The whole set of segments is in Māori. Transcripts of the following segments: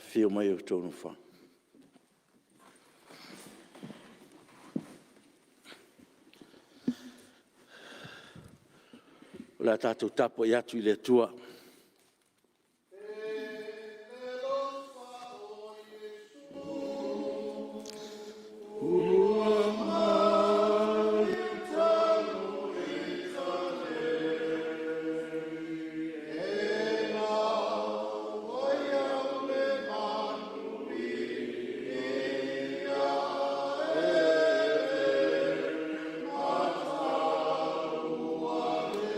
Fio mai o tonu fa. O la tātou tapo i atu I le tua. Yeah.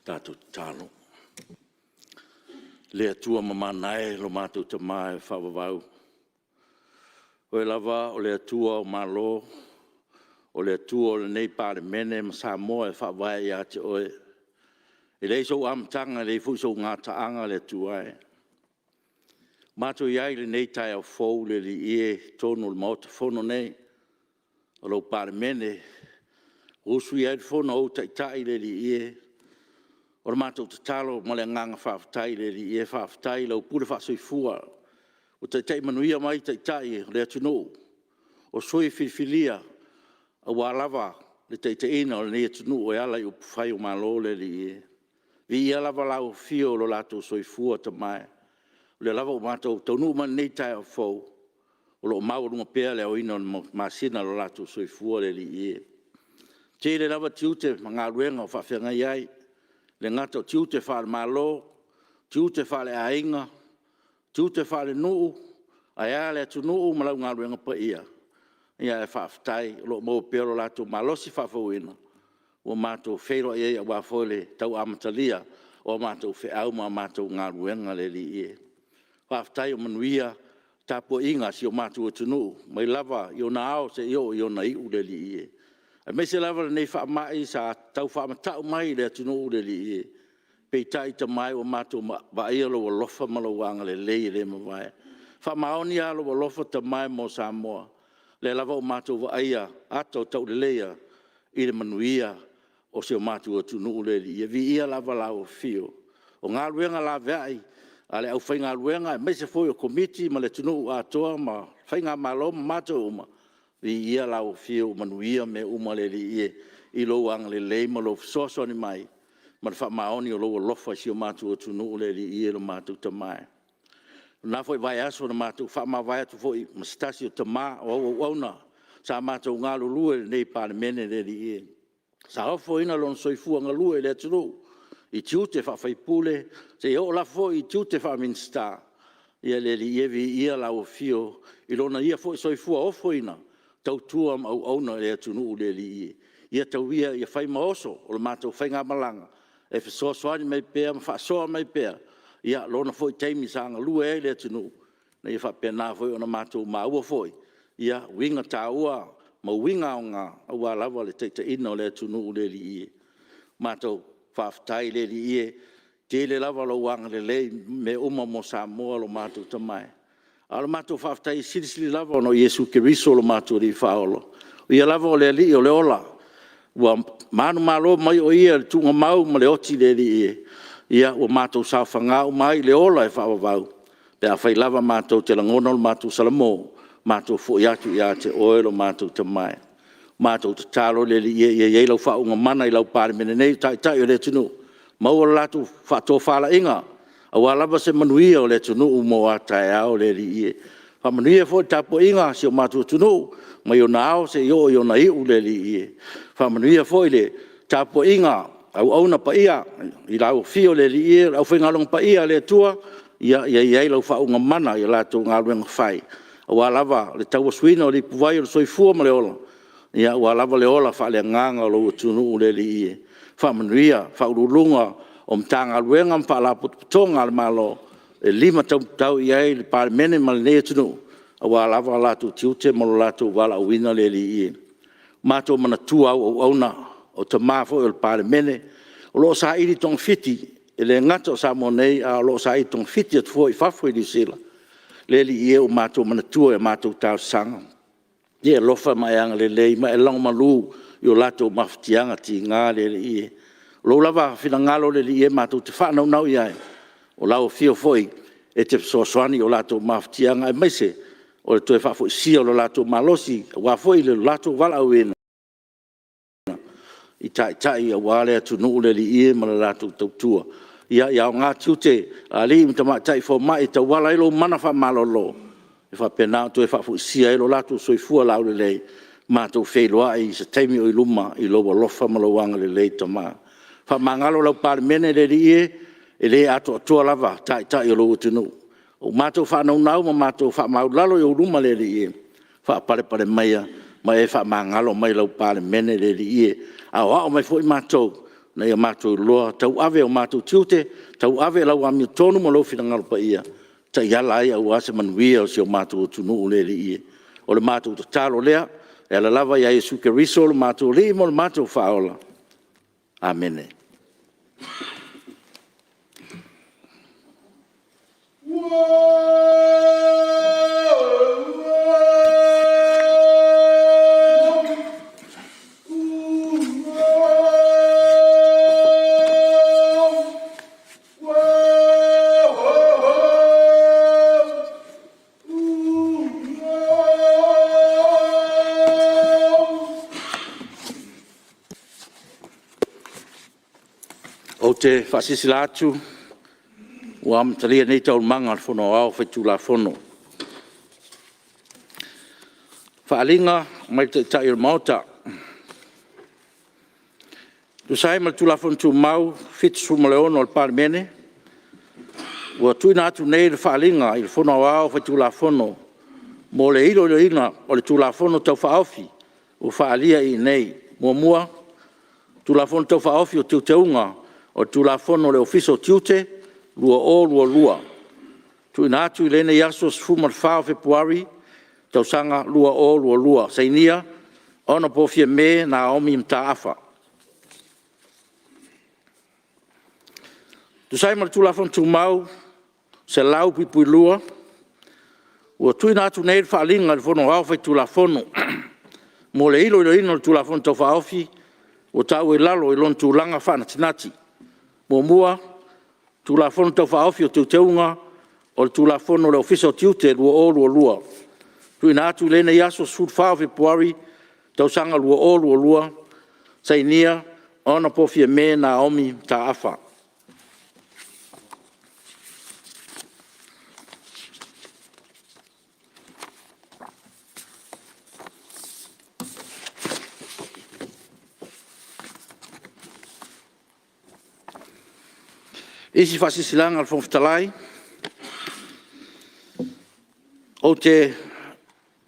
tātou talo. Le atua mamanae lo mātou te mai whawawau. O e lava o le atua o malo, o le atua o le nei Palemene ma Samoa e whawai ia te oe. E lei so amtanga le fuso ngā taanga le atua e. Mātou iai le nei tai au fau le li ie tonu le maota fono nei. O lo Palemene, usu iai le fono au tai le li ie. O le mātou te talo ma le nganga whaafatai le li ie whaafatai lau pure whaasoifua. O tai manuia mai tai le atunu. O soi whiwhilia a wālava le ina o le nei atunu o e ala i upwhai o malo le li ie. Vi ia lava lau fio lo lato soifua ta mai. Le lava o mātou taunu man nei tai o fau. O lo maurunga pēr le o ina o masina lo lato soifua le li ie. Te le lava tiute ma ngā ruenga o whawhenga iai. Le ngata tiute whare malo, tiute whare ainga, tiute whare nuu, ai ale atu nuu malau ngā ruenga pa ia. Ia e whaafatai, lo mo pero lato malosi whawhauina. O mātou whero ia a wafole tau amatalia, o mātou wheau ma mātou ngā ruenga le li ie. Whaafatai o manuia, tapo inga si o mātou atu nuu, mai lava i o na ao se i o na iu le li ie. A me se lava nei whaamai sa tau whaamatau mai le atunu le li e. Pei tai ta mai o mātou wa ia lo wa lofa malawanga le lei le mawai. Whaamaoni a lo wa lofa ta mai mo Samoa. Le lava o mātou wa ia ato tau le leia i le manuia o se o mātou atunu le li e. Vi ia lava lau fio. O ngā ruenga la veai, ale au whai ngā ruenga, me se foi o komiti ma le tunu atoa ma whai ngā malo ma mātou uma. Vi ia lau fio manuia me umale li ie i lo ang le lei ma lo soso ni mai ma fa maoni o lo lofa si o matu o tunu le li ie lo matu te mai na foi vai aso na matu fa ma vai tu foi mastasi o te ma o ona sa matu ngalo lue nei Palemene le li ie sa foi na lon soifu nga lue le tunu i tiute fa fai pule se o la foi i tiute fa minsta ia le li ie vi ia lau fio i lona ia foi soifu o foi na tau tua au auna le atunu le li ie. Ia tau ia whai maoso o le mātou whai ngā malanga. E whasoa soani mai pēr, ma whasoa mai pēr. Ia lona foi teimi sanga lua e le atunu. Na ia whapea nā foi o na mātou maua foi. Ia winga tā ua, ma winga o ngā aua lava le teita ina o le atunu le li ie. Mātou whaafatai le li ie. Te le lava lo wanga le lei me uma mo Samoa lo mātou tamai. Ala mātou whaafatai silisili lava no Yesu Keriso lo mātou ri whaolo. O ia lava o le ali o le ola. Ua manu malo mai o ia le tunga mau ma le oti le li ie. Ia o mātou sauwhangau mai le ola e whaavavau. Pea whai lava mātou te langona lo mātou salamo. Mātou fo iatu ia te oe lo mātou te mai. Mātou te talo le li ie ia lau whaunga mana i lau Palemene nei tai o le tunu. Mau o latu whaato whala inga. Awa lava se manuia o le tunu mo atai ao le li ie. Fa manuia fo tapo inga si o matu tunu, ma i o na ao se i o na iu le li ie. Fa manuia fo i le tapo inga au na pa ia, i lau fio le li ie, au whengalong pa ia le tua, ia lau whaunga mana i lato ngā ruenga whai. Awa lava le taua suina o li puwai o le soifua ma le ola. Ia awa lava le ola wha le nganga o lo tunu le li ie. Fa manuia, fa urulunga, o mtanga luenga mpala putonga al malo e 5 tau iai le Palemene ma le nei atunu awa lava latu tiute ma lo latu wala uina le li ie. Mato mana tua au na o te mafo o le Palemene o lo sa iri tong fiti e le ngata o Samoa nei a lo sa iri tong fiti at fo i fafo i sila le li ie o mato mana tua e mato tau sanga ie lofa mai anga le lei ma e lang malu i o latu maftianga ti ngā le li ie. Lo lava fina ngalo le li e mātou te whanau nau iai. O lau fio foi e te soaswani o lato maftianga e maise. O le toe whafo isia o lo lato malosi. Wa foi le lato wala uena. I tai a wale atu nuu le li e ma le lato tautua. Ia o ngā tiute a li mta ma tai fo mai ta wala ilo mana wha malolo. E wha pena toe whafo isia ilo lato soifua lau le lei. Mātou wheiloa i sa teimi o i luma i loa lofa malawanga le lei ta maa. Fa mangalo lau Palemene le li e le ato atua lava tai o lo utinu. O mātou whanau nau ma mātou whamau lalo i o luma le li e. Wha pare maia ma e wha mangalo mai lau Palemene le li e. A o mai fo i mātou na ia mātou loa, tau ave o mātou tiute, tau ave lau ami tonu mo lo fina ngalpa ia, ta iala ai au ase manuia o si o mātou tunu ule li ie. O le mātou talo lea, e ala lava ia Yesu Keriso, le mātou li mo le mātou whaola. Amene. O te whasisila atu, ua amataria nei tau manga al fono au whaitu la fono. Whaalinga mai te tai o mauta. Tu sai mai tu la fono tu mau, fitu sumaleono al Palemene. Ua tuina atu nei le whaalinga i le fono au whaitu la fono. Mo le ilo le ina o le tu la fono tau whaofi, o whaalia i nei. Mua, tu la fono tau whaofi o teu teunga, o tu la fono le ofiso tiute, lua. Tu ina atu i lene iaso sfumar whao Fepuari, tau sanga lua. Sainia, ona pofia me na omi mta afa. Tu saimar tu la fono tu mau, se lau pipui lua, ua tu ina atu neir whaalinga le fono au tu la fono. Mo le ilo tu la fono tau whaofi, o tau e lalo i lon tu langa whana tinati. Mua, tu la fono tau whaofi o teu teunga, o tu la fono le ofiso tiute lua. Tu ina atu lene iaso sud whao Fepuari, tau sanga lua, sainia, ona pofia me na omi ta afa. Isi whasisilanga al whomwhitalai. O te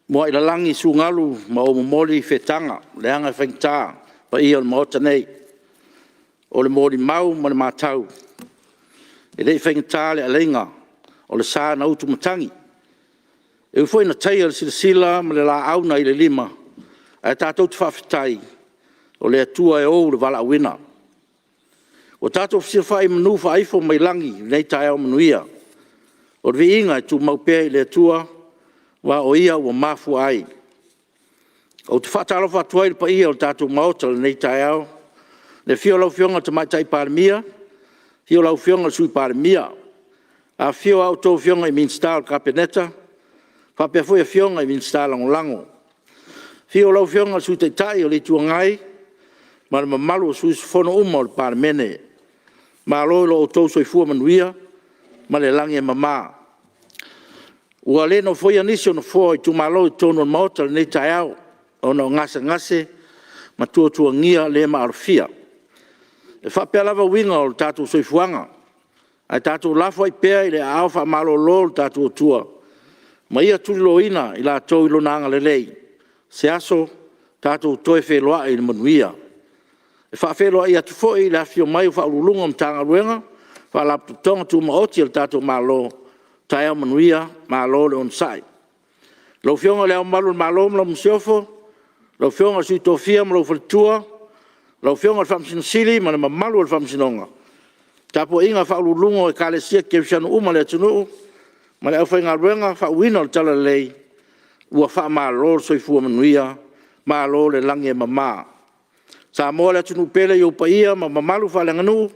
mua i lalangi sungalu ma o momoli whetanga, le hanga whengtā, pa ia o maota nei. O le mori mau ma le mātau. E rei whengtā le alenga, o le sā na utu matangi. E ufoi na tai al sila ma le la auna i le lima, a tātou te whawhitai, o le atua e ou le wala awina. O tātou fsir whai manu whaifo mai langi, nei tae au manuia. O vi inga e tu maupea i le atua, wa o ia ua mafu ai. O te whatalo whatua i pa ia o tātou maota le nei tae au. Le fio lau fionga te mai tai Palemia, fio lau fionga sui Palemia. A fio au tau fionga i minstál kapeneta, whapea fuia fionga i minstál langolango. Fio lau fionga sui te tai o le tuangai, ma le mamalu o sui fono uma o le Palemene. Ma loi lo o tau soi fua manuia, ma le langi e mama. Ua le no foi anisi o no foi tu malo i tono maota le nei tae au, o no ngase, ma tua ngia le ma arfia. E whapea lava winga o le tātou soi fuanga. Ai tātou lafo ai pea i le au wha malo lo le tātou tua. Ma ia tuli lo ina i la tau i lo nanga le lei. Se aso tātou toi wheloa i le manuia. E whaafelo i atu fo i le afio mai o whaululunga mtanga ruenga, whaalaptu tonga tu maoti al tātou malo, tae au manuia, malo le onsai. Lau fionga le au malu malo mla msiofo, lau fionga sui tofia mla ufalitua, lau fionga le whamsinsili ma le mamalu al whamsinonga. Tapo inga whaululunga e kalesia kefisanu uma le atunuu, ma le au whainga ruenga whauina le tala lei, ua wha malo le soifua manuia, malo le langi e mamaa. Samoa le tunu pele i upa ia ma mamalu whalenganu,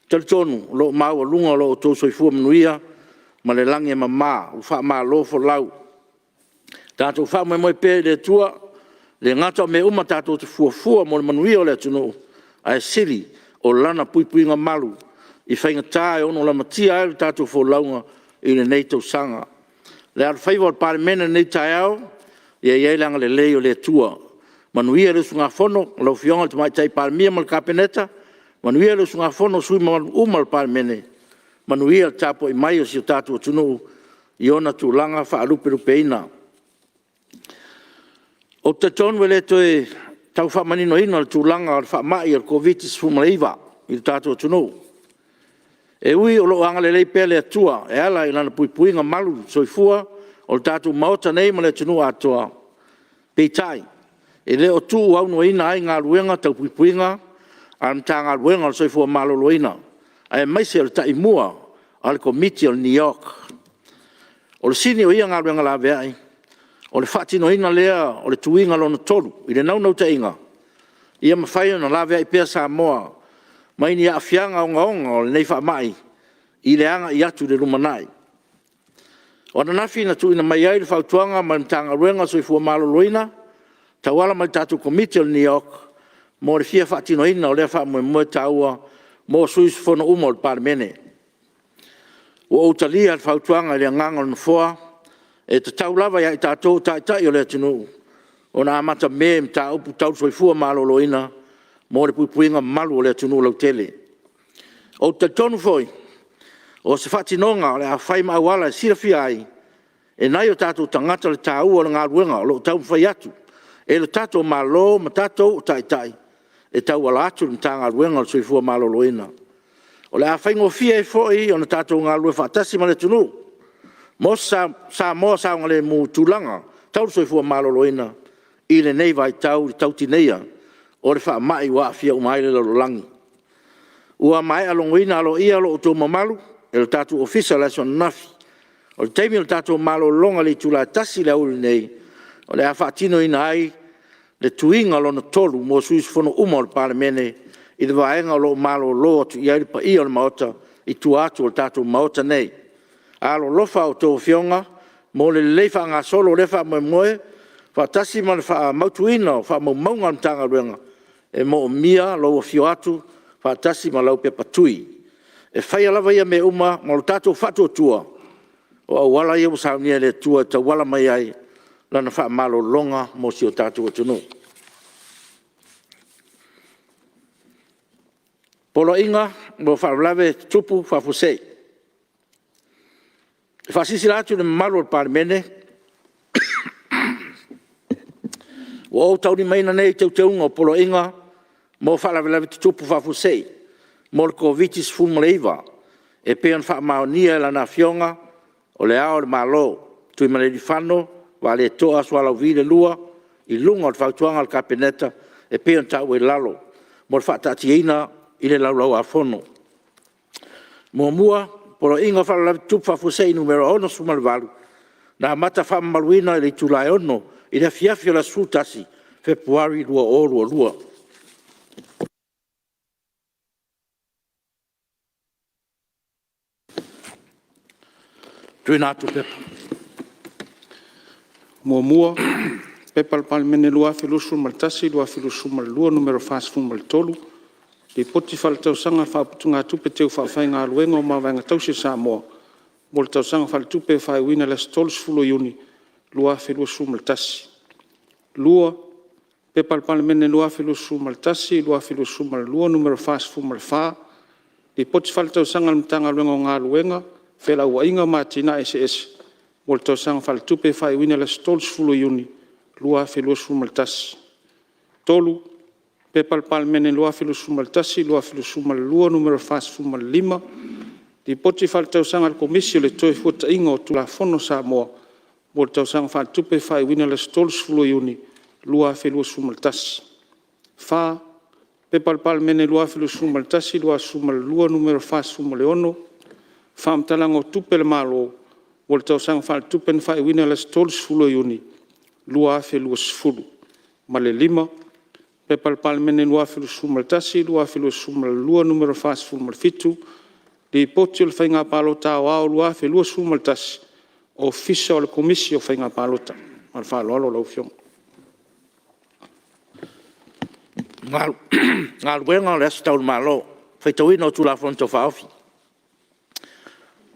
talitonu lo mau lunga lo tau soifua manuia, ma le langi e mama, ufa ma lo fo lau. Tātou wha moe pele le tua, le ngata me uma tātou te fuafua mo le manuia o le tunu, ai siri o lana puipuinga malu, i whainga tāe ono la matia ai tātou fo launga i le nei tau sanga. Le ar whaiva o Palemene nei tae au, ia iei langa le lei o le tua. Manuia le sunga fono, lau fionga te mai tai Palemia mal kapeneta, manuia le sunga fono sui mal Palemene, manuia le tapo i mai o si o tātua tunu i ona tu langa wha alupe rupeina. O te tonu le toe tau whamanino ina le tūlanga o le whamai al COVID-19 i le tātou tunu. E ui o lo anga le lei pele atua e ala i lana puipuinga malu soifua o le tātou maota nei ma le tunu atua. Peitai, e le o tū au no ina ai ngā luenga tau puipuinga a mta ngā luenga o soifua malolo ina. Ai maise o le tai mua al komiti o New York. O le sini o ia ngā luenga la veai. O le whatino ina lea o le tuinga lona tolu, i le naunau te inga. Ia mawhai na la veai pia Samoa, mai ni a fianga o ngaonga o le nei whamai, i le anga i atu le rumanai. O na nafi na tuina mai ai le whautuanga mai mtanga ruenga soifua maloloina, tawala mai tatu komiti o New York, mo le fia whatino ina o le whamoe taua, mo suis Fonotaga o le Palemene. O utalia le whautuanga le nganga na foa, e te tau lava ia i tātou tai o le tinu. O nā amata me mta upu tau soifua maloloina, mo le puipuinga malu o le tinu lau tele. O te tonu foi, o se whatinonga o le a whai maawala e sirafia ai, e nai o tātou tangata le tāu o le ngā ruenga o lo tau mwhai atu, e le tātou malo ma tātou o tai, e tau ala atu le mta ngā ruenga o soifua maloloina. O le a whai ngofia e foi o na tātou ngā rue whatasi ma le tinu, mo Samoa sa ngale mu tulanga tau soifua maloloina i le nei vai tau tineia o le whaamai wa fia umai le lalolangi. Ua mai alongoina alo ia lo o tō mamalu e le tātou ofisa le son nafi. O le teimi le tātou malolonga le tula tasi le auli nei o le a whaatino ina ai le tuinga lo na tolu mo suis Fonotaga o le Palemene i le vaenga lo malolo atu i ai pa i o le maota i tuatu o le tātou maota nei. Alo lofa o tō fionga, mo le leifa ngā solo le wha moe, wha tasi ma le wha mautuina o wha maunga mtanga ruenga, e mo o mia lo o fio atu, wha tasi ma lau pe patui. E whaia lava ia me uma, mo lo tātou whatu o tua, o au wala ia usau nia le tua, ta wala mai ai, lana wha malo longa mo si o tātou o tunu. Polo inga, mo wha lave tupu wha fusei. Fasisi latu le malu o Palemene. O tauni maina nei teunga o polo inga, mo whalavelave tutupu whafusei, mo le COVID-19, e peon whaamaonia la na fionga, o le ao le malo, tui mane di whano, wa le toa swala vile lua, i lunga o le whautuanga le kapeneta, e peon tau e lalo, mo le whaatatiina i le laulau a fono. Mo mua, polo inga whala tupu whafusei numero ono sumalvalu. Nā mata whamaluina i le tulai ono i le fiafio la sutasi Fepuari lua o lua. Tui nātu pepa. Mua, pepa le Palemene lua filusu maltasi lua filusu lua numero fasfu maltolu. Li poti whale tausanga whaputunga tupe teu whawhainga aluenga o mawainga tausi Samoa. Mo le tausanga whale tupe whaiwina le stolus fulo iuni, lua whilua sumaltasi. Lua, pepa le Palemene lua whilua sumaltasi, lua whilua sumalua numero fas fumalwha. Li poti whale tausanga le mtanga aluenga o ngā aluenga, whela ua inga mātina SS. Mo le tausanga whale tupe whaiwina le stolus fulo iuni, lua whilua sumaltasi. Tolu, pepa le Palemene lua filu sumaltasi, lua filu sumalua numero fas fumalima. Di poti whale tausanga le komisi le toi fuata inga o tula fono Samoa. Mo le tausanga whale tupe whaiwina le stolus fulo iuni, lua filu sumaltasi. Wha, pepa le Palemene lua filu sumaltasi, lua sumalua numero fas fumaleono. Wha mtalanga o tupe le malo, mo le tausanga whale tupe whaiwina le stolus fulo iuni, lua filu sfulu. Ma le lima, pepa le Palemene lua filu sumaltasi, lua filu sumalua numero fas fumalfitu, li poti o le whainga palota o ao lua filu sumaltasi, o fisa o le komisi o whainga palota. Ma le whaaloalo lau fionga. Ngā luenga o le asu tau malo, whaitauina o tulafon tau whaofi.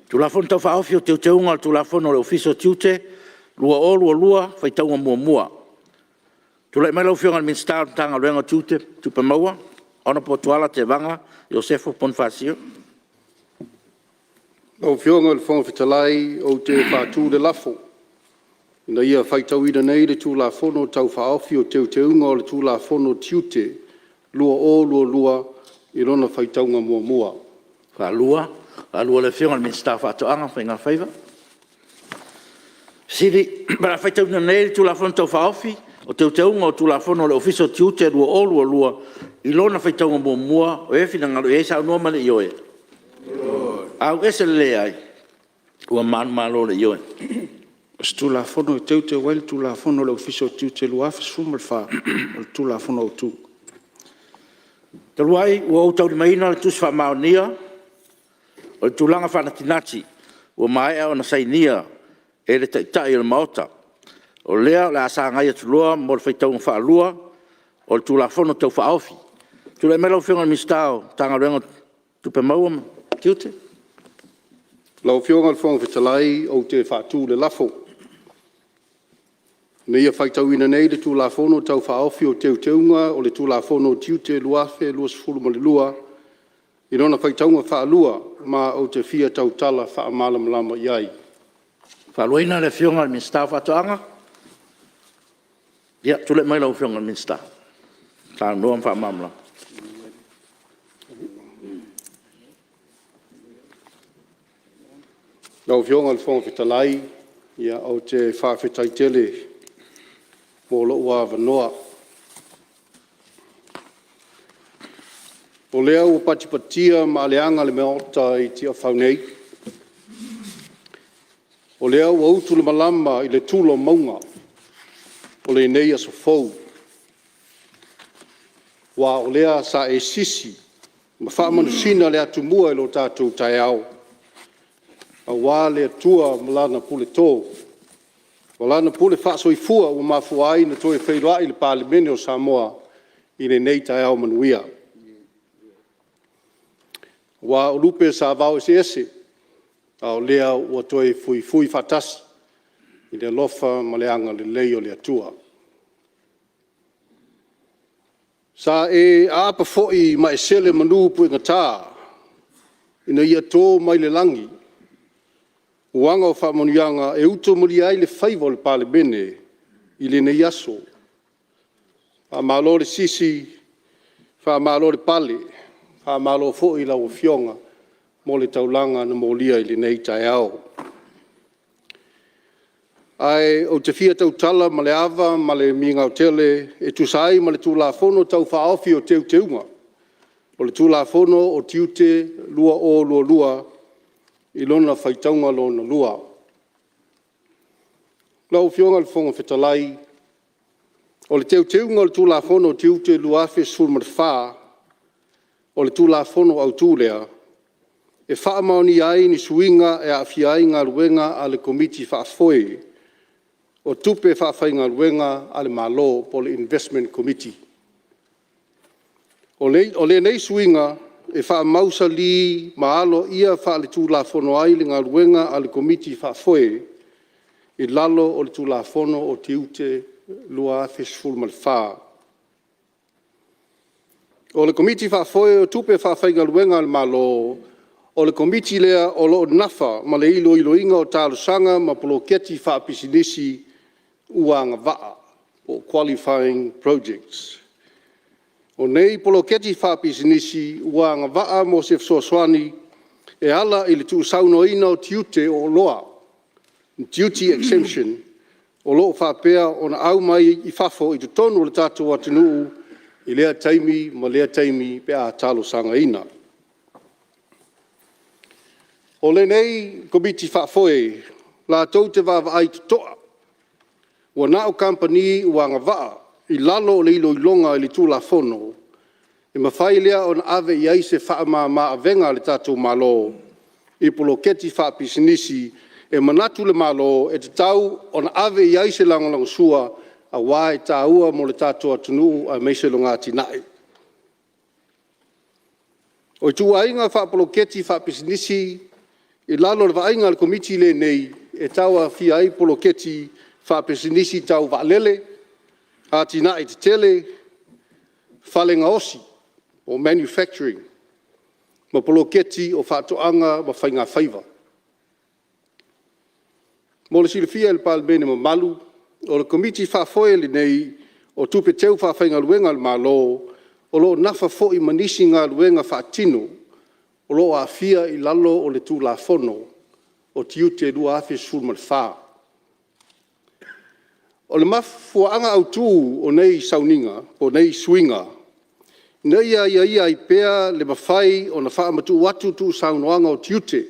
Tulafon tau whaofi o teunga o tulafon o le ofiso tiute, lua o lua, whaitaunga mua. Tulai mai lau fionga min star tanga luenga tiute, tupe maua, ona po tuala te vanga, Josefo Ponfasio. Lau fionga le fonga fitalai o te whātū le lafo. Ina ia whaitau ina nei le tū la whono tau whaofi o teu te unga o le tū la whono tiute, lua i rona whaitaunga mua. Whalua le whionga le minsta whatoanga whainga whaiva. Siri, bara whaitau ina nei le tū la whono tau whaofi, o teu te unga o tū la whono le ofiso tiute, lua, i rona whaitaunga mua, o e whina ngaro e sa unua male i oe. Au ese le ai, ua malo le i oe. Stula fono teu te wel tula fono le officio tiu te lua summer fa tula fono tu. Te luai ua o tau mai na tu fa maonia o tulanga fa na tinati ua mai o na sainia e le tai o maota. O lea la sa ngai tu lua mo fa tau fa lua o tula fono tau fa ofi. Tu le melo finga mistao tanga rengo tu pe mau kiute. Lau fionga le fonga fitalai o te whātū le lafo. Me ia whaitau ina nei le tū la whono tau whaofi o teu teunga o le tū la whono tiute luafe lua sifuru ma le lua. I rona whaitaunga whaalua ma o te fia tau tala whaamalamlama iai. Whaluina le fionga le minsta whatoanga. Ia, tule mai lau fionga le minsta. Tā noam whaamamla. Lau fionga le whonga fitalai ia o te whawhetai tele mo lo ua vanoa. O lea ua patipatia ma aleanga le meota i Tiafau nei. O lea ua utu le malama i le tūlo maunga o le nei aso fau. Wa o lea sa e sisi ma whaamanu sina le atu mua i lo tātou tai au. A wā le atua malana pule tō. Walana pule whaaso i fua o mafuai na toi whairoa i le Palemene o Samoa i le nei tai au manuia. Wa o lupe sa vau ese au lea ua toi fui fatasi i le lofa ma le anga le lei o le atua. Sa e apa foi ma e sele manu pu ngata ina ia tō mai le langi. Uanga o whaamonianga e uto muri ai le whaiva o le Palemene i le nei aso. Whaamalo le sisi, whaamalo le pale, whaamalo fo i lau o fionga mo le taulanga na molia i le nei tai au. Ai o te fia tau tala ma le ava, ma le minga o tele, e tusai ma le tūla fono tau whaofi o teu teunga. O le tūla fono o tiute lua, I lona whaitaunga lona lua. Lau fionga le whonga whetalai, o le teunga o le tūla whono tiute luafe sulmarwha, o le tūla whono au tūlea, e whaamaoni ai ni suinga e awhiai ngā ruenga a le komiti whaafoe, o tupe whaafai ngā ruenga a le malo po le investment committee. O le nei suinga, e wha mausa li maalo ia wha le tūla whono ai le ngā ruenga a le komiti whaafoe i lalo o le tūla whono o tiute lua fesful mal wha. O le komiti whaafoe o tupe whaafai ngā ruenga le malo o le komiti lea o lo nafa ma le ilo inga o tālusanga ma polo keti whaapisinisi uanga waa o qualifying projects. O nei polo keti whapisinisi uanga waa mo se fsoaswani e ala i le tu saunoina o tiute o loa, duty exemption, o loo whapea o na au mai i whafo i tu tonu o le tātou atunuu i lea taimi ma lea taimi pe a talo sanga ina. O le nei komiti whafoe, la tau te wawa ai tutoa, ua nao kampani uanga waa, I lalo o le ilo ilonga I le tūla whono, e mawhai lea o na ave I aise whaama maa venga le tātou malo, I polo keti whaapisinisi, e manatu le malo e te tau o na ave I aise langolango sua, a wae tāua mo le tātou atunuu a meise lo ngāti nae. O I tū ainga whaapolo keti whaapisinisi, I lalo le vainga le komiti le nei, e taua fia ai polo keti whaapisinisi tau vaalele, Ati na I te tele, whalenga osi, o manufacturing, ma poloketi o whatoanga ma whainga whaiva. Mo le silafia le Palemene mamalu, o le komiti whaafoe le nei, o tupe teu whaawhainga luenga le malo, o lo nafa fo'i manisi ngā luenga whaatino, o lo a fia I lalo o le tū la fono, o tiu te lua awhi sulma le wha. O le mafuanga au tū o nei sauninga, o nei swinga, nei ia I pea le mawhai o na wha matu watu tū saunoanga o tiu te,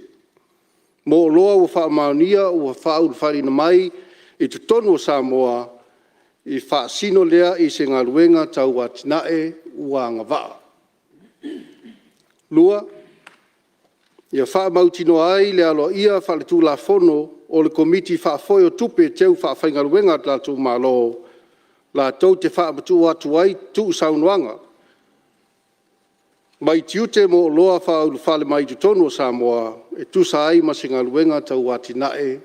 mo loa o wha maonia o wha au whari na mai, I te tonu o Samoa, I wha sino lea I se ngā luenga tau wa tinae ua ngā waa. Lua, ia wha mautino ai le alo ia wha le tū la fono o le komiti wha foio tupe teu wha whainga luenga la tū malo, la tau te wha matu atu ai tū saunuanga. Mai tiute mo loa wha au wha le mai tu tonu o Samoa, e tū sa ai masi ngā luenga tau wa tinae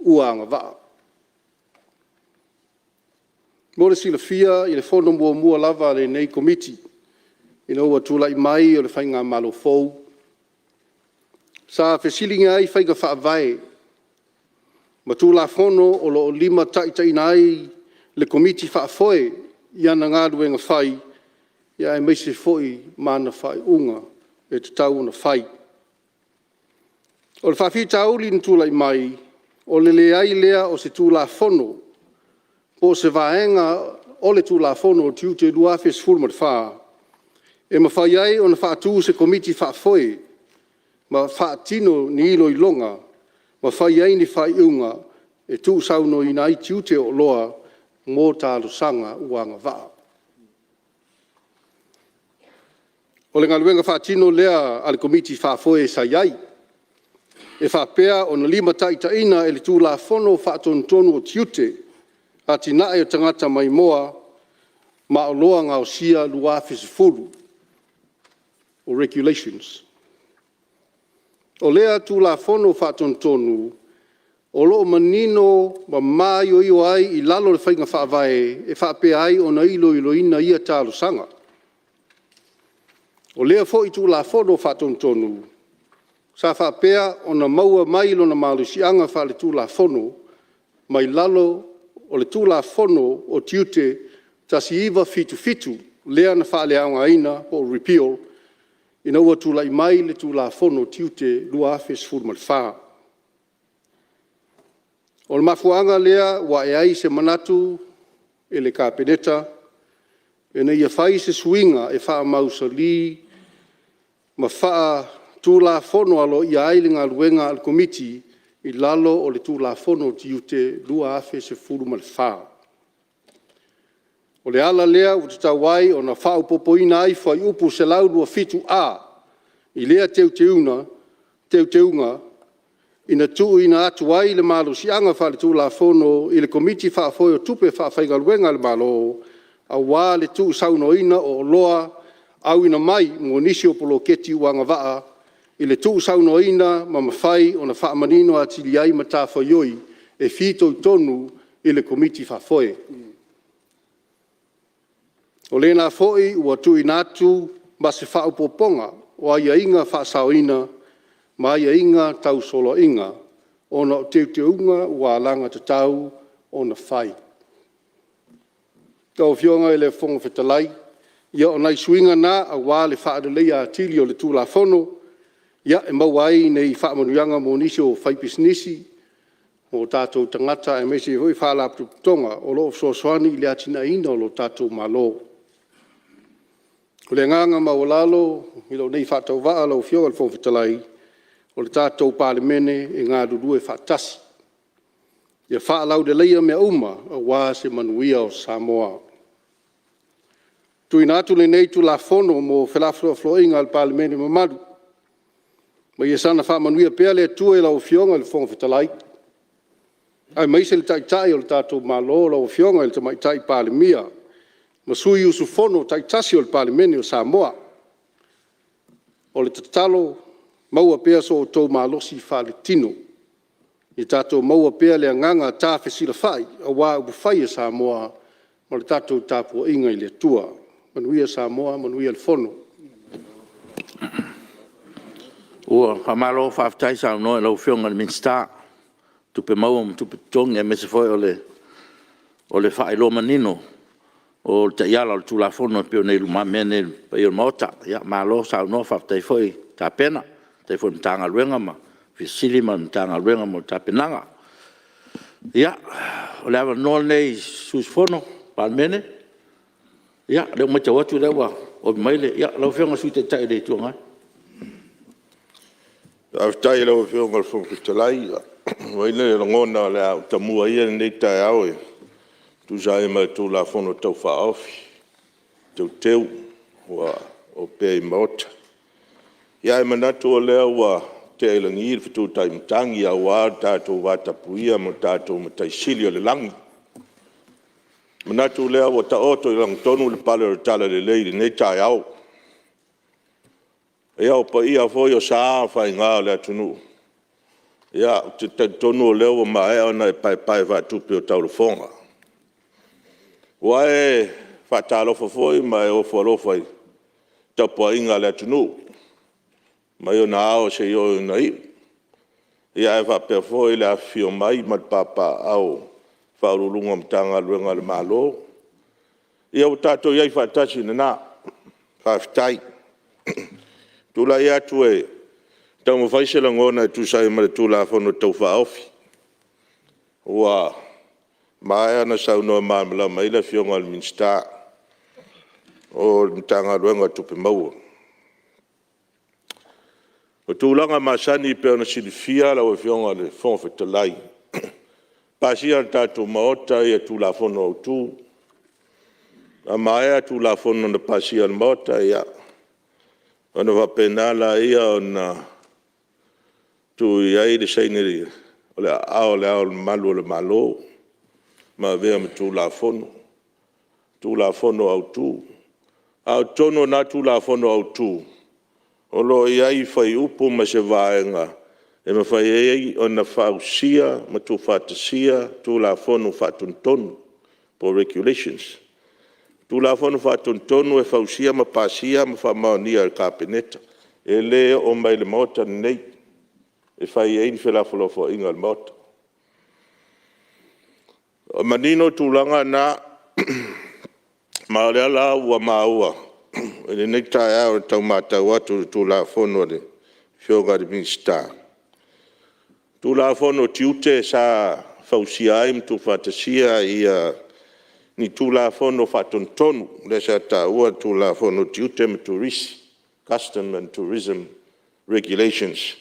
ua ngā waa. Mo le silafia I le fono mua lava le nei komiti, ina ua tūlai mai o le whainga malo fou. Sa whesilinga ai whainga whaavai, ma tūla fono o lo lima taitai ai le komiti whaafoe I ana ngā ruenga whai, ia e meise foi mana whai unga e te tau na whai. O le whawhi tauli ni tūlai mai, o le leai lea o se tūla fono, o se vaenga o le tūla fono o tiu te lua whes fulma te wha. E ma whai ai o na whaatū se komiti whaafoe, ma whaatino ni ilo I longa, ma whai ai ni whai unga, e tū sauno I nai tiu te o loa, mō tālu sanga uanga waa. O le ngaluenga whaatino lea ale komiti whaafoe sa iai, e whaapea o na lima taitaina e le tūla fono whaatontonu o tiu te, ati nae o tangata mai moa, ma o loa ngā o sia lua whesifuru, o regulations. O lea tū la fono whaatontonu, o loo manino ma mai o io ai I lalo le whainga whaavae, e whaapea ai o na ilo ina ia tālu sanga. O lea fo I tū la fono whaatontonu, sa whaapea o na maua mai lo na malusianga wha le tū la fono, mai lalo o le tū la fono o tiute tasi iwa fitu, lea na wha leanga aina o repeal, ina ua tū la I mai le tū la fono tiute lua awhes furma le wha. O le mafuanga lea wa e ai se manatu e le kapeneta, e na ia whai se swinga e wha mausali, ma wha tū la fono alo ia ailinga luenga al komiti, I lalo o le tū la fono tiute lua awhes furma le wha. O le ala lea o te tawai o na whao popoina ai whai upu se laudua fitu a, I lea teuteunga, ina tuu ina atu ai le malo si anga wha le tū la fono I le komiti whaafoe o tupe whaawhaiga luenga le malo, a wā le tū sauno ina o loa, au ina mai mo nisi o polo keti uanga waa, I le tū sauno ina ma mawhai o na whaamanino a tili ai ma tāwhaioi e whito I tonu I le komiti whaafoe. O le nā foi ua tu inatu ma se whaupoponga o aia inga whaasao ina ma aia inga tau solo inga o na teuteunga ua langa te tau o na whai. Tau fionga I le whonga whetalai, ia o nai suinga nā a wā le whaadalea atili o le tūla fono, ia e mawai nei whaamanuanga mo nisi o whaipisnisi, o tātou tangata e mesi hoi whaalaptu tonga o loo soaswani I le atina ina o lo tātou malo. O le nganga maolalo, I lo nei whātau waa lau fionga le whonga o le tātou Palemene e ngā rurue whātasi. Ia whaalau de leia mea uma a wā se manuia o Samoa. Tui nātu le nei tu la fono mo whelafua floinga al Palemene mamaru. Ma ia sana whaamanuia pēr le tua I lau fionga le whonga whetalai. Ai maise le taitai o le tātou malo lau fionga le tamaitai Palemia. Ma sui usu fono taitasi o le Palemene o Samoa. O le tatalo maua pēr so o tau malosi whale tino. I tātou maua pēr le nganga tā whesila whai a wā upu whai e Samoa ma le tātou tāpua inga I le tua. Manuia Samoa, manuia le fono. Ua, whamalo whaftai sa no lau whionga le minsta. tupe mau tupe tonga me se foi o le whaelo manino o te iala o tulafono pio nei lumamene pa i o mota ia malo sa no fa te foi ta pena te foi mtanga luenga ma fisili ma mtanga luenga mo ta penanga ia o le ava no nei susfono Palemene ia le mo te watu lewa o maile ia lo fenga su te tai de tuanga Aftai lo fio ngal fo kitalai wai le ngona le tamua ia nei tai au tu sai mai tu la fono tau fa off tu teu wa o pe mot ia manatu le wa te langi tu tai mtangi ya wa ta tu wata puia mo ta tu mai silio le langi manatu le wa ta oto lang tonu le palo tala le le nei tai au ia o pa ia foi o sa fa nga le tunu ia te tonu le o mai ona pai va tu pe o tau fonga Wae fatalo foi mai o folo foi tapo inga le tunu mai o nao se yo nei ia va pe foi la fio mai mat papa au fa lulunga mtanga luenga le malo ia o tato ia fatasi na faftai tu la ia tu e tamo vai se langona tu sai mai tu la fono tau fa ofi wa Mai ana sau no mamla mai la fionga al minsta o mtanga luenga tupe mau o tulanga masani pe ona silifia la o fionga le fon fetalai pasia tatu mota ia tu la fono tu a mai tu la fono na pasia mota ia ona va penala ia ona tu ia ile saineri ole ao malu le malo ma vea me tu la fono au tu au tono na tu la fono au tu o lo iai fai upu ma se vaenga e ma fai ei o na fausia ma tu fatasia tu la fono fatuntonu po regulations tu la fono fatuntonu e fausia ma pasia ma fa maonia al kapeneta e le o mai le mota nei e fai ei fe la fo inga al mota Manino tulanga na maolela wa maua ele nekta ya tomata watu tula fono de fioga de minsta tula fono tiute sa fausiaim tu fatasia ia ni tula fono fatontonu lesa ta ua tula fono tiute tourist custom and tourism regulations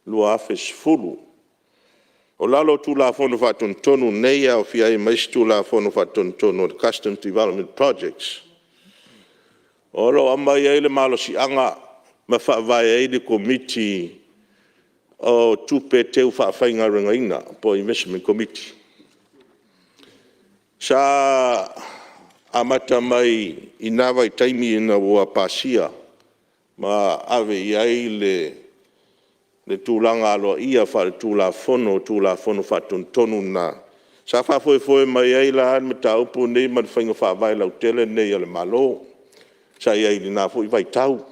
lua afes fulu O lalo tu la fono fatontonu nei au fiai mais tu la fono fatontonu custom development projects. Olo amai ele malo si anga ma fa vai ele committee o tupe teu fa fainga ringaina po investment committee. Sa amata mai inava taimi ina wa pasia ma ave ia le tūlanga aloa ia whare tūla fono whatontonu nā. Sa whawhoi mai ei la an me taupu nei man whainga whawai lau tele nei ale malo. Sa iei li nā fwoi vai tau.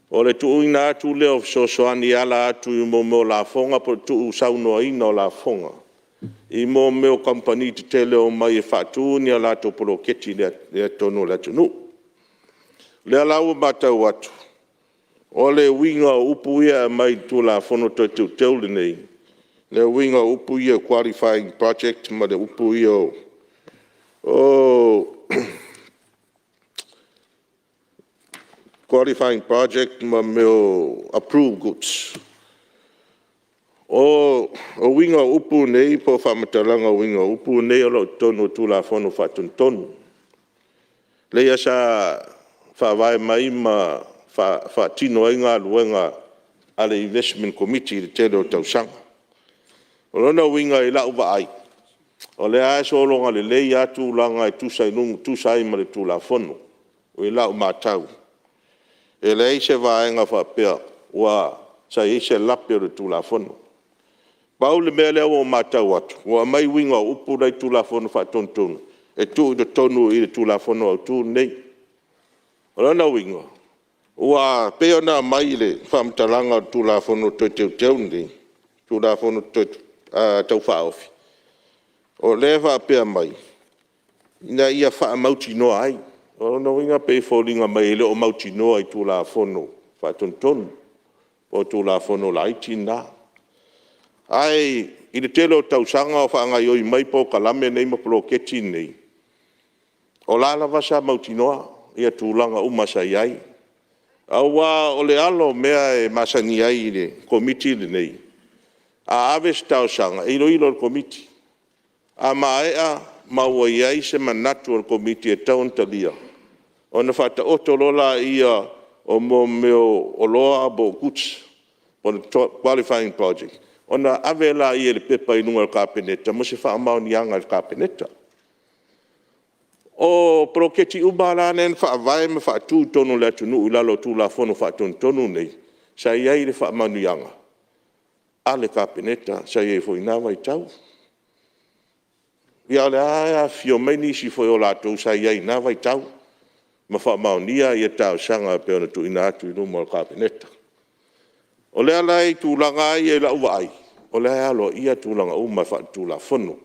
O le tuui nā tu leo soani ala atu i mo la fonga po tuu saunoa ina o la fonga. I mo meo company te tele o mai e whatu ni ala to polo keti le tono le tunu. Le alau matau atu. O le winga upu ia mai tu la fono to teule nei. Le winga upu ia qualifying project ma le upu ia qualifying project ma meo approved goods. O winga upu nei po whamatalanga winga upu nei o lo tono tu la fono whatontonu. Le ia sa whawai mai ma fa tino inga luenga ale investment committee de telo tausanga. O lona winga i lau ai. O le aso longa le lei atu langa i tu sai ma le tu la fono. O i lau matau. E lei se vaenga fa pea wa sa i se lape le tu la fono. Pau le mea leo o matau atu. Wa mai winga upu dai tu la fono fa tontonu. E tu i tonu i le tu la fono au tu nei. O lona winga. Ua peona mai le whamtalanga tu la fono teu ni. Tu la fono tau whaofi. O le whaapea mai, ina ia wha mauti noa ai. O no inga pe fōringa mai ele o mauti noa i tū la whono, wha tontonu, o tū la whono la iti nā. Ai, i le telo tau sanga o whaanga ioi mai po kalame nei mapolo keti nei. O la wasa mauti noa, ia tūlanga umasa iai. Aua o le alo mea e masani ai le komiti le nei. A aves tau sanga, ilo le komiti. A maea maua iai se manatu o le komiti e taun talia. O na whata otolola ia o mo meo o loa bo kuts, o le qualifying project. O na ave la ia le pepa inunga le kapeneta, mo se wha mauni anga le kapeneta. O proketi ubala nen fa vai me fa tu tonu le tunu ulalo tu la fono fa tonu nei sa ia ile fa manu yanga ale kapeneta sa ia foi na vai tau ia le a fio meni si foi o la tu sa ia na vai tau ma fa maunia ia tau sanga pe ona tu ina tu no mo kapeneta o le ala i tu langa ia la vai o le alo ia tu langa uma fa tu la fono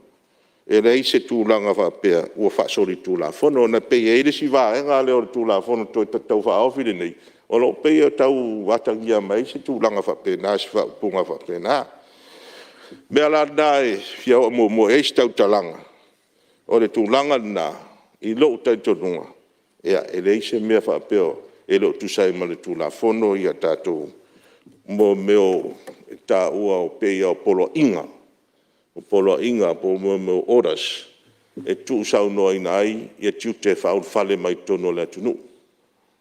e rei se tūlanga whapea ua whasori tūla whono na pei e si wā e ngā leo tūla whono toi tau whaofiri nei o lo pei o tau watangia mai se tūlanga whapea nā si whapunga whapea nā mea la nā e fia o mo e si tau talanga o le tūlanga nā i lo tai tonunga ea e rei se mea whapea e lo tusai ma le tūla whono ia tātou mo meo e tā ua o pei o polo inga o polo inga po mo oras e tu sau no ina ai e tute faul fale mai tono le tunu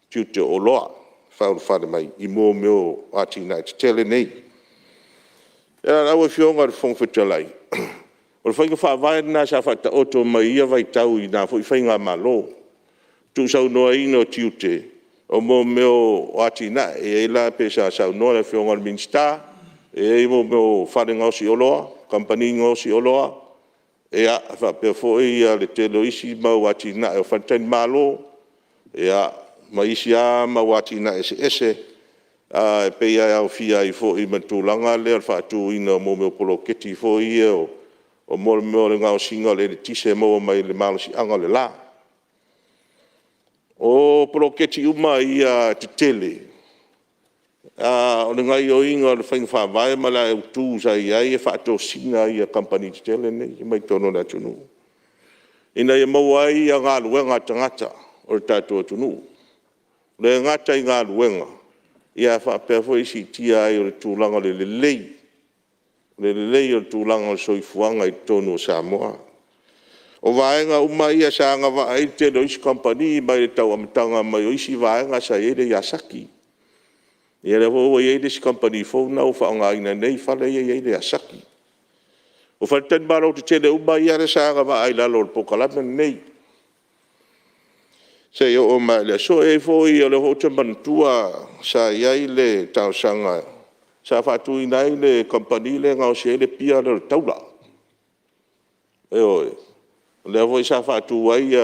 tute o loa faul fale mai I mo meo ati na tele nei era o fionga de fon fetalai o fa fa vai na sa fa oto mai ia vai tau ina fo fainga malo tu sau no ina tute o mo meo ati na e la pesa sau no le fionga minsta e mo meo fale ngausi o loa company ngosi oloa e a fa pe foi a le telo isi ma wati na e fanten malo e a ma isi a ma wati na ese a pe ia o fia I foi matulanga le fa tu ina mo me polo keti foi o mo le ngao singa le tise mo mai le malo si anga le la o polo keti uma ia tele o le ngai o inga le whainga whawai Malae tu sa iai e whaato singa I a company tele nei I mai tono na tunu. Ina ia mawai a ngā luenga tangata o le tātua tunu. Le ngata I ngā luenga ia whaapea fo isi tia ai o le tūlanga le lelei. Le lelei o le tūlanga o soifuanga I tono Samoa. O vaenga uma ia sa anga wa ai te lo isi company mai le tau amatanga mai o isi vaenga sa ere yasaki. Ia le ho ia dis company fo na o fa nga ina nei fa le ia le asaki. O fa ten baro te tele uba ia le sa ga va ai la lor po kala nei. Se yo o ma le so e fo ia le ho te mantua sa ia le tau sanga. Sa fa tu ina le company le nga o se le pia le taula. E o le ho sa fa tu ai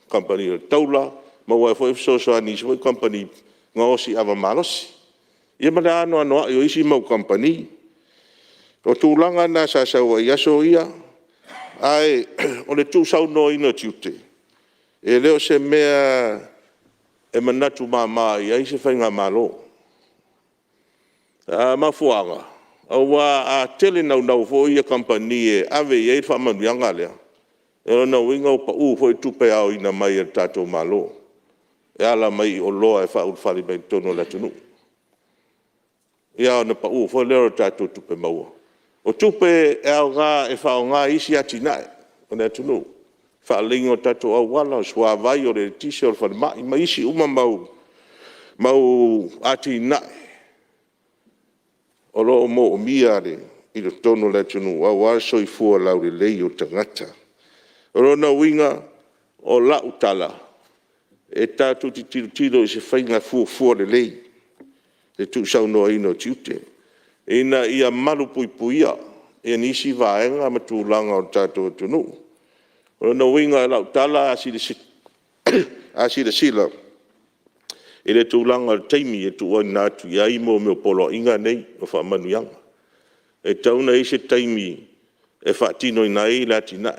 company le taula ma wa fo so ani so company ngosi ava malosi ia mala no yo isi mo company o tūlanga na sa wa yaso ia ai o le tu sau no ina tute e leo se mea e manatu mama ia isi whainga malo mafuanga awa a tele nau fo ia company e ave ia fa manuanga lea e na winga o pa u fo tupe au ina mai e tato malo e ala mai o loa e whaul whali mai tono la tunu. Ia o na pa u, fo lero tātou tupe maua. O tupe e au ngā e whao ngā isi ati nae, o na tunu. Whaalingo tātou au wala, o swa vai o le tise o le whali mai, ma isi uma mau ati nae. O loo mo o miare, I le tono la tunu, au aso I fua lau le lei o tangata. O rona winga o la utala, e tātou ti tiro I se whainga fua le lei. E tu sau noa ino tiute. E ina ia malu puipuia, e nisi vaenga ma tūlanga o tātou tunu. O na winga lau tala asi le sila. E le tūlanga o teimi e tu oi nātu ia imo meo polo inga nei o wha manuianga. e tauna i se taimi e whaatino i nai la tina.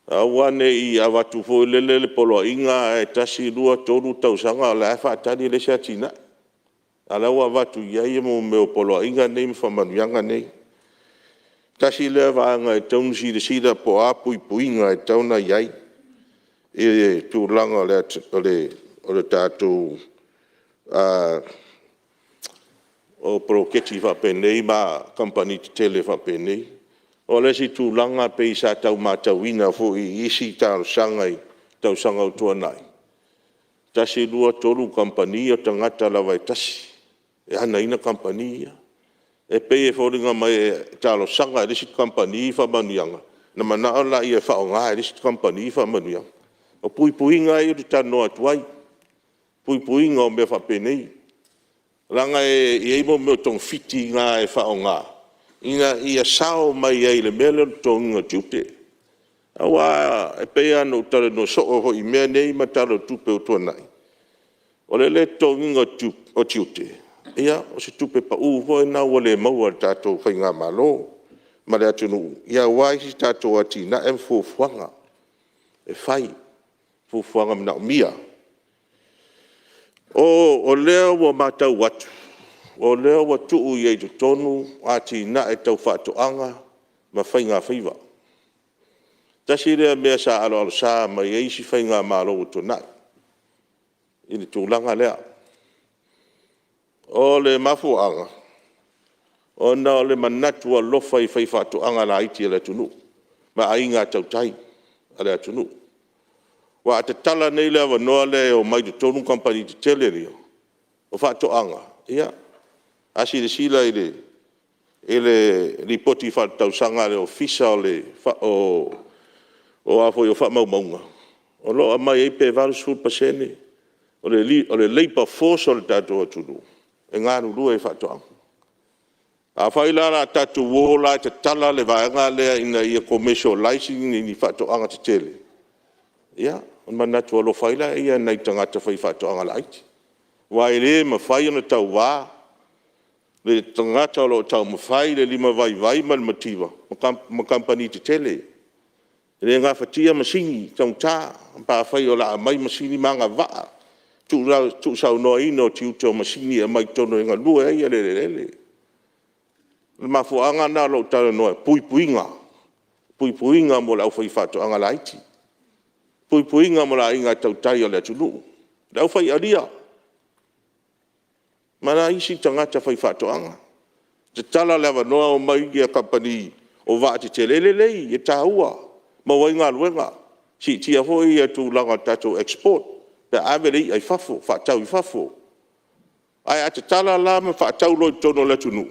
Awane i awatu fo lele le polo inga e tasi lua tolu tausanga la e whaatani le se atina. Alawa watu iai mo meo polo inga nei me whamanuanga nei. Tasi le vaanga e taunu si de sida po apu i puinga e tauna iai. E tūlanga le tātou o proketi whapenei ma company te tele whapenei. O le si tūlanga pe i sa tau mātauina fo i isi tāro sangai tau sanga o tuanai. Tasi lua tolu company o tangata lawa e tasi. E ana ina company ia. E pe e fōringa mai e tāro sanga e risi company whamanuanga. Na mana o la i e whaonga e risi company whamanuanga. O puipuinga i o te tano atuai. Puipuinga o mea whapenei. Ranga e eimo meo tong fiti ngā e whaonga. Ina ia sao mai e le mele tong inga tiute. Awa e pea no tare no so o i mea nei ma taro tupe o tuanai. O le tong inga o tiute. Ia o se tupe pa uho e na wale maua tato whai ngā malo. Ma le atunu. Ia wai si tato ati na e mfufuanga. E whai. Fufuanga mna mia. O leo wa matau watu. O leo wa tuu iei tu tonu ati na e tau whaatoanga ma whainga whiwa. Tasi rea mea sa alo sa ma iei si whainga malo o tonai. Ini tūlanga lea. O le mafuanga. O na o le manatua lofa i whai whaatoanga la iti ala tunu. Ma ainga tau tai ala tunu. Wa te tala nei lewa noa le o mai te tonu company te tele rio. O whaatoanga. Ia. Asi le sila i le ripoti whaatau sanga le ofisa o afo i o whaamau maunga. O loa mai e pe varu sfur pasene. O le leipa force o le tato atunu. E ngāru rua e whaatoanga. A whailara tatu wola te tala le vaenga lea ina i a commercial licensing ni whaatoanga te tele. Ia, on manatu alo whaila ia nei tangata whai whaatoanga laiti. Wai le ma whai ana tau wā. Le tangata alo tau ma whai le lima vai mal mativa. Ma company te tele. Le ngā whatia masini tau tā. Pa whai o la mai masini manga waa. Tu sau noa ino tiu tau masini a mai tono inga lua ia le. Le mafuanga na lo tala noa puipuinga. Puipuinga mo lau whai whaatoanga laiti. Puipuinga mo la inga tau tai o le atunu. Lau whai aria. Mana isi tangata whai whaatoanga. Te tala lewa noa o mai i a company o vaati te lelelei e tāua. Ma wainga luenga. Si tiafau i a tūlanga tato export. Pe averei ai whafo, whaatau i whafo. Ai a te tala la me whaatau loi tono le atunu.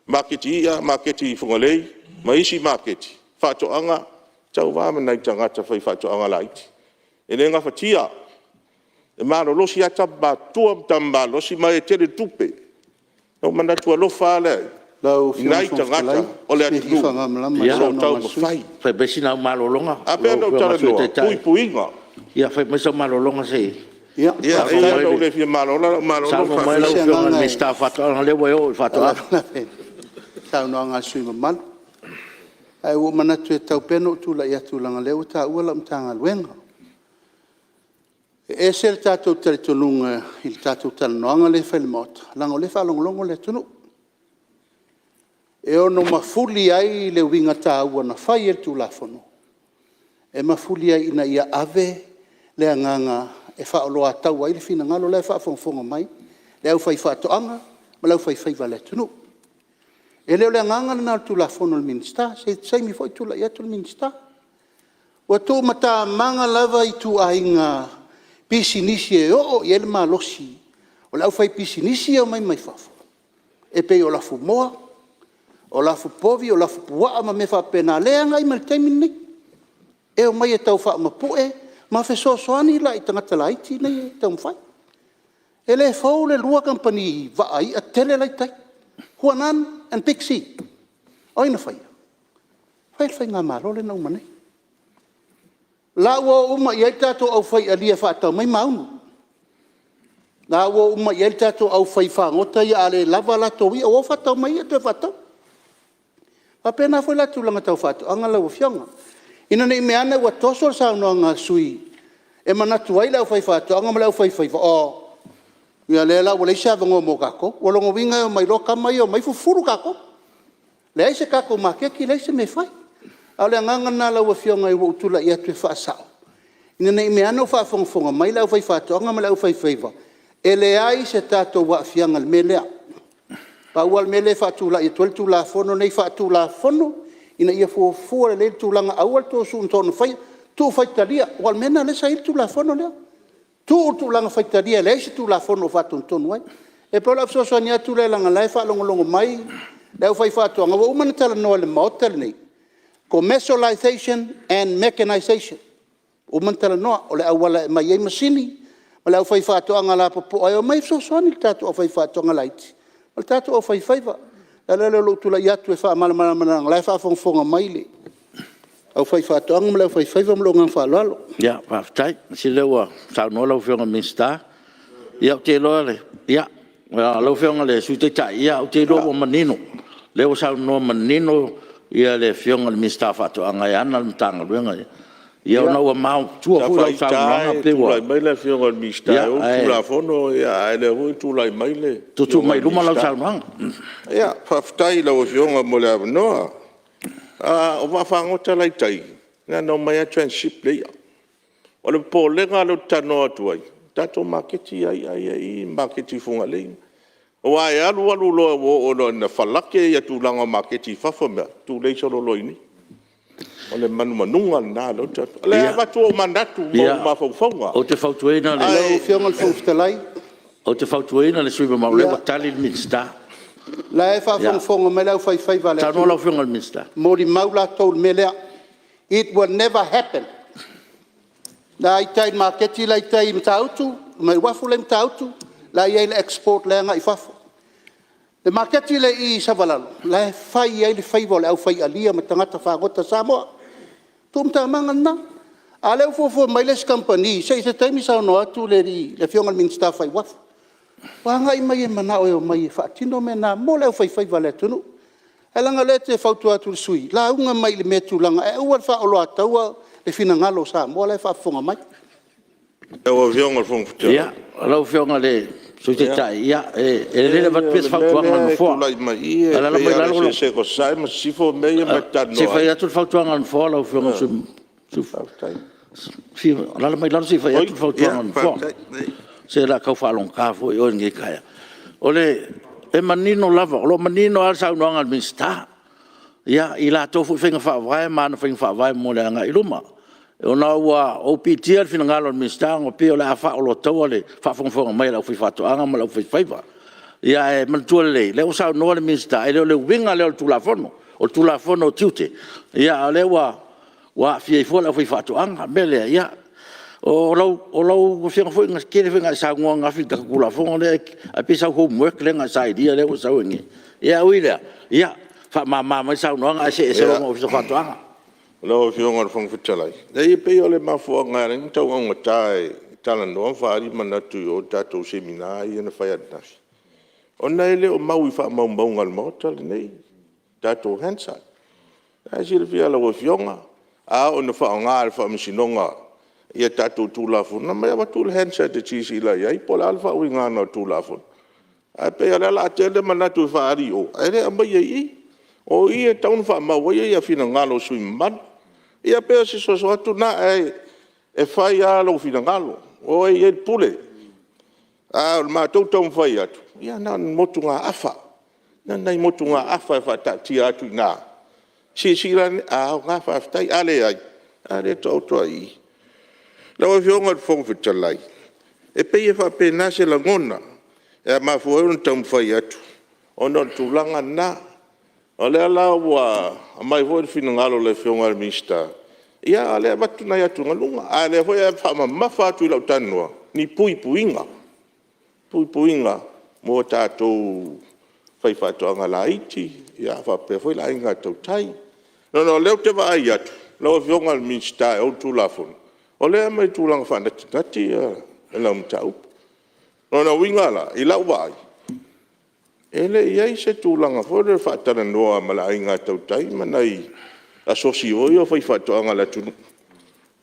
Maketi ia, maketi i whangalei. Ma isi maketi. Whaatoanga. Tau wā menai tangata whai whaatoanga laiti. E ne ngā whatia, e māro losi ata mā tuam tamba, losi mai e tere tupe. Nau mana tua lo whāle, i nai tangata, o le atinu, so tau ma whai. Whai besi nau malolonga. Apia nau tara noa, pui puinga. Ia whai mesa malolonga se. Ia, ia nau le fia malolonga. Salmo mai lau whionga me sta whatoanga lewa e o whatoanga. Tau noa ngā sui mamanu. Ai o manatu e tau peno tula i atu langa leo ta ua la mtanga luenga. E se le tātou tari tonunga i le tātou tala noanga le whaile mota. Langa o le whalongolongo le tunu. E ono mafuli ai le winga tā ua na whai e tu la whono. E mafuli ai ina ia ave le anganga e whaoloa tau ai le fina ngalo le whaafonga mai. Le au whai whaatoanga, ma lau whai whaiva le tunu. E leo le anganga le nal tu la whono le minista, se mi foi tu la ia tu le minista. Wa tō mata manga lava i tu ainga pisi nisi e o i ele malosi. O lau whai pisi nisi o mai whafo. E pei o lafu moa, o lafu povi, o lafu puaa ma me whapena leanga i mali teimin nei. E o mai e tau wha ma poe, ma whe soani la i tangata laiti nei e tau mwhai. E le fau le lua kampani wa ai a tele lai tai. Huanan and Pixie. O ina whai. Whai ngā maro le nau manei. La ua uma i tato au whai alia whaatau mai maunu. La ua uma i tato au whai whangota i ale lava la towi o whaatau mai e te whaatau. Apena foi la tulanga tau fatu anga la fianga. Ina nei me ana wa tosol sa no nga sui. E mana tuai la fai fatu anga la fai o. Ia lela wala isa vango mo kako. Wala ngo winga mai loka mai o mai fufuru kako. Le ai se kako makeki le se me fai. Ale nganga na la wa fianga i wo tula ia tu fa sa. Ina nei me ana fa fonga mai la fai fatu anga la fai va. Ele ai se tato wa fianga me lea. Pa wal mele fa tu la i tol tu la fono nei fa tu la fono ina ia fo le tu langa awal to sun ton fai tu fai talia wal mena le sai tu la fono le tu langa fai talia le tu la fono fa ton wai e po la so nia tu le langa lai fa longo mai le fai fa tu nga wo man tala no le motel nei commercialization and mechanization o man tala no o le awala mai ai masini le fai fa tu nga la po ai mai so ni tatu o fai fa tu nga laiti o tatu o fai va la lo tu la ia tu fa mal la fa fonga mai le au fai fa to ang la fai va mo ngang fa lo ya pa tai si le wa sa no lo fonga mista ya te lo le ya lo fonga le su te tai ya te lo manino le o sa no manino ia le fonga mista fa to anga ya na tanga luenga ia na wa mau tu fu la sa no pe wa mai le fonga mista o tu la fono ya ele hu tu la mai le tu mai luma la sa no ya fa tai la o fonga mo le no o va fa ngota lai tai na no mai a transship le o le po le nga lo tano tu ai tato marketi ai marketi funga le o ai alu lo o na falake ya tu langa marketi fa fa tu le so lo ini o le manunga na lo tato le va tu mandatu ma fa fonga o te fautuena le fianga fo ftalai o te fautuena le sui ma le tali minsta la fa fonga me la fai va le tano lo fonga minsta mori maula tol mele it will never happen la itai marketi la itai mtautu mai wafu le mtautu la ia le export le nga ifafo le marketi le I savalalo la fai ia le fai vol au fai alia ma tangata fa gota Samoa tum ta mangana ale fo mai les company sei se taimi sa no atu le le fionga minsta fai wafu wa nga I mai mana o mai fa tino me na mo le fai vale tunu elanga le te fautu atu sui la unga mai le metu langa e ua fa o lo ataua le fina ngalo sa mo le fa fonga mai e o fionga fonga ya lo fionga le su te tai ya e le va pes fautu anga fo la mai e la mai la se ko sai ma si fo me ma tano se fai atu fautu anga fo lo fionga su fi la mai la si fai atu fautu anga fo se la ka fa long ka fo yo ngi kaya ole e manino lava lo manino al sa no anga mista ya ila to fu finga fa vai man finga fa vai mo le anga iluma o na wa OPT al finga lo mista o pe la fa o lo to le fa fo mai la fu fa to anga ma la fu fa ya e man to le o sa no le mista e le winga le tu la fono tiute ya le wa fi fo la fu fa to anga bele ya o lo finga fo ngas kele finga sa nga fi ta kula fo le a pisa homework le nga sa dia le o sa ngi ya uila ya fa ma sa no nga se mo so fa to anga lo fionga fo futalai dai pe ole ma fo nga ring to nga tai tala no fa ri mana tu o tato seminar i na fa ya das ona ele o mau fa ma ngal mo tal nei tato hansa a jil fi ala o fionga a ona fa nga fa msinonga ia tato tu la fo na mai tu hansa te chi sila ia pola alfa o nga no tu la fo a pe ala la tele mana tu fa ri o ele amba ia o ia taun fa ma wo ia fina ngalo sui man ia pe se so tu na e fai alo fina ngalo o ia pule a ma to fai atu ia na motu nga afa na nai motu nga afa fa ta ti atu na si ran a nga fa tai ale to ai la o fionga fo fitalai e pe fa pe na se la ngona e ma fo un tam fai atu ono tulanga na ole ala wa mai vo fina ngalo le fionga mista ia ale batu na tu ngalunga ale vo ya fa ma fa tu la tanwa ni puinga mo tato fai fa to ngala iti ya fa pe foi la inga to tai no le te va ia lo fionga mista o tu la fon ole mai tu lang fa na tati la mtau no winga la ila wa Ele iai se tūlanga fo le whaatara noa Malae ngā tautai manai asosi oi o whai whaatoanga la tunu.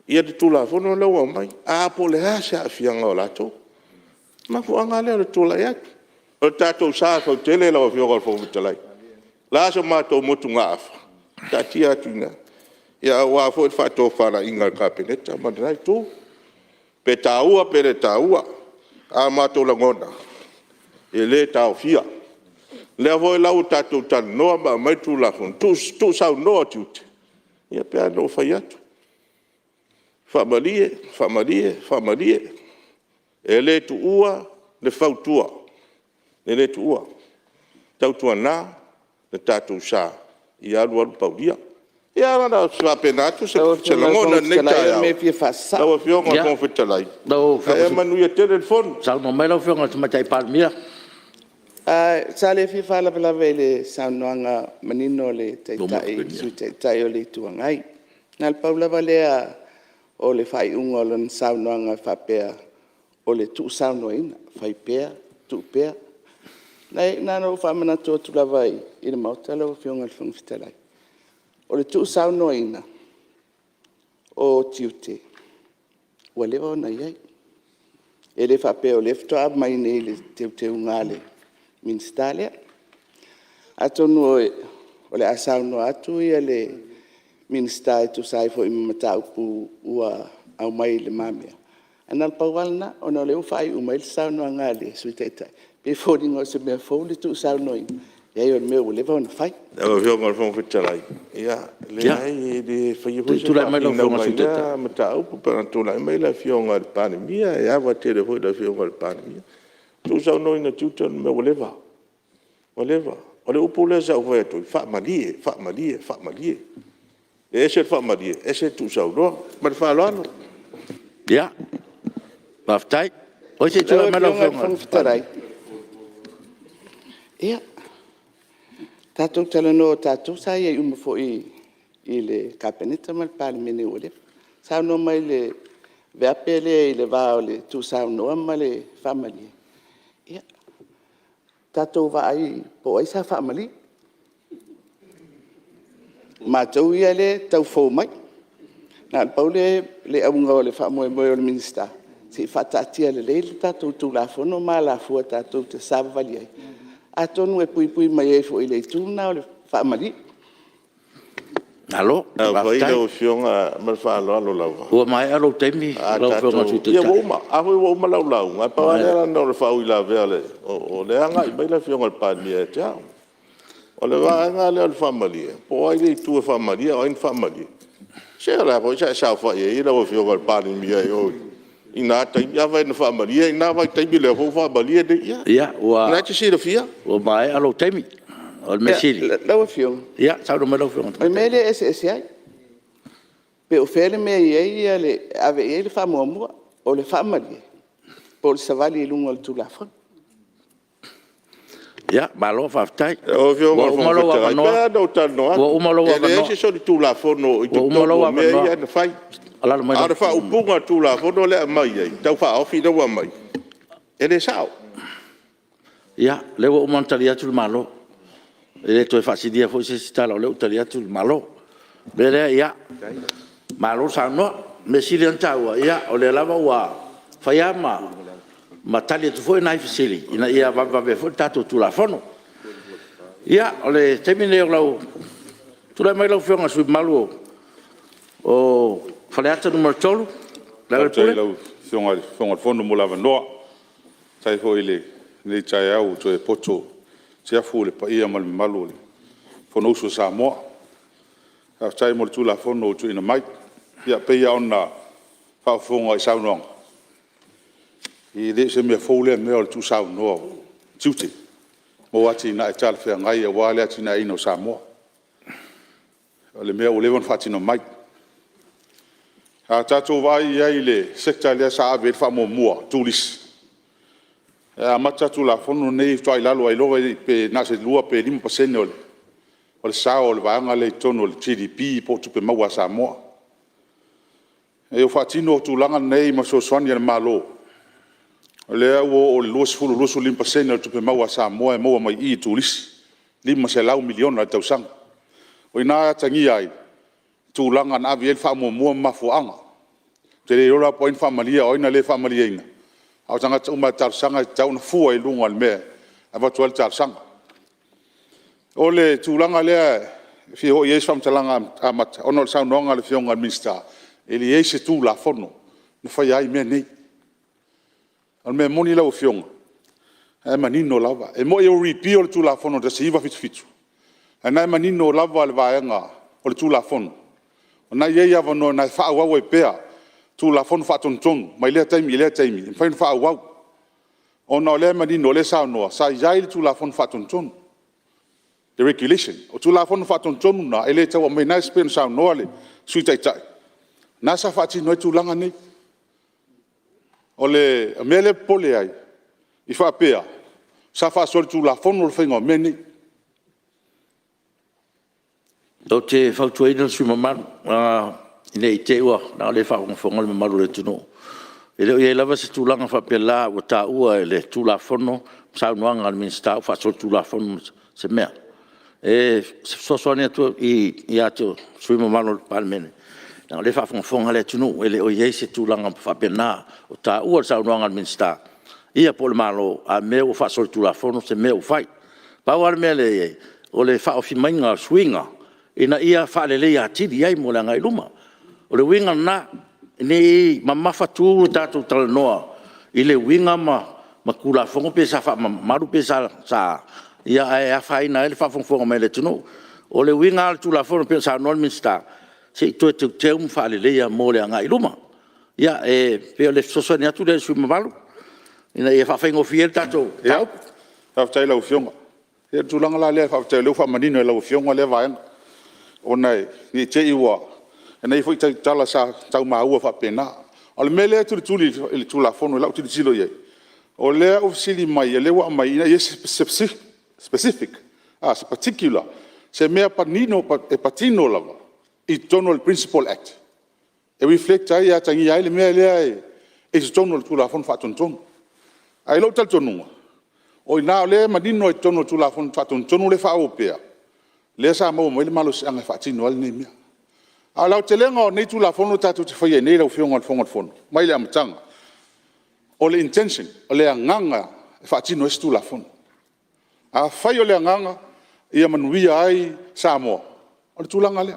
Ia te tūla fono lau au mai. A po le ha se a fianga o lato. Ma fu anga leo le tūla iaki. O tātou sā kau tele lau a fionga o whaumitalai. La so mātou motu ngā afa. Tā tia atu ngā. Ia wā fo e whaatoa whara inga kāpeneta. Manai tū. Pe tāua pe le tāua. A mātou la ngona. E le tāo fia. Lea voi lau tātou tāna noa ma mai tūla fono. Tū sau noa tiute. Ia pēr no whai atu. Whamalie. E le tu ua, le whautua. E le tu ua. Tautua nā, le tātou sā. I alu paudia. Ia rana whapena atu, se langona nei tai au. Lau a whionga kong whitalai. E manu ia tere fono. Sau no mai lau whionga te matai Palemene. Sa le fi fala pela vele sa noanga manino le tai o le tuangai. Nal paula valea o le fai unga o le sa noanga whapea o le tu sa noina. Fai pea, tu pea. Nei nano whamana tua tu lavai i le mautala o fionga le whangfitalai. O le tu sa noina o tiute. Ua lewa o na iai. E le whapea o le ftoa mai nei le teuteu ngale. Minstalia. Atonu o le asau no atu ia le minsta e tu sai fo i matau pu ua au mai le mamea. Anal paualna ona le ufai u mai sau no ngale suiteta. Pe fodingo se me fo le tu sau no. Ia o me o le va na fai. O vio ngol fo fitalai. Ia le ai de fai fo tu la mai lo fo suiteta. Matau pu pa tu la mai la fionga Palemene ia va te le fo da fionga Palemene. Tu sau no ina tuta me o leva. O leva. O le upule sa o tu fa malie. E se fa malie, e se tu sau no, ma fa lo. Ya. Baftai. O se tu me lo fitarai. Ia. Tatou talano tatou sa ia uma fo i le kapeneta mal Palemene o le. Sa no mai le veapele le va o le tu sa no ma le family. Ia. Tatou va ai po ai sa family. Ma tau ia le tau fo mai. Na paule le aunga o le fa mo o le minista. Si fatatia le tatou tu la fono ma la fu tatou te savali ai. Atonu e pui mai e fo ile tu na o le family. Alo, vai lo fionga mal fa lo lava. O mai alo temi, lo fionga tuta. Ia uma, a ho uma lau. Nga pa era no fa u la vele. O le anga i mai la fionga Palemene ja. O le va anga le family. Po ai le tu family, o in family. Se la po sa fa e la fionga Palemene o. Ina tai ia vai na family, ina vai tai le fo family de ia. Ia, wa. Na te se le fia. O mai alo temi. O me siri. Lau fiong. Ia, sau no me lo fiong. Ai mele ese ai. Pe o fele me ia le ave ele fa mo o le family. Po le savali lungo tu la fon. Ia, malo faftai. O fiong o malo wa no. Do tal no. O malo wa no. Ele se tu la fon no i tu. O malo wa no. Ia na fai. Ala mai. Ara fa upunga tu la fon le mai ai. Tau fa ofi do wa mai. Ele sao. Ia, le o montalia tu malo. E to fa si dia fo se sta lo le utalia tu malo. Bere ia. Malo sa no, me si le tau ia o le lava wa fa ia ma tali tu foi na fisili. Ina ia va fo tato tu la fono. Ia o le termine lo tu la mai lo fionga su malo. O fa le ata numero 3. La le lo fionga fono mo lava no. Sai foi le tai au to e poto. Tiafau le pa ia mal malole. Fono su Samoa. A tai mo tu la fono tu ina mai. Ia pe ia ona fa fonga i saunong. I le se me fole me o tu sau no. Tuti. Mo ati na tal fe ngai e wale ati na ino Samoa. Le me o levon fati no mai. A tato vai ia ile sekta le sa ave fa mo mua tulis. A mata tu la fono nei toi lalo ai loga pe na se lua pe 5% o le sao le vanga le tono le GDP po tu pe maua Samoa. E o fatino tu langa nei ma so sonia malo. O lea o le lusu limpa sene o tupe maua Samoa e maua mai I tulisi. 5 miliona tausanga. O ina tangi ai. Tūlanga na avi el wha mua mafuanga. Te re ora poin whamalia o ina le whamalia ina. Au tanga uma tausanga tau na fua I lunga al mea. Ava tual tausanga. O le tūlanga lea fi ho yes whamtalanga amata. Ono le saunonga le fionga al minsta. Eli ese tū la fono. Na whai ai mea nei. Al mea moni lau fionga. E manino lava. E mo e o ripio le tū la fono te se iwa fitu. E nai manino lava le vaenga o le tū la fono. O nai e ia vano nai wha awau e pea. Tū la fono wha tontonu. Mai lea taimi, lea taimi. E whain wha awau. O na o lea manino le sao noa. Sa iai le tū la fono wha tontonu. The regulation. O tū la fono wha tontonu na. E le tau o mai nai speno sao noa le. Sui tai tai. Nasa wha tino e tū langa nei. O le mele pole ai. I wha pea. Sa wha sori tū la fono le whainga o meni. Do te whautuaina sui mamaru, ine I te ua, nā le whaonga le mamaru le tunu. E leo I lava se tūlanga whapela o tā ua e le tūla whono, saunuanga le minsta, whasol tūla whono se mea. E sosoani atu I atu sui mamaru le Palemene. Nā le whaonga le tunu, e leo I se tūlanga whapela o tā ua saunuanga le minsta. Ia po le malo, a mea o whasol tūla whono se mea o whai. Pau mea le o le whaofimainga swinga, ina ia whaalele ia tiri ai mo le ngai luma. O le winga na, ni mamafa tūru tātou tala noa, I le winga ma kula whongo pe sa maru pe sa ia e a whaina e le whawhonga mai le tunu. O le winga al tūla whongo pe sa non minsta, se I tue te um whaalele ia mo le ngai luma. Ia e pe o le sosoni atu le sui mamaru, ina ia whawhengo fiel tātou. Ia, whawtai lau fionga. Ia tūlanga la lea whawtai lau whamanino e lau fionga le vaenga. O nei, ni te iwa. E nei fwoi tala sa tau maua whapena. O le mele tu tuli le tula fono lau tu tilo ye. O le ofisili mai, e lewa mai, ina yes specific, particular. Se mea panino e patino lava. I tono le Principal Act. E reflect ai a tangi ai le mea lea e tono le tula fono whatontono. Ai lau tal tonunga. O ina le manino e tono le tula fono whatontono le whaopea. Le sa mo mo le malo se anga fatino al ne mia. Ala te lenga o nei tu la fono tatu te foi nei la fionga fonga fono. Mai le amtanga. O le intention, o le nganga fatino es tu la fono. A fai o le nganga ia manuia ai Samoa. O le tulanga le.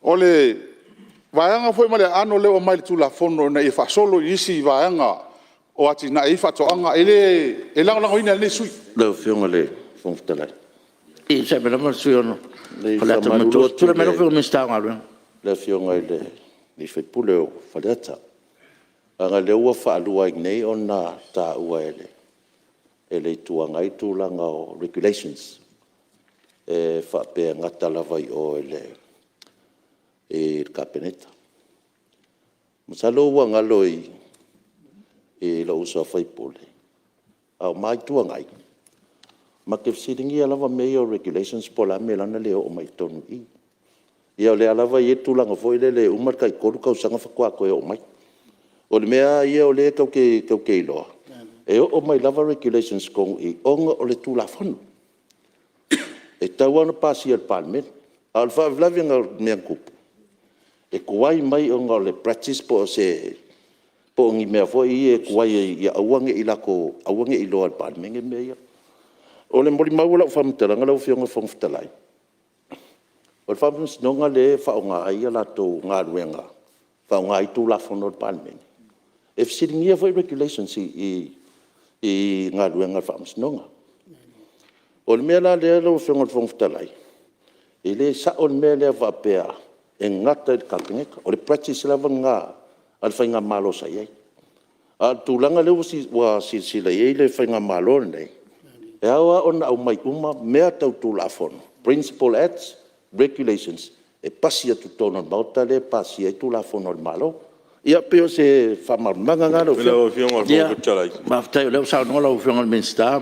O le vaanga foi male ano le o mai tu la fono na e fa solo isi vaanga o ati na e fa toanga ele e langa ina le sui. Le fionga le fonga tala. I se me lama sui ono. Kala ta matua, tu le mero fio minsta ngalu. Le fionga le Fepuari o whaleata. Anga le ua whaalua I nei o nā tā ua ele tuanga I tūlanga o regulations. E whapea ngata lawai o e kapeneta. Masalo ua ngalo I la usa whaipole. Au mai tuanga I. Ma ke siringi alava mei o regulations pola me lana leo o mai tonu I. Ia le alava I tūlanga foi le umar kai koru kau sanga whakua koe o mai. O le mea ia o le kau ke iloa. E o mai lava regulations kong I onga o le tūla whanu. E tau ana pasi al Palemene. Al whaavlavi anga mea kupu. E kuai mai onga o le practice po se po ngi mea foi I e kuai ia auange I lako auange I loa al Palemene mea ia. O le mori mau lau whamtalanga lau fionga whangwhitalai. O le whamtalanga le whaonga ai a lato ngā ruenga. Whaonga ai tū la whono le Palemene. E fisiringia foi regulations I ngā ruenga whamtalanga. O le mea la le lau fionga whangwhitalai. E le sa o le mea le whapea e ngata I kapingeka. O le practice lava ngā al whainga malo sa iei. A tūlanga le wa sila iei le whainga malo nei. E awa ona au mai uma mea tau tū la fono. Principal Acts, regulations, e pasi atu tono bauta le pasi e tū la fono le malo. Ia peo se whamarumanga ngā lau fionga whangwhitalai. Ma whatai leo sao nola u fionga le minsta.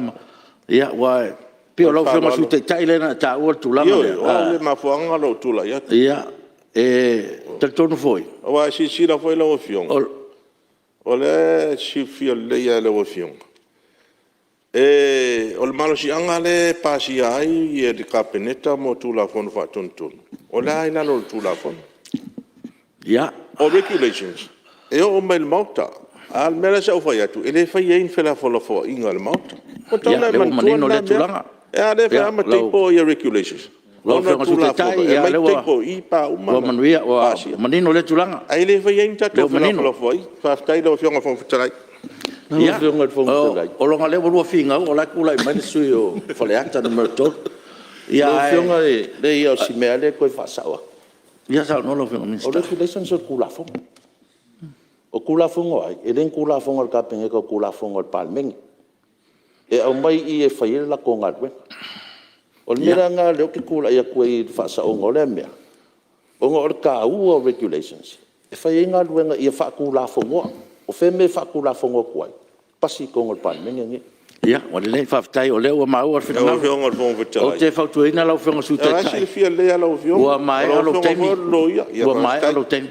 Ia wai, peo lau fionga su te tailena ta ua tūlanga le. O le mafuanga lau tūla iata. Ia, e tal tonu foi. Wa si sira foi lau fionga. o le sifia le ia le wafionga. O le malo si anga le pasi ai e di kapeneta mo tula fono fa tontonu. O le ai lalo tula fono. Ya. O regulations. E o mai le mauta. Al mera sa ufa yatu. Ele fa yin fela fola fo inga le mauta. O tona le manino le tulanga. E a le fa ama teipo ia regulations. Lo fenga su te tai ya le wa. Wa manuia wa manino le tulanga. Ai le fa yin tatu fela fola fo i. Fa tai lo fionga fo fitalai. Ya. O longa le wa finga o la kula i mai sui o fale ata no merto. Ya. Lo fionga le ia si mea le koe fa sawa. Ya sa no lo fenga O minsta. regulations o kula fonga. O kula fonga ai, e len kula fonga o kapenge ko kula fonga o Palemene. E au mai i e whaile la ko ngatwe. O mera ngā leo ki kula ia koe i whasa o ngole mea. O ngā o ka ua regulations. E whaile ngā luenga i e wha kula fonga. O wheme wha kula fonga koe. Pasi ko ngol Palemene nge. Ya, o le whaftai o leo mau ar whina. O fionga fo fitalai. O te whautuina lau whenga su te Tai. tai. Fia le ala o fionga. Ua mai alo teimi. Ua mai alo teimi.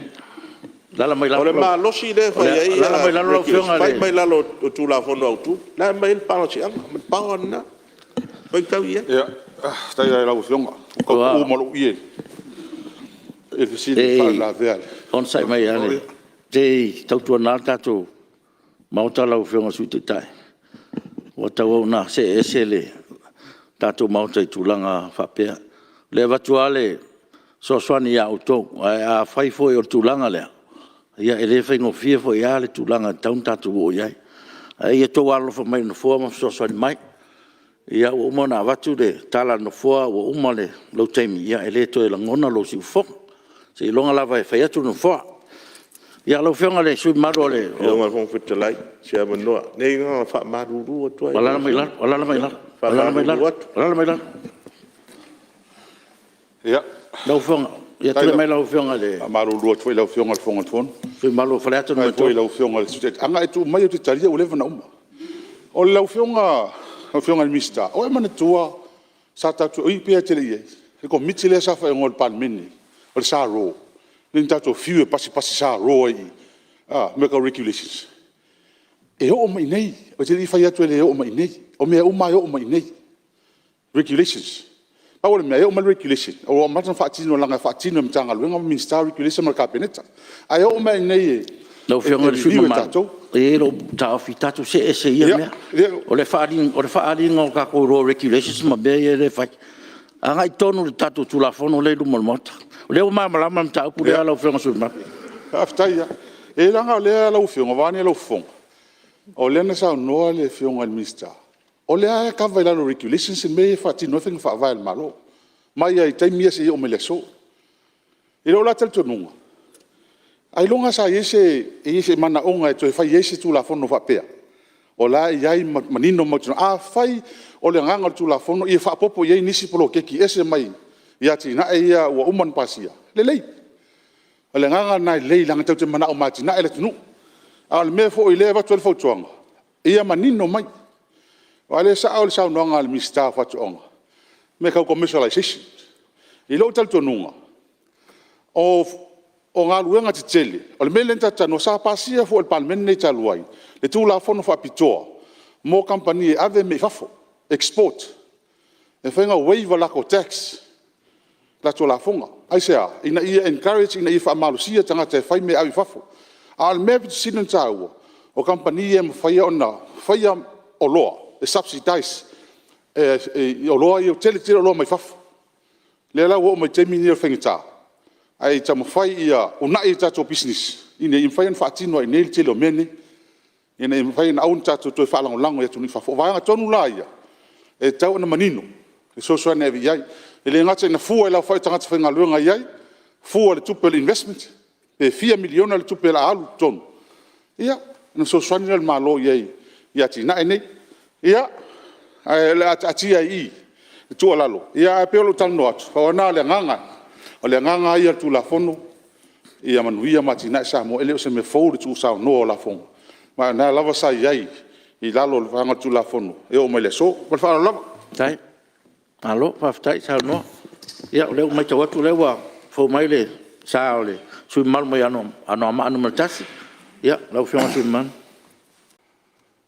Lala mai lalo. Ole ma losi le fa ia. Lala mai lalo fionga le. Mai lalo o tula fono au tu. La mai il palo si anga. Ma pao na. Pai tau ia. Ya, tai ai lau fionga. Ko u malo ie. E fisili fa la veal. On sai mai ane. Te tautua nā tātou. Mauta lau fionga su te tai. O tau au nā se le. Tātou mauta i tūlanga whapea. Le watua le. So swani ia autou. A whai foi o tūlanga lea. Ia e le whaingo fia foi ia le tūlanga taun tātou o iai. Ia tō alofa mai no fua ma so swani mai. Ia o umana watu le tala no fua o uma le lau teimi. Ia e le to e la ngona lo si ufok. Se i longa lava e whai atu no fua. Ia lau whionga le sui maro le. Longa fong fitalai. Sia manoa. Nei ngā wha maruru atua. Walala mai lar. Walala mai lar. Walala mai lar. Walala mai lar. Ya. Lau whionga. Ia tue mai lau whionga le. Maru lua tui lau fionga le fonga tonu. Sui malo whale atu no Mai tui lau fionga le sute. Anga e tu mai o te taria o lewa na uma. O le lau fionga le mista. O e mana tua sa tatu o i pia tele iei. E ko miti le sa wha e ngol Palemene. O le sa ro. Ning tatu fiu e pasi sa ro ai. Meka regulations. E o mai nei. O te li whai atu e le o mai nei. O mea umai o mai nei. Regulations. Paul me o mal regulation o matan fatino langa fatino mtanga luenga minister regulation mal kapeneta ai o me nei no fianga le suma ma e lo ta fitatu se ia me o le faadi ngo ka ko regulations ma be le fa anga I tonu le tatu tula fono le lu mota le o ma mala ma ta ku le lo fianga suma aftaia e langa le lo fianga vani lo fong o le na sa no le fianga al minister o le a ka vai la regulations me fati nothing fa vai malo mai ai tai mia se o me le so e lo la tel tonu ai longa sa ese mana onga e to fa ese tu la fono fa pea o la ai manino mo a fai o le nganga tu la fono e fa popo ye nisi polo keki ese mai ia ti na e ia o uman pasia le o le nganga na le langa te mana o mati na ele tunu al me fo ile va tu fo tuanga ia manino mai Wale sa au sa no ngal mi staff atu onga. Me ka commercialization. I lo tal tonunga. O nga luenga te tele. O le melenta ta no sa pasia fo el Palemene taluai. Le tu la fono fa pitoa. Mo company ave me fafo export. E fenga waiver la ko tax. La to la fonga. Ai sea ina ia encourage ina ia malusia tanga te fai me ave fafo. Al me sinon tau. O company em fai ona fai o loa. Subsidize o loa i o tele o loa mai fafu le la o mai temi ni o fengita ai tamo fai ia o na i tato business ine i fai fa tino i nei tele o mene ine i fai na un tato to fa lango ia tuni fafu va tonu la ia e tau na manino e so so na vi ai le ngata na fu la fai tanga fenga luenga ia fu le tupel investment e 4 miliona le tupel alu ton ia na so so ni le malo ia tina nei ia le atia I tu lalo ia pe lo tan not fa na le nganga o le nganga ia tu la fono ia manuia matina sa mo ele se me fo tu sa no la fono ma na lava sa ai I lalo le fanga tu la fono e o me le so per fa la tai alo fa tai sa no ia le mai tu le wa fo mai le sa le su mal mai ano ma no tasi Ia, lau whionga te man.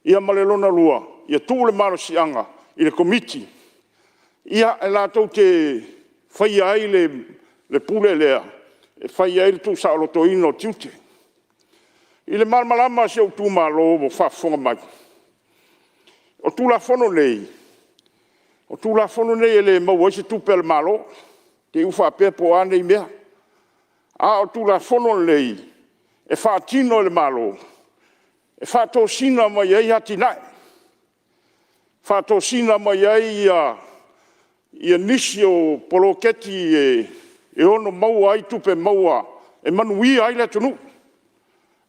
Ia malelona lua, ia tū le maro sianga, i le komiti. Ia e lātou te whai ai le pule lea, e whai ai le tū sa aloto ino tiute. I le malmalama se au tū malo o whafonga mai. O tū la whono nei. O tū la whono nei e le maua se tūpe le malo, te uwha pēr po ane i mea. A o tū la whono nei, e whaatino le malo, e whātō sina mai ai hati nai. Whātō sina mai ai ia nisi o poloketi e ono maua ai tupe maua, e manui ai le tunu.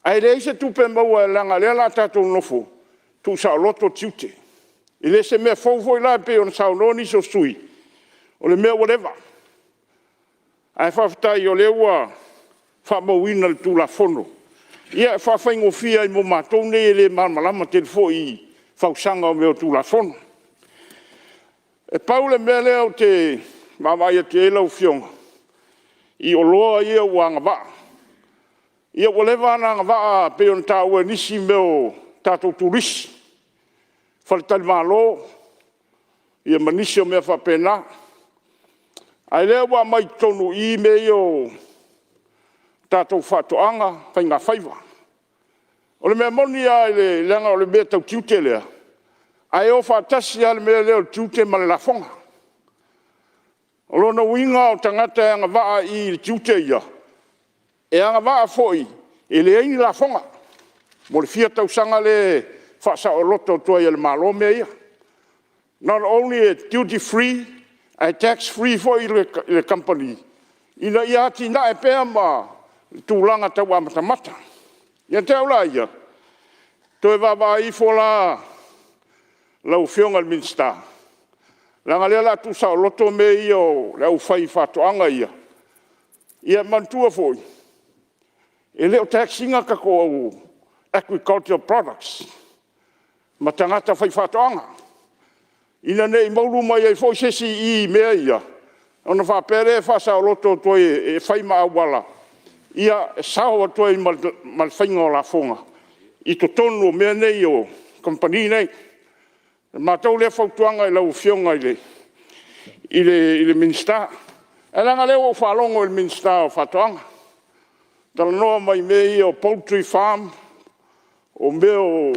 Ai le se tupe maua e langa lea la tātou nofo, tu sa loto tiute. I le se mea fōfoi la pe on sa noni so sui, o le mea whatever. Ai whawhitai o leua, whamauina le tū la whono. Ia e whawhaingo fia i mo mātou nei le malmalama te fo i whausanga o mea tū la whono. E paule mea leo te mawai te elau fionga. I o loa ia wanga waa. Ia walewa nga waa pe on tā ua nisi meo tātou turisi. Whaletali malo. Ia manisi o mea whapena. Ai lea wa mai tonu i meo tātou whatoanga, whai ngā whaiva. O le mea moni a le leanga o le mea tau tiute lea. Ai o whatasi a le mea leo tiute ma le la whonga. O lona winga o tangata e anga waa i le tiute ia. E anga waa foi, e le eini la whonga. Mo le fia tau sanga le whasa o loto toa i le malo mea ia. Not only a duty free, a tax free foi le company. Ina ia ati na e pēr ma tūlanga tau amatamata. Ia te aula ia. Toi wawa i fola lau whionga le minsta. Langa lea la tu sao loto me i o lau whai whatoanga ia. Ia mantua foi. E leo taxinga kako au agricultural products. Ma tangata whai whatoanga. Ina nei mauru mai ai foi sesi i mea ia. Ona whapere e whasa o loto toi e whai maa wala. Ia e sao toi mal whainga o la whonga. I to tonu mea nei o kompani nei. Ma tau lea whautuanga i lau whionga i le minsta. E langa leo o whalongo i le minsta o whatoanga. Tala noa mai mei o poultry farm. O mea o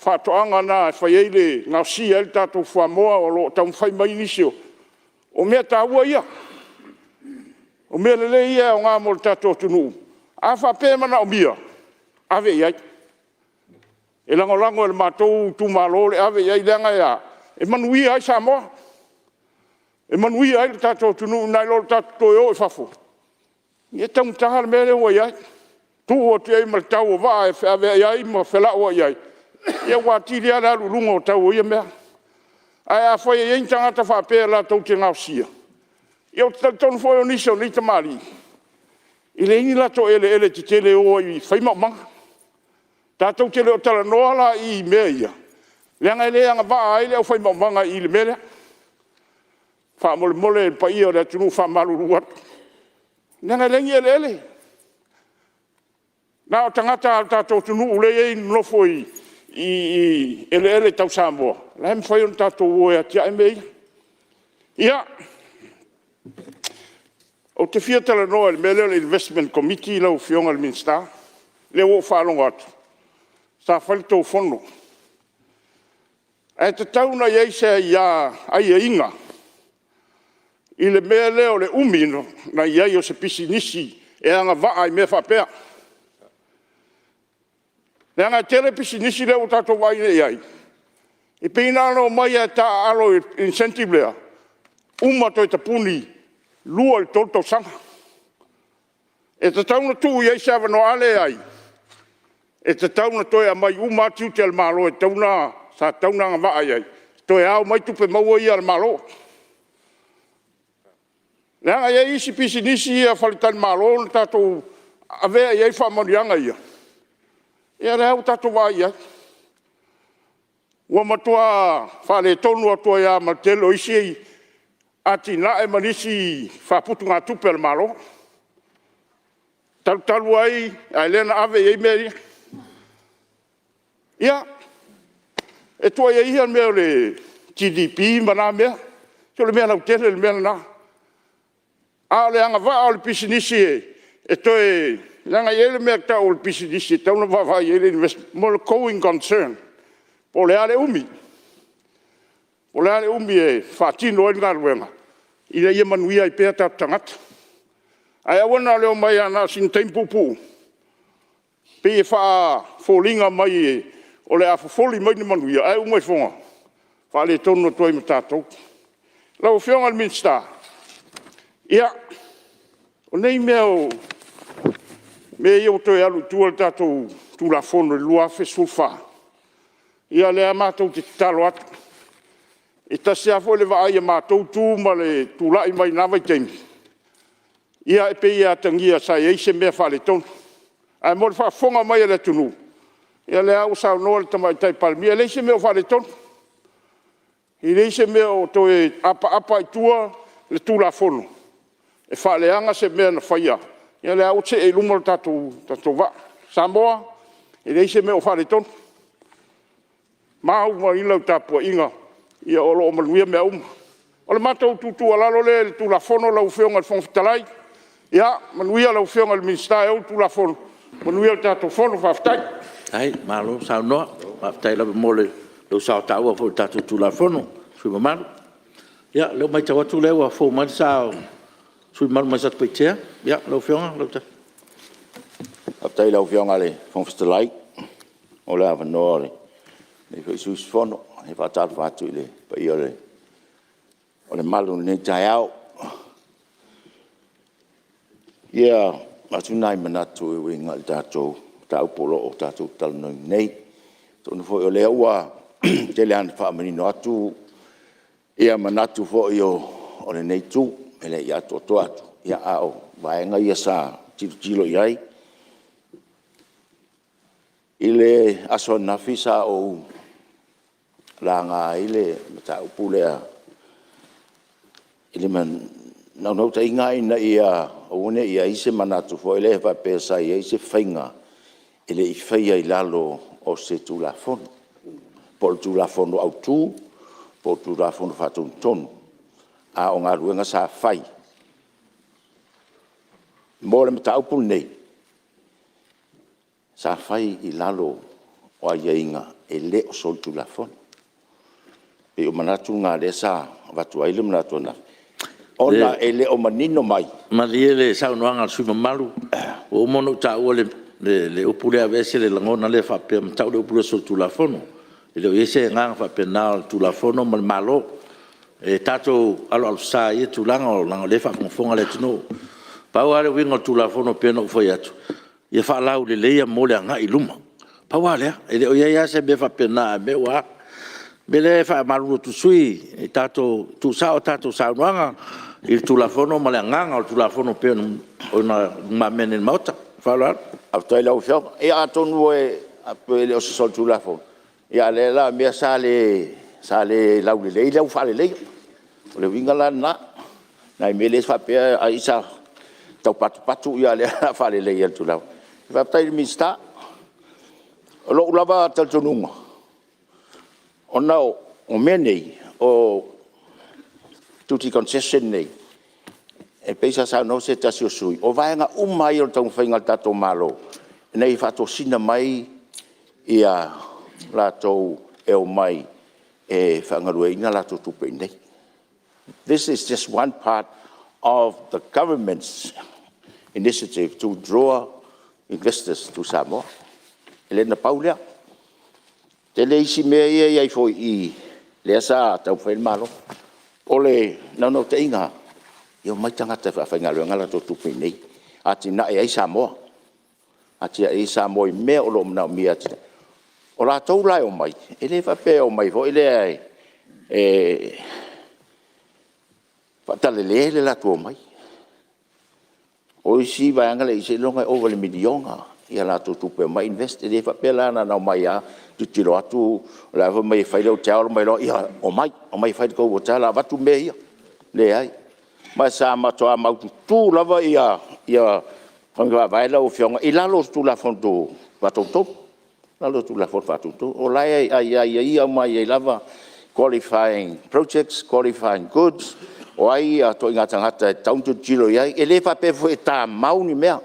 whatoanga na e whai eile ngā si el tātou whamoa o lo tau whai mai nisio. O mea tā ua ia. O mea lele ia o ngā mō tātou tunu. A whapē mana o mia. Ave iai. E lango e le mātou tū mālo le ave iai leanga ia. E manui ai Samoa. E manui ai le tātou tunu nai lo tātou toi o e whafo. Ia tamu taha le mea le ua iai. Tu o te ai ma tau o waa e ave iai ma whela o iai. Ia wātiri ala lulunga o tau o ia mea. Ai a whai e tangata whapea la tau te ngau sia. Ia o tonu whai o nisa o ni tamari. I le ingi la to ele te tele o i whaima o manga. Tātou tele o tala noa la i mea ia. Leanga e leanga waa ai leo whaima o manga i le mele. Wha mole pa ia o le tunu wha maruru atu. Leanga e lengi ele. Nā o tangata tātou tunu ule e nofo i ele tau Samoa. La hem whai on tātou o e atia e mei. Ia. O te fia tala noa le mele le investment committee lau whionga le minsta. Le o whalonga atu. Sa whalitou whono. E te tauna iei se ia ai e inga. I le mea leo le umino na iei o se pisi nisi e anga waa i mea whapea. Le anga tele pisi nisi leo tātou wai le iei. I pina no mai e ta alo incentive lea. Uma toi te puni lua i tolto sanga. E te tauna tu iei se avano ale ai. E te tauna toi a mai uma tiu te al malo e tauna sa tauna nga waa iei. Toi au mai tupe maua i al malo. Le anga iei isi pisi nisi ia whalitan malo na tātou avea iei whamonianga ia. Ia reo tātou wai iei. Ua matua whale tonu atua ia ma telo isi ati na e manisi whaputu ngā tupe al malo. Talu ai, ai lena ave iei meri. Ia, e tua ia ia mea o le GDP mana mea, so le mea lau tele le mea na. A le anga vaa o le pisinisi e toi, langa ia le mea ta o le pisinisi, tauna vaa ia le investment, mo le going concern, po le ale umi. Po le ale umi e whaatino e ngā ruenga, i le ia manuia i pēr tau tangata. Ai awana leo mai ana sin tempupu, pe e wha fōlinga mai e, o le afofoli mai ni manuia, ai umai whonga. Wha le tono toi ma tātou. Lau whionga minsta. Ia, o nei mea o, mea iau toi alu tua le tātou tu la fono le lua fe sulfa. Ia le a mātou te talo atu. E tasi a fo le wa aia mātou tu ma le tu lai mai nawai teimi. Ia e pe ia tangia sa eise mea wha le tono. Ai mo le wha fonga mai le tunu. Ia le au sao noa le tamai tai palmi. Ia leise mea o wha le tono. I leise mea o toe apa i tua le tu la fono. E wha le anga se mea na whaia. Ia le au te e luma le tatou wa. Samoa. I leise mea o wha le tono. Mahu ma ilau tapua inga. Ia o loo manuia mea uma. O le matou tutu alalo le tu la fono lau whionga le whongfitalai. Ia, manuia lau whionga le minsta e o tu la fono. Manuia le tatou fono whaftai. Ai, malo, sao noa. Whaftai lawe mole, lau sao taua fo tatou tu la fono. Sui mamalo. Ia, leo mai tawatu leo a fo mani sao. Sui malu mai satu paitea. Ia, lau whionga, lau ta. Whaftai lau whionga le whongfitalai. O le awa noa le. Nei whi suis fono. He whatatu whatu i le. Pa i o le malu nei Tiafau. Ia, atu nai manatu e winga le tātou. Tāu polo o tātou talunoi nei. Tōnu fo i o lea ua. Te le ane whaamanino atu. Ia manatu fo i o le nei tū. E le i atu o to atu. Ia ao. Vaenga ia sa tilo i ai. I le aso nafisa o la ngā ile mata upulea ile man nau ta inga ina ia one ia ise manatu fo ile fa pesa ia ise fainga ile I faia I lalo o se tu la fon por tu la fon au tu por tu la fon fa ton a o ngā ruenga sa fai mo le mata upul nei sa fai I lalo o ia inga ele o sol tu la fon e o manatu ngā le sa watu aile manatu na. Ona ele o manino mai. Malie le sao noanga al sui mamalu. O mono ta ua le upule a vese le langona le whapea matau le upule sol tulafono. E leo yese nganga whapea nā tulafono mal malo. E tato alo sa ie tulanga o langa le whaponga le tino. Pau ale winga tulafono pena ufoi atu. Ia whaalau le leia mole a ngā iluma. Pau alea. E leo ia se me whapea nā me wa. Bele fa malu tu sui e tato tu sao nuanga il tu la fono malanganga o tu la fono pe ona mamene mota fala Aftai lau fio e atonu e apele o sol tu la fo. Ia le la mea sale lau le lau fale le. O le winga la na mele fa pe a isa tau patu ia le fale le tu lau. Aftai mi sta o lo lava tal tonunga. Ona o menei o tuti concession nei e peisa sa no se tasio sui o vaenga umai o tau whainga tato malo nei fato sina mai ia lato e o mai e whangarueina lato tupe nei. This is just one part of the government's initiative to draw investors to Samoa. Elena Paulia te le isi mea ia I foi I le sa tau whain malo. O le nano te inga. Ia mai tangata whainga ngala to tupi nei. Ati na e ai Samoa. Ati ai Samoa I mea o lo mna o mia ati. O la tau lai o mai. E le whape o mai foi le ai. Whatale le la tu o mai. O isi vaianga le isi longa over le midionga. Ia la to tupi o mai invest. E le whape la na o mai a. Tu tiro atu la va mai fai lo tau mai lo ia o mai fai ko o tala va tu me le ai ma sa ma to ma tu la va ia ia con va vai la o fiong I la lo tu la fondo va to na lo tu la for fatu to o la ai mai lava qualifying projects, qualifying goods, o ai a to inga tangata tauntu tilo ia e le fa pe fo ta mau ni mea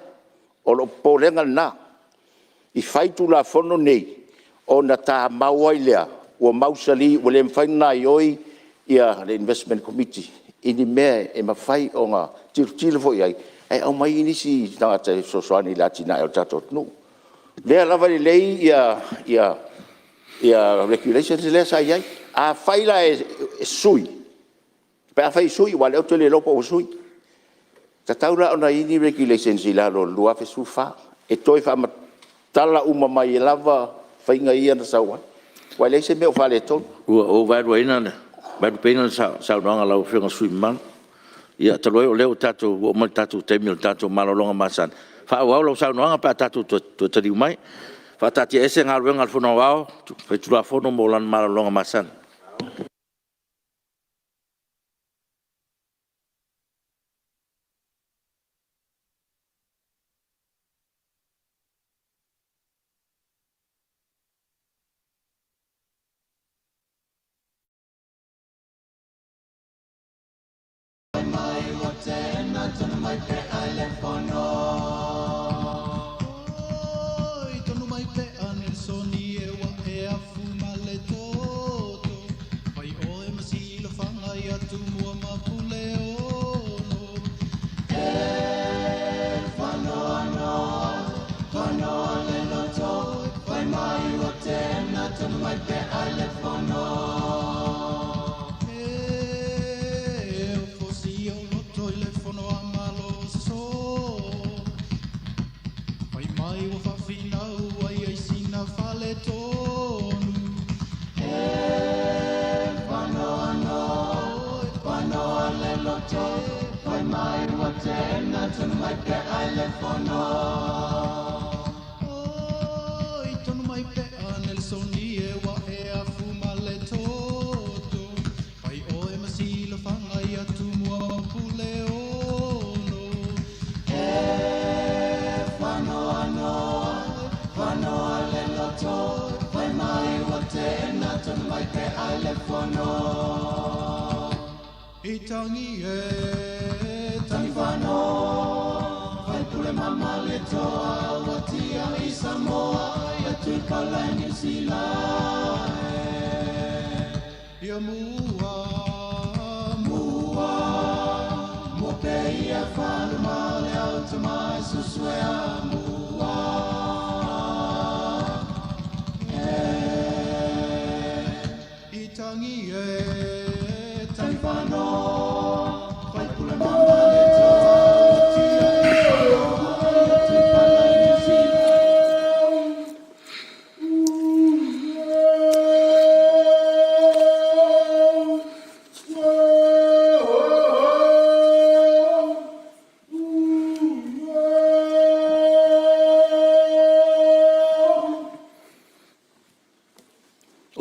o lo polenga na i fai tu la fono nei o na ta mau ai lea o mau sali o le mfai na ioi ia le investment committee ini mea e mawhai o ngā tilo fo iai e au mai inisi tangata sosoani la tina e o tato nu lea lava le lei ia regulations lea sa iai a faila e sui pe a fai sui wale o tele lopo o sui ta taura ona ini regulations ila lo lua fe sufa e toi fa tala uma mai lava fai nga ia na sawa wale se me o fale to o vai do ina vai do pena sa longa la fenga sui man ia te loi o leo tatu o mal tatu te mil tatu malolonga masan fa wa lo sa longa pa tatu to te mai fa tati ese nga wenga fono wa fe tu la fono molan malolonga masan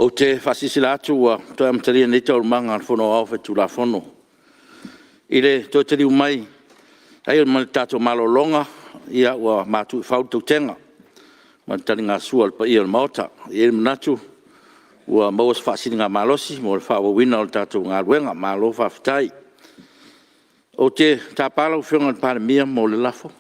o te fasisila atu ua toi amataria nei tau manga fono au fe tu la fono ile toi te riu mai ai o mali tato malolonga ia ua matu fau tau tenga ma tali ngā sua pa ia maota ia manatu ua maus fasili ngā malosi mo le fau wina o tato ngā ruenga malo fafitai o te tapala u whionga Palemene mo le lafo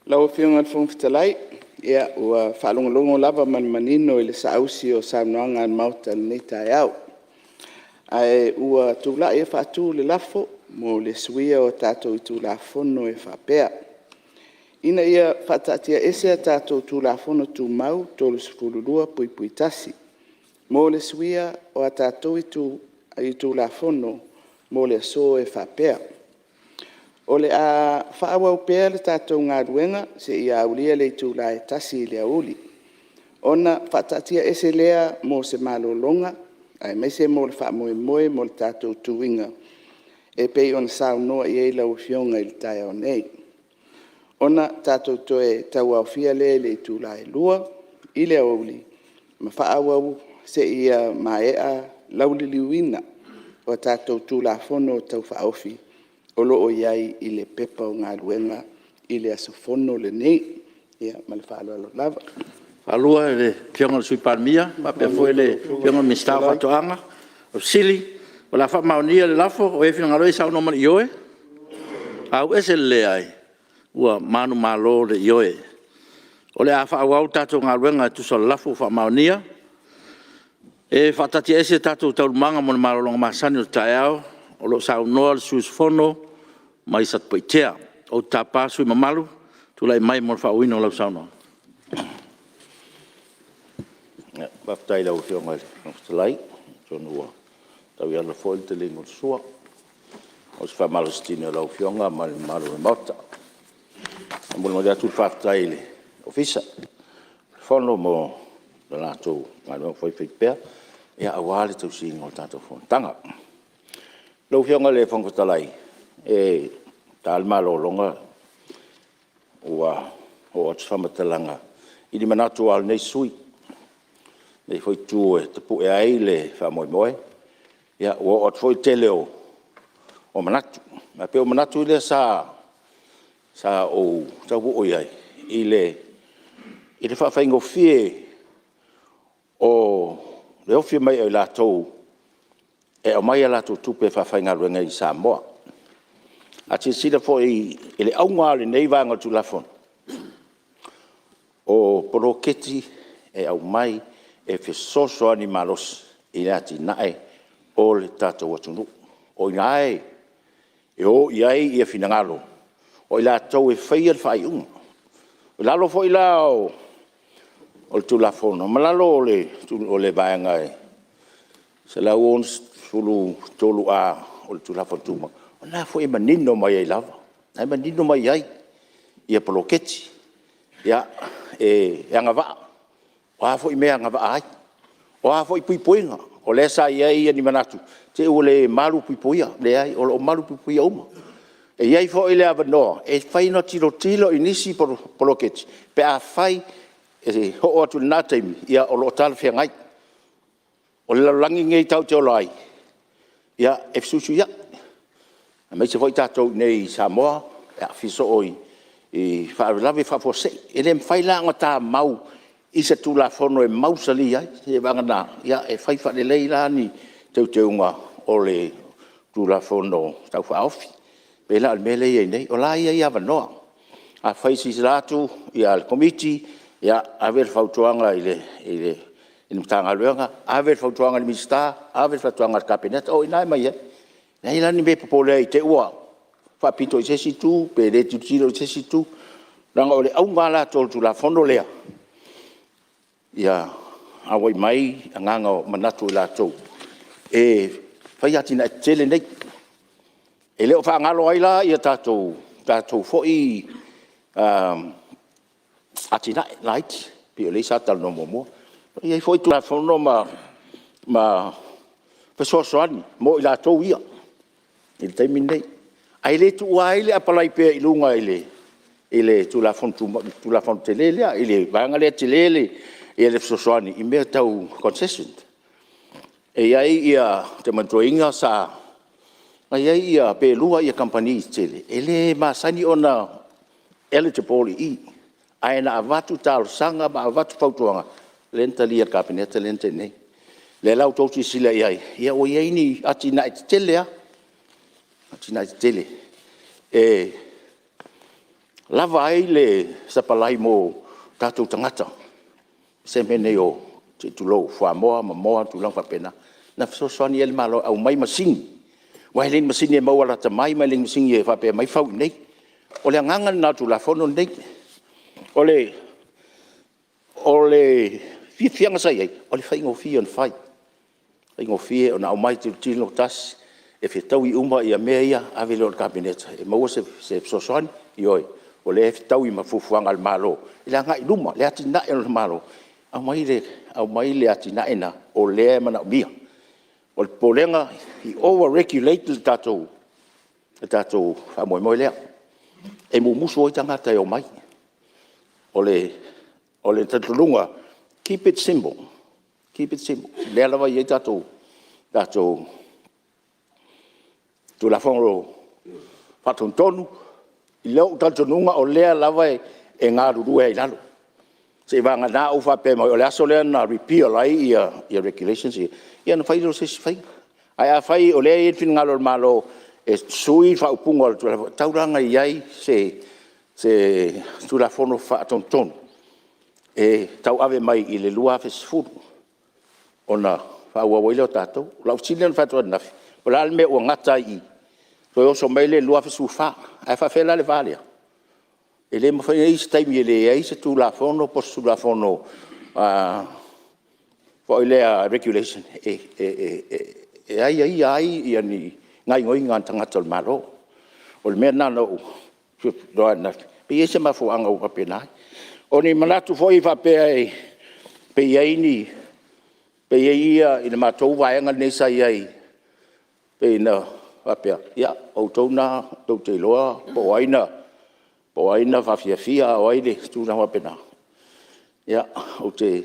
lau whionga whongfitalai ia ua whaalongalongo lava manino i le sausi o saunoanga an mauta nei tai au. Ai ua tūla e whaatu le lafo mo le suia o tātou i tūla fono e whapea. Ina ia whatatia ese a tātou tūla fono tū mau tolu sifururua pui pui tasi. Mo le suia o a tātou i tūla fono mo le so e whapea. O le a whaawau pēr le tātou ngā ruenga se i aulia le tūla e tasi i le auli. Ona whatatia ese lea mo se malolonga, ai meise mo le whaamoe moe mo le tātou tuinga. E pei on sao noa i eila u fionga i le tai au nei. Ona tātou toe tau au fia le tūla e lua i le auli. Ma whaawau se i a maea lauliliuina o tātou tūla fono tau whaofi. O loo iai i le pepa o ngā ruenga i le aso fono le nei, ia ma le whaaloalo lava. Alua le pionga sui palmia, ma pe foi le pionga mista fatoanga, o sili, o la fa maunia le lafo, o e fionga roi sa no man ioe. Au ese le ai, ua manu malo le ioe. O le a fa au tato ngā ruenga tu sa lafo fa maunia, e fatati ese tato tau manga mo malo longa masani o taeao, o lo sa noa le sus fono, mai sat poitea, o tapa sui mamalu, tu lai mai mo fa uino lau sa noa. Baftai lau fionga le tonua. Tau ia la foi te lingo sua. O se fa malostino lau fionga ma le malu e mota. Mo le atu fatai le ofisa. Fono mo la lato ma no foi pea. Ia awale tu singo tato Fonotaga. Lau fionga le fongotalai. E tal malo longa. O atu famatalanga. Ili manatu al nei sui. Nei foi tu e te pu e ai le fa moi moi. Ia o foi tele o manatu. Ma pe o manatu ile sa o sa o ia ile fa faingo fie o le ofie mai e la tou e o mai la tou tupe fa fainga ruenga i Samoa. A te sida foi ile au ngā le nei vanga tu lafon. O poroketi e au mai e fe soso ani malos i ati nae o le tata watunu. O inae e o iai ia finangalo. O ila tau e whaia le whai unga. O lalo fo ila o le tulafono. Malalo o le vaenga e. Se la uon sulu tolu a o le tulafono tuma. O la fo e manino mai ai lava. Ai manino mai ai. Ia poloketi. Ia e angava. O a fo i mea ngava ai. O a fo i puipuinga. O le sa iai ni manatu. Te o le malu puipuia. Le ai o malu puipuia uma. E iai fo i le avanoa. E fai no tilo inisi poloketi. Pe a fai e ho atu nā taimi. Ia o lo tala fia ngai. O le lalangi ngei tau te olai. Ia e fisusu ia. A mei se fo i tātou nei Samoa. Ia fiso oi. I whaarelawe whafosei. E le mwhai langa tā mau. I se tulafono e mausali ai. E wangana. Ia e whai whalelei la ni te unga o le tulafono tau whaofi. Pela al mele i nei. O la ia i avanoa. A whai si ratu i al komiti. Ia aver whautuanga i le mtanga luenga. Aver whautuanga i mista. Aver whautuanga i kabineta. O inai mai e. Nei lani me popolea i te ua. Whapito i sesitu. Pe le tutiro i sesitu. Ranga o le aunga la tolu tulafono lea. Ia awai mai anganga o manatu la tau. E whai atina e tele nei. E leo whaangalo ai la ia tātou foi atina e laiti. Pio le sa tala no momo. Ia foi tu la fono ma pesoasoani. Mo i la tau ia. I le taimi nei. Ai le tu ai le apalai pia i lunga i le tu la fono tele lea. I le vanga le tele le. E le pesoasoani. I mea tau concession. E iai ia te mantoinga sa iai ia pe lua ia kampani tele. E le masani ona eligible i. Aina avatu talo sanga ma avatu fautuanga. Lenta lia kabineta lenta nei. Le lau tauti sila iai. Ia o iai ni atina i tele a. Atina i tele. E lava ai le sapalai mo tatou tangata. Se mene o te tulou whamoa ma moa tulang papena. Na fsosoni ele malo au mai masini. Wai len masini e maua ta mai len masini e whape mai fau nei. O le anganga na tulafono nei. O le fianga sai ai. O le whaingo fia on fai. Whaingo fia o na au mai te tilo tas. E whetau i uma i a mea ia ave leo kabineta. E maua se fsosoni i oi. O le whetau i mafufuanga al malo. I le anga i luma. Le ati na e al malo. Au mai le ati na ena. O le mana mia. O le polenga i over-regulate le tātou whamoe lea. E musu o i tangata e o mai. O le tatulunga, keep it simple. Keep it simple. Lea lawa i e tātou tu la whangro whatontonu, I leo taltonunga o lea lava e ngā rurua i lalo. Se vanga nā o whape mai o le aso lea na repeal ai ia regulations ia na whairo se si whai. Ai a whai o lea i whina ngalo malo e sui whaupunga o le tauranga iai se tula fono whaatontonu. E tau ave mai I le lua fesifuru. Ona whauawaile o tātou. Lau sile na whatua nafi. O la alme ua ngata I. Toi oso mai le lua fesifuru wha. Ai whawhela le valea. E le mawhai eisi taimi e le eisi tula fono pos tula fono fo lea regulation. Ai ia ni ngai ngoi ngā tangata o le maro. O le mea nana o doa nafi. Pe eisi mafuanga upa penai. O ni manatu foi whapea e pe iaini, pe ia I le mātou vaenga nesa iai, pe ina whapea. Ia, o tauna, tau te loa, po aina whawhiawhia o aile, tūna wapena. Ia, o te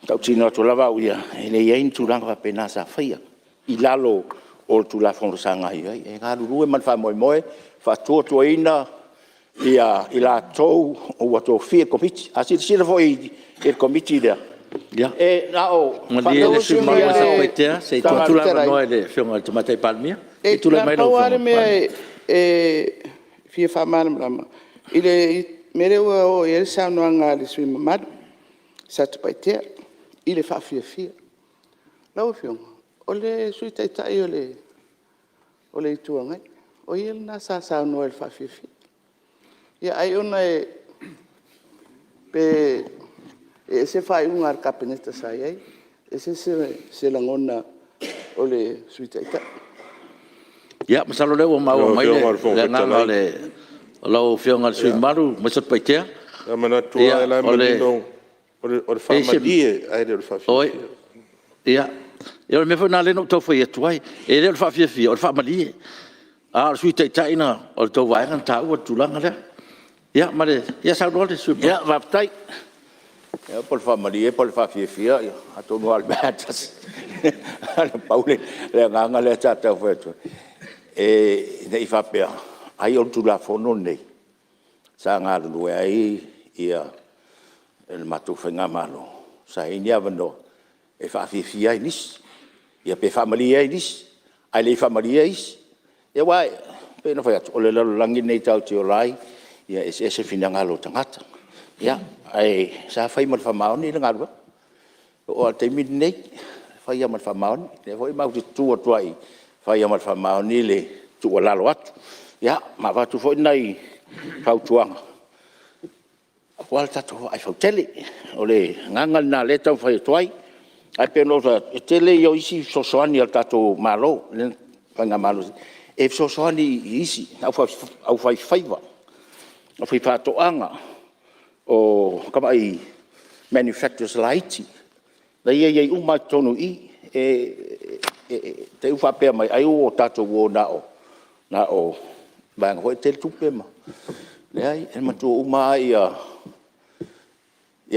tau tina to lava o ia, e le iaini tūna wapena sa whaia. I lalo o tūla whono sa ngai ai. E ngā rurue man wha moe, whatua tua ina, ia la tou o wato fie komiti asi sila foi e komiti dia ya e nao mandie su mai sa petea se tu la no ele fiona tu matai palmia e tu la mai lo e fie fa man ile mere o ele sa no anga le sui mamad sa tu petea ile fa fie la fiona ole sui tai ole tu anga o ele na sa no ele fa fie ia ai ona pe se fai ungar kapenesta sai ai se langona ole suitaita ia masalo le o mai le nganga le lo fionga sui maru masat paitea ya mana tua la menino o family ai le fa oi ia ia me fona le no to foi tuai e le fa fi o family a suitaita ina o to vai kan ta o tulanga le ya mare ya sa dole su ya vaptai ya por family por fa fia a to no albertas paule le nganga le chata fetu e nei fa pe ai o tu la fono nei sa nga lu ai ia el matu fenga malo sa inia vendo e fa fia nis ia pe family ai nis ai le family ai ya wai pe no fa o le langi nei tau ti orai ia ese finanga lo tangata ia ai sa fai mal fa mauni le ngarwa o te min nei fai mal fa mauni le foi mau tu tuai fai mal fa mauni le tu la lo atu ia ma va tu foi nei fau tuanga wal tatu ai fau tele o le nganga na le tau fai tuai ai pe no tele yo isi so soani al tatu malo le fanga malo e so soani isi au fai faiva o fai patoanga o kamai manufacturers lighting la ia uma tonu I te ufa pe mai ai o tato wo na o bang ho te tupe ma le ai e matu uma ia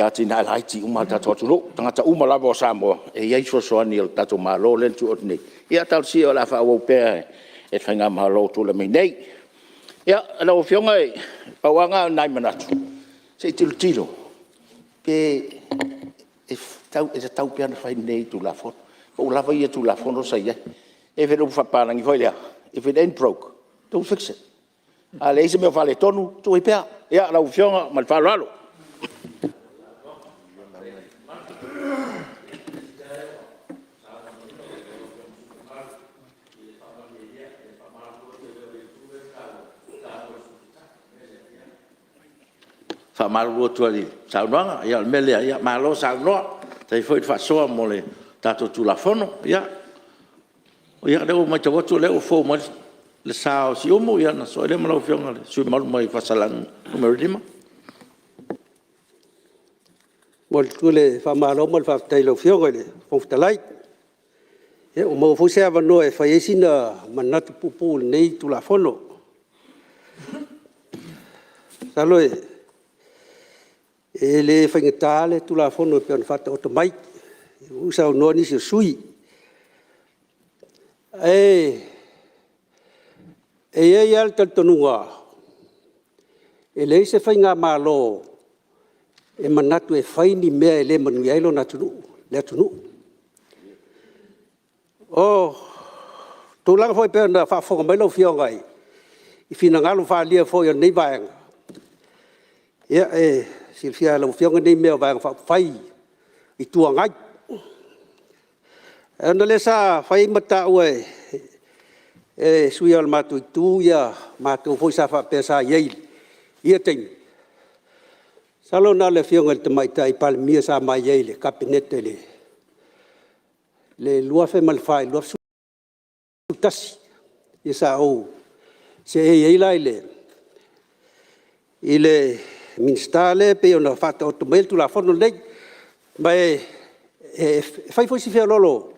tina lighting uma tato tulo tanga uma la bo Samoa e ia so ani o tato malo len tu otni ia tal si o la fa o pe e fanga malo tu le nei ia la o fionga pawanga nai manatu se tilo pe e tau pian fai nei tu la fon o la vai tu la fon sai e ve lo fa palangi foi le if it ain't broke don't fix it ale se me vale tonu tu e pe ia la o fionga mal fa lalo fa malu tu ali sa no ya mele ya malo sa no tai foi fa so mo le tato tu la fono ya o ya le o ma tawo tu le o fo mo le sa si o mo ya na so le malo fionga le su mal mo fa salang numero dima mo tu le fa malo mo fa tai lo fionga le fo talai e o mo fo se ava no e fa esina manatu pupu nei tu la fono salo e le whaingatale tu la fono pe on fata o mai usa no ni se sui e e al taltonunga e le se fai ngā malo e manatu e fai ni mea e le manu iailo na tunu le tunu o tūlanga foi pēr na whaafonga mai lau whiongai I whina ngalo whaalia foi o nei vaenga ia e silfia lau whionga nei mea vaenga whai I tua ngai e ona le sa whai mata ue e sui al matu I tu ia matu foi sa whapea sa iei ia tein salo na le whionga le tamaita I Palemene sa mai iei le kabinete le lua fe malfai lua tasi ia sa o se iei lai le minstale pe ona fata o tomel tu la fono nei mai fai foi si fe lolo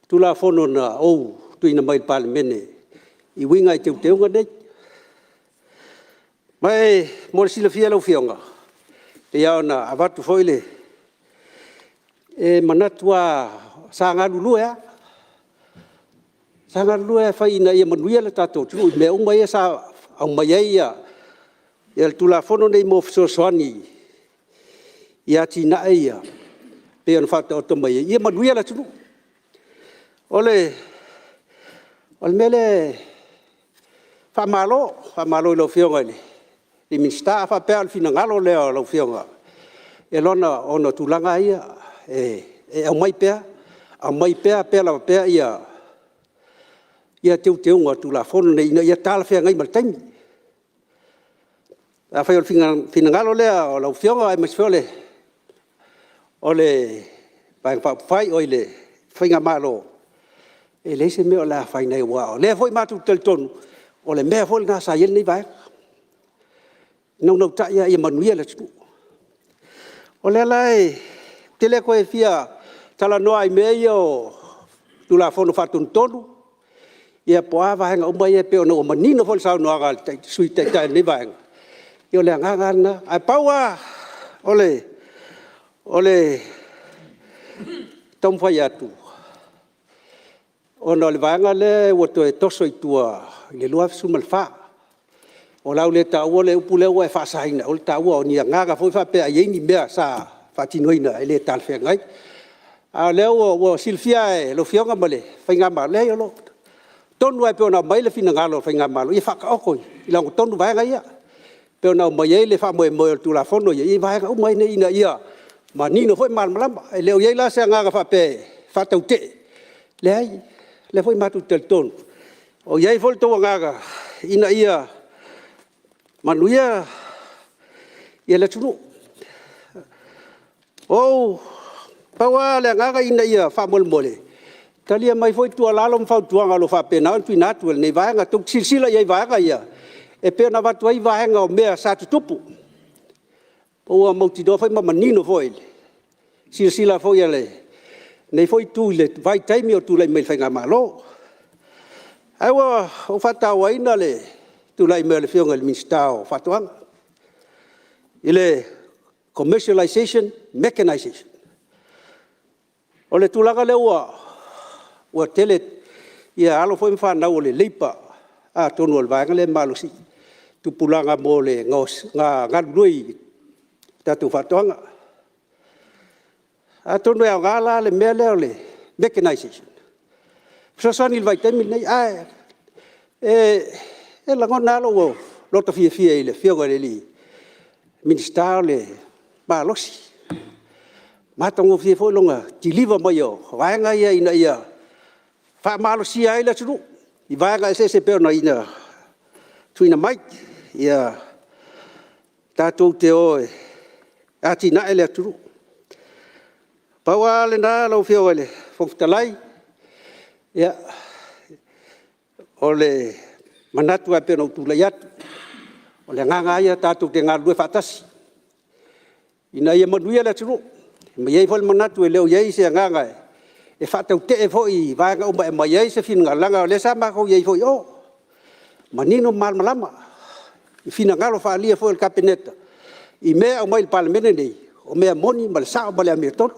tu la fono na o tu ina mai Palemene I winga I teu nei mai mo si le fia lo fionga te ia ona avatu foi le e manatua sanga lulu sanga lulu fai ina ia manuia le tato tu me o mai sa au mai ia ia tu la fono nei mo soani ia tina ia pe on fata o mai ia manuia la tu ole mele fa malo lo fionga ni minsta fa pe al fina ngalo le lo fionga e lona ona tulanga ia e au mai pe la pe ia teu nga tu la fono nei ia tala fe ngai maltang a fa fina ngalo le lo fionga ai mas fole ole pa fai oile finga malo e le se me la fai nei wa le foi matu tel ton ole me foi na sa yen nei vai no ta ia manuia le tu ole lai tele ko e fia tala no ai me yo tu la fono fatun tonu ia poava hanga o mai pe no manino foi sa no aga sui te nei vai yo le nga na ai paua ole tom fai atu ona le vanga le o to e toso I tua le lua sumalfa o lau le ta o le upule o e fa saina o ta o ni nga foi fa pe ai ni mea sa fa tinoina ele tal fe ngai a le o silfia e lo fionga male fa nga male yo lo tonu e pe ona mai le fina ngalo fa nga malo I fa ka o ko I la tonu vanga ia pe ona mai le fa mo tu la fono ia vanga o mai nei ina ia ma ni no foi mal malam le o ia la se nga fa pe fa tau te le foi matu tel ton o ia foi to nga ina ia manuia ia le tunu o pawa le nga ina ia fa mole talia mai foi tu ala lo fa tu nga lo fa pe na tu natu ne va nga tu silsila ia va nga ia e pe na va tu ia va nga o mea sa tu tupu o mo ti do foi ma manino foi silsila foi le nei foi tu le vai taimi o tu le me fa nga malo ai o fata wa ina le tu lai me le fionga le minstao fatuang ile commercialization mechanization ole tu laga le wa tele ia alo foi fa na ole leipa a tonu le vanga le malusi tu pulanga mole nga lui tatu fatuang a tonu ya gala le mele ole mechanization so il vai temi nei e la ngona lo to fie le fio le li minister le ba losi ma tongo fie fo longa ti liva mo yo va nga ia ina ia fa malo si ai la tru I va nga se pe na ina tuina mai ia tato te o ati na ele tru pa wa le na lo fio le fo talai ia ole manatu a pe no tu la yat ole nga ia tato te nga lu fatasi ina ia manuia la tru me ia fol manatu e leo ia se nga e fata te foi va nga o mai ia se fin nga langa le sa ma ko ia foi o manino mal malama I fina ngalo fa lia foi el kabinete I me o mai Palemene nei o me moni mal sa o mal amerton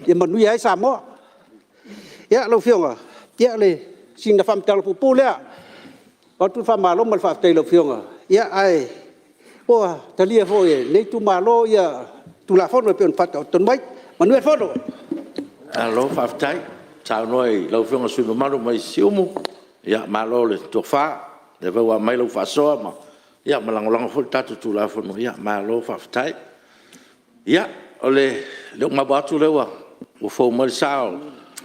ia manuia ai Samoa ia lo fionga ia le singa fam tal pupulea o tu fa malo mal fa telo fionga ia ai o talia foi nei tu malo ia tu la fono pe un fato ton mai manuel fono alo faftai tau noi lo fionga sui malo mai siumu ia malo le tofa le va mai lo fa so ma ia malangolango fo tatu tu la fono ia malo faftai ia ole le mabatu le wa o fo mal sao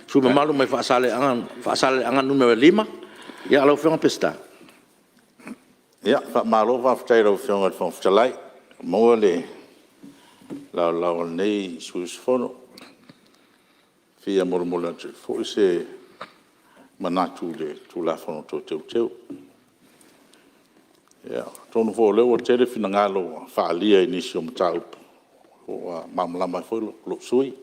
sui malo mai fa sale angan numero 5 ia lo fionga pesta. Ya, Pak Malo faftai lo fionga faftalai. Mo le la nei sus fono. Fia mormola fo se manatu le tu la fono to teu. Ya, tonu fo le o tele fina ngalo fa alia inisio mtau. O mamlama fo lo sui.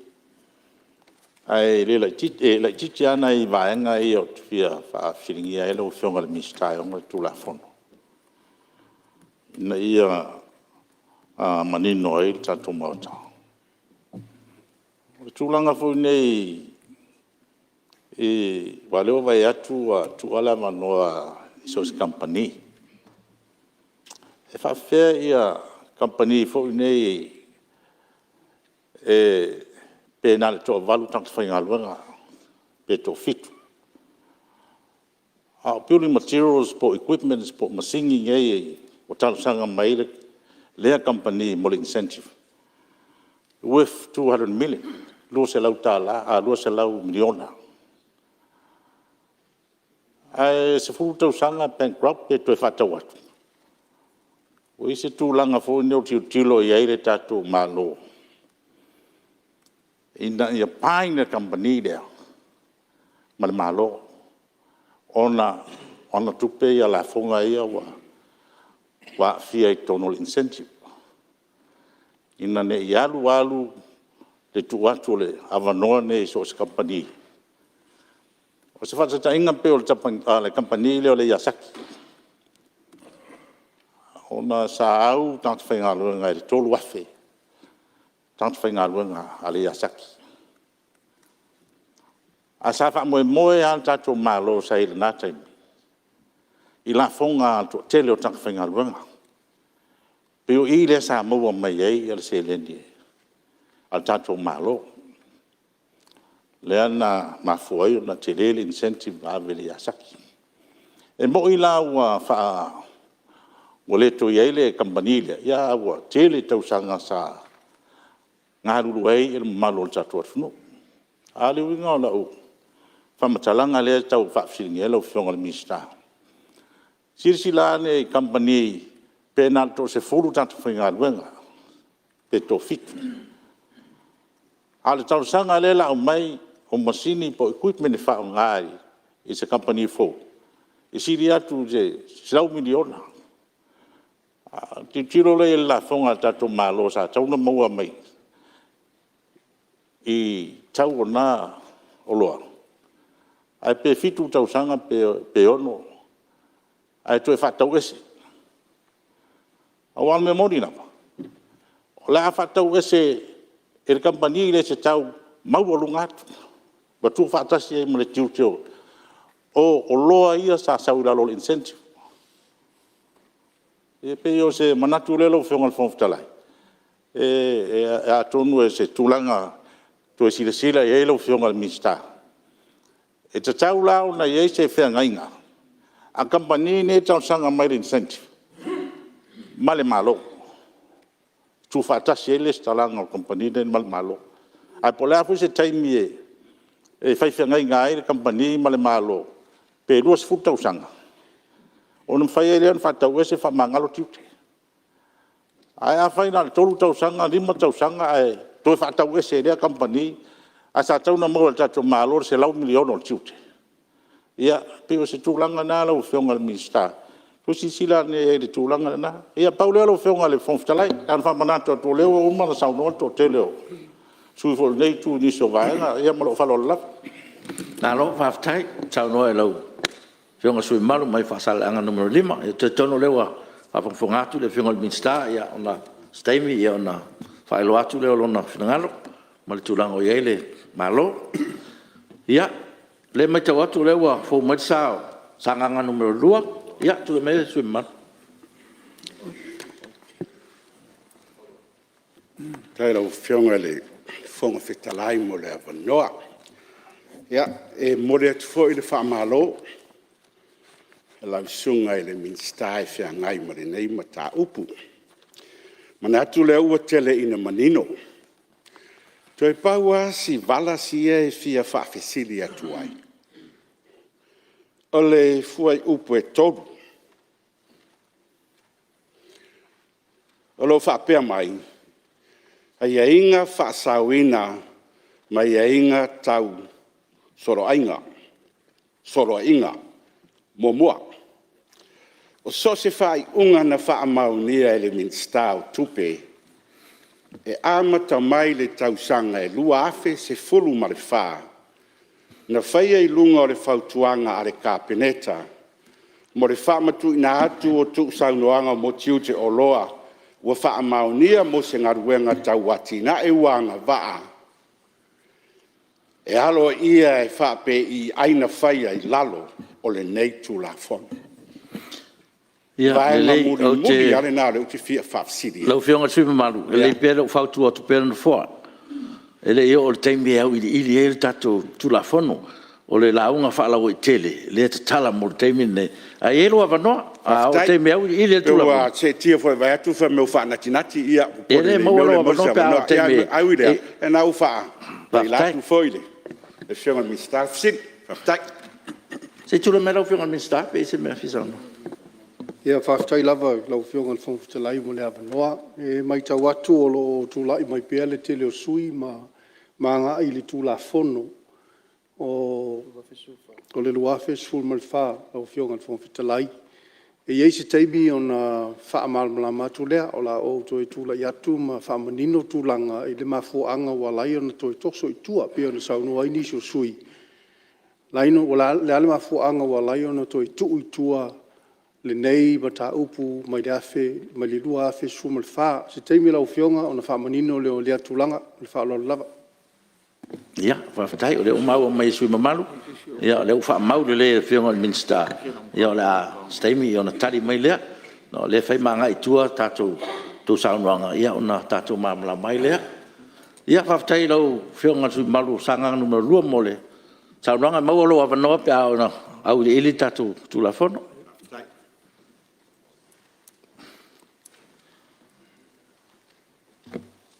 Ai le la titi ana I vaenga I o fia fa filingia ele o fionga le mistai o tu la fono. Na ia manino ai tato mauta. Tūlanga fo nei waleo vai atu tu ala manoa sos company. E fa fe ia company fo nei penal to valu tanto fainga luanga pe to fitu. Building materials po equipments po masingi ngai o talusanga mai le company mo incentive with 200 million lo se lau tala lo se lau miliona ai se fu talusanga bankrupt pe to fata wat o ise tu langa fo no tilo ia ile tatu malo ina ia buying the company there malo ona tupe ia la fonga ia wa fia tonol incentive ina ne yalu walu le tuatu le avanoa ne so company o se fa ta inga pe o le company le yasaki ona sa au tant fenga lo ngai tolu afe tant fenga lo ale yasaki asa fa mo an tato malo sai na time ila fonga to tele o tant fenga lo Pero ile Samoa mai ai al selendi al tato malo leana mafuai na tele incentive aveli asaki e mo ila wa fa wole to ile kampanile ya wa tele tau sanga sa ngaru ai el malo tato fno ali winga la o fa matalanga le tau fa fingelo fonga mista sirsilane company penal to se fulu tanto finga luenga pe to fit al tau sanga le la mai o masini po equipment fa ngai is a company fo isiria tu je 1 miliona ti tiro le la fonga tato malo sa tau na mo mai I tau na oloa ai pe fitu tau sanga pe ono ai to fa tau ese awal memori na la fata ese el company le se tau mau lungat ba tu fata si mo le tiu o loa ia sa saura lo incentive e pe yo se manatu le lo fonga fonftala a tonu ese tulanga to sila e lo fonga mista e te tau la na ye se fe ngainga a company ne tau sanga mai incentive male malo tu fata sele stalanga company den mal malo a pola fu se time e fai fenga ngai company male malo pe duas futa usanga on fai ele fata wese fa mangalo tute ai a fai na tolu tau sanga lima tau sanga ai to fata wese le company a sa tau na mo tatu malo se lau milion o tute ia pe se tu langa na lo fenga mista Kusi sila ne e tulanga na. Ia Paulo lo fionga le fonftalai kan fa manato to leo o mana sa no to teleo. Su fo nei tu ni so vaina ia malo fa lo la. Na lo fa tai sa no e lo. Fionga sui malu mai fa sal anga numero 5 e te tono lewa fa fonga tu le fionga minsta ia ona staimi ia ona fa lo atu le ona finangalo mal tulanga o ile malo. Ia le mai tawatu lewa fo mai sa sanga numero 2 Ia, tu me sui mal. Tai lau whionga le whonga whetalai mo le awanoa. Ia, e mole atu fo i le whaamalo. Lau sunga i le minstai whia ngai mo le nei ma tā upu. Mana atu le ua tele ina manino. Toi paua si vala si e fia whaafesili atu ai. O le fuai upu e tolu. O lo whaapea mai. Ai inga whaasawina mai inga tau soroainga. Soroainga. Momua. O so se whai unga na whaamaunia ele minstau tupe. E amata mai le tausanga e lua afe se fulu ma le wha. Na whaia i lunga o le whautuanga a le kāpeneta. Mo le whaamatu ina atu o tuk saunoanga mo tiute o loa. Ua whaamaunia mo se ngaruenga tau wati na e wanga waa. E halo ia e whaape i aina whaia i lalo o le nei tu la fon. Ia, le lei o te... ale nā leo te fia whaafsiri. Lau whionga tui maru, le lei pēra o whautu o tu pēra na whoa. E le io o le teimi au ili e le tato tu la fono. O le launga whaalau i tele, le te tala mo le teimi nei. A e loa wanoa, a o teimi au ili e tu la fono. Se tia fwoi vai atu wha meu whaanatinati ia. E le mau aloa wanoa pēra o teimi. Au i rea, e nau wha. Vai latu fwoi le. Le whionga mi staff sin. Whaftai. Se tula mera o whionga mi staff, e se mea fisano. Ia whaftai lava lau whionga le whangwhitalai mo le awanoa. E mai tau atu o lo tūlai mai pēa le tele o sui ma ngā i le tūla fono. O le luafe sful mal fa lau whionga le whangwhitalai. E iei se teimi o na whaamalmala matu lea o la o toi tūla i atu ma whaamanino tūlanga i le mafuanga wa lai o na toi toso i tua pēa na saunua i nisi o sui. Laino o le ale mafuanga wa lai o na toi tuu i tua le nei ma tā upu mai le afe, mai le lua afe sful mal fa. Se teimi lau whionga o na whaamanino le o lea tūlanga le whaalolo lava. Ia, whawhatai, o le o mau o mai sui mamalu. Ia, o le o wha mau le whionga le minsta. Ia, o le a steimi o na tari mai lea. No, le whai maa i tua tātou tō saunuanga. Ia, o na tātou mamala mai lea. Ia, whawhatai lau whionga sui malu sanga numero lua mo le. Saunuanga mau alo a wanoa pe au na au le ili tātou tūla whono.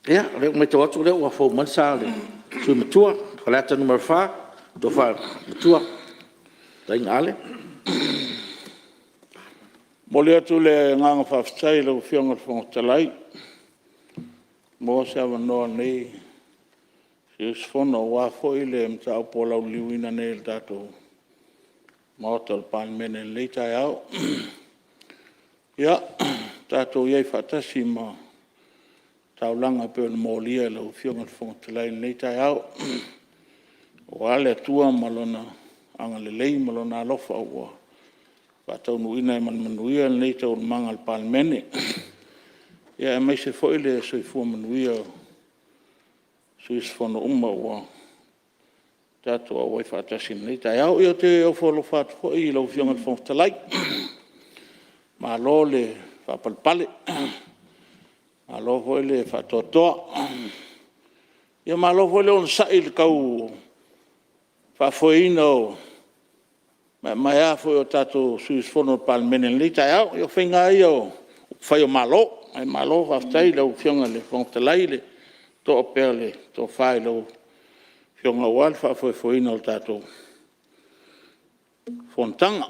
Ia, le o mai tō atu le o a whau mansa le. Sui matua, whalata numero wha, tō wha matua, tai ngāle. Mole atu le nganga whawhitai lau whionga whangatalai. Mo se awa noa nei, si usfono wā fwoi le mta upo lau liwina nei le tātou. Maota le Palemene leitai au. Ia, tātou iei whatasi ma taulanga pe na molia lau whionga whangatalai leitai au. O ale atua malona anga le lei malona alofa ua. Whatau nuina e manuia nei tau manga le Palemene. Ia e mai se foi le soi fua manuia sui sfono uma ua. Tātou a wai whatasi leitai au. Ia te au wholo whatu foi lau whionga whangatalai. Ma lo le whapalpale. Malo foi le whatotoa. Ia malo foi le on sai le kau whafoina o mai a foi o tato suis fono Palemene leitai au. Ia whainga ia o whai o malo. Ai malo whaftai lau whionga le whangatalai le to o pēr le to whai lau whionga wal whafoina o tato Fonotaga.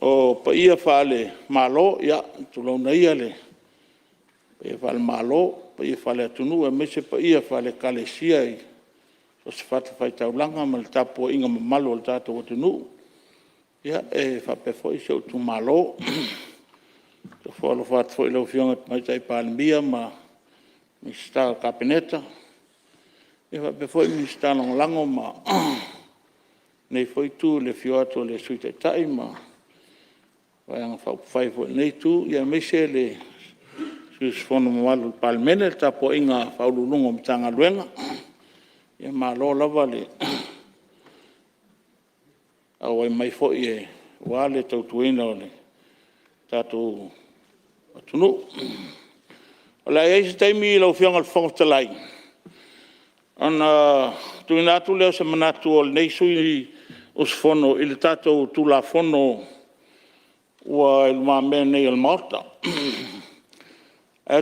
O pa ia whale malo ia tulauna ia le e fale malo, pa ia fale atunu, e mese pa ia fale kalesia i. So se fata fai taulanga, ma le tapo inga mamalo le tato atunu. Ia, e fape foi se utu malo. So falo fata foi lau whionga mai tai Palemia, ma ministar kapeneta. E fape foi ministar lango, ma nei foi tu le fioato le suitaitai, ma vaianga fai foi nei tu, ia mese le Sus fono malu Palemene tapo inga faululungo mtanga luenga. Ia malo lava le. Awai mai fo e Wa le tautuina o le tātou atunu. O la eise taimi lau whianga le whongatalai. Ana tuina atu leo se manatu o le neisui o se whono i le tātou tula whono ua il mamea nei al Malta.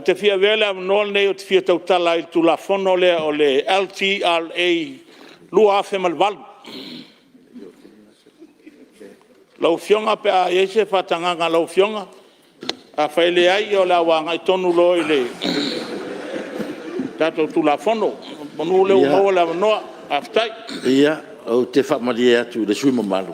Te fia vele am nol nei o te fia tautala i tula whono lea o le LTRA lua afe malval. Lau fionga pe a eise whatanganga lau fionga. A whaile ai o la wanga i tonu lo i le tātou tula whono. Monu leo maua la manoa aftai. Ia, o te whamari atu le sui mamalu.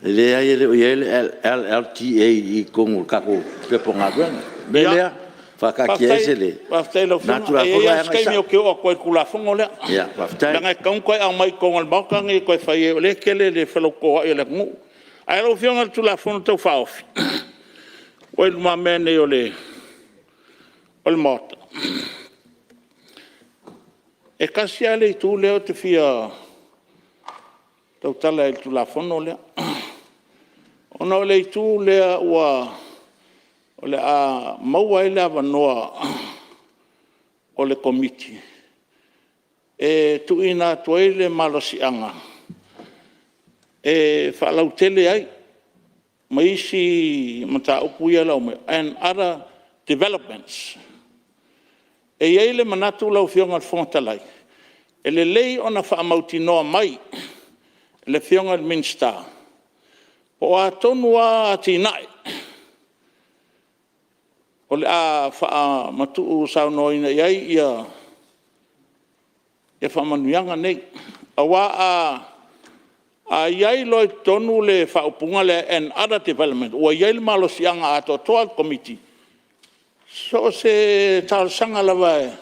Le ai le o iele LLTA i kongo kako pepo ngā kuanga. Belea, whakaki ese le. Aftai lau fionga. E ia skaimi o ke o koe kula whongo lea. Ia, aftai. Langai kaun koe au mai kongo al baukangi koe whai e o le kele le whalokoa i le ngu. Ai lau fionga tula whono tau whaofi. Koe luma mene o le mota. E kasi ale i tū leo te fia tau tala i tula whono lea. Ona o le i tū lea ua o le a maua i lea wanoa o le komiti. E tu ina tuai le malosianga. E whaalau tele ai. Maisi mata upuia lau me. And other developments. E iei le manatu lau fionga al whongatalai. E le lei ona whaamauti noa mai. Le fionga al Minster. Po a tonua ati nai. O le a whaamatu sao noina iei ia. E whaamanuianga nei. A wā a iei loi tonu le whaupunga le and other development. Ua iei le malosianga ato toa committee. So se tal sanga lava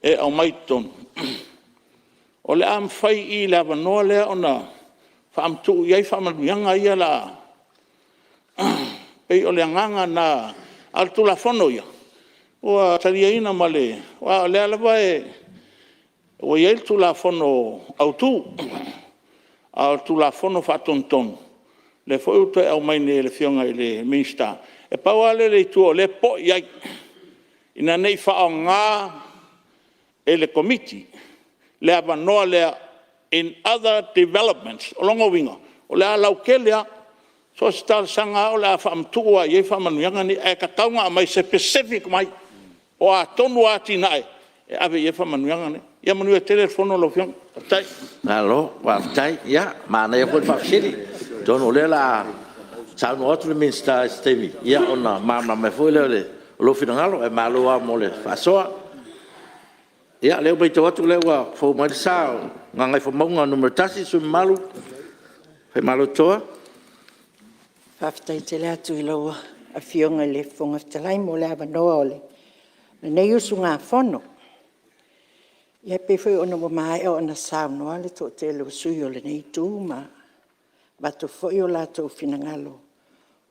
e au mai tonu. O le am whai i le avanoa lea ona whaamtu iei whaamanuianga ia la. Ei o le anganga na altula whono ia. Ua taria ina male. Ua lea lava ua iei tula whono au tū. A tula whono whaatontonu. Le whauta au mai ne le fionga i le Minster. E pauale le tua le po iai. Ina nei whao ngā e le komiti. Le avanoa lea in other developments. O longo winga. O le a lau kelea. So stal sanga o le a whaamtua i e whaamanuianga ni. E kataunga a mai specific mai. O a tonu ati nae. E ave i e whaamanuianga ni. Ia manu e telefono lo fiong. Tai. Alo, tai. Ia, mana e koe whafsiri. Tono le la Saunu otu le Minster Stemi. Ia ona mama me foi le lo finangalo e malo mo le fasoa. Ia leo bai tawatu leo wa fo mai sao ngai fo monga numero tasi su malu. Fe malo toa. Faftai te lea tu ilo a fionga le fonga talai mo le avanoa ole. Nei usu ngā whono. Ia pe foi ona wa mai o na Saunu ale to te lo sui ole nei tu ma. Bato foi o lato finangalo.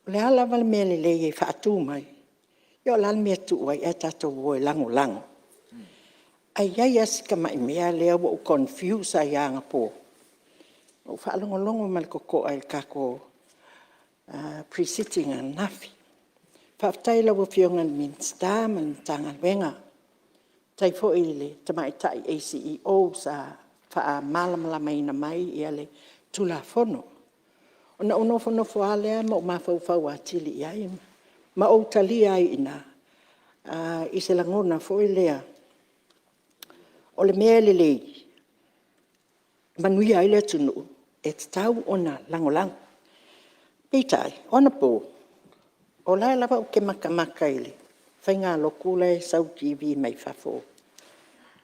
Le ala val mele le e whaatu mai. Yo lal mea tu wai e tato woe lango lango. Ai ai asika mai mea lea wa u confuse a yanga po. O whaalongo longo mal koko ai kako pre-sitting an nafi. Whaftai la wa fiongan Minster man tanga wenga. Tai fo ile tamai tai ACEO sa wha malamala mai na mai i ale tula whono. Ona ono fono foalea mo ma fau atili ai ma o tali ai ina i se langona foi lea o le mele le manui ai le tunu e tau ona langolang pitai ona po o la lava o ke makamaka ile fainga lokule sau TV mai fafo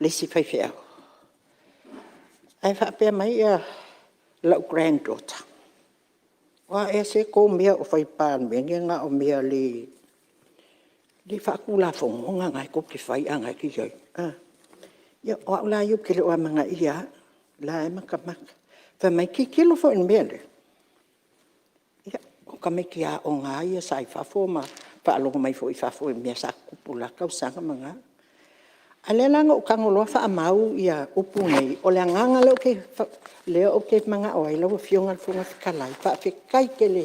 le si fai fea ai fa pe mai la granddaughter. Wa e se ko mea o fai pan me nga o mea li whakula whongo nga ngai ko ki whai a ngai ki joi. Ia o au la yu kele o amanga ia la e makamaka. Wha mai ki kilo fo in mea le. Ia o ka me ki a o ngā ia sai whafo ma whaalongo mai fo i whafo i mea sa kupula kau sanga mga. Ale langa o kangoloa wha amau ia upu nei. O le anganga leo ke manga oai lau fionga funga whikalai. Wha whikai ke le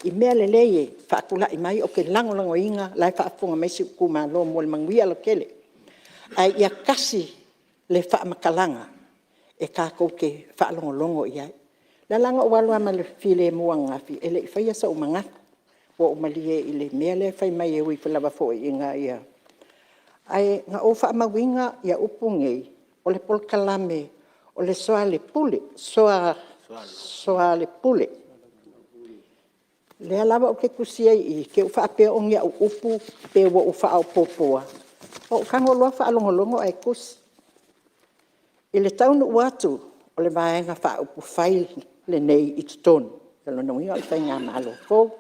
i mea le leie wha akula i mai o ke langolango inga lai wha afunga meisi ukuma lo mo le manguia lo kele. Ai ia kasi le wha makalanga e kako ke wha longolongo iai. La langa o walua ma le file mua ngafi ele i whaia sa umangaku. Wa umalie i le mea le whai mai e ui whalawa fo inga ia. Ai nga o wha mawinga ia upungei o le polkalame o le soa le pule soa le pule le alawa o ke kusia i ke wha apea o ngia o upu pe wa o wha au popoa o kango loa wha alongolongo ai kusi i le taunu uatu o le maenga wha upu whai le nei i tutonu e lo nongi o le whai ngā malo kou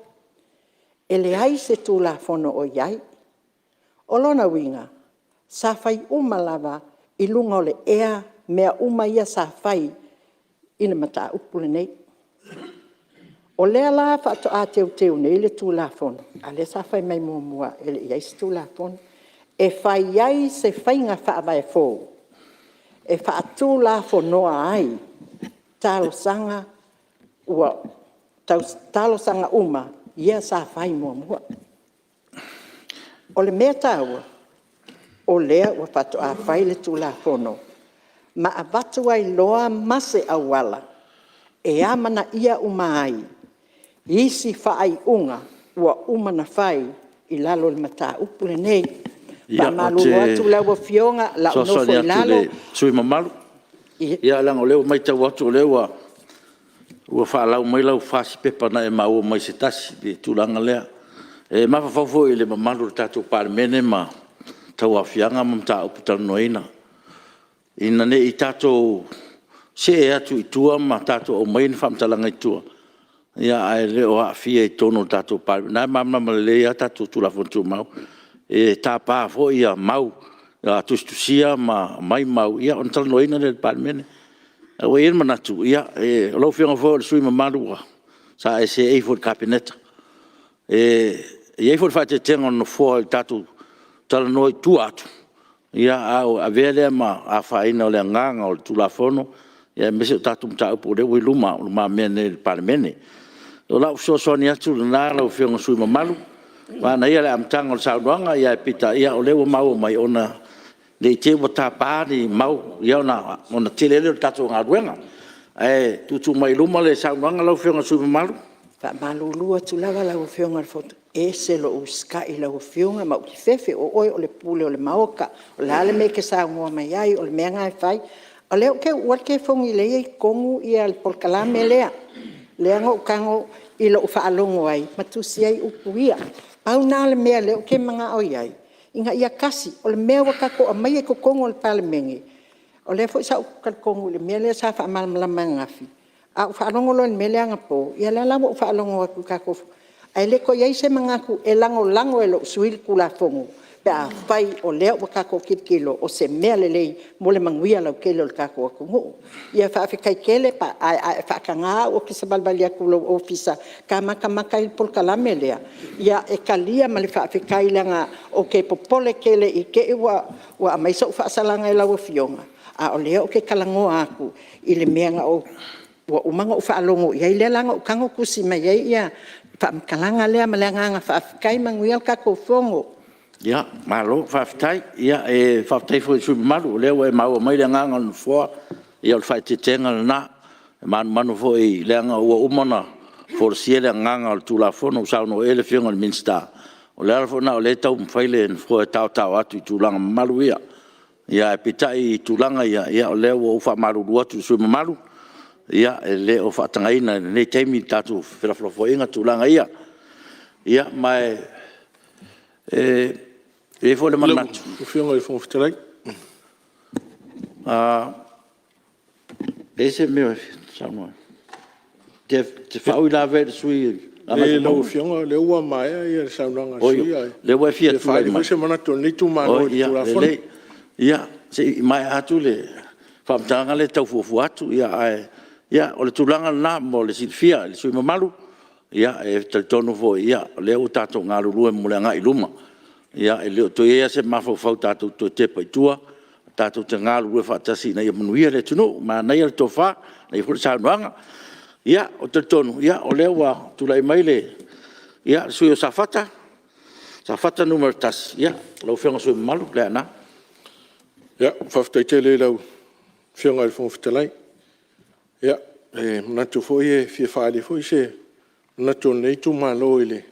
e le ai se tūla fono o iai o lona winga sa fai umalawa i lunga o le ea mea uma ia sa fai ina mata upule nei. O lea la wha ato a teu nei le tūla fono. A le sa fai mai mua ele iai se tūla fono. E fai iai se whainga wha abai fōu. E wha atūla fonoa ai talo sanga ua talo sanga uma ia sa fai mua. O le mea tāua o lea ua pato a whai le tūla fono. Ma a watu ai loa mase awala. E amana ia umai. Isi whaai unga ua umana whai i lalo le mata upule nei. Pa malu watu lawa fionga la unofo i lalo. Sui mamalu. Ia lango leo mai tau watu leo ua whaalau mai lau whasi pepa na e maua mai se tasi di tūlanga lea. E mawhawhau i le mamalu tatou Palemene ma tau awhianga mam ta uputal noina. Ina ne I tatou se e atu I tua ma tatou o mai ni whamtalanga I tua. Ia ai leo hawhia I tono tatou Palemene. Nai mamma lea tatou tulafontu mau. E tā pā fo ia mau. Ia tustusia ma mai mau. Ia on tal noina le Palemene. Awa ien manatu. Ia lau whianga fo le sui mamarua. Sa e se e fo kabineta. E fo whaite tenga no fo I tatou tala noi tu atu. Ia au a vele ma a whaina o le nganga o le tulafono. Ia mese o tatu mta upo le ui luma mene le Palemene. O lau soani atu le nā lau whionga sui mamalu. Wana ia le amtanga o le saunuanga ia e pita ia o lewa mau mai ona le te wa tā pāri mau ia ona telele o tatu ngā ruenga. Tutu mai luma le saunuanga lau whionga sui mamalu. Malu lua tulawa lau whionga le foto. E se lo uska I lau whionga ma uki fefe o oi o le pule o le maoka. O le ale me ke sa ngua mai ai o le mea ngai whai. O leo ke uarke fongi lea I kongu I al polkalame lea. Lea ngo kango I lo ufa alongo ai. Matusi ai upuia. Au nā le mea leo ke mga oi ai. Inga ia kasi. O le mea wakako a mai e ko kongo le Palemene. O lea fo isa ukal kongu le mea lea sa wha malamalama ngafi. A ufa alongo lo le mea lea ngapo. Ia lea lamo ufa alongo aku kako. Ai le ko iai se mangaku e lango e lo suil kula fongo. Pe a whai o leo wakako kipkilo o se mea lelei mo le manguia lau kele o le kako aku ngu. Ia whaafikai kele pa a whaakanga o kisa balbalia kulo ofisa ka maka I polkalame lea. Ia e kalia ma le whaafikai langa o ke popole kele I ke iwa a maisa ufa asalanga I lau whionga. A o leo ke kalangoa aku I le meanga o wa umanga ufa alongo. Ia I lea langa o kango kusi mai ia kalanga lea ma lea nganga whaafikai manguia kako fongo. Ia, malo, whaafitai. Ia, whaafitai fo I sui malu. Leo e maua mai lea nganga no fua. Ia o le whaite tenga le nā. Manu fo I lea nganga ua umana. Fo le sia lea nganga o le tūlafono. Usau no ele whionga le minsta. O lea fo na o le tau mwhaile en fo e tau atu I tūlanga malu ia. Ia e pitai I tūlanga ia. Ia o leo o wha malu atu I sui malu. Ia e le o whaatangaina nei teimi tatu whiraflofo inga tūlanga ia. Ia mai e fo le manatu. O whionga I whongwhitarai. E se mea Samoa. Te whau I la vele sui. E lau whionga le ua mai ia saunanga sui ai. Le ua fia tūlai mai. Te whai se manatu ni tu mano I tūlafona. Ia, se mai atu le whamtanga le tau fuafu atu. Ia, o le tūlanga nā mo le silfia, le sui mamalu. Ia, e tali tonu fo, ia, leo tātou ngā rurua mo le ngā I luma. Ia, e leo toi ea se mawhau tātou toi tepa I tua. tātou te ngālu e whaatasi nei manuia le tunu, ma nei al tofa, nei furu saunuanga. Ia, o te tonu, ia, o leo wa tulai mai le, ia, sui o safata numero tas, ia, lau whianga sui malu, le ana. Ia, whaftai te le lau whianga le whangwhitalai. Ia, manatu foi e fia whaale foi se, manatu nei tu malo ele,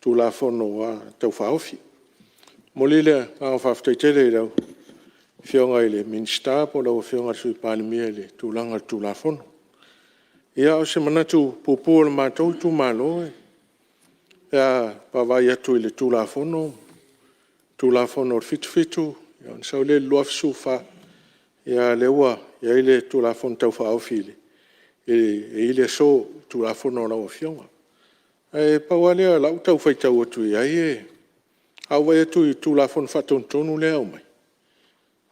tu la whono wa tau whaofi. Moli le, ngā whaftai te le lau, whianga ele, minsta po lau whianga sui Palemene ele, tu langa tu la whono. Ia o se manatu pupu le mātou tu malo e. Ia pawai atu ile tu la whono o fitu. Ia on sau le lua fisufa. Ia le ua, ia ile tu la whono tau whaofile. E ile so tu la whono lau whionga. E pawalea lau tau whaitau atu ia e. Awai atu i tu la whono whatontonu le au mai.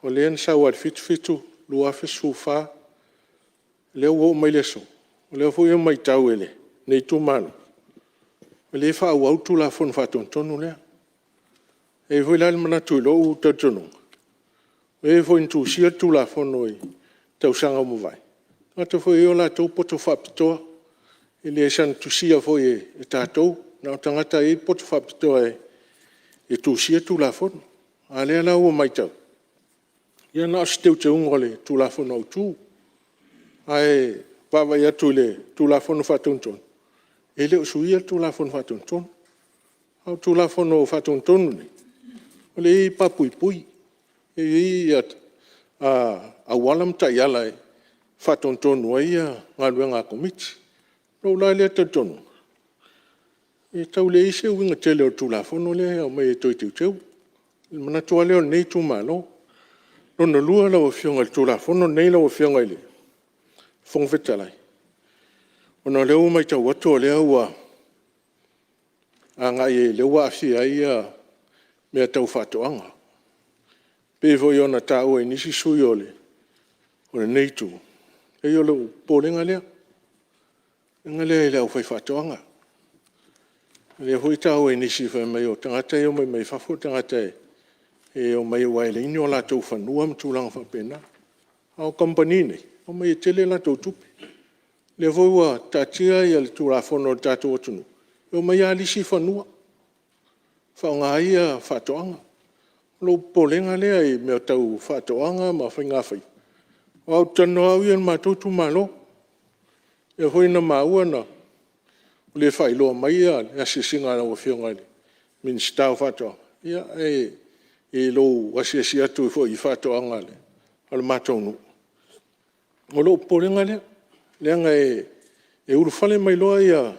O le en sau al fitu, lua fisufa. Le ua o mai le so. O leo fo mai tau ele, nei tu malo. O le wha au tu la whon whatontonu lea. E fo ilal manatu ilo u tautonu. E fo intu sia tu la whon oi, tau sanga mo vai. Ngata fo i o la tau poto whapitoa. E le san tu sia fo e tātou. Nau tangata e poto whapitoa e tu sia tu la whon. A lea la ua mai tau. Ia na steu te ungole tu la whon au tu. Ai Pawai atu le tu la whono whatonton. E leo suia tu la whono whatonton. Au tu la whono whatonton ne. O le i papui. E i at a walam ta iala e whatonton wa ia ngā ruenga komiti. Rau la lea tatonu. E tau le ise winga te leo tu la whono le au mai e toi teu. Mana tua leo nei tu malo. Rona lua lau whionga tu la whono nei lau whionga ile. Whongwhitalai. Ona leo mai tau watu o leo ua a ngai e leo wa awhi ai mea tau whatoanga. Pevo i ona tau e nisi sui ole o le neitu. E o leo pōlenga lea. Nga lea e leo whai whatoanga. Leo hui tau e nisi whai mai o tangata e o mai whafo tangata e o mai wai le ini o la tau whanua mtulanga whapena. Au kompani nei. O mai e tele la tau tupe. Le voua tatia i al tu la whono tātou atunu. O mai a lisi whanua. Whaonga ia whatoanga. Lo polenga lea i mea tau whatoanga ma whainga whai. O au tano au ian mātou tu malo. E hoi na maua na. O le whai loa mai a le asisinga na o whionga le. Minstau whatoanga. Ia e lo asiasi atu i whatoanga le. Al mātou nu. O lo polenga lea. Leanga e urufale mai loa ia.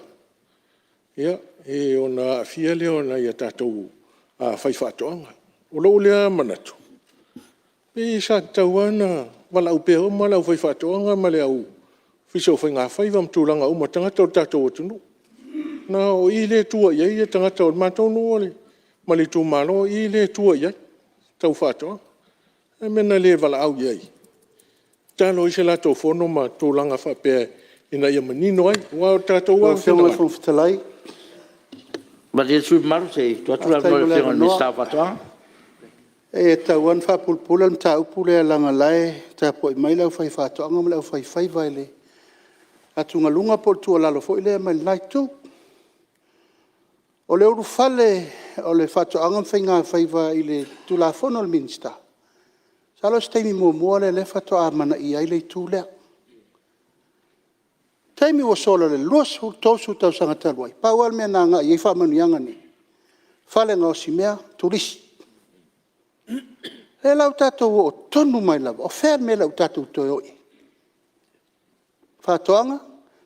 Ia, e ona fia lea ona ia tātou whai whatoanga. O lo lea manatu. Pe sa tau ana, wala upe o mala u whai whatoanga ma lea u. Whiso whai ngā whai wam tūlanga u ma tangata o tātou atunu. Na o i le tua iai, e tangata o mātou nu ole. Ma le tū malo, i le tua iai. Tau whatoanga. E mena le wala au iai. Talo i se la tau whono ma tūlanga whapea ina ia manino ai. Wao tātou wao whionga le whangwhitalai. Ma le sui maru se, tu atu la noe whionga ni stau whatoanga. E tau an whapulpula m tā upule a langa lai, tā po i mai lau whai whatoanga ma lau whai vai le. Atu ngā lunga po tua lalo fo i lea mai lai tū. O le uru whale o le whatoanga mwhai ngā whai vai i le tūla whono le minsta. Salo steimi mua le whato a mana i ai le tū lea. Teimi o sola le luas hu tōsu tau sanga taluai. Paual mea nā ngā i e whamanu ianga ni. Whale ngā o si mea turisi. Le lau tātou o tonu mai lava. O whēr me lau tātou toi oi. Whatoanga,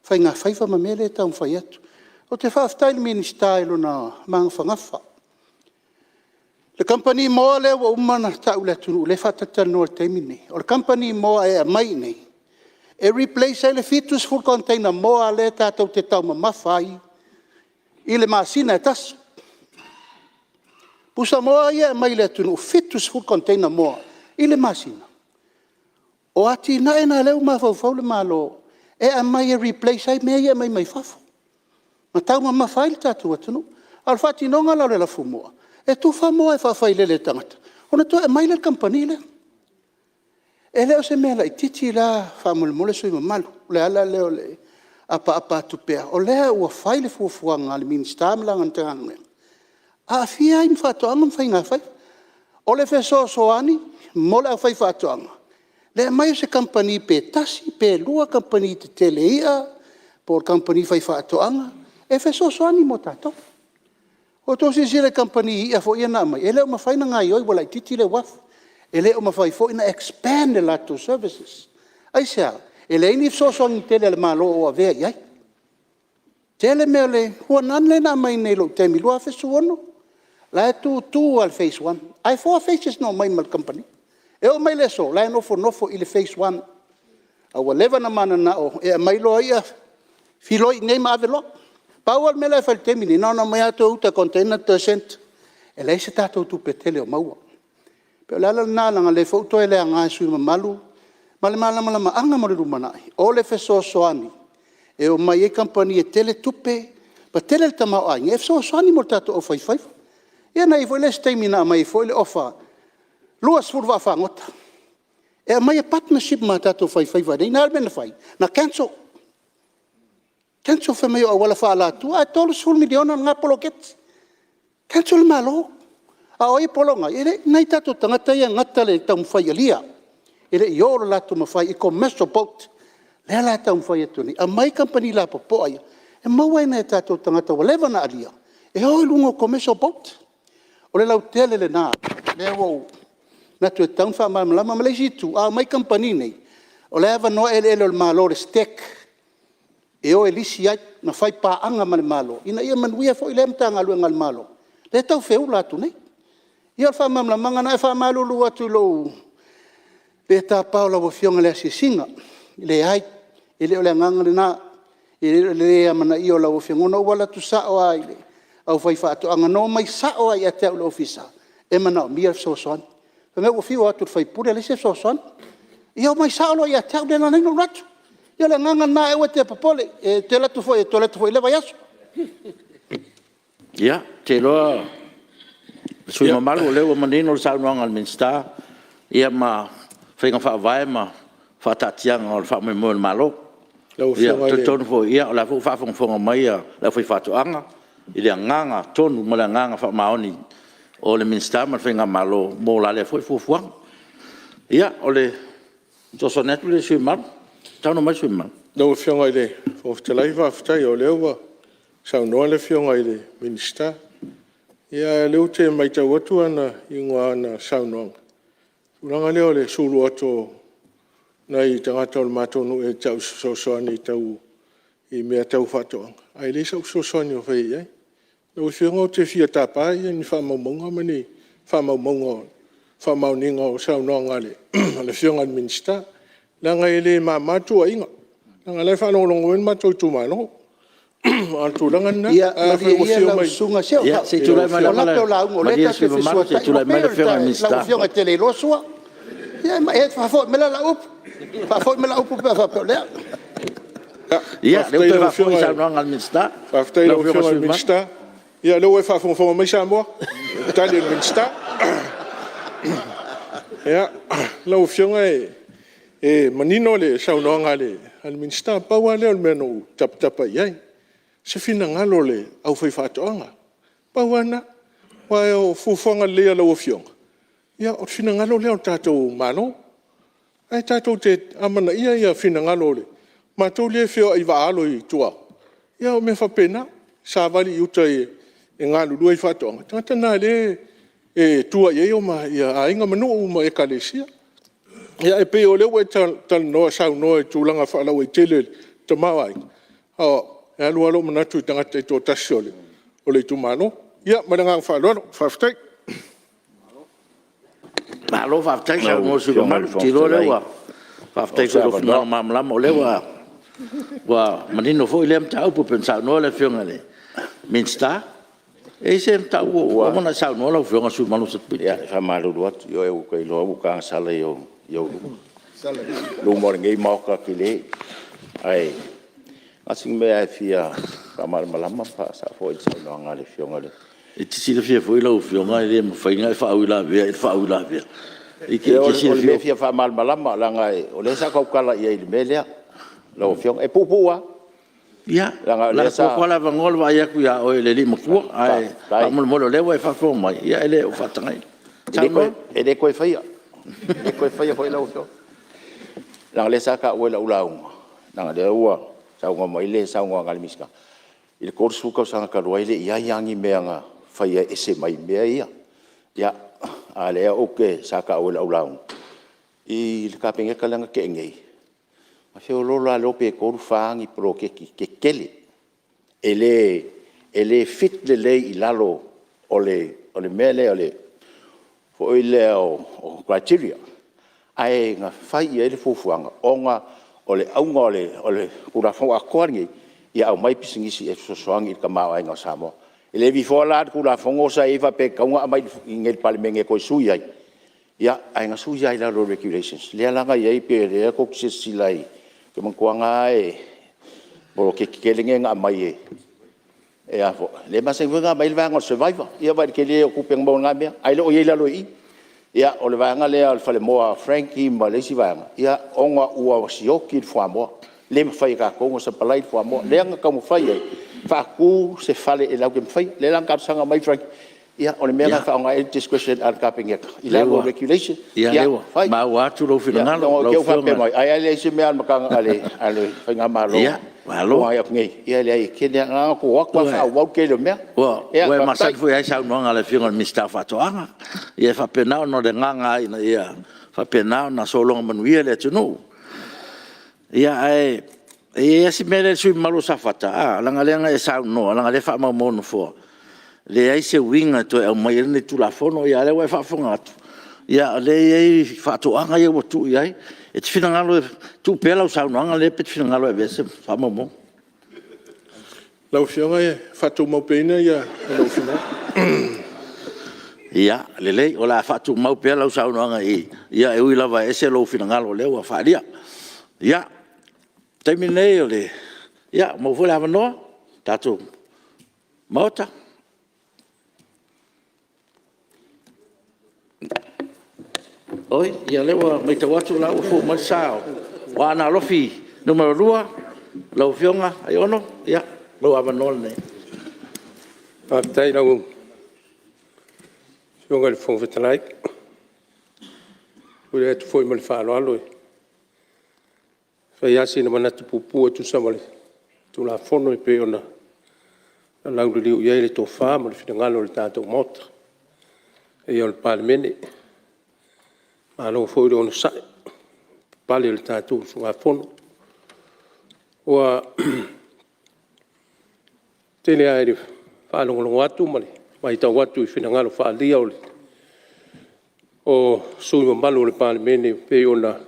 whai ngā whaifa ma mele tau mwhai atu. O te whaaftaili minista ilo na maanga whangafa. Le company moa le wa umana tau le tunu le whatatanu o teimi nei. O le company moa e a mai nei. E replace le fitus full container moa le tātou te tau mawhai. I le maasina e tasu. Pusa moa ia mai le tunu fitus full container moa. I le maasina. O ati na e na leu mawhau le malo. E a mai e replace ai mea ia mai whafo. Ma tau mawhai le tātou atunu. Al whati nonga lau le lafu moa. E tu wha moa e whawhai le tangata. Ona toa e mai le company le. E leo se mea lai titi la whamole sui mamalu. Le ala leo le apa tupea. O lea ua whai le fuafuanga le minister malanga ntanganga. A fia im whatoanga mwhai ngā whai. O le fesoasoani, mo le whai whatoanga. Le mai se company pe tasi, pe lua company te tele ia, por company whai whatoanga. E fesoasoani mo tato. O tosi si le company ia fo ia nā mai. E leo ma whai na ngai oi wala i titi le wafu. E leo ma whai fo ina expand le lato services. Ai sea, e le ini fesoasoani tele le malo o avea iai. Tele mea le huanan le nā mai nei lo temi lua fesuono. La tu al phase 1. Ai 4 phases no mai mal company. E o mai le so, la nofo i le phase 1. A wa leva na mana na o e mai lo ia filoi nei ma avelo. Pawal me la fal temini no mai ato uta container to cent. E le se tato tu petele o maua. Pe la na le foto ele anga sui malu. Male mala anga mo le rumana. O le feso soani. E o mai e company e tele tupe. Pa tele tama ai. E feso soani mo tato o 55. Ia nei foi le stamina mai foi le ofa. Luas furva fangota. E mai partnership ma tato fai vai na ben fai. Na cancel. Cancel fa mai o wala fa la tu. A tolo sul milion nga poloket. Cancel malo. A oi polonga. Ele nei tato tangata ia ngata le tam fai lia. Ele yo la tu ma fai ko meso pot. Le la tam fai tu ni. A mai company la po ai. E mau ai nei tato tangata wala na alia. E oi lungo ko meso pot. O le lau tele le nā, le wau, na tu e taun wha malama le jitu, a mai company nei, o le awa noa ele o le malo le stek, e o e lisi ai, na whai paanga ma le malo, ina ia manuia fo i le amtanga alua le malo, le tau wheu latu nei, ia le wha malama na e wha malulu atu lo, le tā paula wa fionga le asisinga, le ai, ele o le anganga le nā, ele le amana i o la wa fiongona wala tu sao ai le, au fai fato anga no mai sao ai ate au ofisa e mana mia so son me o fiu atu fai pure le so son io mai sao lo ia ate au na no rat ia le nganga na e te papole e te la tu foi le vai aso ia te lo sui malu le o manino sa no al minsta ia ma fai fa vai ma fa tatianga o fa mo malo ia te ton foi ia la fa fo mai la fai fato anga i le nganga tonu ma le nganga fa maoni o le minsta ma fenga malo mo la le foi fuang ia o le so sonet le sui mal tano mai sui mal no fionga ile fo te laiva ftai o le wa sa no le fionga ile minsta ia le ute mai ta watu ana ingwa na sa no ulanga le ole sulu ato nai tanga tol matonu e tau so ani tau i mea tau fato ai le so ni o fai ai no fionga te fia tapa i ni fa monga mani fa monga fa ninga sa no ngale le fionga minsta la ngai le ma tu inga la le fa no longo ma tu mano al tu la ngana a fa o fionga sunga se ia se tu la mala la ngo le ta se se tu la mala fionga minsta la fionga tele lo sua ia ma e fa fo me la up fa fo me la up fa pe le ia le te fa fo sa no ngal minsta fa ftai lo fionga minsta ia lo e fa fo mai Samoa tali minsta ia lo fionga e manino le sa no ngale al minsta pa wa le meno tap ai se fina ngalo le au fai fatonga pa wana wa o fufonga le lo fionga ia o fina ngalo le o tato mano ai tato te amana ia fina ngalo le ma to le fio i va alo i tua ia o me fa pena sa vali uta e ngalo lu i fatonga tata na le e tua ye o ma ia ainga manu ma e kalesia ia e pe o le we tal no sa no e tulanga fa la we tele te mawai o e alu manatu tanga te to tasole o le tu mano ia malanga fa lo fa ftai malo fa ftai sa mo su mal ti lo le wa fa ftai ko no mamla mo le wa manino fo ile mta upu pensa no le fionga le minsta e se mta o mo na sa no le fionga su malo se ya fa malo do yo e ko lo bu ka sala yo sala lo mo ngai mo ka kile ai asing me ai fia kamal malama pa sa fo i sa no ngale fionga le e ti si le fia foi lo fionga le mo fai ngai fa ula via Ike ole fia fa mal malama langa o le sa ko kala ia ile melia lo fiong e pupua ya la ko la vangol va ia ku ya o le limo ku ai pa mo le wa fa fo mai ya ele o fa tangai ele ko fa ia e ko fa ia foi la o langa le sa ka o la ula langa le ua sa ngo mo ile sa ngo ngal miska il ko su ko sa ka ro ile ia yangi meanga fa ia ese mai mea ia ya ale oke saka o lau I le kapinga kalanga ke ngei ma fe lo la lo pe ko fangi pro ke kele ele fit le le ilalo ole mele ole fo ile o criteria ai nga fai ele fuanga onga ole aunga ole kura fo akorngi ia au mai pisingisi e so soangi ka ma ai nga Samoa ele vi fola ku la fongo sa eva pe ka nga mai ngel Palemene ko suia ya ai nga suia ila lo regulations le langa ye pe le ko silai ke man ko nga bo ke kelenge nga mai e afo le ma se nga mai va nga survivor ia va ke le ku peng bo nga me ai lo ye la lo I ya o le va nga le al fale mo Frankie Malesi va nga ya onga ua sioki fo mo le fai ka ko sa palai fo mo le nga ka mo fai faku se fale e lau ke fai le lang ka sanga mai frank ia o le mea fa nga discretion al kapinga ila regulation ia fai ma wa tu lo fina ngalo lo fa pe mai ai le se mea makanga ale fai nga malo ia malo ia ngai ia le ke le nga ko wa fa ke le mea wa ma sa fu ai sa no ngale finga Mr. Fatoanga ia fa pe na no de nga ia fa pe na so long manuia le tunu ia ai e si mele sui malo safata langa lenga e sa no langa le fa ma mo no fo le ai se winga to e mai ne tu la fono ya le wa fa fonga ya le ai fa to anga ye tu ya e ti fina ngalo tu pela sa no anga le pet fina ngalo e vese fa ma mo la fionga e fa tu mo pena ya lo fina ya le o la fa tu mo pela sa no anga ya e ui lava ese lo fina ngalo le wa fa dia ya terminei le ya mo fu la no tatu mota oi ya le wa mai te watu la fu ma sao wa na lofi numero 2 lo fionga ai ono ya lo ava no ne pa tai la fionga le fon vetalai o le tu foi mal fa lo alo fa ya sina mana tu pupu tu samale tu la fono e pe ona la u liu ia le to fa mo le finangalo le tato mot e o Palemene alo foi ona sa pale le tato su la fono wa tele ai fa lo watu male mai ta watu i finangalo fa lia o su mbalo le Palemene pe ona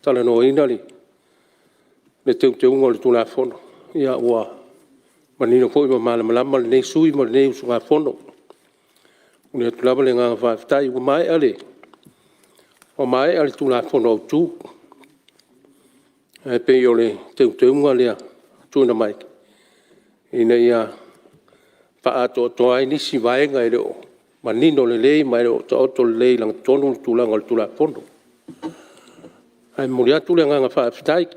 tala no inali le te ungo le tula fono ia ua manino foi ma malama le nei sui ma le nei usunga fono une tulava le nga fa tai o mai ale tula fono tu e pe yo le te ungo le tu na mai ina ia fa ato to ai ni si vai nga ile manino le lei mai o to le lang tonu tula ngol tula fono ai mulia tula nga fa tai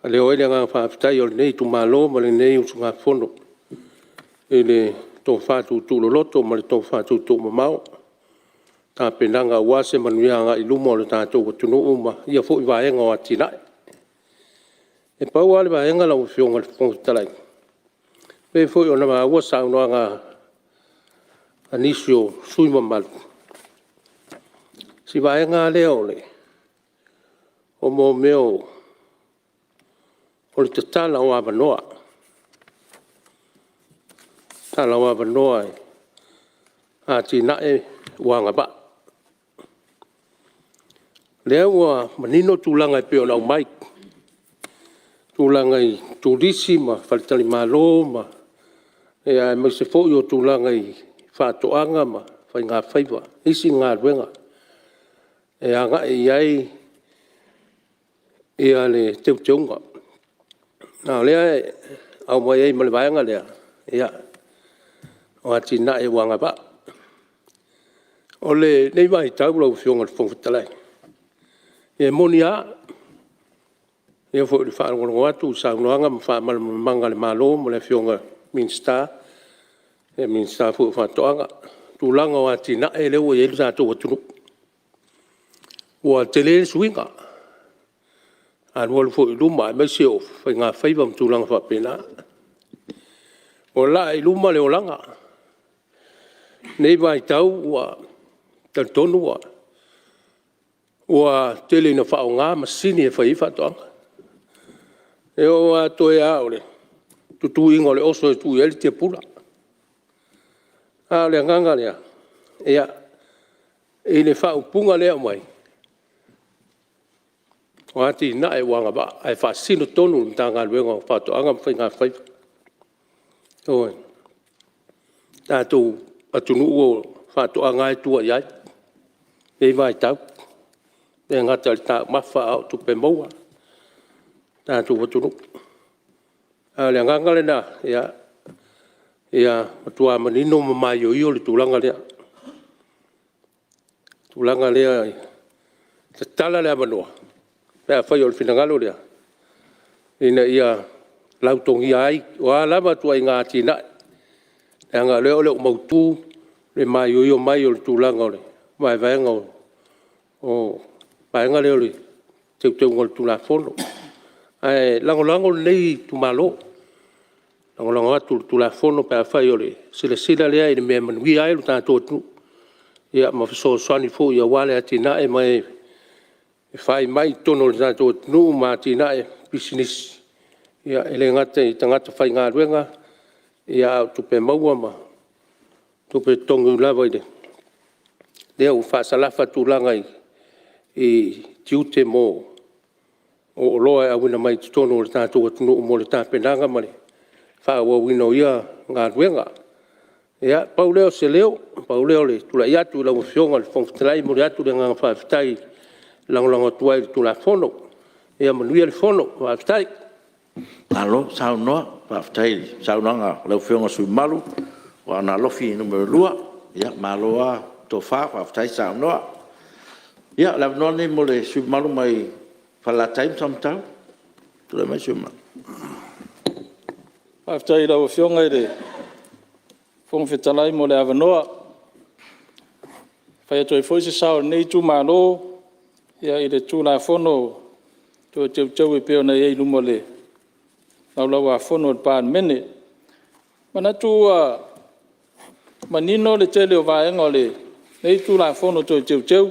ale oile nga fa tai o nei tu malo ma le nei u nga fono ele to fa tu lo loto ma le to fa tu mau ta penanga wase manuia nga ilumo le ta to tu no uma ia fo va nga atina e pa wale va nga la fio nga fo talai pe fo ona ma wa sa no nga anisio sui mal si va nga le ole o mo meo o le tala o avanoa tala o avanoa a tina e wanga ba le wa manino tulanga pe o mai tulanga i turisima faltali malo ma e a me se fo yo tulanga i fa to anga ma fa nga faiva isi nga wenga e anga e ai ia le te tunga na le au mai ai male vanga le ia o atina e wanga ba O le nei mai tau lau fionga Fonotaga. E monia e fo le whaangongo atu saunoanga ma whaamanga le malo mo le fionga Minsta. E Minsta fu whaatoanga. Tūlanga o atina e leo e elu tātou atunu. Ua te le suinga. Anua le fo i luma e maise o whai ngā whaiva m tūlanga whapena. O la i luma le o langa. Nei mai tau ua tonu ua tele na whao ngā masini e whai whatoanga. E o ato e aole, tutu ingo le oso e tu eli te pula. A le nganga lea, ea, e le whao punga lea mai. O ati na e wanga ba, ai wha sino tonu ni tā ngā luenga whatoanga mwhai ngā whai. Oi, tātou atunu o whatoanga e tua iai. E vai tau, e ngata le tā mawha au tupe maua, tātou watunu. A le nganga le nā, ia matua manino ma mai o io le tūlanga lea. Tūlanga lea, te tala lea manoa, pēa whai o le whinangalo lea. Ina ia lautongi ai, o a lama tua i ngā tina. E ngā leo leo mautu, le mai o io mai o le tūlanga le. Mai vaenga o vaenga leo le teu ngol tula fono. Ai lango nei tu malo. Lango atu tula fono pe fai o le sila lea i me manui ai lu tātou tu. Ia ma so swani fo ia wale atina e mai fai mai tono le tātou nu ma atina e business. Ia ele ngata i tangata fai ngā ruenga. Ia tupe maua ma tupe tongu lava i de. Lea u whaasalafa tūlanga i tiute mō o loa e awina mai tutono o le tātou atunu mo le tāpenanga mani. Whaua wino ia ngā ruenga. Ia, pauleo se leo, pauleo le tula i atu lau fionga le Fonotaga mo le atu le ngā whaafitai langolango tuai le tula fono. Ia manuia le fono, whaafitai. Alo, sao noa, whaafitai, sao noa lau fionga sui malu, wa ana lofi numero 2, ia, maloa, to fa whaafitai sao noa. Ia, lau noa ni mo le sui malu mai whalatai mtamtau, tula mai sui malu. Whaafitai lau fionga i le Fonotaga mo le avanoa. Whai atu e fwoi se sao nei tu malo, ia i le tūla fono, tu teu e peo na iei lumo le lau a fono le Palemene. Mana tu manino le tele o vaenga le nei tūla fono tu teu.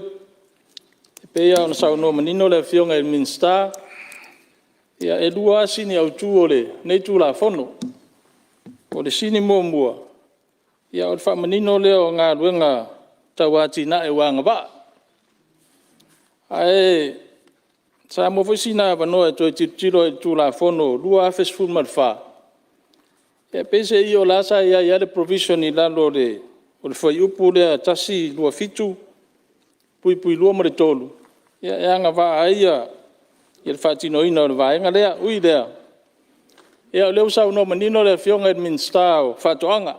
E pea ona sao no manino le fionga i Minsta, ia e lua sini au tu o le nei tūla fono. O le sini mua. Ia o le wha manino leo ngā ruenga tau ati na e wanga ba. Ae, sa mo fwysina wanoa e toi tiro e tūla fono, lua afes fulmar wha. E pese i o lasa ia le provision i lalo le, o le whai upu lea tasi lua fitu, pui lua mo le tolu. Ia e anga wha aia, ia le whaatino ina o le vaenga lea, ui lea. Ia o leo sau no manino lea fionga e Minsta o whaatoanga.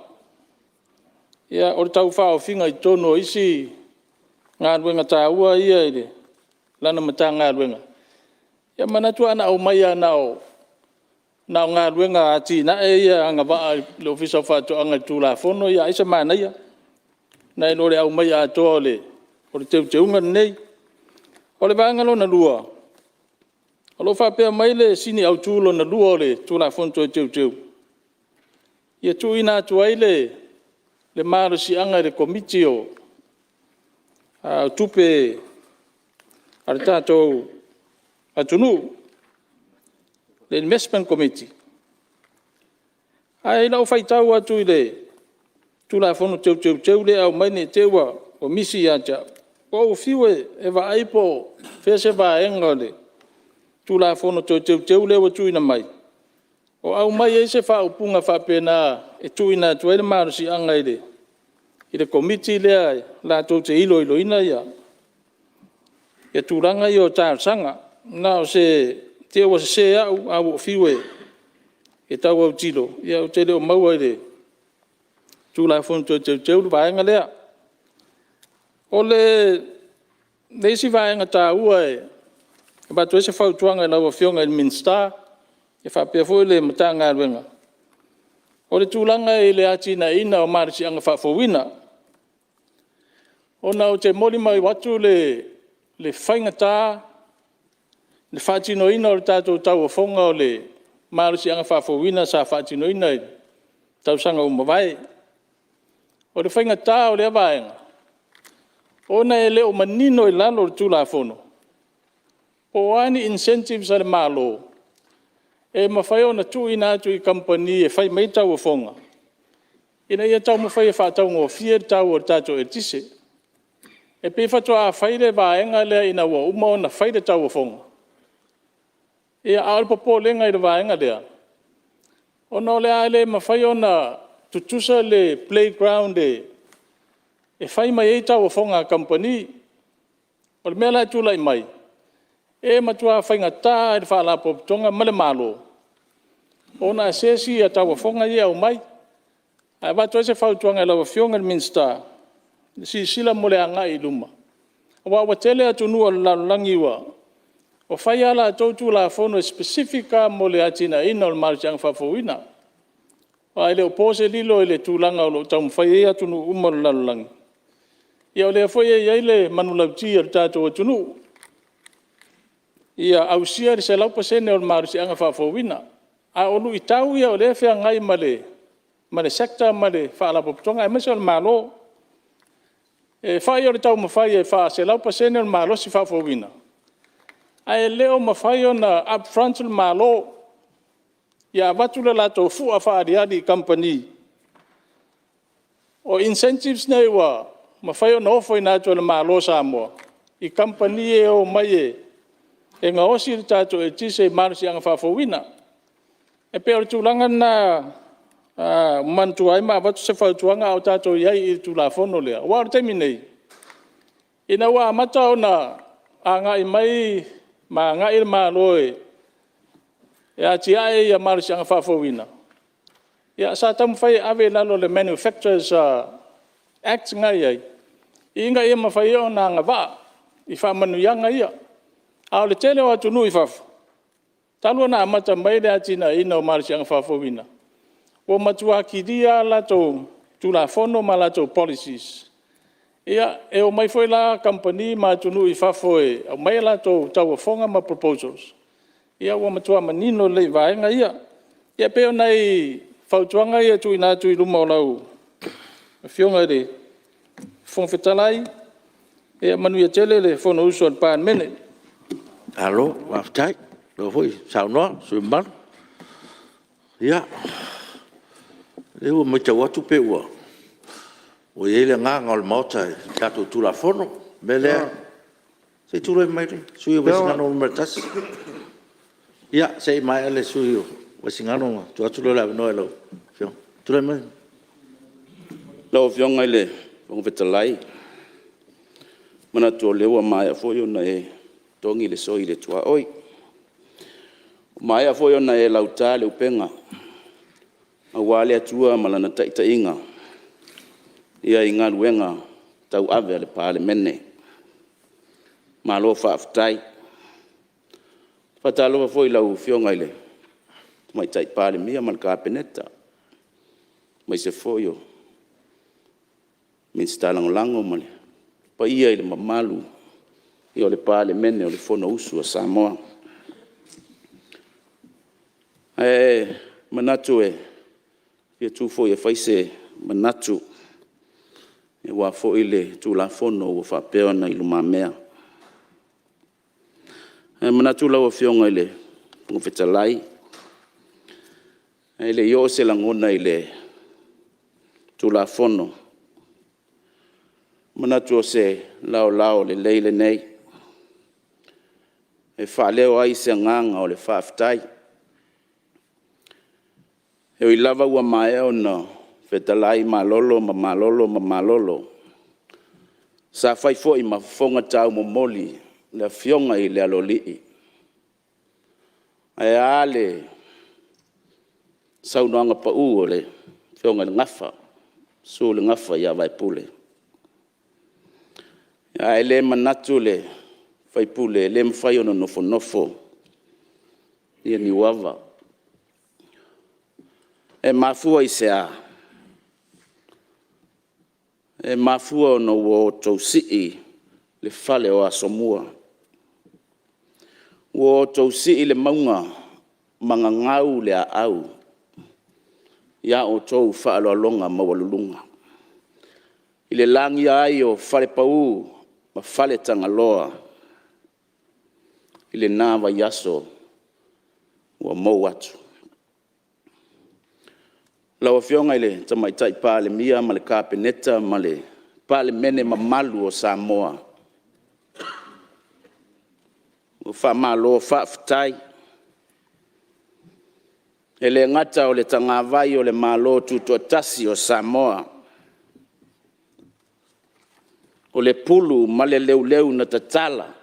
Ia o le tau wha o whinga i tono isi ngā ruenga tā ua ia i le lana mata ngā ruenga. Ia manatua ana au mai ana o nā ngā ruenga ati na e ia anga waa le ofisa o whātua anga tūla fono ia isa mana ia. Nai lo le au mai atoa o le teu nei. O le vāngalo na lua. O lo whapea mai le sini au tūlo na lua o le tūla fono teu. Ia tu ina atua i le maro si anga le komiti o tupe ar tātou atunu le investment committee. Ai lau whaitau atu i le tūla fono teu le au maine teua o misi aja. O fiwe e wa aipo fese wa enga le tūla fono teu le wa tuina mai. O au mai e se wha upunga whapena e tuina atu e le maro si anga i le komiti lea la tau te ilo ina ia. Ia tūranga i o tāsanga. Nā o se te wa se au o fiwe e tau au tilo. Ia o te leo maua i le tūla fono teu vaenga lea. O le si vaenga tā ua e batu ese whautuanga lau whionga i Minster, e whapea fo le matanga aruenga. O le tūlanga i le atina ina o marisi anga whawhawina. O na o te mori mai watu le whainga tā, le whatino ina o le tātou tau o whonga o le marisi anga whawhawina sa whatino ina i tau sanga umawai. O le whainga tā o le avaenga. O na e leo manino i lalo le tūlafono. O ani incentives ale malo. E mawhai o na tu ina atu i company e whai mai tau o whonga. Ina ia tau mawhai e whatau ngō fia tau o tātou e tise. E pe whatua a whaire vaenga lea ina ua uma o na whaire tau o whonga. Ia aalipopo lenga i le vaenga lea. O no lea le mawhai o na tutusa le playground e whai mai e tau o whonga company. O le mea lai tūlai mai. E matua whainga tā e le whaalapo tonga male malo. O na sesi a tau o whonga ia o mai. Ai watu ese whautuanga e lawa whionga le Minster. Si sila mole anga i luma. O wa tele atu nua langi wa. O whai ala tautu la whono specifica mole atina ina o le marisianga whawhawina. O ele o pose lilo ele tūlanga o lo tau mwhai e atu nu umar langi. Ia o le foi e ele manulautia o tātou atu nu. Ia au sia se lau pasene o le marisianga whawhawina. A olu i tau ia o le whea ngai male sekta male whaalapo putonga e mese o le malo. E whai o le tau mawhai e wha se lau pasene o le malo si whawhawina. A e leo mawhai o na upfront o le malo. Ia watu le lato fua whaariari company. O incentives nei wa mawhai o na ofo i nātua le malo Samoa. I company e o mai e ngā osi le tātou e tise marisianga whawhawina. E peo le tūlanga na mantua ima watu se whautuanga o tātou iai i tūlafono lea. Wa o teimi nei. Ina wa amata o na a ngai mai ma ngai le maloe. E ati ai ia marisianga whawhawina. Ia sa tamu whai ave lalo le Manufacturers Act ngai ai. I inga ia mawhai o na ngā wā. I whamanuianga ia. A le tele o atu nui whafu. Talua na amata mai le atina ina o marisianga whawhawina. O matua ki dia lato tūlafono ma lato policies. Ia e o mai foi la company ma atu nui whafo e o mai lato tau whonga ma proposals. Ia o matua manino le vaenga ia. Ia peo nei whautuanga ia tu ina tu i luma o lau. Whionga re whongwhetalai. Ia manuia tele le whono uso al Palemene. Alo, waftai, lo foi, sao no, suimbar. Ia. Leo mo tau atu pe ua. O ele nga ngol mota tato tulafono, bele. Se tule mai, sui wasingano mertas. Ia, sei mai ele sui wasingano, tu atu lo la no elo. Tule mai. Lo fiong ele, wong vetalai. Mana tu lewa mai fo yo na e tongi le soi le tua oi. Mai a foi ona e lauta le upenga. A wale atua malana tainga. Ia inga luenga tau ave le Palemene. Malo whaaftai. Whataloa foi lau whionga ile. Mai tai Palemia man ka peneta. Mai se foio. Min stalang lango male. Pa ia ile mamalu. I o le Palemene o le fono usu a Samoa. Manatu ia tu foi e faise manatu. E wa fo ile tu la fono o fa peona i luma mea. Manatu la o fionga ile o fetalai. Ile yo se langona ile tu la fono. Manatu se lao le leile nei. E fa leo ai se nganga o le faaftai. E i lava ua mai o na fetalai malolo. Sa fai fo i mafonga tau momoli le fionga i le alolii. Ai ale saunoanga pa u le fionga le ngafa. Su le ngafa ia vai pule. ai le manatu le faipule le mfai ono nofo ia ni wava e mafua i sea e mafua ono wo tausii le fale o Aso Lua wo tausii le maunga mangangau le au ia o tou whaalolonga mawalulunga. I le langi ai o whare pau ma whale tangaloa. I le nāwa yaso ua mau atu. Lawa whionga i le tamaitai Palemia ma le kapeneta ma le Palemene mamalu o Samoa. O whamalo whaafitai. E le ngata o le tangawai o le malo tutua tasi o Samoa. O le pulu ma le leu na tatala.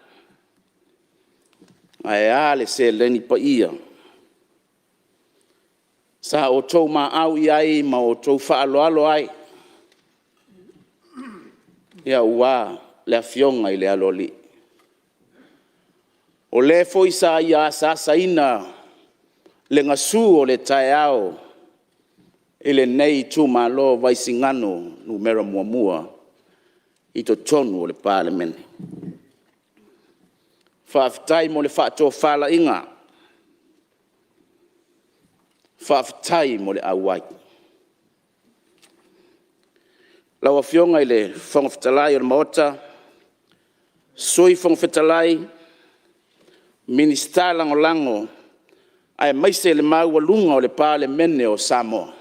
Ai ale se leni pa ia. Sa o tau ma au iai ma o tau whaaloalo ai. Ia ua le awhionga i le aloli. O le foi sa ia sa ina le ngasu o le taiao ele nei tu malo vai singano numero muamua i to tonu o le Palemene. Whaafitai mo le whaato whala inga. Whaafitai mo le awai. Lawa whionga i le whangawhitalai o le maota. Soi whangawhitalai. Minista lango ai maise le maualunga o le Palemene o Samoa.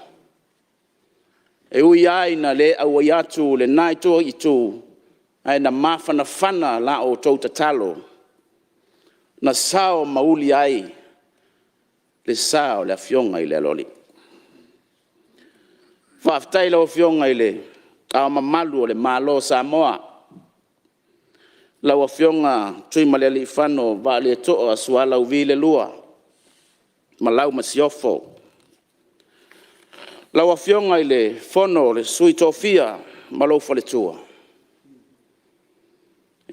E ui ai na le awai atu le naito i tu ai na mawhana la o tau tatalo. Na sao mauli ai le sao le awhionga i le aloli. Whaafitai lau awhionga i le au mamalu o le malo Samoa. Lau awhionga tui maleli whano wa le toa suala uvi le lua. Malau masiofo. Lau awhionga i le fono le sui tofia malau fale tua.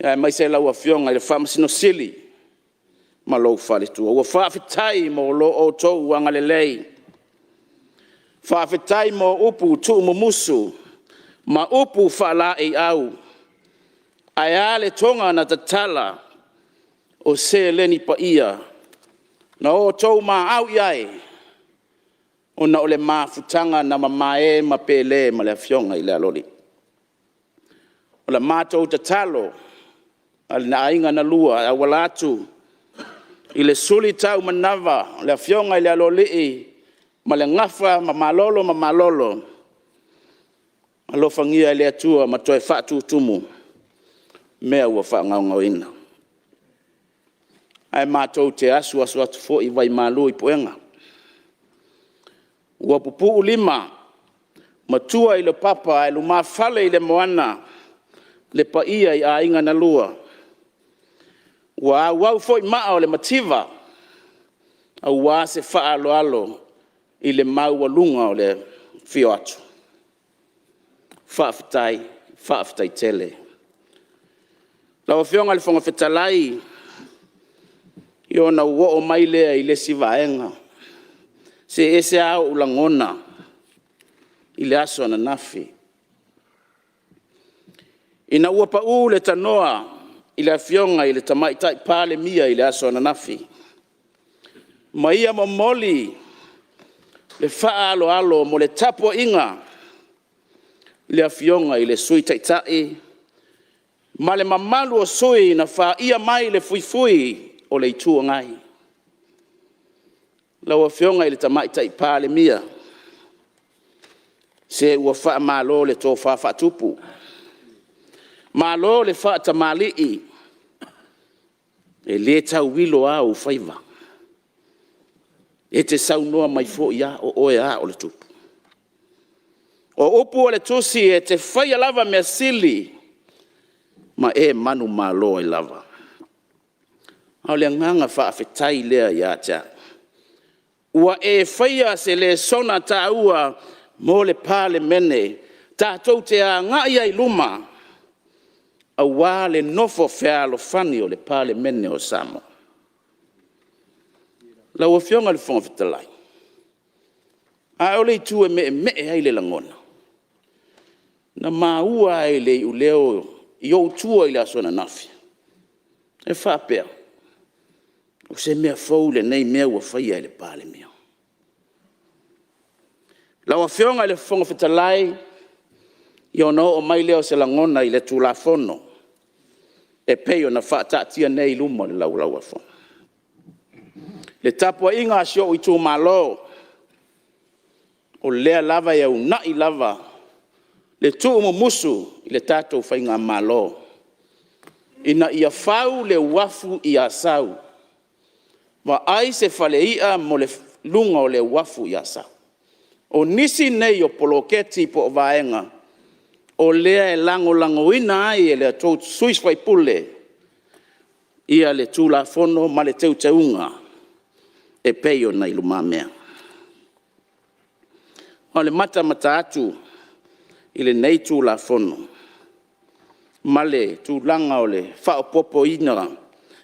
Ia mai se lau awhionga i le whamasino sili malau fale tua. Ua whaafitai mo lo o tou anga le lei. Whaafitai mo upu tu mumusu ma upu whaala e au. Ai ale tonga na tatala o se leni pa ia. Na o tou ma au iai. O na ole mafutanga na mamae ma pele ma le awhionga i le aloli. O le mātou tatalo. Al na ainga na lua a walatu. I le suli tau manawa. Le awhionga i le aloli i. Ma le ngafa ma malolo. Alofangia i le atua ma toe whaatu tumu. Mea ua whaangau ina. Ai mātou te asu atu fo i vai malu i poenga. Ua pupu lima. Matua i le papa ai luma fale i le moana. Le paia i a inga na lua. Ua wau fo i maa o le mativa. A ua se faa alo i le maua lunga o le fio atu. Whaafitai tele. Lau whionga le whangawhitalai. I ona ua o mai lea i le sivaenga. Se ese au ulangona. I le aso na nafi. Ina ua pa le tanoa. I le whionga i le tamaitai Palemia i le aso na nafi. Maia momoli. Le faa alo mo le tapo inga. Le whionga i le sui taitai. Ma le mamalu o sui na wha ia mai le fuifui o le itua ngai. Lau whionga i le tamaitai Palemia. Se ua wha malo le tō wha tupu. Malo le wha tamali'i. E le tau wilo au whaiva. E te saunoa mai fo ia o oe a o le tupu. O upu o le tusi e te whaia lava mea sili. Ma e manu malo e lava. Au le nganga whaafetai lea ia tia. Ua e whaia se le sona ta ua mo le Palemene. Tātou te a ngai ai luma. aua le nofo fealofani o le palemene o Samoa. Lau afionga le fonga fitalai. A o le tu e me ai le langona. Na maua ai le uleo i o tua i le asona nafi. E whapea. O se mea fau le nei mea ua whaia le pale mea. Lau a whionga le fonga fitalai i o no o mai leo se langona i le tulafono. E peo na whaatatia nei luma le lau a fonga. Le tapua inga asio i tu malo. O lea lava e au nai lava. Le tu mo musu i le tatou whainga malo. Ina ia fau le wafu i asau. Wa ai se faleia mo le lunga o le wafu i asau. O nisi nei o poloketi po o vaenga. O lea e lango ina ai e le tau suis fai pule. Ia le tulafono ma le teu teunga. E peio na ilumamea. O le mata atu i le nei tulafono. Male tu langa o le whao popo ina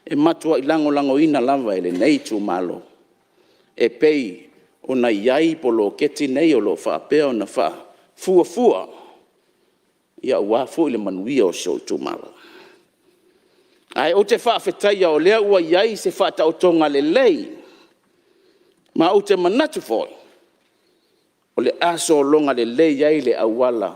e matua i lango ina lava e le nei tu malo. E pei o na iai polo keti nei o lo whaapea o na wha fua. Ia wafu i le manuia o so tu malo. Ai o te whaafetaia o lea ua iai se whaata o tonga le lei. Ma o te manatu foi. O le aso longa le lei iai le awala.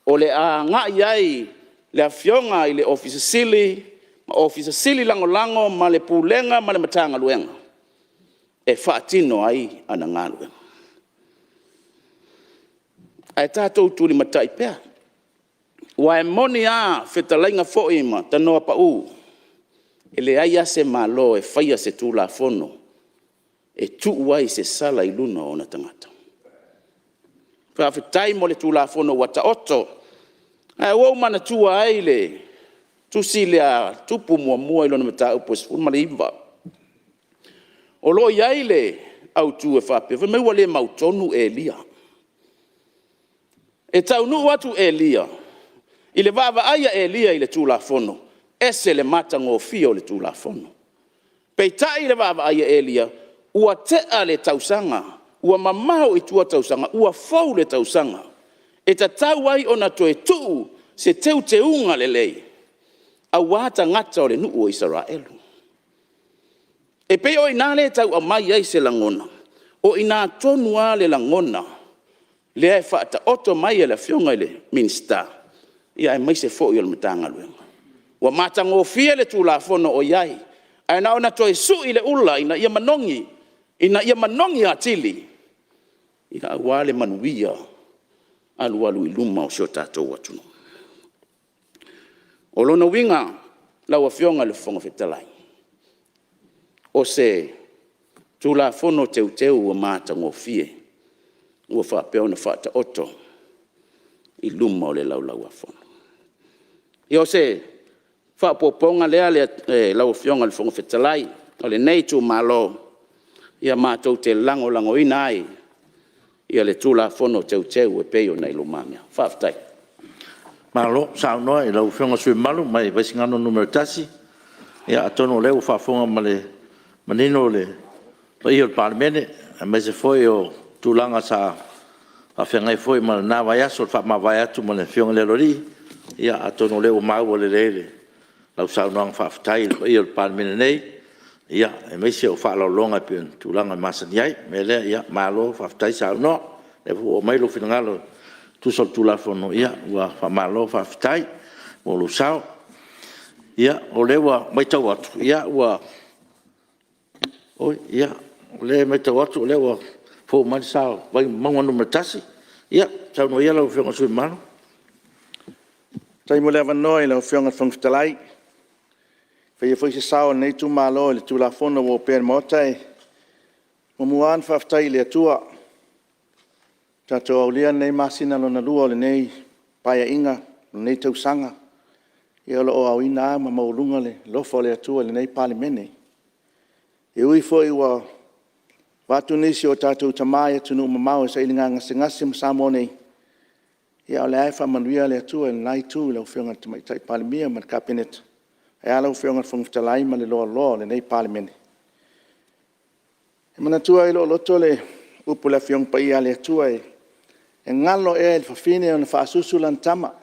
O le a ngā iai le afionga i le ofisa sili, ma ofisa sili lango ma le pulenga ma le matanga luenga. E whaatino ai ana ngā luenga. Ai tātou tūli matai pēr. Wa e moni a whetalainga fōi ma tanoa pa u. E le ai ase malo e whaia se tūla fono. E tuuai se sala i luna o na tangata. Whawhetai mo le tūla fono wata oto. Ai wau mana tua ai le tusi le a tupu mua i lona mata upo sifun ma le iwa. O lo iai le au tu e whapea. Whai meua le mautonu e lia. E tau nu atu e lia. I le vava aia e lia i le tūla fono. Ese le mata ngō fio le tūla fono. Pei tai le vava aia e lia. Ua tea le tausanga. Ua mamao i tua tausanga. Ua fau le tausanga. E ta tau ai ona toe tuu se teu te unga le lei. A wata ngata o le nuu o Israelu. E pe o ina le tau a mai ai se langona. O ina tonua le langona. Le ai whaata oto mai e le fionga le minsta. Ia e mai se fo i o le matanga luenga. Wa matango fie le tūla fono o iai. Ai na ona toe su i le ula ina ia manongi. Ina ia manongi atili. Ina wale manuia. Alu i luma o sio tātou atunu. O lona winga, lau a fionga le fonga whetalai. O se, tūla fono teu ua māta ngō fie, ua whapea ona whata oto, i luma o le lau a fono. I o se, whapoponga lea le lau a fionga le fonga whetalai, o le nei tū malo, ia mātou te lango ina ai, ia le tūla fono teu e peio nei lumamea. Whaftai. Malo, sao noa, i lau whionga sui malu, mai vaisingano numero tasi. Ia atono leu whafonga ma le manino le i o Palemene, mai se foi o tūlanga sa a whiangai foi ma nā vai aso, wha ma vai atu ma le whionga le lori. Ia atono leu mau o le leile. Lau sao noa whaftai i o Palemene nei. Ia, e meisi o whaalao longa pia tūlanga masani ai, me lea, ia, malo, whaftai sao no, e o mailo whinangalo, tūsol tūlafono, ia, ua whamalo, whaftai, o lu sao, ia, o lewa maitau atu, ia, ua, oi, ia, o le maitau atu, o lewa, fō mani sao, vai mangwanu matasi, ia, sao no ia lau whionga sui malo. Tai mo lewa noi lau whionga whangwhitalai, Fai foi se sao nei tu malo le tu la fono wo per motai. Mo muan faftai le tua. Tato aulia nei masina lo na lua le nei paia inga nei tau sanga. Ia lo o ina ma maulunga le lofo le tua le nei Palemene. E ui foi wa watu nisi o tato tamai tunu mamau sa ilinga ngase ngase Samoa nei. Ia o le ai whamanuia le atua nai tū lau whionga tai Palemene ma kabinet. E ala whionga whangwhitalai ma le loa le nei Palemene. E mana tua i loto le upu le whiong pa ia le atua e ngalo e le whawhine o na whaasusu lan tama.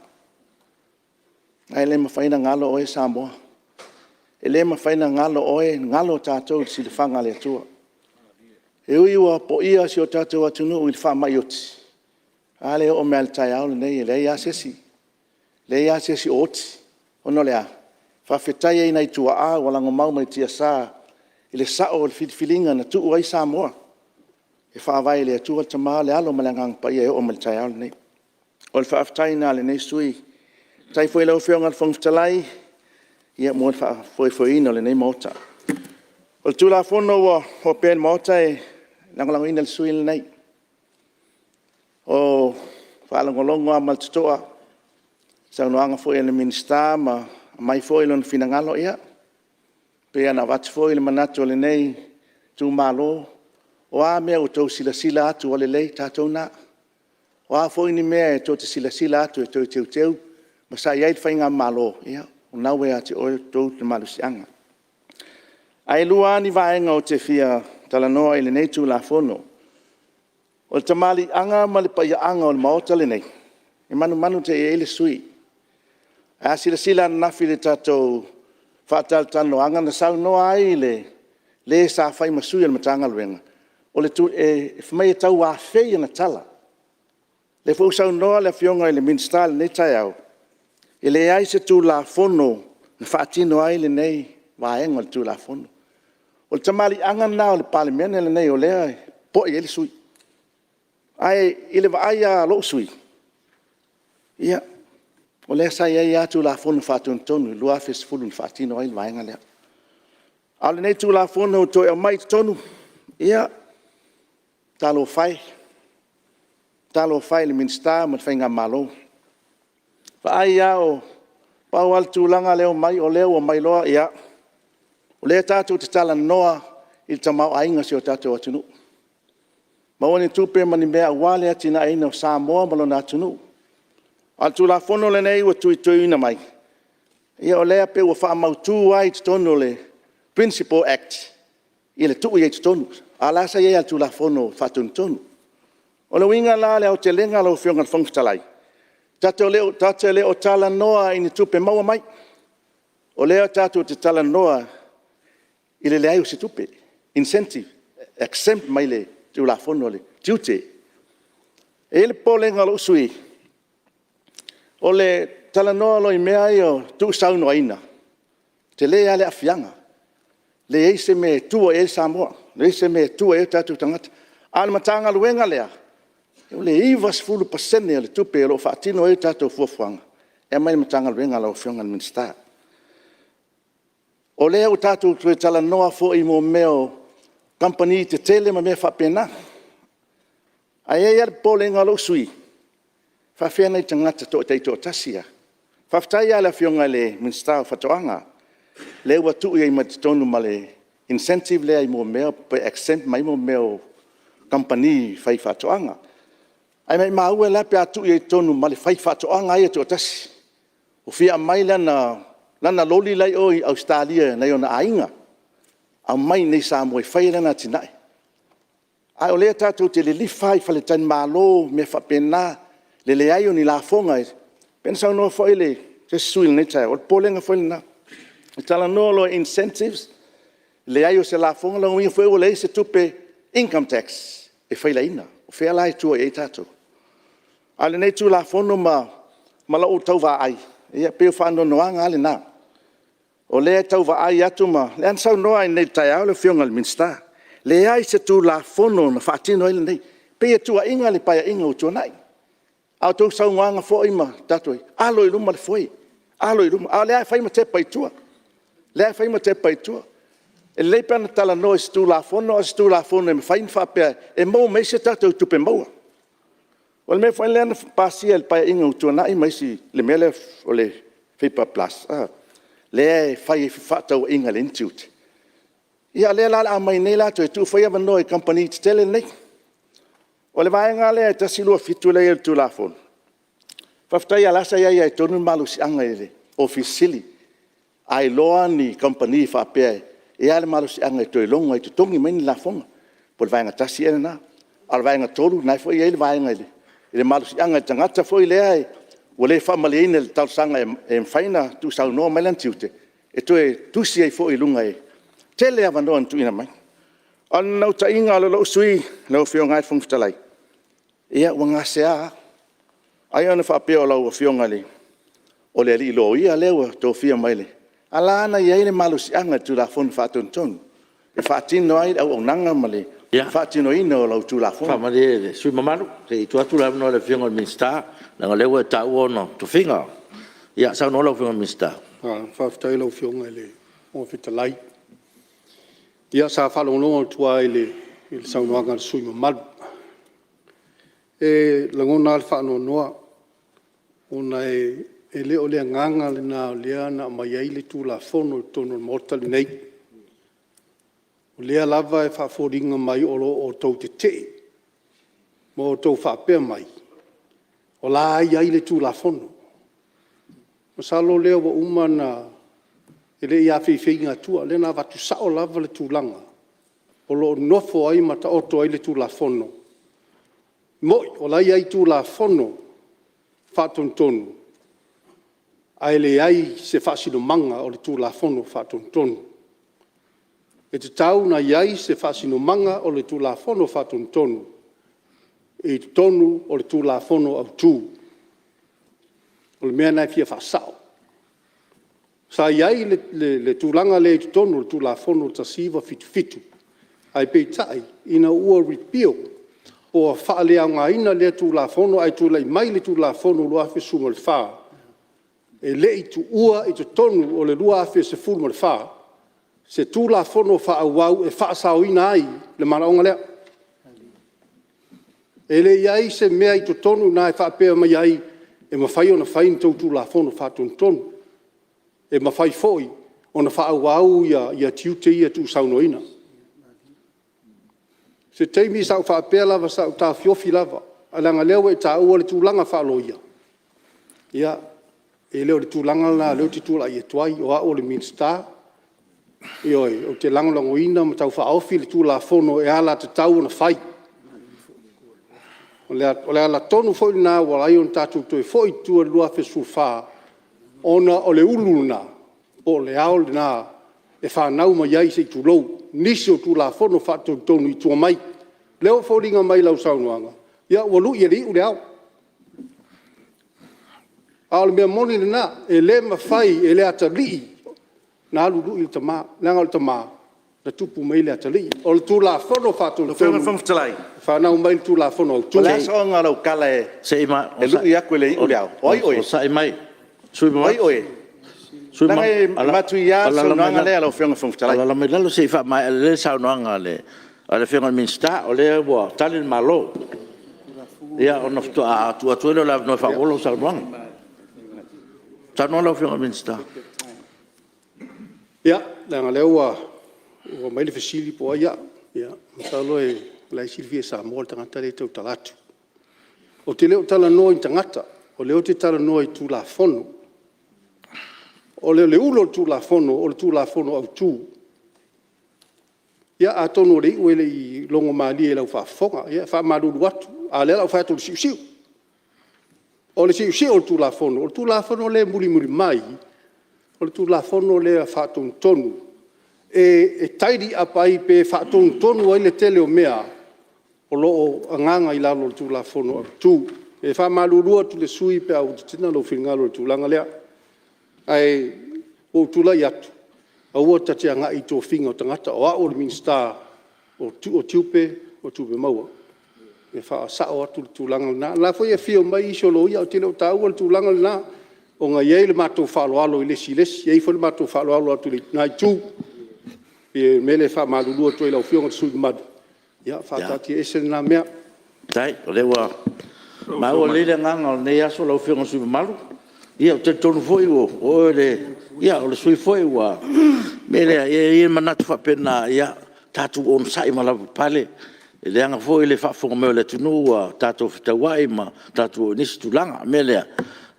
Ai le mawhaina ngalo o e Samoa. E le mawhaina ngalo o e ngalo tātou si le whanga le atua. E ui ua po ia si o tātou atunu i le wha mai oti. Ale o mea le tai au le nei, le ia sesi. Le ia sesi oti. Ono lea. Whawhetai e nei tua a, walango mau mai tia sā. I le sao o le whiliwhilinga na tuu ai Samoa. E whaawai le atua tama le alo malangang pa ia e o mea le tai au le nei. O le whawhetai na le nei sui. Tai foi lau whionga le whangwhitalai. Ia mua foi ina le nei mota. O le tūla whono o pen mota e langolango ina le sui le nei. O whaalongolongo a maltutoa. Saunoanga foi le minista ma mai foi lona finangalo ia. Pea na watu foi le manato le nei tu malo. O a mea o tau sila atu o le lei tātou na. O a foi ni mea e tau te sila atu e tau teu. Ma sa iai whainga malo ia. O nawe a te oe tau te malusianga. Ai lua ni vaenga o te fia talanoa i le nei tu la fono. O le tamali anga ma le paia anga o le maota le nei. E manu te e le sui. A sila nafi le tatou whaatal tano anga na sau noa ai le sa whai masui al matanga luenga. O le tu e whamai e tau a whei na tala. Le fau sau noa le fionga i le minsta le nei tai au. E le ai se tu la fono na whaatino ai le nei vaenga le tu la fono. O le tamali anga na o le Palemene le nei o lea po i le sui. Ai ile va aia lo sui. Ia. O le sa ia tu la fono fatun tonu lua fes fulun fatino ai vaenga le. Ale nei tu la fono to e mai tonu. Ia. Talo fai le minsta ma fainga malo. Fa aia o pau al tu langa leo mai o leo o mai loa ia. O le tatu te tala noa il tamau ainga si o tatu atunu. Ma wani tupe mani mea wale atina aina o Samoa malona atunu. Al tu la fono le nei wa tui ina mai. Ia o lea pe wa wha mautu ai tonu le Principal Act. Ia le tui ai tonu. Alasa ia al tu la fono fatun tonu. O le winga la le au te lenga lau fionga whangtalai. Tate leo tala noa ini tupe maua mai. O leo tatu te tala noa ile le au se tupe. Incentive. Exempt mai le tu la fono le tiute. E le polenga lo sui. O le tala noa lo i mea io tu sauno aina. Te lea le afianga. Le eise me tua e Samoa. Le eise me tua e tatu tangata. Al matanga luenga lea. O le ivas fulu pasene le tupe lo fatino e tatu fuafuanga. E mai matanga luenga lo fionga le minsta. O lea o tatu tue tala noa fo i mo meo company te tele ma me fa pena. Ai ai polenga lo sui. Fa fena i tangata to te to tasia. Fa ftai ala fionga le minsta fatoanga. Le wa tu i mat tonu male incentive le ai mo me pe accent mai mo me company fai fatoanga. Ai mai mau la pe atu i tonu male fai fatoanga ai to tasi. O fia mai lana loli lai o i Australia na ona ainga. A mai nei Samoa fai lana tinai. Ai o le tatu te le lifai fale tan malo me fa pena le ai ni la fonga. Pensa no foi le se suil nei tai o polenga foi na. Tala no lo incentives le ai o se la fonga lo mi foi o le se tupe income tax e fai la ina. O fai la tu e tatu. Ale nei tu la fono ma la o tau va ai. Ia pe fa no anga le na. O le tau va ai atu ma le an sau noa nei tai au le fionga le minsta. Le ai se tu la fono na fatino ile nei. Pe tu a inga le pa inga o tu nai. Au tu sau nganga fo ima tatu. Alo i luma le foi. Alo i luma. Ale ai fai ma te pai tua. Le ai fai ma te pai tua. E le pana tala no se tu la fono e fai fa pe e mo me se tatu tu pe mo. O me fai le pasia le pa inga o tu nai mai si le mele o le fipa plus. Le fai fatau inga le institute. Ia le la mai nei la tu fai ava noi company te tele nei. O le vai nga le ta silua fitu le tu la fon. Whaftai alasa ia tonu malusi anga ele, ofisili. Ai loa ni company whapea e ale malusi anga e toi longa i tu tongi meni la fonga. Pol vaenga tasi ene na, al vaenga tolu, nai fo ia ele vaenga ele. Ele malusi anga tangata fo i lea e, wale whamale ine le tau sanga e mwhaina tu sau noa mailan tiute. E toi tusi ai fo i lunga e. Tele awa noa tu ina mai. An nau ta inga lo usui, lau whio ngai whungfitalai. Ia wanga sea, ai ana whapea o lau whio ngali. O le ali ilo ia lewa tō whia maile. Ala ana ia ine malusi anga tu la fonu whātun tonu. E whātino ai au nanga male. Whātino ina o lau tu la fonu. Whamare le sui mamaru, te i tuatu la no le whionga minsta, nanga lewa e tau ono, tu whinga. Ia, sao no lau whionga minsta. Whawhitai lau whionga le o whitalai. Ia sa whalongonga tua ele saunoanga sui mamaru. E langona al whano noa, ona e leo lea nganga le na lea na mai ai le tu la fono tono mortal nei. O lea lava e whaaforinga mai oro o tau te te. Mo o tau whaapea mai. O la ai le tu la fono. Masalo leo wa umana e le ia whiwhinga tua. Le na watu sao lava le tu langa. O lo nofo ai mata oto ai le tu la fono. Moi, o la ai tu la fono. Whaaton tonu. Ai le ai se whaasino manga o le tu la fono whaaton tonu. E te tau na iai se whaasino manga o le tu la fono whaaton tonu. E te tonu o le tu la fono au tū. O le mea nai fia whaasao. Sa iai le tūlanga le te tonu o le tu la fono ta siva fitu fitu. Ai peitai ina ua ripio o a whaalea ngā ina le tu la fono ai tu lei mai le tu la fono lua fe sumo le whaa. E le i tu ua i tu tonu o le lua fe se fulmo le whaa. Se tu la fono wha au e wha sao ina ai le maraonga lea. E le iai se mea i tu tonu na e wha pēr mai ai e mawhai o na whain tau tu la fono wha tonu. E mawhai foi o na wha au ia tiute ia tu sauno ina. Se teimi sau wha pēr lava sau tā fiofi lava. Alanga leo e tā ua le tūlanga wha loia. Ia, e leo le tūlanga na leo te tūla i e tuai o a o le minsta. Ioi, o te langolango ina ma tau whaofi le tūla fono e ala te tau na whai. O le ala tonu foi na walai on tātou toi foi tua lua fesu wha. Ona o le ulu na, o le ao le na, e whanau ma iai se i tūlou. Nisi o tūla fono whātou tonu i tua mai. Leo fōringa mai lau saunuanga. Ia, walu i eri u le ao. Ao le mea moni le na, e le mawhai, e le atari. Na lulu i tama, langa o tama, na tupu mai le atari. O le tūla fono whātou tonu. Whenga whamtalai. Whanau mai le tūla fono au tūlei. Wala sa o ngā rau kala e. Se ima. E lu i akwe le i u le ao. Oi, oi. Sa imai. Sui mai. Oi, oi. Langa e matu ia sa noanga le alo whenga whamtalai. Ala me lalo se i wha mai, le sa noanga le. Ale whenga minsta, o le ua, talin malo. Ia, o naftu a tuatuelo la no wha olo sa noanga. Sa noanga la whenga minsta. Ia, langa leo o mai le fesili po ia. Ia, masalo e lai silvia Samoa tangata le tau talatu. O te leo tala noa i tangata, o leo te tala noa i tū la fono. O leo le ulo tū la fono, o le tū la fono au tū. Ia, a tono rei uele i longo maali e lau whaafonga. Ia, wha maruru atu. A lea lau whaatu le siu. O le siu o le tū la fono. O le tū la fono le muri mai. O le tū la fono le a whaatu tonu. E tairi apai pe whaatu tonu ai le tele o mea. O loo anganga i lalo le tū la fono au tū. E wha maruru atu le sui pe au tina lo whingalo le tūlanga lea. Ai, o tūla i atu. A ua tate anga i tō whinga o tangata. O a o le minsta o tiupe o tupe maua. E wha sao atu le tūlanga na. La foi e whio mai i solo ia o tele o tāua le tūlanga na. O ngā iei le mātou whaaloalo i lesi. Iei foi le mātou whaaloalo atu le nai tū. E mele wha maalulua tu e lau whionga te sui madu. Ia, whaatati ese na mea. Tai, o lewa. Ma o le nganga o nei aso lau whionga sui malu. Ia, o te tonu foi o le... Ia, o le sui foi ua. Mele, ia manatu whapena, ia, tātou on sai malawa pale. E le anga foi le whafonga meo le tunu ua tātou whitawai ma tātou nisi tulanga. Mele,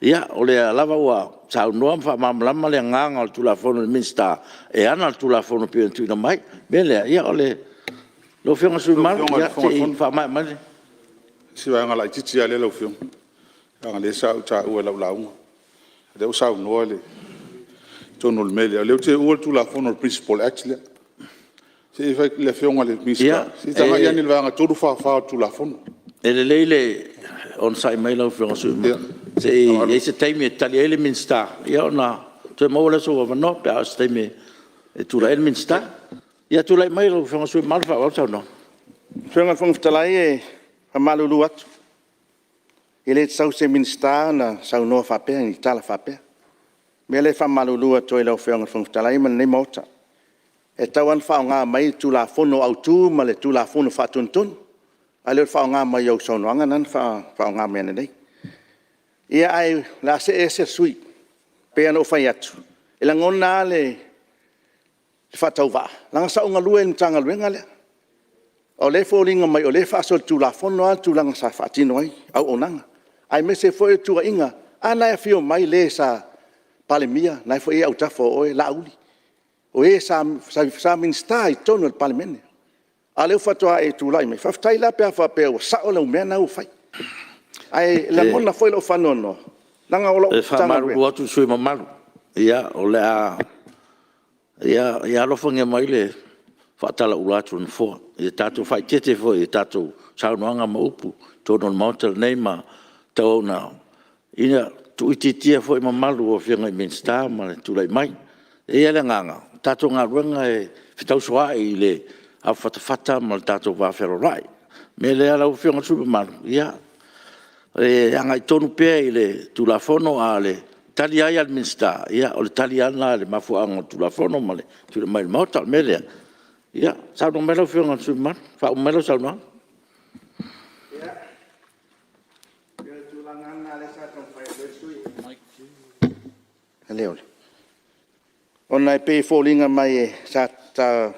Ia, o le lava ua sau noa fa mamlama le nganga o tula fono le minsta e ana tula fono pio tu na mai bele ia o le lo fionga sui mal ia te fa mai mai si va ngala titi ale lo fiong nga le sa ta u la la u de sa no le tono le mele le te u tula fono le principal actually si fa le fionga le minsta si ta ya ni va nga todo fa tula fono ele leile on sai mai lo fionga sui mal se se taimi tali ele minsta ia na te mo le so va no pe as taimi e tu la ele minsta ia tu la mai lo fionga sui mal fa o no Fionga fong ftalai e Malulu atu. Ele sau se minsta na sau no fa pe ni tala fa pe. Mele fa Malulu atu ele fionga fong ftalai man nei mota. E tawan fa nga mai tu la fono autu ma le tu la fono fa tuntun. Ale fa nga mai yo so no nga nan fa nga me nei. Ia ai la se sui. Pe no fa atu. Ela ngona le fa tauva. Langa sa nga luen tanga luenga le. O le fōringa mai o le whaasol tū la whono atu langa sa whaatino ai, au onanga. Ai me se fōe tūa inga, ana e whio mai le sa palemia, nai fōe au tafo o e lauli. O e sa minsta i tonu al palemene. A leo whatoa e tū lai mai, whaftai la pia whapea o sa o lau mea nau whai. Ai la mona fōe lo whanono, langa o lau tanga rue. E whamaru atu sui mamaru, ia o le a, ia lofangia mai le, whaatala ulatu na fōa. I tātou whai tete fōa, i tātou saunoanga ma upu, tōno mautal nei ma tau na. Ina tu ititia fōa i ma malu o whianga i minsta ma le tūlai mai. E ele nganga, tātou ngā ruanga e whitau soa i le au whatawhata ma le tātou wāwhero rai. Me le ala u whianga super malu, ia. E anga i tonu pēr i le tūlafono a le tali ai al minsta, ia, o le tali ana le mafuanga tūlafono ma le tūlai mai le mautal, me lea. Ja, zou nog wel veel aan het man? Waarom wel zou nog? Hallo. Onai pe fōlinga mai sa ta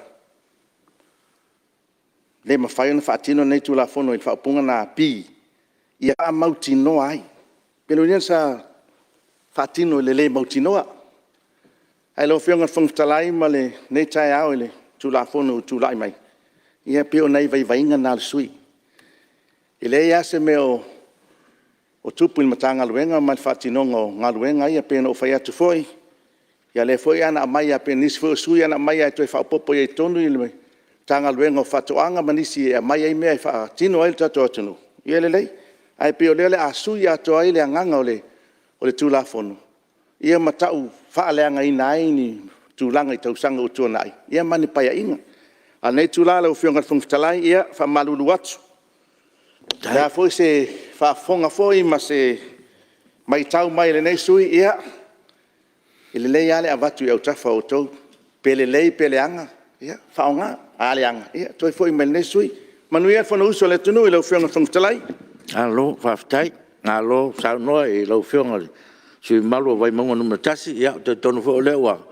le ma fai na fatino nei tu la fono il fa punga na pi. Ia mautino ai. Pelo nia sa fatino le mautino. Ai lo fianga fongtalai ma le nei tai au le tu la fono tu lai mai. Ia pio nei vai na sui. Ile ia se meo o tupu il matanga luenga ma fatinongo nga luenga ia pe no fai atu foi. Ia le foi ana mai ia pe nis fo sui ana mai ia to fa popo ia tonu ile tanga luenga fatoanga manisi ia mai ia me fa tino il tato atu. Ia le ai pio le a sui ato ile nganga ole tu la fono. Ia matau fa le anga ina ni tu langa i tausanga o tōna ai. Ia mani pai a inga. A nei tu lala o whionga whungtalai, ia wha malulu atu. Ia fwoi se wha whonga fwoi ma se mai tau mai le nei sui, ia. Ile lei ale a watu i au tafa o tau. Pele lei, pele anga. Ia, whaonga, ale anga. Ia, toi fwoi mai le nei sui. Manu ia whana uso le tunu i lau whionga whungtalai. Alo, whaftai. Alo, sao noa i lau whionga. Sui malu vai maunga numera tasi, ia, te tonu fo lewa.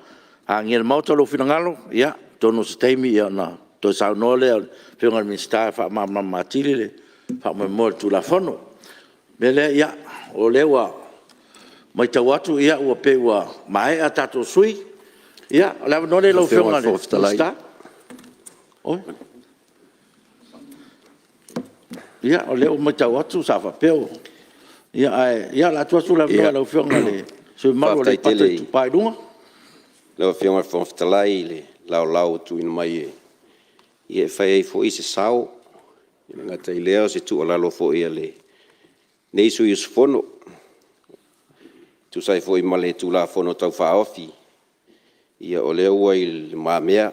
A ngel mauta lo finangalo, ia, tono steimi ia na, to sao nole, whionga minsta, wha mama matili le, wha mo tu la fono. Mele, ia, o lewa, mai tau atu, ia, ua pe ua mai a tato sui, ia, lewa nole lo whionga le, minsta. Oi? Ia, o lewa mai tau atu, sa wha peo. Ia, la tua su la whionga le, sui malu le pata tu pai runga. Leo whionga whawhtalai le lau tu ina mai e. I e whai fo i se sao. I ngata i leo se tu alalo fo ia le. Nei su i usfono. Tu sai fo i male tu la fono tau whaofi. Ia o leo ua i le mamea.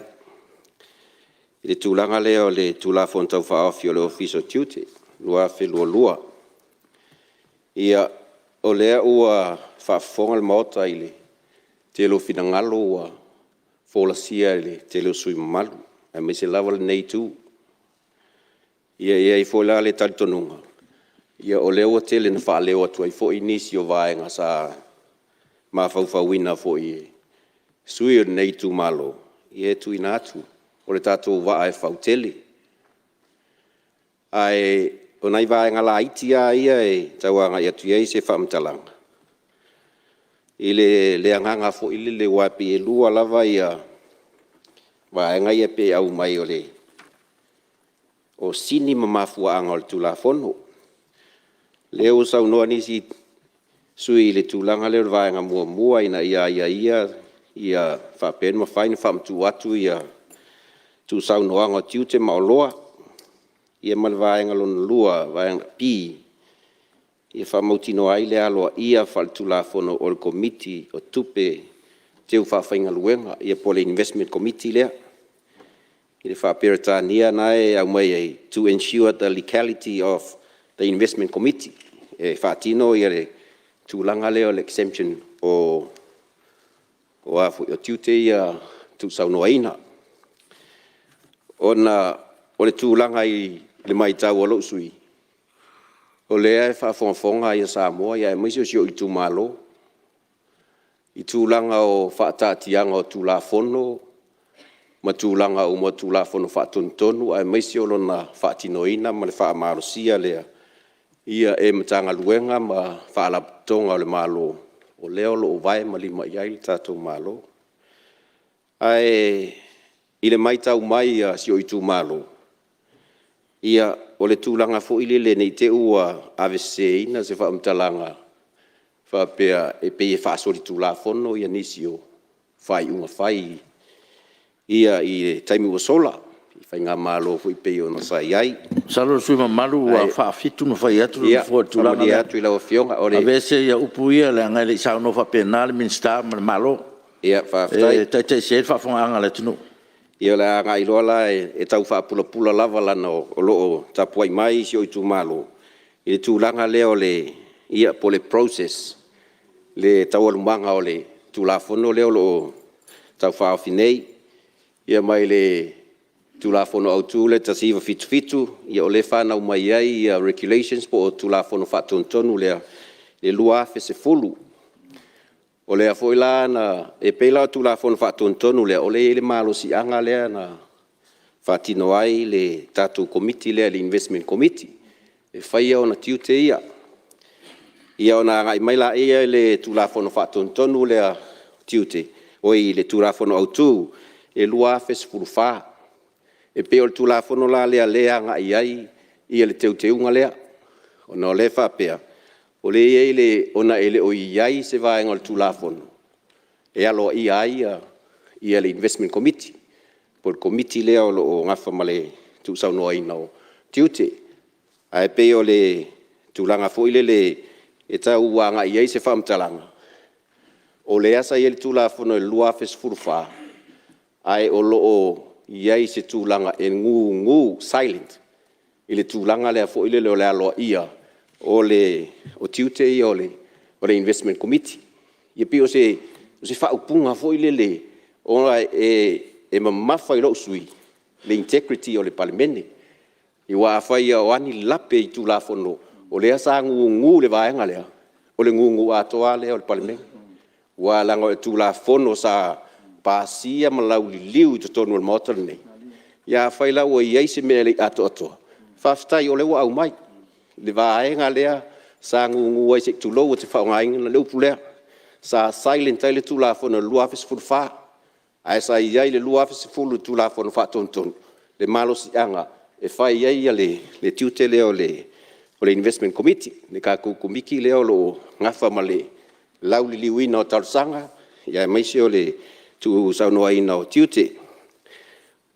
I le tūlanga leo le tu la fono tau whaofi o le office tute. Lua whelua lua. Ia o leo ua whafonga le maota i le. Te lo finangalo ua fōlasia le te lo sui mamalu. A me se lava le nei tū. Ia i fōla le talitonunga. Ia o leo te le na wha leo atu ai fō inisi o vaenga sa mawhauwhawina fō i e. Sui o nei tū malo. Ia tu ina atu. O le tātou wa ai whautele. Ai o nei vaenga la itia ia e tauanga i atu iei se whamtalanga. le anganga fo le wapi lua lava ia wa ngai pe au mai ole o sini mamafua anga o tulafono le o sa no ani si sui le tulanga le va nga mua ina ia fa pen ma fine fam tu atu ia tu sa no anga tiute ma loa ia mal va nga lon lua va pi ia fa motino ai le alo ia fa tulafono o committee o tupe teu fa fainga luenga ia pole investment committee le ia fa peritania nai au mai to ensure the legality of the investment committee e fa tino ia le tulanga le exemption o afu o tiute ia tu sa no aina ona o le tulanga i le mai tau o lo sui o le fa fonga ia Samoa ia mai sio i tu malo i tulanga o fa tatianga o tulafono ma tulanga o mo tulafono fa tontonu ai mai sio lona fa tinoina ma le fa marosia le ia e matanga luenga ma fa la tonga le malo o leo lo vai ma lima ia tato malo ai ile mai tau mai sio i tu malo ia o le tūlanga fo ile le nei te ua AVC ina se wha umtalanga wha pea e pe e wha sori tūlafono ia nisio whai unga whai ia i taimi ua sola i whai ngā malo fo i pe o na sai ai Salo sui ma malu wa wha fitu no whai atu fo tūlanga ia atu i lau fionga AVC ia upu ia le ngai le sao no wha pea nā le minsta ma malo ia wha whai tai se wha fonga anga le tunu ia la nga i lola e tau fa pula lava lana o lo tapuai mai si o tu malo i tu langa leo le ia pole process le tau manga o le tu la fono leo lo tau fa finei ia mai le tu la fono au tu le tasiva fitu ia o le fa na mai ai regulations po tu la fono fa tontonu le lua fe se fulu o le foi la na e pela tu la fon fa tontonu le o le malo si anga le na fatino ai le tatu committee le investment committee e fai ona tiute ia ona ngai mai la ia le tu la fon fa tontonu le tiute o i le tu la fon autu e lua fes furfa e pe o tu la fon la le anga ai ia le teute unga le ona le fa pea o le ele ona ele o iai se va ngol tulafono e alo ia le investment committee por committee le o ngafa male tu sa no ai no tiute ai pe o le tulanga fo le e ta uanga iai se fam talanga o le asa ele tulafono e lua fes furfa ai o lo iai se tulanga e ngu silent ile tulanga le fo le alo ia o tiute i o le investment committee ia pi o se whaupunga fo i le o e mamafa i lo sui le integrity o le palemene i wa whai o ani lape i tu la fono o le asa ngu le vaenga lea o le ngu atoa lea o le palemene wa langa o tu la fono sa pasia malau li liu i tonu al motor nei ia whai la o iei se mea le ato whaftai o le wa au mai le vaenga lea sa ngu ai se tu lo te fa ngai na le pulea sa silent tele tu la fo na lua fes furfa ai sa ia le lua fes fulu tu la fo na fa tonton le malo si anga e fa ia le tiute le o le investment committee le ka ku kumiki le o lo ngafa male lauli liwina o tarsanga ia mai se o le tu sa no ai no tiute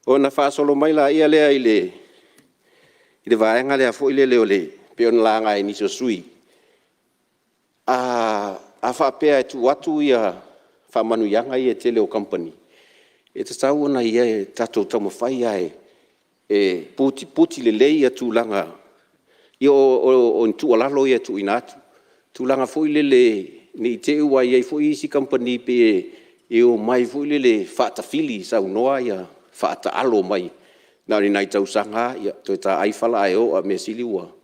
ona fa solo mai la ia le ile vaenga le fo ile le o le peon langa ni so sui a fa pe tu watu ia fa manu yanga ia tele o company e te tau na ia tato tamo fai ai e puti le ia tu langa io o tu ala lo ia tu inatu tu langa foi le ni te wa ia foi si company pe e o mai foi le fa ta fili sa unoa ia fa ta alo mai na ni nai tau sanga ia to ta ai fala ai o a mesiliwa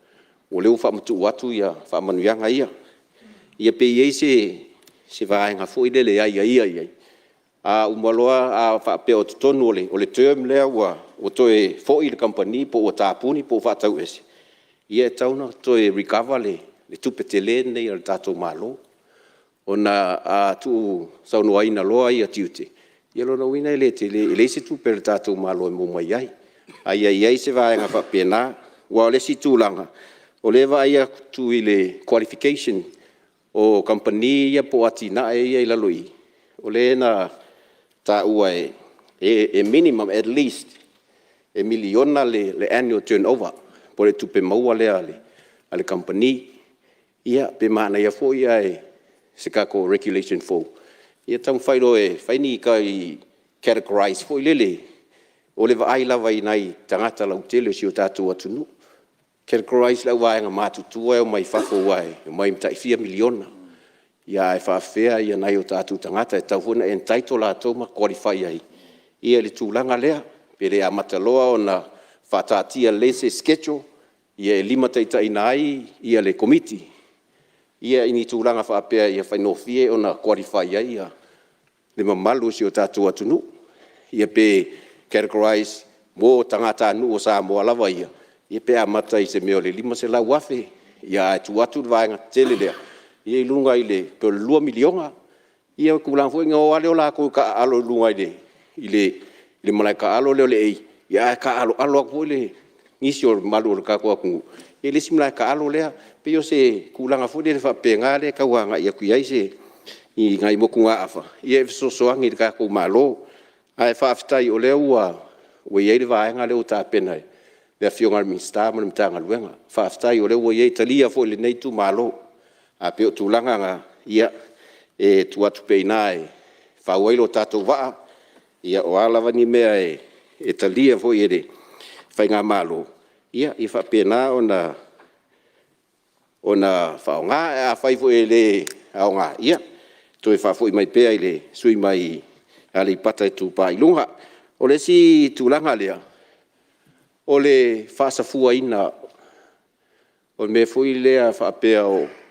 o leu fa mtu watu ia fa manu yanga ia pe ia se vai nga foi le ia a umaloa a fa pe o tonu o le term le wa o to e foi le company po o tapuni po fa tau ese ia tau na to e recover le tupetele nei al tato malo ona a tu saunu aina loa ia tiute. Ia lona wina ele te le se tu per tātou malo mo mai ai. Ai se vaenga whapena, wa le si tūlanga. O le va ia tu ile qualification o company ia po ati na ia i laloi. O le na ta ua e minimum at least e miliona le annual turnover. Po le tupe maua le ale company. Ia pe mana ia fo ia se kako regulation fo. Ia tau whairo whaini ka i categorize fo i lele. O le vai lava i nai tangata lau tele si o tātou atunu. Categorize lau waenga mātutua o mai whafo wai, o mai mtai 4 miliona. Ia whawhea ia nai o tātou tangata e tau huna entitled la tau ma qualify ai. Ia le tūlanga lea, pe le amataloa o na whatatia lese schedule, ia e 5 taitai nai, ia le committee. Ia ini tūlanga whaapea ia whainofie o na qualify ai ia. Le mamalu si o tātou atunu. Ia pe categorize mo tangata anu o Samoa lava ia. Ia pe amata i se meo le 5 se lau wafe. Ia tu atu vaenga tele lea. Ia i lunga i le pe 2 milionga. Ia kulang fo inga o ale o lako ka alo lunga i le malai ka alo leo le ei. Ia ka alo ako le nisi o malu o ka kua kungu. Ia le simulai ka alo lea. Pe yo se kulanga fo le whapenga le ka wanga ia kuiai se i ngai moku ngā awha. Ia e fisosoangi le ka kou malo. Ai whaafitai o leo ua iei le vaenga leo tā penai. Lea fionga mi sta mana mitanga luenga. Whaafitai o leo ua iei talia fo le nei tu malo. A pe o tūlanga ngā ia e tuatu peinai. Whauailo tātou waa. Ia o alawa ni mea e talia fo i ere whainga malo. Ia i whapena ona whaonga e a whaifo e le aonga. Ia, toi whafo i mai pea i le sui mai ale i pata e tūpā i lunga. O le si tūlanga lea. O le whasafua ina. O me fui lea whaapea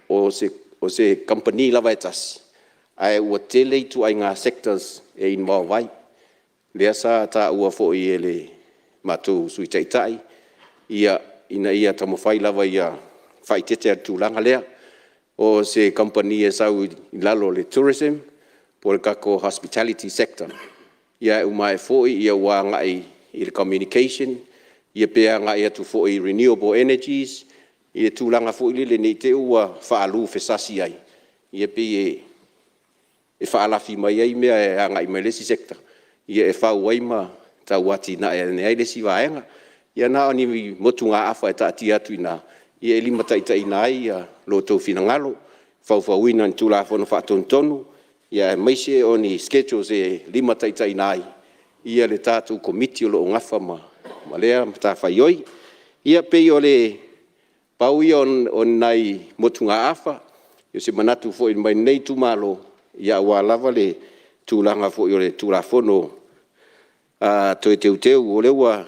o se company lava e tasi. Ai ua tele i tu ai ngā sectors e in mau vai. Lea sa ta ua fo i ele matu sui taitai. Ia tamawhai lava ia whaitete a tūlanga lea. O se company e sau i lalo le tourism. Po le kako hospitality sector. Ia umai fo ia ua ngai i le communication. Ia pea ngai atu fo i renewable energies. Ia tūlanga fo i le nei te ua whaalu whesasi ai. Ia pe e whaalafi mai ai mea e ngai mai lesi sector. Ia e whau ai ma tau ati na e nei lesi vaenga. Ia na o ni motu ngā awha e taati atu ina. Ia e 5 taitai nai ia lo tau whina Whau ina ni tūla whono whaatontonu. Ia e maise o ni schedules e 5 taitai nai. Ia le tātou komiti o lo ngawha ma lea mta whaioi. Ia pei o le paui on nai motu ngā awha. Ia se manatu fo i mai nei tu malo. Ia ua lava le tūlanga fo i o le tūla whono toi teuteu o le ua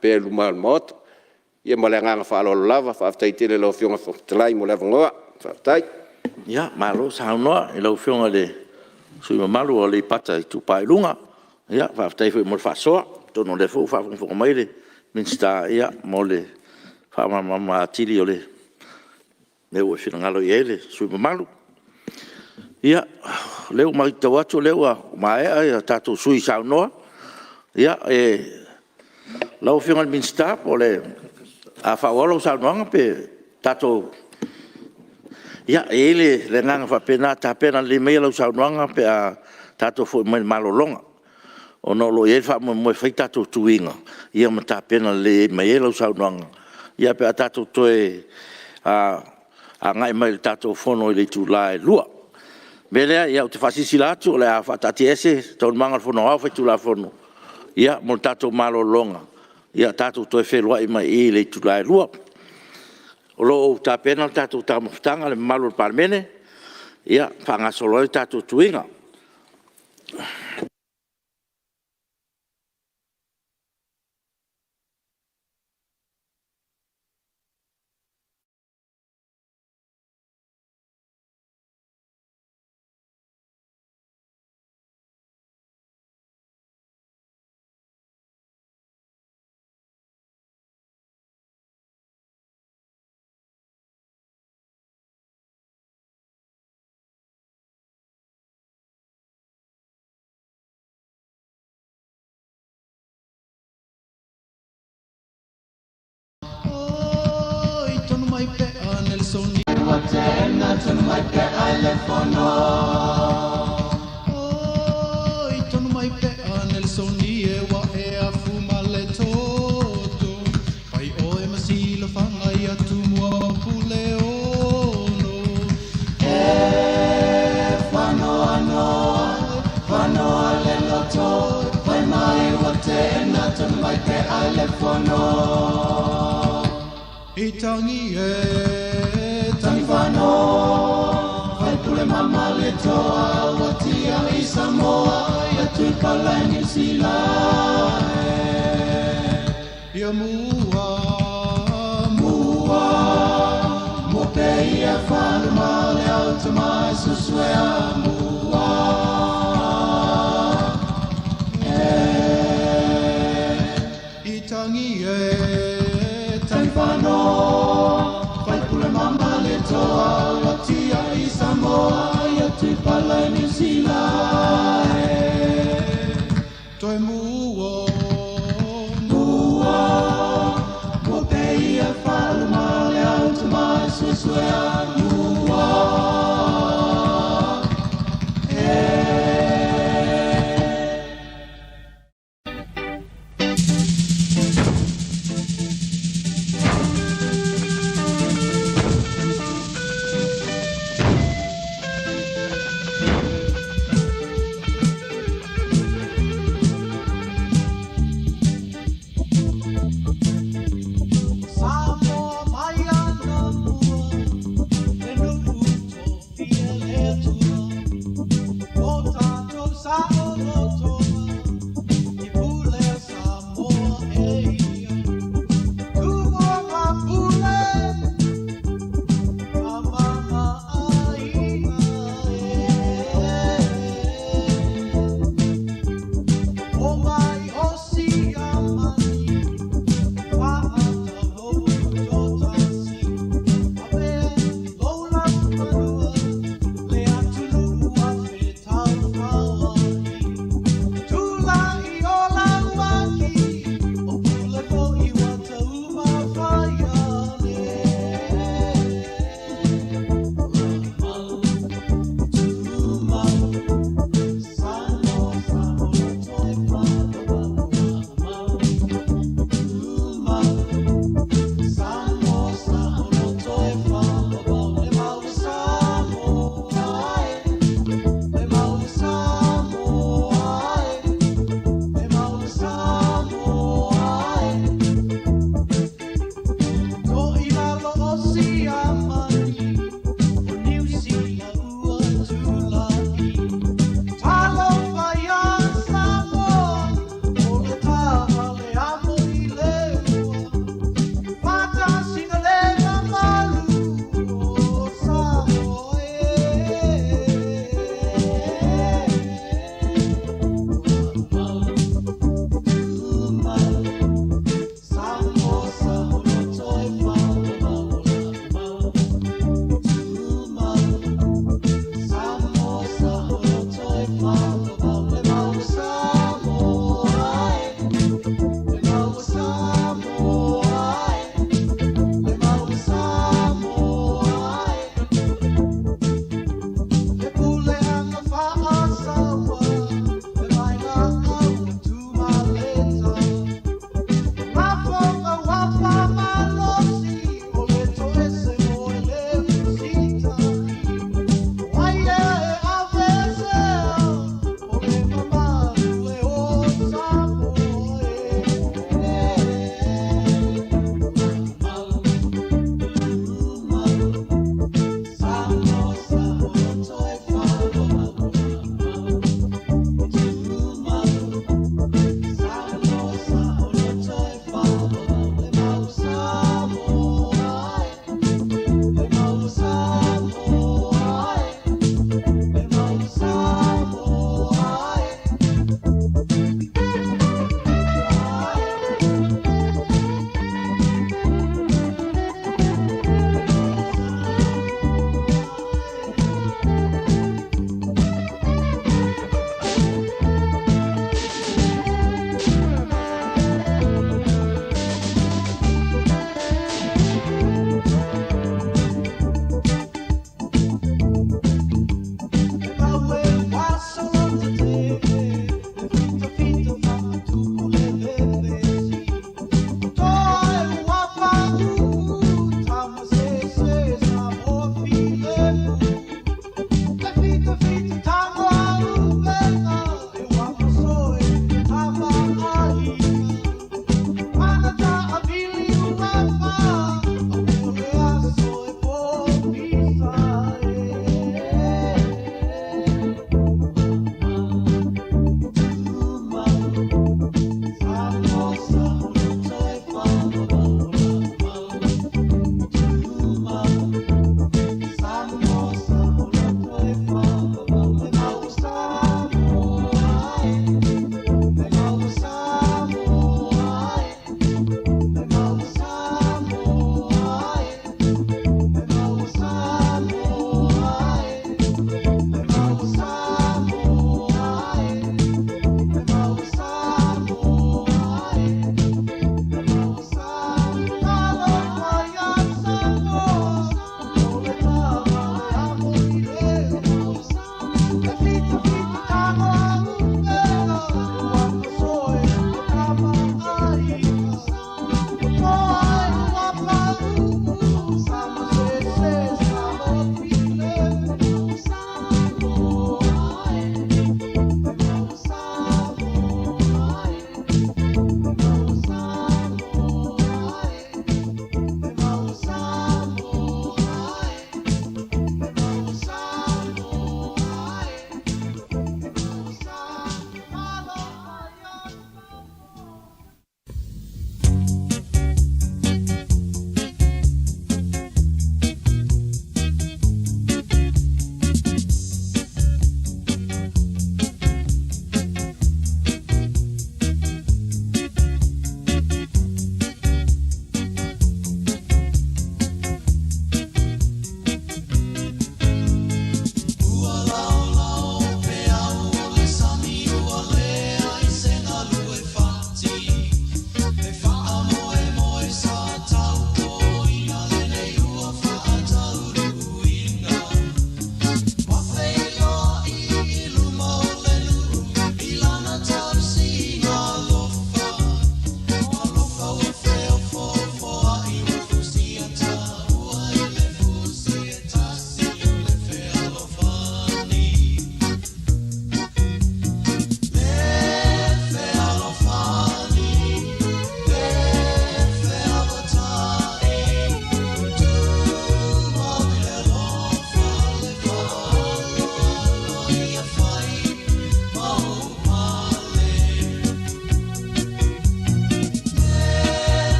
pe lumal moto. Ia ma le nganga whaalolo lava, whaafitai tele lau fionga whaktalai mo lewa ngoa. Whaafitai. Ia, malo saunoa, i lau fionga le sui mamalu o le pata i tupai lunga. Ia, whaafitai fo i mo le whaasoa. Tono le fo, whaafunga mai le minsta, ia, mo le whaamamama tiri o le leo e whinangalo i ele, sui mamalu. Ia, leo mai tau atu leo a maea, ia, tātou sui saunoa. Ia, lau fionga le minsta, o le a whawalo saunoanga pe tātou. Ia, ele le nganga whapena, tā pena le mea lau saunoanga pe a tātou fo mai malolonga. O no lo e wha mo whai tātou tuinga. Ia ma tā pena le mea lau saunoanga. Ia pe a tātou toe a ngai mai le tātou whono i le tūlae lua. Melea, ia o te whasisi lātu, o le a whatati ese, taun manga whono au whai tūlae whono. Ia, mo tātou malolonga. Ia tātou toe whelua i mai i le tūlae lua. O lo o tā pena tātou tāmawhitanga le malu le Palemene. Ia, whangasolo i tātou tuinga. tonu mai pe ai le fono. Oi, tonu mai pe anel soni e wa e a fuma le toto. Pai oe masilo fanga i atu mua pule ono. E whanoa noa, whanoa le loto. Pai mai wa te ena tonu mai pe ai le fono. I tangi e tangi whano. Pai pule mama le toa watia i Samoa. Ia tui Malae New Zealand. Ia mua, mua. Mo pe ia whanu male au te mai suswea mua. I tangi e tangi whano. Pai pule mama le toa watia i Samoa. Ia tui Malae New Zealand. Toi mua, mua. Mo pe ia whanu male au te mai suswea mua.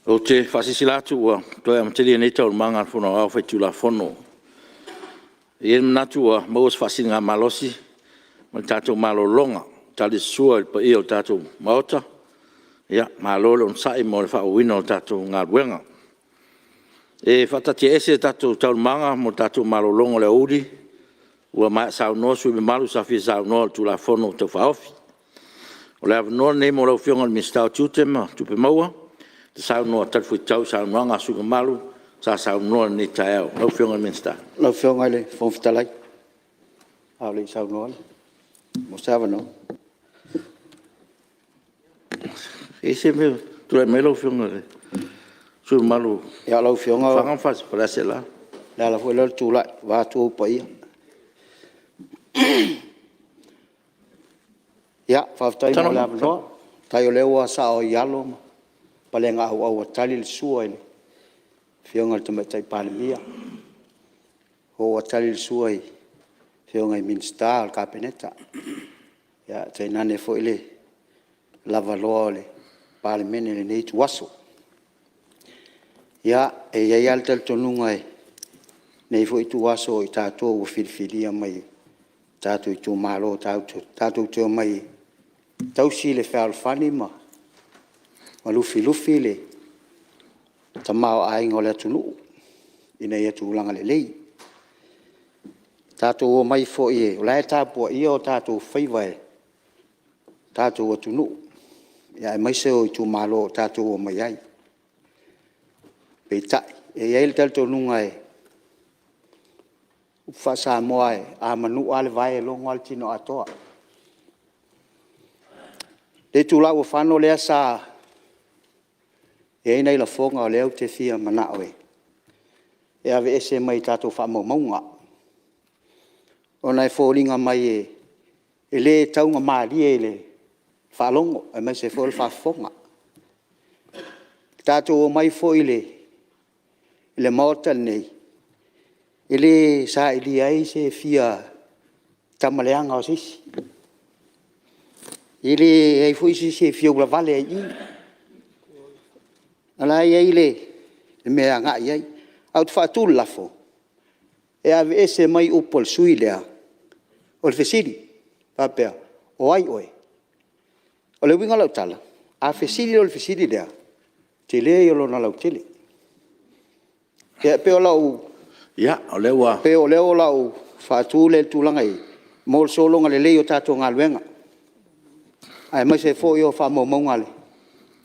O te whasisilatu ua, toi am tiri nei tau manga whuna au whai tula whono. I manatu ua, maus whasini ngā malosi, ma tātou malo longa, tali sua pa i o tātou maota, ia, malo le on sai mo le whauina o tātou ngā ruenga. E whatati ese tātou tau manga mo tātou malo longa le uri, ua mai sao noa sui me malu sa fi sao noa tula whono tau whaofi. O le avanoa nei mo lau whionga le mistau tiutema, tupe maua, te sao noa talfui tau sao noa ngā suga malu, sa sao noa ni tae au. Lau whionga le mistau. Lau whionga le whomfitalai. Au le sao noa le. Mo se avanoa. E se me, tu le me lau whionga le. Suga malu. Ia lau whionga. Whangan whasi, pala se la. La la fwela tu lai, wā tu pa ia. Ia, whaftai mo le avanoa. Tai o lewa sa o ialo ma. Pale ngā au atali le sua ele. Whionga le tamatai Palemene. Ho atali le sua i. Whionga i minsta al kapeneta. Ia, tai nane fo ele. Lava loa le. Palemene le nei tu aso. Ia, e iai al tal tonunga e. Nei fo i tu aso i tātou o filfilia mai. Tātou i tu malo, tātou teo mai. Tau si le whaalfani ma. Ma lufi le. Ta mao ainga o le atunu. Ina ia tu ulanga le lei. Tātou o mai fo i e. O lai tāpua ia o tātou whaiva e. Tātou atunu. Ia e mai seo i tu malo tātou o mai ai. Pei tai. E ia il talto nunga e. Ufa Samoa e. A manu ale vai e longo al tino atoa. Le tu lau o whano lea sa. E nei la fonga o leo te fia manao e. E ave ese mai tātou wha maunga. O nei fōringa mai e. E le taunga maari e le. Whalongo. E mai se fōle whafonga. Tātou o mai fō i le. I le maotal nei. I le sa i li ai se fia. Tamaleanga o sisi. I le ai fō i se fia ula vale ai i. Ala ia ile le mea ngā iai. Au te whātū lafo. E ave ese mai upol sui lea. O le whesiri. Pāpea. O ai oe. O le winga lau tala. A whesiri o le whesiri lea. Te lea i olo na lau tele. Ia peo lau. Ia, o lewa. Peo leo lau whātū le tūlanga i. Mōl solonga le leo tātou ngā luenga. Ai mai se fō i o whāmaunga le.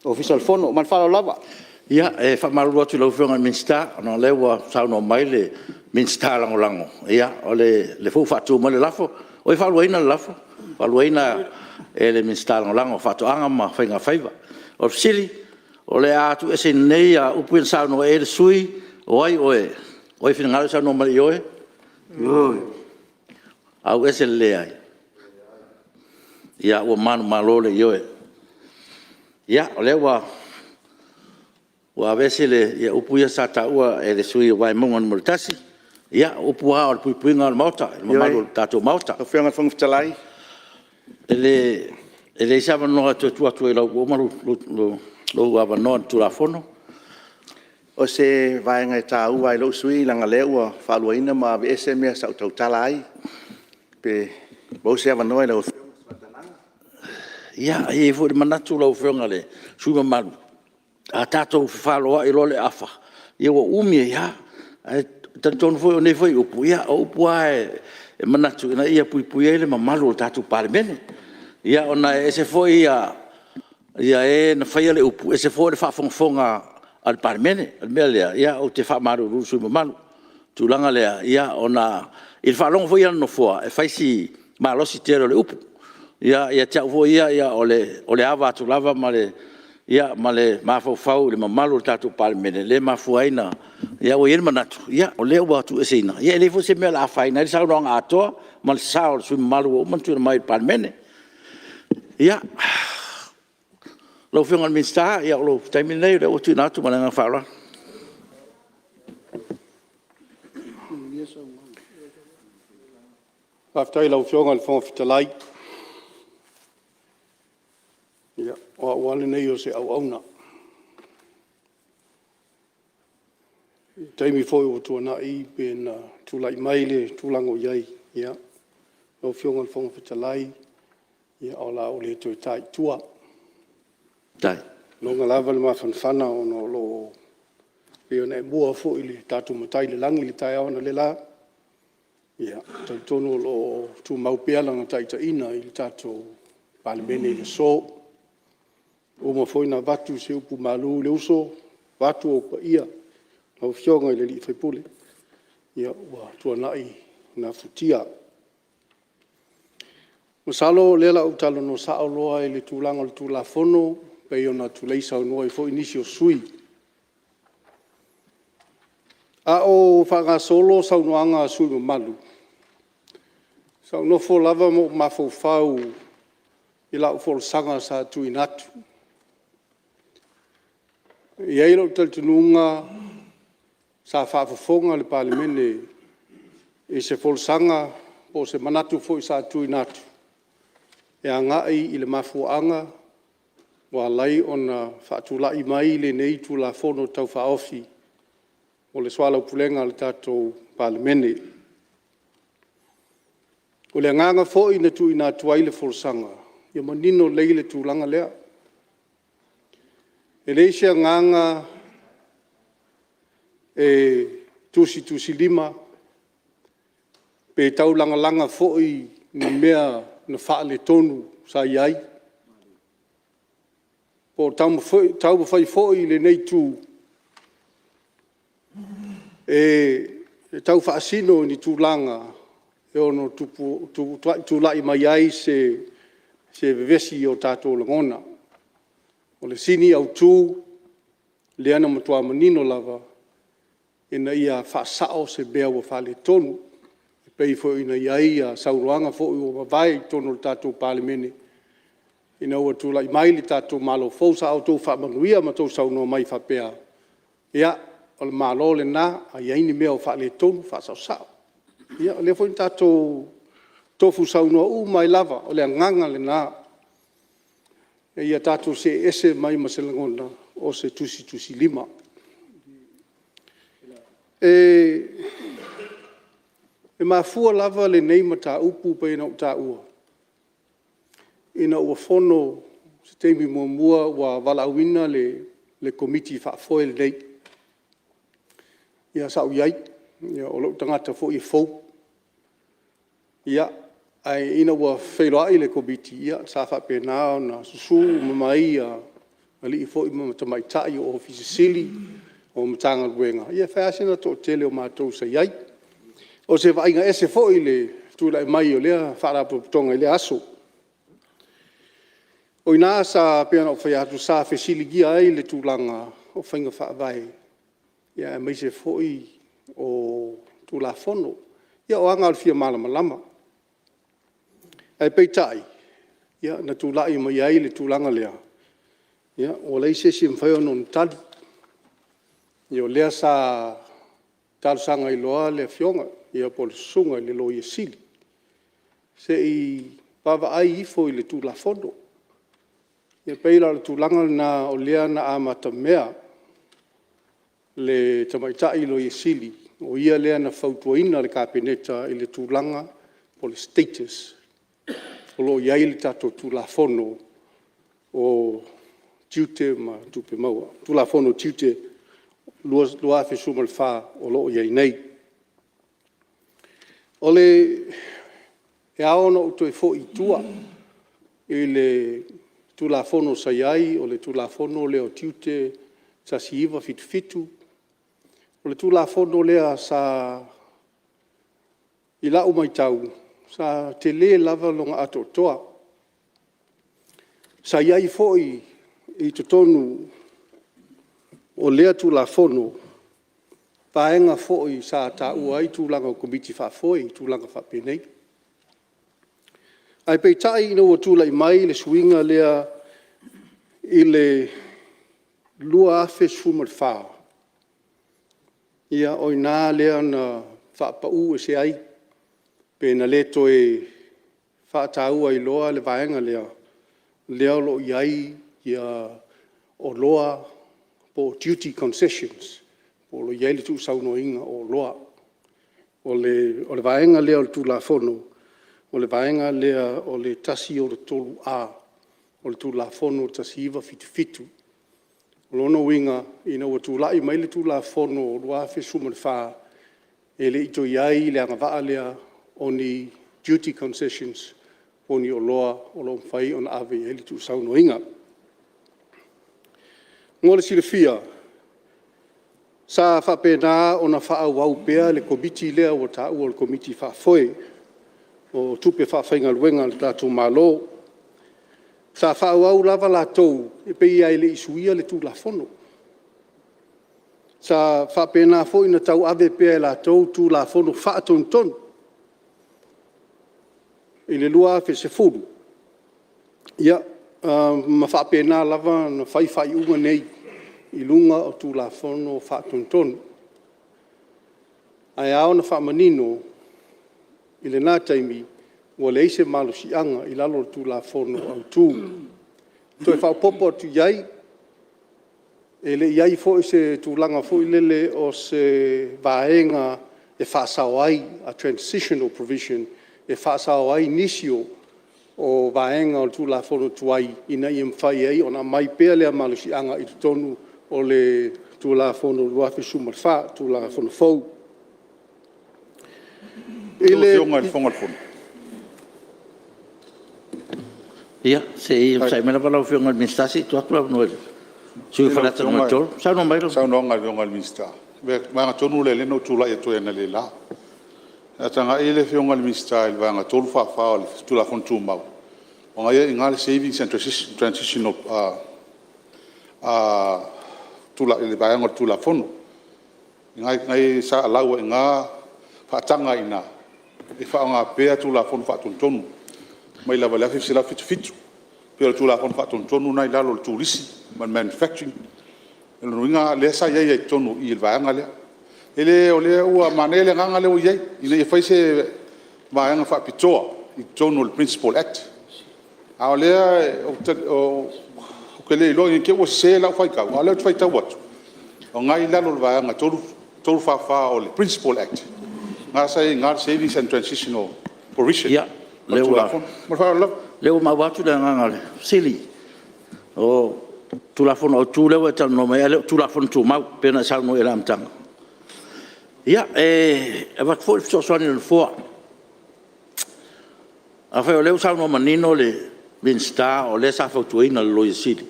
Official fono, man whalo lava. Ia, e whamaru atu lau whionga minsta, ana lewa sauno mai le minsta lango. Ia, o le fō whātu mai le lafo, o i whaluaina le lafo, whaluaina e le minsta lango, whātu anga ma whainga whaiva. O fisili, o le atu e se nei a upuin sauno e le sui, o ai oe, o i whinangaro sauno mai i oe. Au e se le ai. Ia, ua manu malo le i oe. Ia, o lewa, ua avese le, ia upuia sa taua e le sui wai munga ni moritasi. Ia, upua o le puipuinga o le mauta, e mamalu tātou mauta. O whianga whangwhitalai. E le isa wanoa tuatu e lau umaru lo awa noa tu la fono. O se vaenga e tā ua e lau sui langa leua whaluaina ma ave ese mea sa utau tala ai. Pe, bau se awa noa e lau Ia, e fo de manatu lau whionga le, suma malu. A tātou whaloa i role afa. Ia wa umia, ia. Tantonu fo o ne fo i upu, ia, o upu e manatu. Ina ia pui ele ma malu o tātou Palemene. Ia, ona e se fo ia e na whaia le upu, e se fo e whafonga al Palemene. Al mea lea, ia, o te whamaru ruru suma malu. Tūlanga lea, ia, ona, i whalonga fo ia no foa, e whaisi malosi tero le upu. Ia tia ufo ia ole ava atu lava male mafau le mamalu tātou Palemene le mafuaina ia o irma natu ia o leo atu eseina ia le fo se mea la faina le sauronga atoa ma le sao le sui mamalu o mantu na mai Palemene ia lo whionga minsta ia o lo taimine nei le o tu natu ma nga whaura Aftai lau whionga le whangwhitalai. Ia, o wale nei o se au auna. taimi foi o tuana I pena tulai maile tulango iai ia o fionga fonga fitalai ia o la o le toi tai tua Tai. no ngalava le mafanfana o no lo ia ne bua fo ile tatu matai le langi le tai ona le la ia tono lo tu mau pela na tai ina ile tatu Palemene le so o mo foi na vatu se upu malu le uso vatu o pa ia o fionga ile li Fepuari ia wa tuana I na futia Masalo lela utalo no Aso Lua ile tulanga le tulafono pe ona tuleisa no fo inisio sui a o fanga solo sa uanga sui malu sa no fo lava mo mafo fau ila fo sanga sa tu inatu ia ilo taltununga sa fa fonga le Palemene e se fo sanga o se manatu fo sa tu inatu e ngai ile mafuanga wa lai ona fatula I mai le nei tu la fono tau fa ofi o le swala pulenga le tato Palemene o le nganga fo ina tu ina tuaile forsanga ia manino leile tu langa lea e leisia nganga e tusi lima pe tau langa fo I ni mea na fa le tonu sa iai po tau fai foi le nei tu e tau fa asino ni tu langa e ono tu lai mai ai se vesi o tato langona o le sini au tu le ana matua manino lava ina ia fa sao se bea wa fa le tonu pei fo ina ia sauruanga fo o vai tono tato Palemene ina o tu lai mai le tato malo fo sa auto fa manuia ma to sa no mai fa pea ia o le malo le na ai ni meo fa le tonu fa sa ia le fo tato tofu sa no mai lava o le nganga le na ia tato se ese mai maselangona o se tusi lima e mafua lava le nei mata upu pe na ta ua ina ua fono se teimi mua wa valauina le komiti fa foel dei ia sa uiai ia o lo tangata fo I fo ia ai ina ua feiloi le komiti ia sa fa pe na na susu mai ali fo I mata mai tai o ofisili o matanga wenga ia fa sina to tele o matou sa iai o se vainga ese fo ile tu la mai o lea fara po tonga ile aso o ina sa pena o fai tu sa fesiligia ai le tulanga o fainga fa vai ia mai se fo o tu la fono ia o anga fia malama ai peitai ia na tu la mai ai le tulanga lea ia o le se sim fai non tali ia lea sa tal sanga I loa le fionga ia pol sunga le lo ia sili se I pava ai fo I le tu la fondo ia peila le tu langa na o lea na amata mea le tamaitai lo ia sili o ia lea na fautuaina le kapeneta I le tu langa pol status o lo ia le tato tu la fondo o tiute ma tupe maua tu la fondo tiute lua fe sumal fa o lo ia nei Ole e aono uto e fo I tua I le tulafono saiai o le tulafono leo tiute sa siiva fitu o le tulafono lea sa I lau mai tau sa te le lava longa ato toa saiai fo I totonu o lea tulafono paenga foi sa ta uai tu langa komiti fa foi tu langa fa penei ai pe tai no tu lai mai le swinga lea ile lua fe sumar fa ia oina lea na fa pa u se ai pe na le toe fa ta uai loa le vaenga lea lo iai ia o loa po duty concessions po lo iai le tu saunoinga o loa. O le vaenga lea o le tulafono, o le vaenga lea o le tasi o le tolu a, o le tulafono o tasi iwa fitu. O lono winga ina ua tulai mai le tulafono o lua fe suma le wha, e le ito iai le angawaa lea o ni duty concessions, o ni o loa o lo mwhai o na ave e le tu saunoinga. Ngole sile fia, sa whapena o na whaau pea le komiti lea o tāu o le komiti whaafoe o tupe whaawhainga luenga le tātou malo. Sa whaau lava lātou e pei ai le isuia le tūlafono. Sa whapena fo ina tau ave pea lātou tūlafono whaatonton. I le lua fe se furu. Ia, ma whapena lava na whai unga nei. I lunga o tūlafono o whaatontonu. Ai ao na whaamanino i le nā taimi ua le eise malo si anga i lalo o tūlafono au tū. Toi whaopopo atu iai, e le iai fo i se tūlanga fo i lele o se vaenga e whaasao ai a transitional provision, e whaasao ai nisio o vaenga o tūlafono tuai ina i mwhai ai o na mai pea lea malo si anga i tonu o le tulafono luafi sumalfa, tulafono fou. Ia, se mena pala fionga ministasi, tu atu la noel. Sui falata no matol, sa no mai. Sa no ngal fionga minister. Be manga tonu le no tula e to ena le la. Atanga ele fionga minister vanga tolu fa tulafono tu mau. Onga ia ngal savings and transition of tula le bayango tula fono ngai sa alawa nga fatanga ina e fa nga pe tula fono fa tontonu mai la vala fi sila fitu pero tula fono fa tontonu nai lalo tulisi man manufacturing no nga le sa ye tonu il bayango le ele ole ua manele nga le ye ina e fa se bayango fa pitoa i tonu le principal act ale o kele lo ke o se la fai ka ala fai ta wat o ngai la lo va nga tolu fa o le principal act nga sai nga savings and transitional provision ya le ma watu da nga sili o tu la fono tu le tal no mai tu la fono tu ma pena sa no era mtang ya va fo so ni fo a fa le sa no manino le Minsta o le sa fautuina lo isili.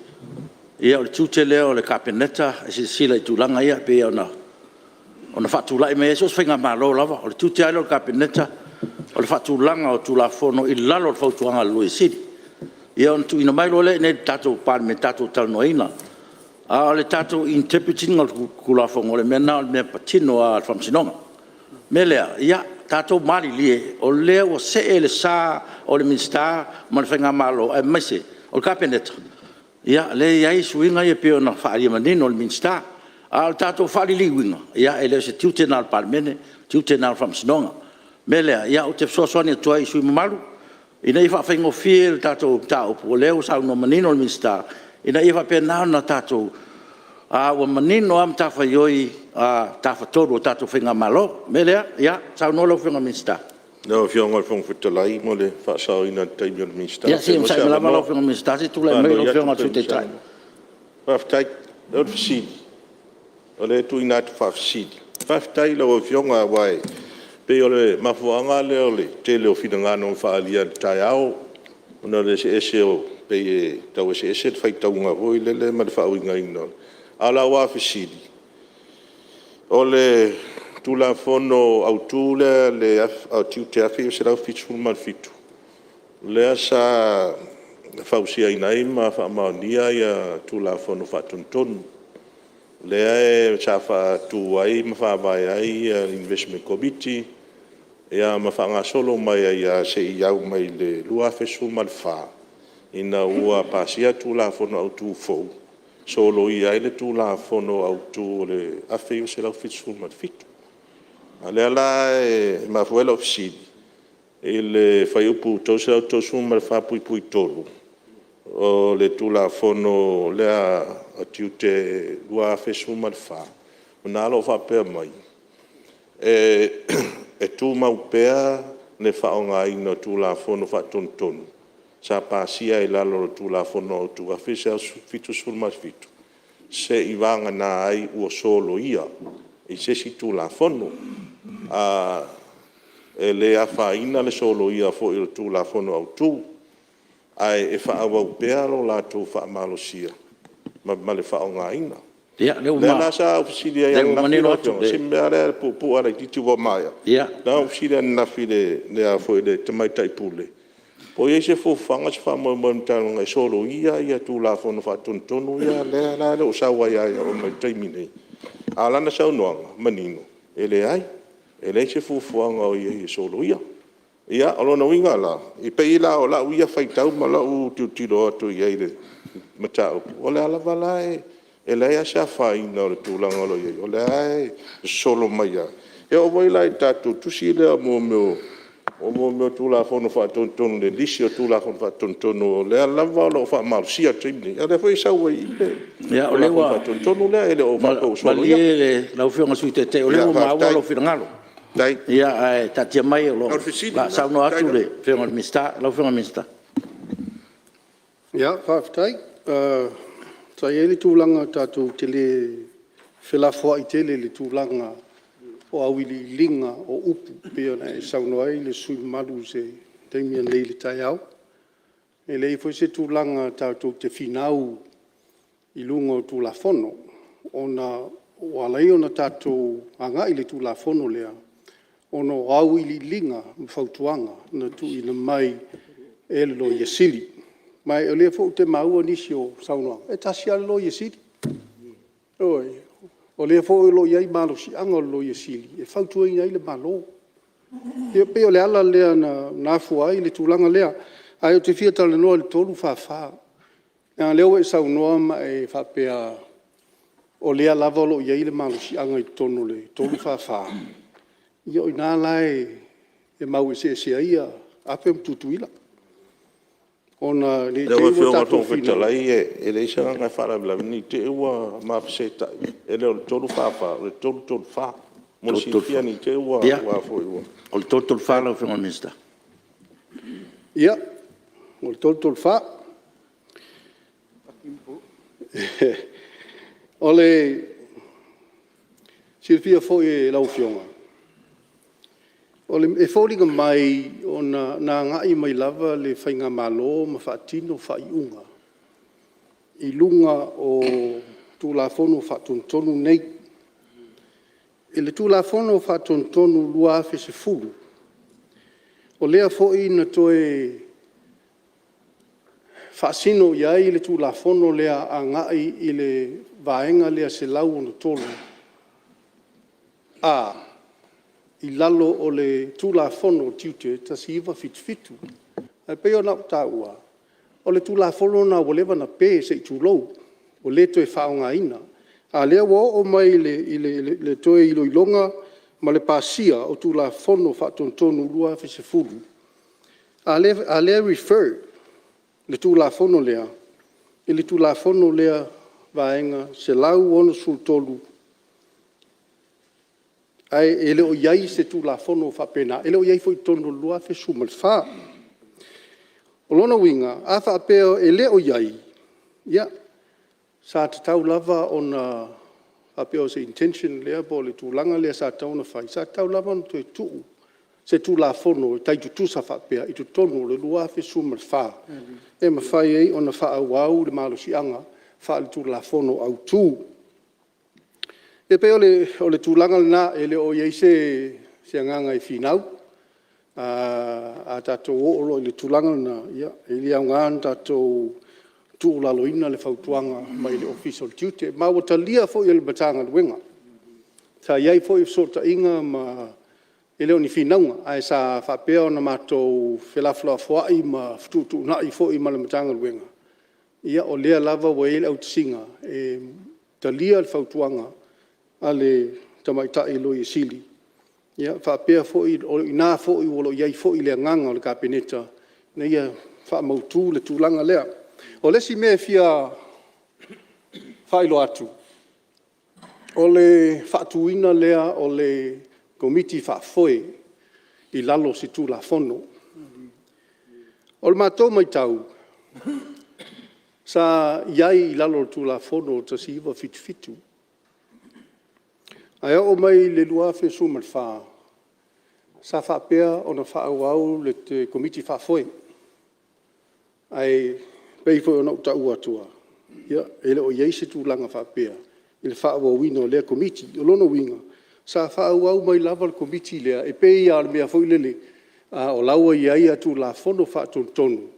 Ia o le tutele o le kapeneta e sila i tulanga ia pe ona fatula i me so sfinga malo lava o le tutele o le kapeneta o le fatulanga o tulafono i lalo o fautuanga lo isili. Ia on tu ina mai lo le ne tato Palemene tato talnoina. A le tato interpreting o kulafongo le mena o le mea patino a famsinonga. Melea, ia tato mali lie o lea o se le sa o le minsta ma le whainga malo e maise o le kapeneta ia le iai suinga ia peo na whaari manino o le minsta a le tato whaari liwinga ia e leo se tiutena al Palemene tiutena al whamsinonga melea ia o te soaswani atua i sui mamalu ina i whaingo fie le tato tau o leo sa no manino o le minsta ina i whapena na tato a wa manino am tafa yoi a tafa todo tato finga malo melea ya sa no lo finga minsta no fionga fong futalai mo le fa sa ina taimi minsta ya si sa la malo finga minsta si tu le me lo finga tu te trai fa tai do fsi ole tu ina fa fsi fa tai lo fionga wai pe ole mafuanga le ole te le finga no fa alia taiao ona le se o pe tau se fai tau nga voi le ma fa winga ino ala wa fisili ole tula fono autule le au te afi se la fitu mal fitu le sa fausia inai ma fa ma dia ya tula fono fa tonton le cha fa tu ai ma fa vai ai investment committee ya ma fa nga solo mai ya se ya mai le lua fesu mal fa ina ua pasia tula fono autu fo solo ia ele tu la fono au tu le afei se la fitu mal fitu ale ala ma fuela ofisi ele fai upu to se auto suma fa pui tolu o le tu la fono le a tiute lua fesu mal fa Mana lo whapea mai. E tū mau pēa ne whaonga ina tū la whono whatontonu. Sa pāsia I lalo tū la whono o tū awhisa fitu sulmas fitu. Se I wanga nā ai ua solo ia. I se si tū la whono. E le a whaina le solo ia fo I tū la whono au tū. Ai e whaawau pēa lo la tū whaamalo sia. Ma le whaonga ina. Ya, leo ma. Nā sa ofisilia ia maneno atu. Simbe are pu are titi wa maia. Ya. Nā ofisilia nafi le a fo le te mai tai pule. Po ye se fo fanga se fa mo tano ngai solo ia tu la fo no fa tontonu ia le o sa wa ia o mai tai mine. Ala na sa no manino. Ele ai. Ele se fo fanga o ye solo ia. Ia alo na winga la. I pe ila o la ia fai tau ma la u tu tiro atu ia ile mata o le ala vala e le ia sa fai no le tu langa lo ia o le ai solo mai ia. E o voi la tatu tu si le mo me tu la fono fa tontonu le lisio tu la fono fa tontonu le la valo fa mal sia trimni e le foi sa wei ya o le wa tontonu le ele o fa ko so ya le la ufionga suite te o le ma wa lo finangalo dai ya ta tia mai lo la sa no atu le fionga mista la ufionga mista ya fa tai sa ele tu langa tatu tele fela fo itele le tu langa o awili linga o upu pia na e sauno ai le sui malu se teimia nei le tai au. E lei foi se tu langa tātou te finau I lunga o tu la fono. Ona o alai ona tātou anga I le tu la fono lea. Ona o awili linga mwhautuanga na tu ina mai e lo yesili. Mai o lea fo te maua nisi o sauno. E tasi ale lo yesili. Oi. O le fo lo yai malo si anga lo yesili e fautu ai le malo e pe o le ala le na fu ai le tulanga le ai o te fia tale no le tolu fa na le o sa no ma e fa pe o le ala lo yai le malo si anga I tonu le tolu fa io ina lai e mau se ia ape tutuila ona le te o tato fitalai e le isa nga fara bla ni te ua ma pseta e le tolu fa le tolu fa mo si fia ni te ua wa fo ua o tolu fa lo fo mista ia o tolu fa ole Silvia foi la ufionga ole e fōringa mai o na ngai mai lava le whainga malo ma whaatino whaiunga. I lunga o tū la whono whaatontonu nei. E le tū la whono whaatontonu lua awhi se fulu. O lea fōi na toe whaasino iai le tū la whono lea a ngai I le vaenga lea se lau ono tolu. I lalo o le tula fono tiute ta siva fitu. Ai pe ona ta ua. O le tula fono na o leva na pe se tulo. O le to e faunga ina. A le o mai le to e ilonga ma le pasia o tula fono fa tontonu lua fe se fulu. A le refer le tula fono lea. E le tula fono lea vaenga se lau ono sul tolu. Ai ele o iai se tu la fono fa pena ele o iai foi tono lua fe sumal fa o lona winga a fa peo ele o iai ya sa tau lava ona a peo se intention le po le tu langa le sa tau na fai sa tau lava no tu se tu la fono tai tu sa fa pea I tu tono le lua fe sumal fa e ma fai ai ona fa au le malo si anga fa le tu la fono au tu E pe o le tūlanga na ele o iei se anganga I finau. A tātou o le tūlanga na ia. Ele au ngān tātou tūlaloina le whautuanga mai le official duty. Ma o talia fo I le batanga luenga. Ta iei fo I sorta inga ma ele o ni finaunga. Ai sa whapea na mātou whelafla fuai ma ftutu na I fo I ma le batanga luenga. Ia o lea lava wa ele au tisinga. E talia le whautuanga. Ale tamaitai lo I sili. Ia whapea fōi, o ina fōi, o lo iai fōi le nganga o le kapeneta. Na ia whamautu le tūlanga lea. O lesi mea fia whailo atu. o le whaatuina lea o le komiti whaafoe I lalo si tū la whono. O le mātou mai tau, sa iai I lalo tū la whono ta si iwa fitu. Ai o mai le lua whesu man wha, sa whapea o na whaauau le te komiti whaafoe. Ai peifo o na uta ua tua. Ia, ele o iei se tū langa whapea. Ele whaauau wino lea komiti, o lono winga. Sa whaauau mai lava le komiti lea, e pei a le mea whoilele, o laua iai atu la whono whaatonu.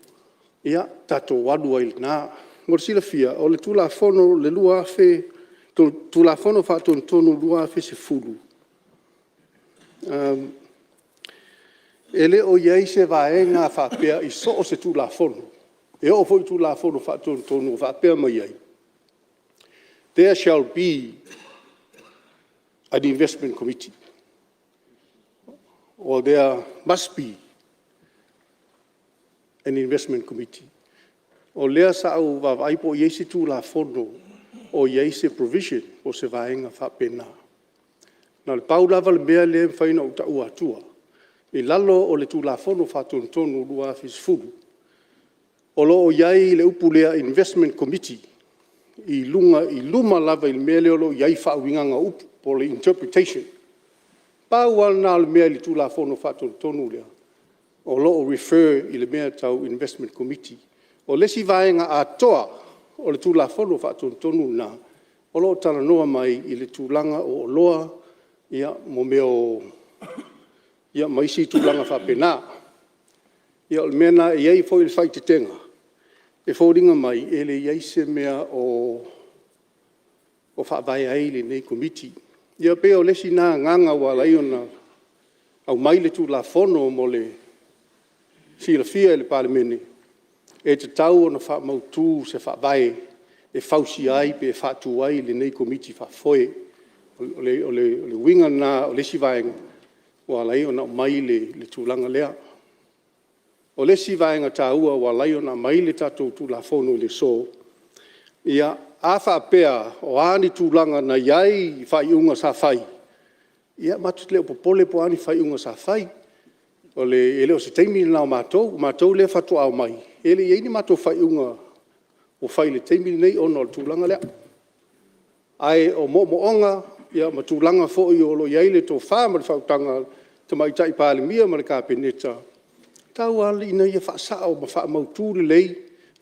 Ia, tato wadu ai nā. Ngor sila fia, o le tū la whono le lua whe, tū la whono whaatonu lua whe se fulu. Ele o iei se vaenga whapea I so o se tū la whono. E o fwoi tū la whono whaatonu whapea mai iai. There shall be an investment committee, or there must be an investment committee. O lea sa au wawai po iese tū la whono o iese provision o se vaenga whapena. Nā le pau lava le mea le mwhaina o ta ua atua. I lalo o le tū la whono whatonu lua fisfulu. O lo o iai le upu lea investment committee I luma lava I mea leo lo iai whaawinganga upu po le interpretation. Pau al nā le mea li tū la whono whatonu lea. O lo o refer I le mea tau investment committee. O lesi vaenga a toa o le tū la whono whatonu nā. O lo o tala noa mai I le tūlanga o loa ia mo mea o ia maisi tūlanga whapena. Ia o le mea nā iai fo I le whaite tenga. E fōringa mai, e le iai se mea o whaavai ai le nei komiti. Ia pēo lesi nā nganga wa lai ona au mai le tū la whono mo le whirafia le Palemene. E te tau ona whaamautū se whaavai e whausi ai pe e whaatu ai le nei komiti whaafoe. O le winga nā o lesi vaenga wa lai ona mai le tūlanga lea. O lesi vaenga tā ua wa lai ona mai le tātou tū la whono le so. Ia a whapea o ani tūlanga na iai whai unga sa whai. Ia matut leo popole po ani whai unga sa whai. O le ele o se teimi nao mātou le whatu au mai. Ele iei ni mātou whai unga o whai le teimi nei ono le tūlanga lea. Ai o moonga, ia ma tūlanga fo I olo iei le tō whāma le whautanga te mai tai Palemia ma le kāpeneta. Tau ali ina ia whaasao ma whaamautu le lei,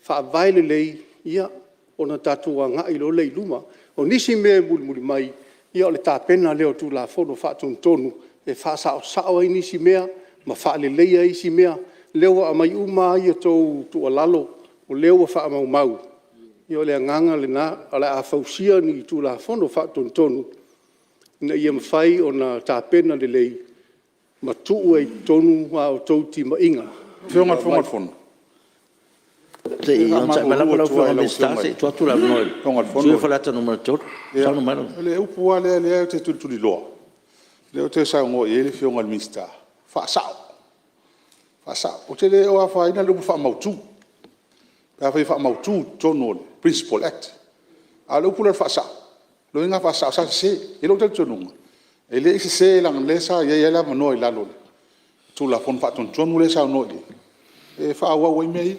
whaavai le lei, ia o na tātua ngai lo lei luma. O nisi mea muli mai, ia o le tāpena leo tū la whono whaatonu, e whaasao sao ai nisi mea, ma whaale lei ai si mea, leo a mai uma ia tō tua lalo, o leo a whaamau mau. Ia o le anganga le nā, ala a whausia ni tū la whono whaatonu, ina ia mawhai o na tāpena le lei, ma tuu e tonu o tauti ma inga. Whionga whono. Te I onta malama lau whionga me stase, tua tula noi. Whionga whono. Tui whalata numero tōru. Tano mano. Le upu a lea te tuli loa. Leo te sa ngo I ele whionga minsta. Whaasao. O te le o a whaina lupu whaamautu. Pea whai whaamautu tonu Principal Act. A lupu le whaasao. Lo inga whaasao sa se. E lo te tonunga. E le isi se lang le sa ia la mano I lalo. Tu la fon faton tonu le sa no le. E fa wa we mei.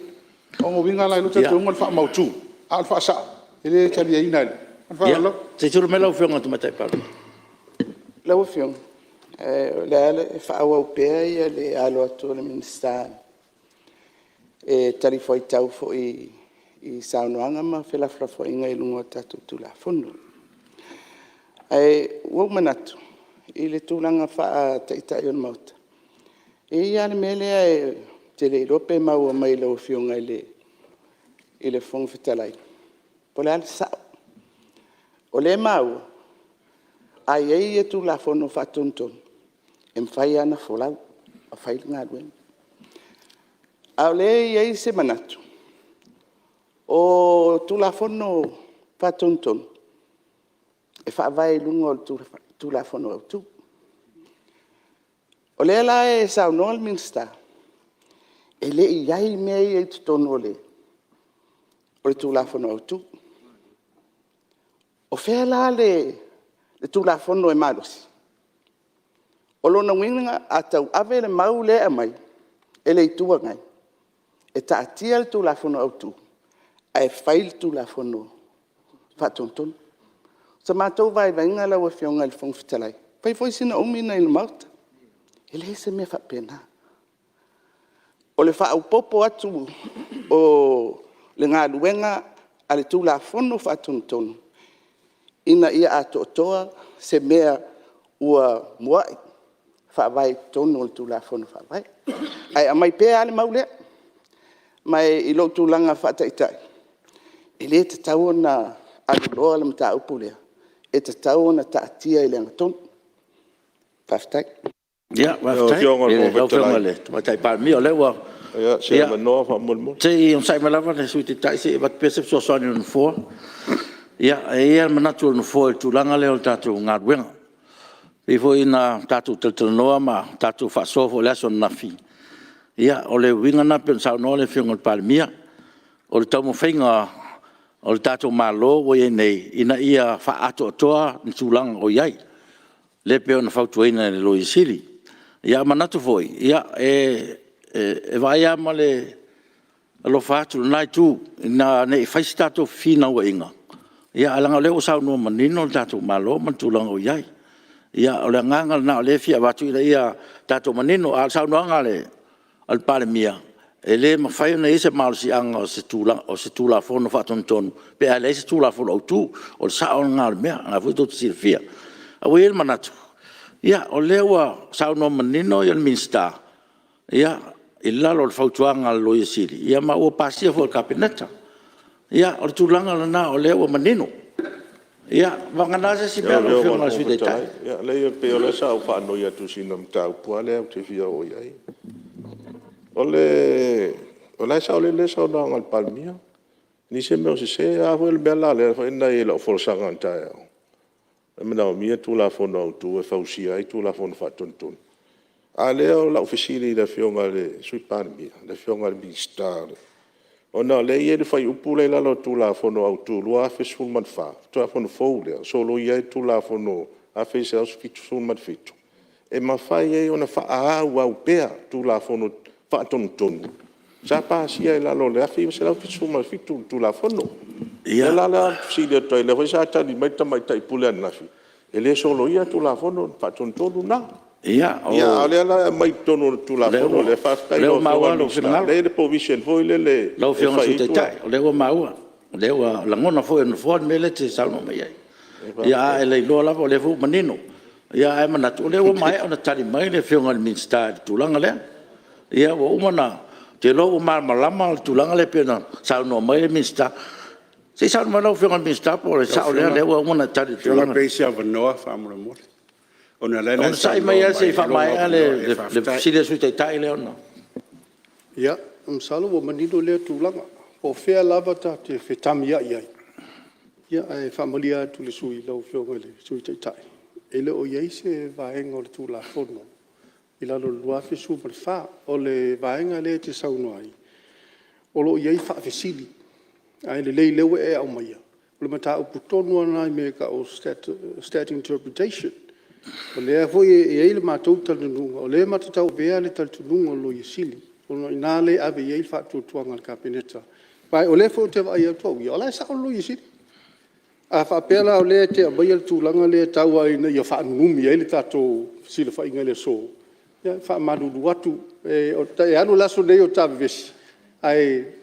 O mo vinga la luta tonu fa mau tu. Al fa sa. E le tali ina le. Fa lo. Te turu me lau whionga tu matai paru. Lau whionga. Le ale fa wa pe ia le alo atu le minsta. E tali foi tau foi I saunoanga ma fela fo inga I lungo tatu tu la fono. Ai wo manatu. I le tūlanga wha taitai on mauta. E ane mele te le rope maua mai lau whionga I le whong whitalai. Po le ale sao. O le maua, ai ei e tū la whono whatonton. E mwhai ana wholau, a whai ngā ruen. Au le ei se manatu. O tū la whono whatonton. E whaavai lungo tu la fono au tu. O le la e sa no minsta. E le iai mei e tono le. O le tu la fono au tu. O fe la le le tulafono e malosi. O lona winga atau ave le mau lea mai, e le itua ngai. E taatia le tulafono au tu, ai fail tulafono whatontonu. Sa mātou vai vainga lau e whionga le whongwhitalai. Pai foi sina umina i le mauta. E le se mea whapena. O le whaaupopo atu o le ngā luenga a le tulafono whatontonu. Ina ia atotoa se mea ua muai. Whaavai tonu o le tulafono whaavai. Ai a mai pēa ale maulea. Mai i lo tūlanga whataitai. I le te tau na aluloa le mta upu lea. E te tau na taatia i le angatonu. Whaftai. Ia, whaftai. Lau whionga le. Whaftai Palemene o lewa. Ia, se manoa whamulmu. Te i on saimalawa le sui te taise e wat pesef so sani on fōr. Ia, e ia manatu on fōr i tūlanga leo tātou ngā ruenga. I fo ina tātou teltelanoa ma tātou whasofo le aso nafi. Ia, o le winga na pen sao no le whionga le Palemene. O le tau mo whainga o le tātou mālo o iei nei. Ina ia wha ato atoa ni tūlanga o iai. Le peo na whautuaina le loi siri. Ia, manatu foi. Ia, e vai ama le alo whaatu nai tū. Ina nei whaisi tātou whina ua inga. Ia, alanga leo sao no manino le tātou mālo man tūlanga o iai. Ia, o le nganga na o le fia watu ina ia tātou manino. Al sao noanga le al Palemene. E le mawhai na ese maalasi anga o se tūla whono whatontonu. Pe a le ese tūla whono au tū. O le sao ngā le mea. Ngā fui tōtu sira fia. A wei el manatu. Ia, o lewa sao no manino i al minsta. Ia, i lalo le whautuanga le loia siri. Ia, ma ua pasia fo le kapineta. Ia, o le tūlanga lana o lewa manino. Ia, wanganasa si pēr o whionga le sui tai. Ia, leia pe o le sao whanoi atu sina mtau pua lea o te fia o iai. O le sao le sao na ngal Palemene. Ni se meo se a hoi le bela le hoi na i la ufolosanga antai au. E mena o mia tūla whono au tū e whausia ai tūla whono whatontonu. A leo la ufisiri le whionga le sui Palemene, le whionga le ministare. O na le ie le whai upu le lalo tūla whono au tū lua awhi sulman wha. Tūla whono fau lea, solo iai tūla whono awhi se au fitu sulman fitu. E ma whai e ona wha au au pea tūla whono whatontonu. Sa pasia e lalo le awhi se au fitu sulman fitu tūla whono. Ia la la si le toi le sa tali mai tai pule nafi. E le solo ia tu la fono fa tontonu na. Ia o le la mai tonu tu la fono le fa tai lo malo final. Le provision foi le lo fiona su tai. Le o maua. Le o la ngona foi no for mele te salmo mai ai. Ia e le lo la le fu manino. Ia e mana tu le o mai ona tali mai le fiona minsta tu langa le. Ia o mana te lo o malama tu langa le pena salmo mai minsta. Se sa ma lo fiona minsta po le sa le o ona tali tu langa. Pe sia vanoa fa mo mo. Ona le on sai mai se fa mai le sile su tai le ona. Ia, salo o manino le tu langa. O fea lava ta te fetamia iai. Ia e familia tu le sui lo fiona le sui tai. Ele o iai se vaenga o le tu la fono. Ila lo lua fe su per fa o le vaenga le te sauno ai. O lo iai fa fesili. Ai le lewe e au mai. O le mata o putonu ana me ka o stat interpretation. O le foi e le matou talununga. O le matatau vea le talununga lo yesili. O no inale ave e fa tuanga al kabineta. Pai o le fo te vai au tau. O le sa lo yesili. A fa pela o le te abai al tulanga le tau ai na ia fa numi e le tato sila fa inga le so. Ia fa madudu atu o te anu laso nei o tavesi. Ai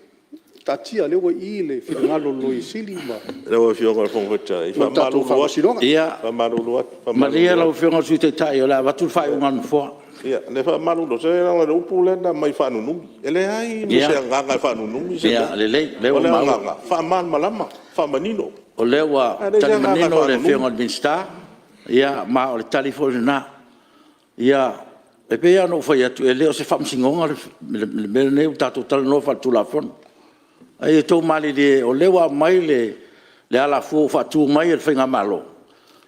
tatia le wa ile fi ngalo lo isili ma le wa fiona fo vota I fa malu lo ia fa malu lo fa malia lo fiona su te tai la va tu fai un fo ia le fa malu lo se na le upule na mai fa nu ele ai no se nganga fa nu ia le o nganga fa man malama fa manino o le wa tali manino le fiona minsta ia ma o le telefone na ia e pe ia no foi atu ele o se fam singonga le ne tato tal no fa tu la fon ai to mali de o lewa mai le ala fu fa tu mai el fenga malo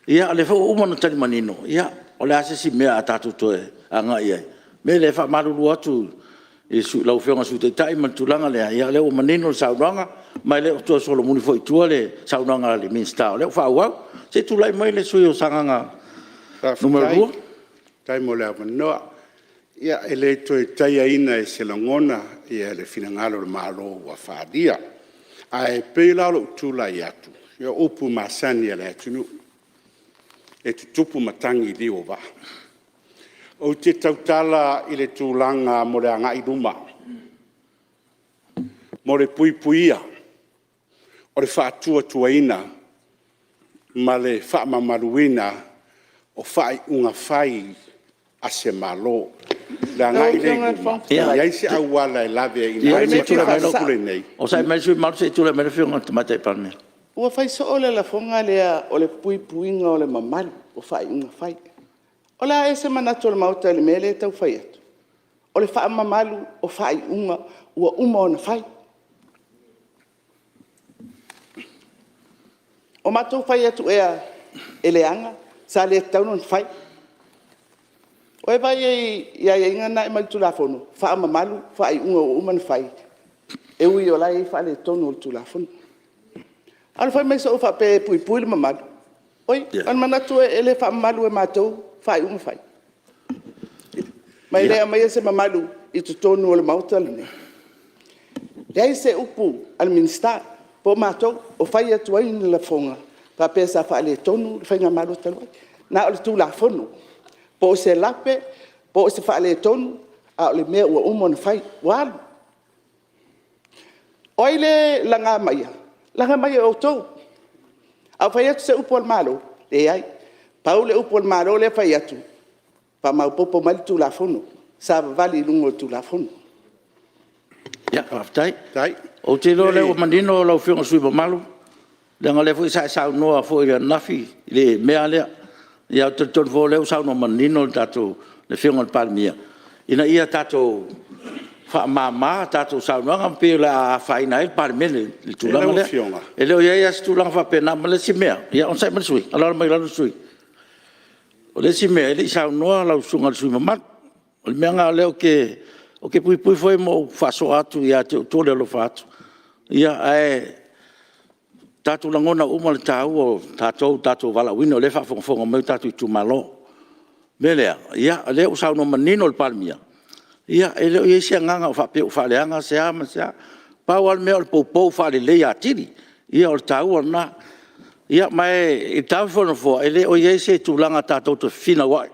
ia le fo o mo tali manino ia o le ase si me atatu to anga ia me le fa malu atu e su lau whionga su te tai man tulanga lea ia leo manino saunanga mai leo tua solo muni foi tua le saunanga le minsta leo whauau se tulai mai le sui o sanganga numero 2 tai mo le avanoa ia ele toi tai aina e se langona ia le finangalo le malo wa fadia ai pe la lo tulai atu ia upu masani le atunu e tupu matangi li o va o te tautala i le tūlanga mo le anga i ruma. Mo le puipuia. O le whaatua tuaina. Ma le whaamamaruina o whai unga whai a se malo. Le anga i le ruma. Ia se awala e lave i nai se tūle nei. O sai mai sui malu se tūle mele whionga te matai palme. Ua whai so ole la fonga lea o le puipuinga o le mamalu o whai unga whai. O la e se manatu le mauta le mele tau whai atu. O le wha mamalu o whai unga ua uma o na whai. O matou whai atu ea e leanga, sa le tau non whai. O e vai ia inga na e malitu la fono, wha mamalu, whai unga o uma na whai. E ui o lai wha le tonu o tu la fono. Ala whai meisa o wha pe pui pui le mamalu. Oi, an manatu e le wha mamalu e matou, whai unga whai. Mai lea mai se mamalu i tu tonu o le mauta le. Lea se upu al minsta po matou o whai atu ai ni la fonga. Pa pesa wha le tonu le whainga malu talwai. Na o le tu la fono. Po se lape, po se wha le tonu, a o le mea ua umo na whai. Walu. Oi le langa maia. Langa maia o tau. A whai atu se upu al malo. Le ai. Pau le upu al malo le whai atu. Pa maupopo mali tu la fono. Sa vali lungo tu la fono. Ya, aftai. Tai. O te lo le o manino lo whionga sui malu. Le ngale fui sa noa fui le nafi le mea lea. Ia te ton fo le sa no manino tato le whionga palmia. Ina ia tato fa mama tato sa no ngampe la faina il Palemene le tulanga le. E le ia stu lang fa pena male si mea. Ia on sai sui. Ala mai la sui. O le si mea le sa noa la sunga sui mamat. O le mea nga leo ke o ke pui foi mo faso atu ia te tole lo fatu. Ia ai tatu langona uma le tau o tatu vala wino le fa fonga mo tatu tu malo. Belea ia le usa no manino le palmia. Ia ele ia se nganga fa pe fa le anga se ama se pa wal me o popo fa le ia tiri. Ia o tau na ia mai i tau fo ele o ia se tu langa tatu to fina wa.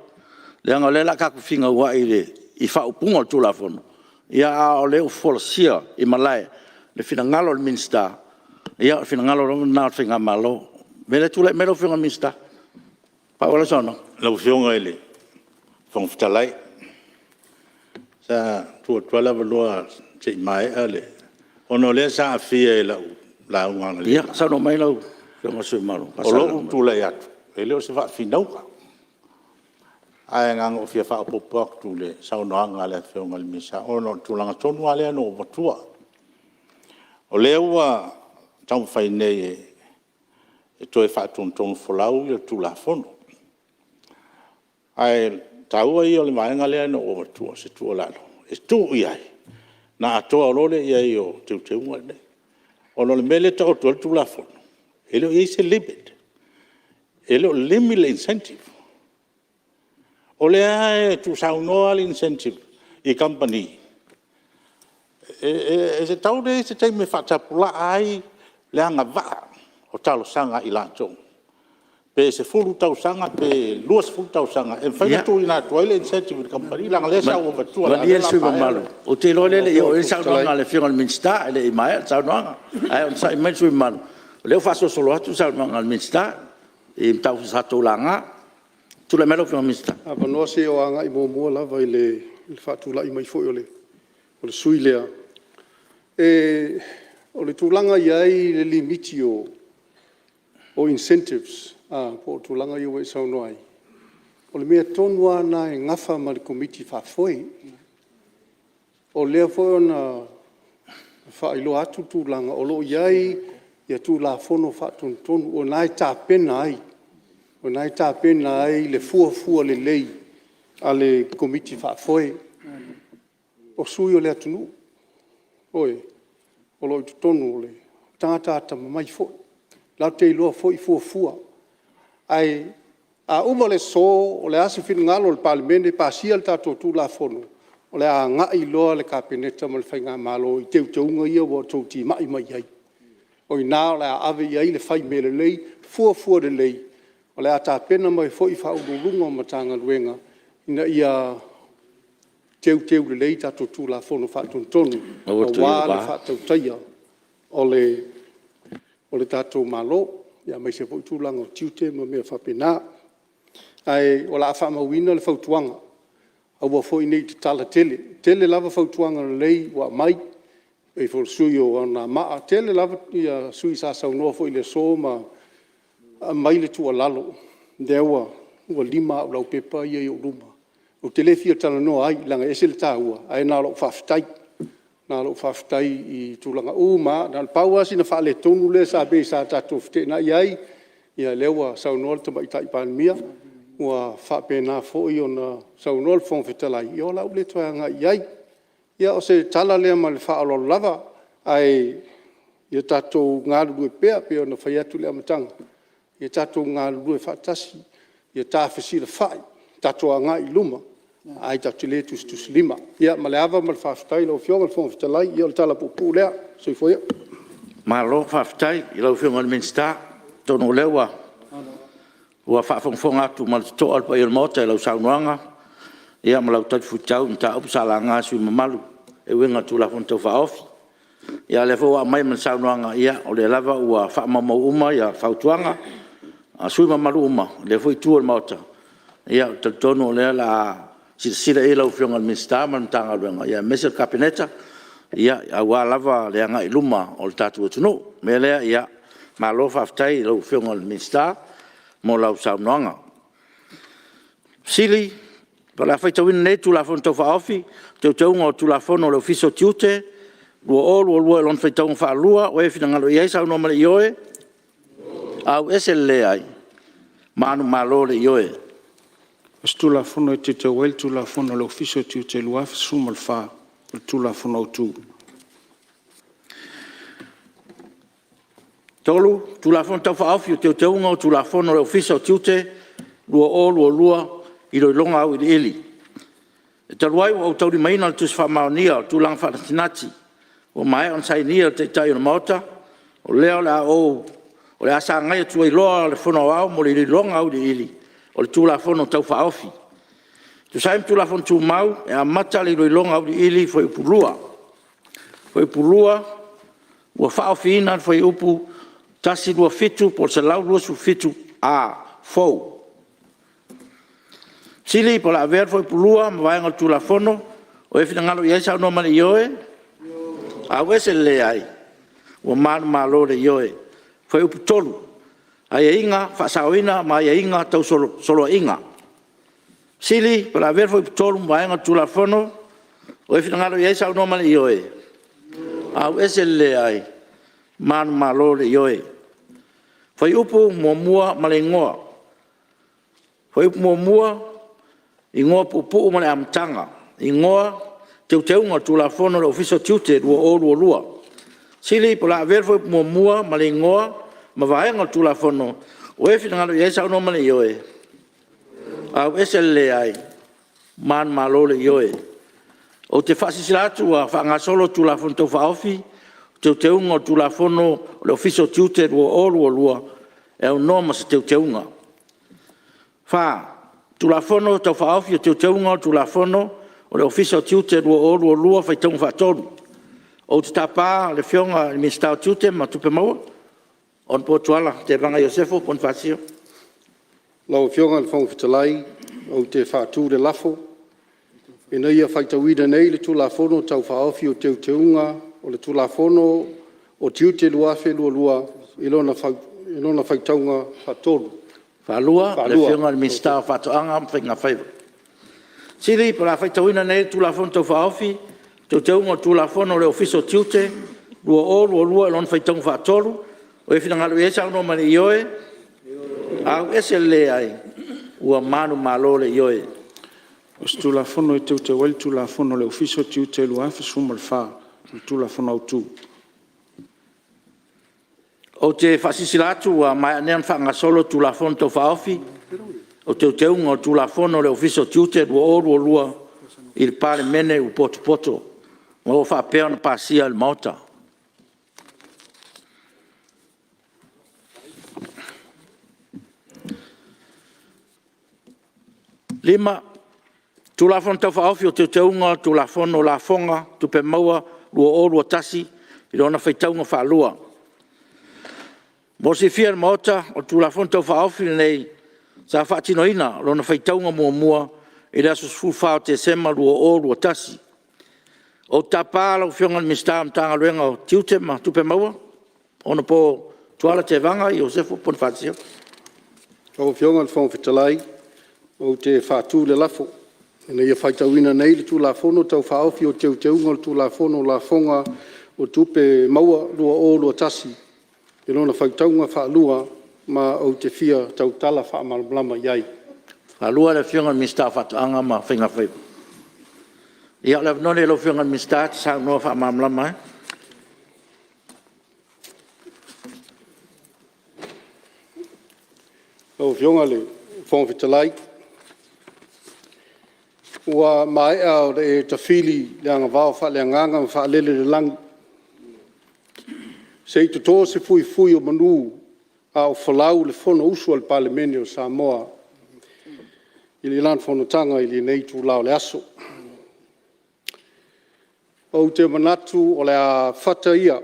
Le anga le la ka finga wa ile i fa upunga tu la fono. Ia o leo folosia i Malae le finangalo le minsta. Ia finangalo lo na finga malo. Mele tu le melo finga minsta. Pa ola sono. La usionga ele. Fong fitalai. Sa tu la valua se mai ale. Ono le sa fie la unga le. Ia sa no mai lo finga sui malo. O lo tu le atu. Ele o se fa finauka. Ai ngang o fia fa popok tu le sa no anga le fionga le misa o no tu langa tonu ale no vatua o le ua tau fai nei e to fa ton folau le tu la fono ai tau ai o le mai ngale no vatua se tu la e tu ai na to o le ia io tu unga le o no le mele to tu la fono ele i se limit ele limit incentive. O le tu sa no al incentive I company. E se tau de se tai me fata pula ai le anga va o talo sanga I lancho. Pe se fulu tau sanga pe luas fulu tau sanga e fai tu ina tu ile incentive company la le sa o vatua la le su malo. O te lo le o sa no le fiona minsta le mai sa no. Ai on sa men su malo. Le fa solo atu sa no al minsta e tau sa to langa. Tu le melo fiona minsta. Apa no se o anga I mo la vai le fatula I mai foi ole. O le sui lea. E o le tulanga iai le limiti o incentives po tulanga iu e sauno ai. O le mea tonu ana e ngafa ma le komiti whafoi. O lea foi ona whailo atu tulanga o lo iai ia tu la fono whatonu o nai tā pena ai. O nai tā pena ai le fua le lei a le komiti whafoi. o sui o le atunu. Oe, o lo i tonu o le tangata mai fo. Lau te iloa fo i fua. Ai, a uma le so o le asi fina ngalo le Palemene pasia le tato tu la fono. O le a ngai loa le kapeneta ma le whainga malo i teu unga ia wa tau ti mai ai. O i nā o le a ave i ai le whai me le lei, fua le lei. O le a tā pena mai fo i whaururunga o matanga luenga. Ina ia teu le lei tato tu la fono whatontonu. O wā le whatau taia o le tato malo. Ia mai se fo i tūlanga o tiute ma mea whapena. Ai, o la whamawina le whautuanga. Aua fo i nei te tala tele. Tele lava whautuanga le lei wa mai. E fo sui o ana maa. Tele lava ia sui sa saunoa fo i le so ma mai le tua lalo. Dewa, ua lima au lau pepa ia i o luma. O te lefia tala noa ai, langa ese le tāua. Ai nā lau whaftai. Nā lau whaftai i tūlanga maa. Nā pau asi na whaale tonu le sa be sa tātou fte na iai. Ia lewa saunoa le tamai tai Palemene. Ua whapena fo i o na saunoa le whongwhetalai. Ia o lau le toanga iai. Ia o se tala lea ma le whaalo lava. Ai, ia tātou ngāru e pēa o na whaiatu lea matanga. Ia tātou ngāru e whaatasi. Ia tāwhesira whai. Tātou a ngā i luma. Ai tātou le tus lima. Ia ma le awa ma le whawhitai lau whionga le whongwhetalai. Ia o le tala pupu lea. Soi foia. Malo whawhitai i lau whionga le minsta. Tono lewa. Ua whaafongfonga atu ma le toa alpa i le mota i lau saunoanga. Ia ma lau tatu futau nta upu sala ngā sui mamalu. E wenga tu la fontau whaofi. Ia le fo mai man saunoanga ia o le lava ua whaamamau uma ia whautuanga. A sui mamalu uma. Le fo i tua le mota. Ia tono le la sira e lau whionga le minsta ma mtanga luenga. Ia mesa kapeneta. Ia a wā lava le anga i luma o le tatu atuno. Me lea ia ma lo whaftai lau whionga le minsta. Mo lau saunoanga. Sili, pala whaitawina nei tu la fono tau whaofi, tau taunga o tu la fono le ofiso tiute, lua lua lon whaitaunga whaalua, o e whina ngalo iai saunoa male ioe, au ese le ai, maanu malo le ioe. As tu la fono e te te wel tu la fono le ofiso tiute lua sumal fa, tu la fono tu. Tolu, tu la fono tau whaofi o tau taunga o tu la fono le ofiso tiute, lua, i roi longa au i le ili. E taruai o tauri maina le tusi whamaonia o tūlanga whanatinati. O mai on sai nia te tai o na mauta. O leo le a o le asa ngai atu i loa le whono au mo le longa au i le ili. O le tūla whono tau whaofi. Tu saim tūla whono tū mau e a mata le roi longa au i ili fo i pulua. Fo i pulua ua whaofi ina fo i upu tasi lua fitu por se lau lua su fitu a fou. Sili po la ver foi pulua ma vai ngal tula fono o e fina ngalo ia sa no mali yoe a wese le ai o malo le yoe foi u tolu ai inga fa saoina ma ia inga tau solo inga Sili po la ver foi tolu ma vai ngal tula fono o e fina ngalo ia sa no mali yoe a wese le ai malo le yoe foi upu mua malengoa foi upu mua ingoa pupu mane amtanga ingoa teunga tula fono le ofiso tiute lua Sili po la ver foi mua male ingoa ma vaenga tula fono o e fina ngalo yesa no male yoe au esele ai malo le yoe o te fasi silatu a fanga solo tula fono to faofi teunga tula fono le ofiso tiute lua e un nome se teunga fa tu la fono tau whaofi o te unga tu la fono o le ofiso tiute lua fai tongu whaatonu. O te tapa le whionga le minstau tiute ma tupe maua. On po tuala te vanga Iosefo pon whaasio. Lau whionga le whangwhitalai o te whaatū le lafo. E nei a whaitawina nei le tu la fono tau whaofi o te unga o le tu la fono o tiute luafe lua ilona whaitaunga whaatonu. Falua, le whionga le minstau whaatoanga mwhinga whaiva. Sili, pa la whaitawina nei tu la fono tau whaofi, te unga tu la fono le ofiso tiute, lua lon whaitaunga whaatolu, o e whina e sa no mani ioe, au ese le ai, ua manu malo le ioe. O se tulafono e teu te wali tulafono le ofiso tiu te lua fe suma le wha. Tulafono au tu. O te whasisilatu a mai anean whangasolo tulafono tau whaofi. O te unga o tulafono le ofiso tiu te lua i le Palemene u poto. O whapea na pasia le mauta. Lima, tulafono tau whaofi o te unga, tulafono la fonga, tupe maua, lua tasi, i rona whaitaunga whalua. Mo se fia le mauta, o tulafono tau whaofi nei, sa whaatinoina, rona whaitaunga mua, i rea sus whao te sema lua tasi. O tapala o whionga ni mista mtanga luenga o tiutema, tupe maua, ona po tuala te vanga i o sefo pon whaatisia. O whionga le whangwhitalai, o te whātū le lafo. Ina ia whaitauina nei le tū la whono tau whaofi o teu teunga le tū la whono la whonga o tupe maua lua tasi. I rona whaitaunga whaalua ma o te whia tau tala whaamalama iai. Whaalua le whionga mista whataanga ma whinga whaipa. Ia le none lo whionga mista te sa noa whaamamalama O whionga le whangwhitalai. Ua mai au le ta fili le anga vao fa le nganga fa lele le lang. Sei to se fui o manu au falau le fono usu al Palemene o Samoa. Ili lan Fonotaga ili nei tu lau le aso. O te manatu o le a fata ia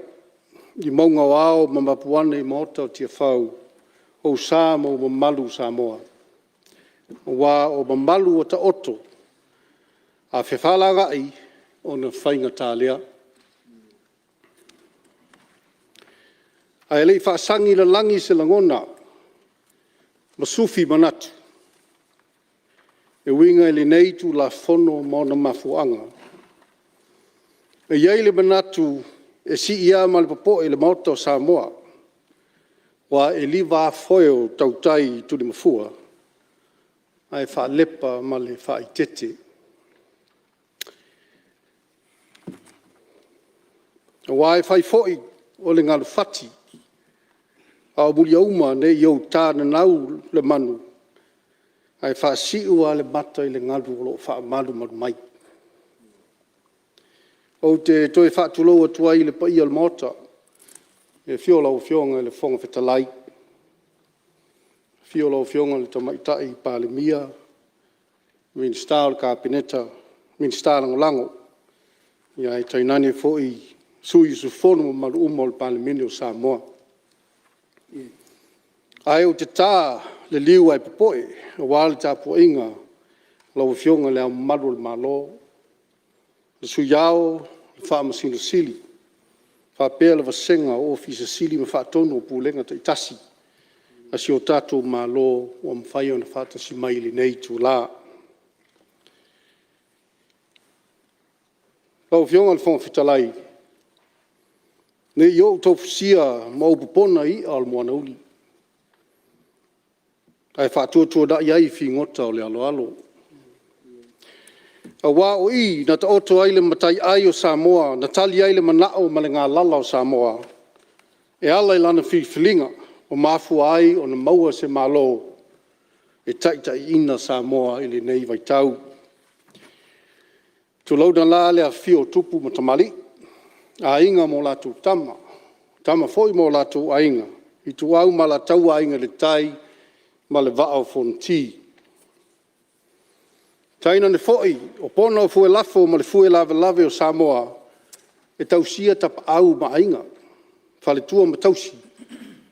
i maunga wao ma mapuana i maota o Tiafau o Samoa o mamalu Samoa. Wa o mamalu o ta oto a whewhalaga i o na whainga tālea. A e lei whaasangi la langi se langona ma sufi manatu. E winga ele nei tu la fono mo na mafuanga. E iei le manatu e si ia ma le popo e le maota o Samoa. Wa e li wa foio tautai tu le mafua. A e wha lepa ma le wha i tete. Wa e whai foi o le ngalu fati. A o buli auma ne iau tāna nau le manu. A e wha siu a le mata i le ngalu o lo wha malu manu mai. O te toi wha tulo atua i le pai al mota. E fiola o fionga le fonga whetalai. Fiola o fionga le tamaitai Palemia. Ministar o kapineta. Ministar o lango. Ia e tainani foi sui su fono malu umo le Palemene o Samoa. Ai o te tā le liu ai popoe, o wale tā po inga, lau fionga le malu le malo, le suyao, le wha masino sili, wha pēr le vasenga o fisa sili ma wha tono o pūlenga ta itasi, asi o tātou malo o mwhai o na whata si maili nei tu la. Lau fionga le fonga whitalai, ne iau tau fisia mau pupona i al moana uli. Ai whātua da iai fi ngota o le alo. A wā o i, na ta oto ai le matai ai o Samoa, na tali ai le manao ma le ngā lala o Samoa. E ala i lana whiwhilinga, o mafu ai o na maua se malo, e taita i ina Samoa ili nei vai tau. Tu laudan la le a fio tupu ma tamali, a inga mo latu tama. Tama foi mo latu a inga. I tu au ma la tau a inga le tai, ma le va'o fonti. Taina ne foi, o pona o fue lafo ma le fue lave o Samoa, e tausia tapa au ma inga, fale tua ma tausi,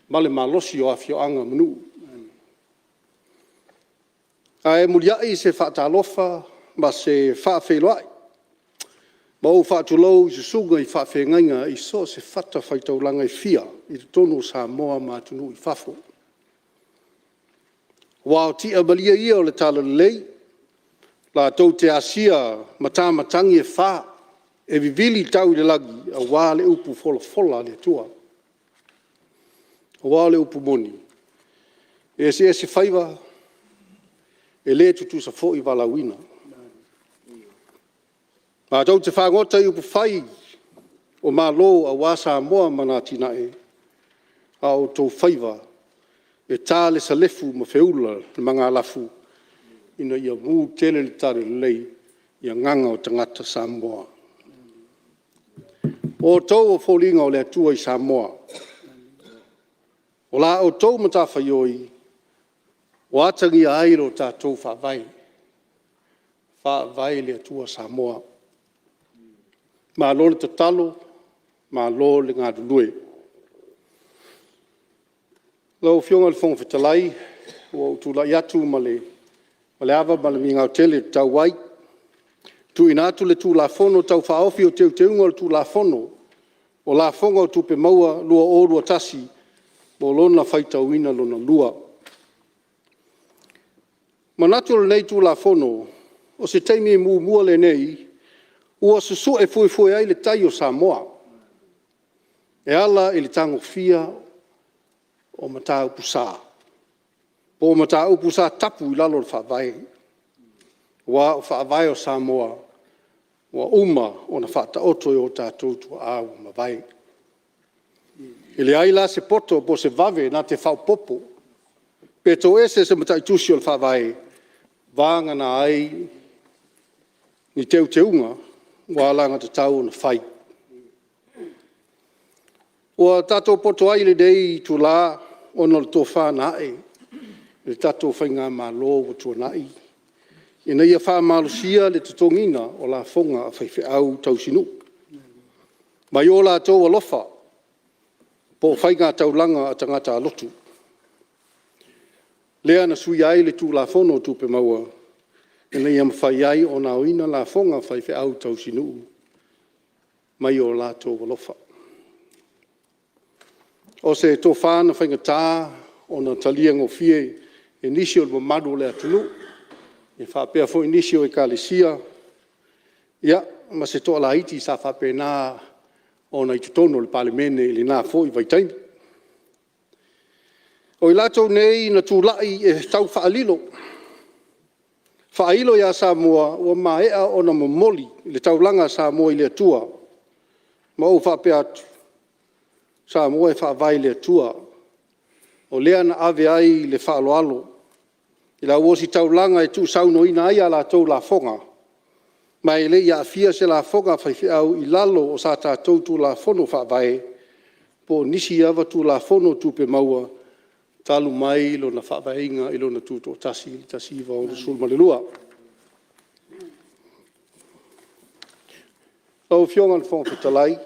ma le malosi o afio anga manu. A e muliai se whaatalofa, ma se whaafeiloai. Ma o whaatulou i se sunga i whaafengainga i so se whata whaitaulanga i fia, i tonu Samoa ma tunu i whafo. Wao tia malia ia o le tala lei, la tau te asia matamatangi e wha, e vivili tau le lagi, a wā le upu fola le tua. A wā le upu moni. E se whaiva, e le tutu sa fo i walawina. Ma tau te whangota i upu whai o malo a wā Samoa mana tina e. A o tau whaiva e tāle sa lefu ma whiula le mga lafu ina ia mū tele le tare lei ia nganga o tangata Samoa. O tau o wholinga o le atua i Samoa. O la o tau mata whaioi o atangi a airo tātou whawai. Whawai le atua Samoa. Ma lo le tatalo, ma lo le ngā dulue. Lau fionga le whonga whetalai, o tula iatu ma le awa ma le mingau tele tau wai. Tu inatu le tu la fono tau whaofi o teu teunga le tu la fono. O la fonga o tupe maua lua o lua tasi, mo lona whaitau ina lona lua. Manatu le nei tu la fono, o se teimi e mua le nei, ua susu e fue ai le tai o Samoa. E ala e le tango fia o mata upusa. Po mata upusa tapu i lalo le whaavai. Wa o whaavai o Samoa. Wa uma o na whata oto o tātou tua au mawai. E le aila se poto po se vave na te whao popo. Pe to ese se mata itusi o le whaavai. Vanga na ai ni teu teunga. Wa langa te tau na whai. Ua tātou poto ai le dei tu la ona le tō whānae. Le tātou whainga mā lo o tua nai. E nei a whāmalusia le tutongina o la whonga a whaiwhi au tausinu. Mai o la tō alofa. Po whainga taulanga a tangata alotu. Lea na sui ai le tū la whono tūpe maua. E nei am whai ai o na oina la whonga whaiwhi au tausinu. Mai o la tō alofa. O se tō whāna whainga tā o na taliango fie e nisi o le mamadu le atunu. E whapea fo inisi o e kālesia. Ia, ma se tō ala iti sa whapea nā o na itutono le palemene ili nā fo i vaitaimi. O i lato nei na tūlai e tau whaalilo. Whaailo ia Samoa ua maea o na momoli le taulanga Samoa i le atua. Ma o whapea atu. Samoa e whaavai le atua. O lea na ave ai le whaaloalo. I la uosi taulanga e tu sauno ina ai ala tau la fonga. Ma e le ia afia se la fonga whaiwhi au i lalo o sa tātou tu la fono whaavai. Po nisi ava tu la fono tupe maua. Talu mai lo na whaavainga i lo na tuto tasi iwa o na sulmalelua. Lau fionga na fonga pitalai.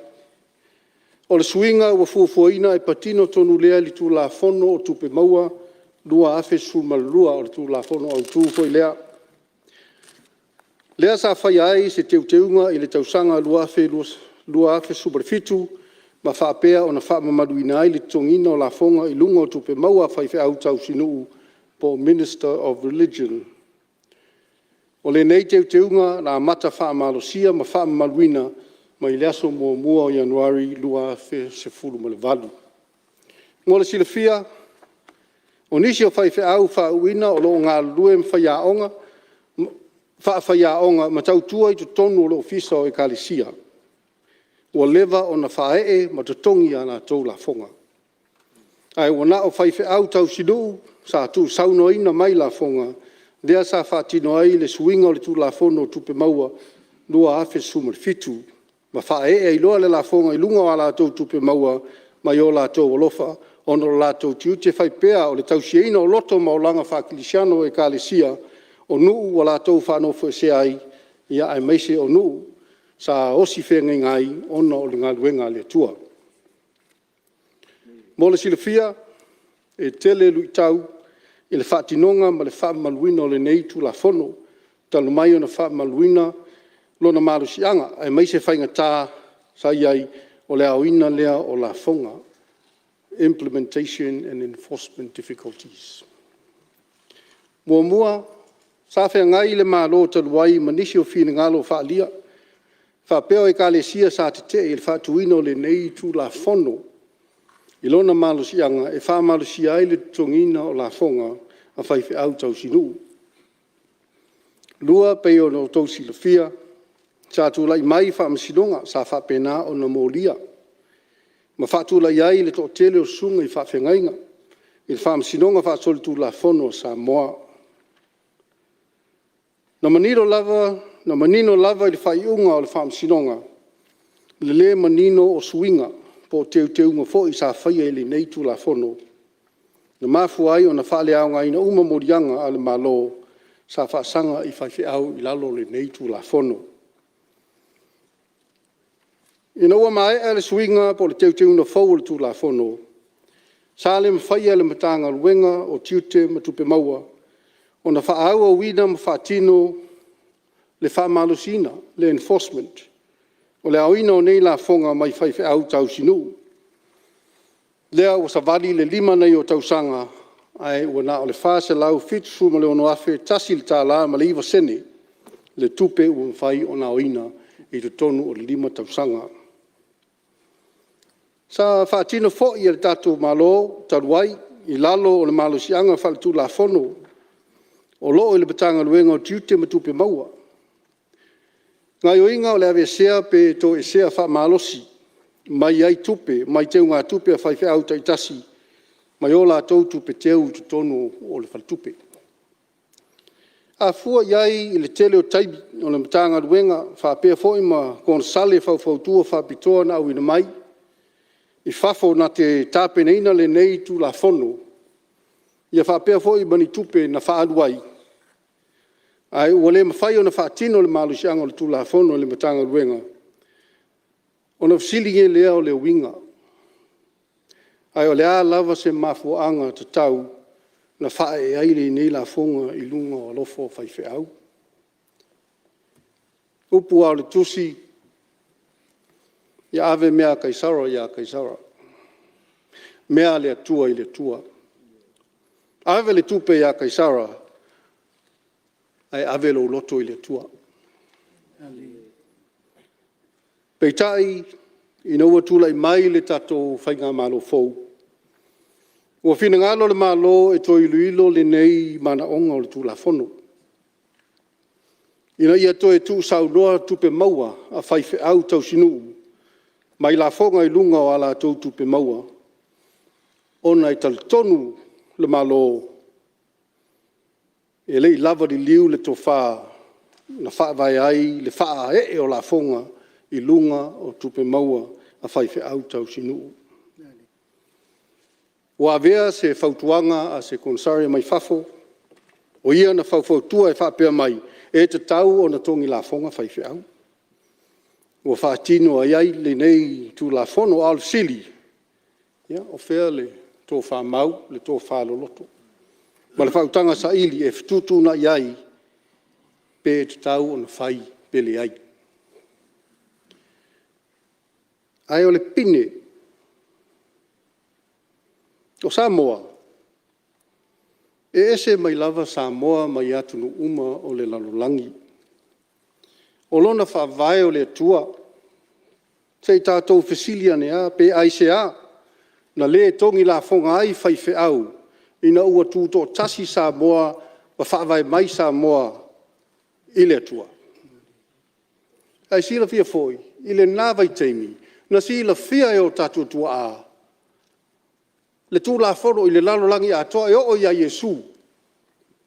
O le suinga ua fuafuaina e patino tonu lea li tu la fono o tupe maua. Lua afe sulmalelua o le tu la fono au tu foi lea. Lea sa whai ai se teuteunga i le tausanga lua afe superfitu. Ma whapea o na whaamamaduina ai le tongina o la fonga i lunga o tupe maua whaiwhi au Tausinu po Minister of Religion. O le nei teuteunga na mata whaamalosia ma whaamamaduina ma i leaso mua o Januari lua afe se fulu ma le valu. Mo le silafia, o nisi o whaiwhi au whauina o lo ngā lue mwhaiaonga, whaaonga ma tautua i tu tonu o lo ofisa o e kālesia. Ua lewa o na whaee ma tatongi ana tau la fonga. Ai wana o whaiwhi au Tausinu, sa tu saunoina mai la fonga, lea sa whaatino ai le suinga o le tu la fono tupe maua, lua afe sumar fitu, ma whaee i loa le la fonga i lunga o ala tau tupe maua, ma i o la tau alofa, ono la tau tiute whaipea o le tausieina o loto ma o langa whakilisiano e kālesia, o nuu o la tau whanofo se ai, ia ai meise o nuu, sa osi whenga ngai ona o le ngā luenga le tua. Mo le silafia, e tele lui tau, i le whaatinonga ma le whaamaluina o le neitu la fono, talu mai o na whaamaluina, lona malusianga, ai meise whainga tā, sa iai o le auina lea o la fonga, implementation and enforcement difficulties. Mua, sa whenga ngai le malo talu ai manisi o whina ngalo whaalia, whapeo e kālesia sa te te i le whaatuino le nei tu la fono. I lona malusianga e whaamalusia ai le tongina o la fonga a whaiwhi au Tausinu. Lua peo no tausi la fia, tātou lai mai whaamasinonga sa whapena o na mōlia. Ma whātou lai ai le tō tele o sunga I whawhengainga. I le whaamasinonga whaasoli tū la whono Samoa. Na manino lava I le whaiunga o le whaamasinonga. Le manino o suinga po teu unga fo I sa whaia le nei tū la whono. Na mafu ai o na whaaleaonga ina uma morianga ale malo sa whaasanga I whaiwheau I lalo le nei tū la whono. Ina ua mai ale suinga po le teu na fau le tū la whono. Sa le mawhaia le matanga luenga o tiute matupe maua. O na whaaua wina ma whaatino le whaamalusina, le enforcement. O le awina o nei la whonga mai whaiwheau tau sinu. Lea o sa wali le lima nei o tausanga, ai ua na o le whase lau fitu ma le ono afe tasi le tā la ma le iwa sene, le tupe ua mwhai o na oina I te tonu o le lima tausanga. Sa whaatino fo I le tātou malo, taruai, I lalo o le malo sianga whaletu la whono, o loo I le batanga luenga o tiute ma tupe maua. Ngai o inga o le ave sea pe to e sea wha malosi, mai ai tupe, mai teu ngā tupe a whaiwhe au taitasi, mai o la tau tupe teu tu tonu o le whaltupe. A fua iai I le tele o taibi o le matanga luenga, whapea fo ima kona sale whautua whapitoa na au ina mai, I whafo na te tāpena ina le nei tu la whono, ia whapea fo ima ni tupe na whaaluai. Ai ua le mawhai o na whaatino le malusianga o le tu la whono le matanga luenga, o na fsilinge lea o le winga. Ai o le a lava se mafuanga te tau na whae aile nei la whonga I lunga o lofo whaiwhe au. Upu au le tusi, ia ave mea kaisara, ia kaisara. Mea le atua I le tua. Ave le tupe ia kaisara, ai ave lo loto I le tua. Peitai, ina ua tula I mai le tato whainga malo fau. Ua whina ngalo le malo e toi luilo le nei mana onga o le tula whono. Ina ia toi tu sau noa tupe maua a whaiwhe au tau sinu. Mai la whonga I lunga o ala tau tupe maua. Ona I tal tonu le malo. E lei lava di liu le tofa na wha vai ai le wha e o la whonga I lunga o tupe maua a whaiwhe au tau sinu. Wa vea se whautuanga a se konsari mai whafo, o ia na whautua e whapea mai, e te tau o na tongi la whonga whaiwhe au. Ua whaatino ai ai le nei tu la whono al sili, o whea le tō whamau, le tō whaloloto. Ma le whautanga sa ili e wtutu na iai, pe te tau o na whai pele ai. Ai o le pine, o Samoa, e ese mai lava Samoa mai atu no uma o le lalolangi. O lona whawai o le atua, sei tātou whesilia nea, pe aisea, na le tongi la whonga ai whaiwhe au, ina ua tūto tasi Samoa, wa whawai mai Samoa, i le atua. Ai sila fia foi, i le nāwai teimi, na sila fia e o tātou tua a. Le tū la whono i le lalolangi a toa e o ia Iesu.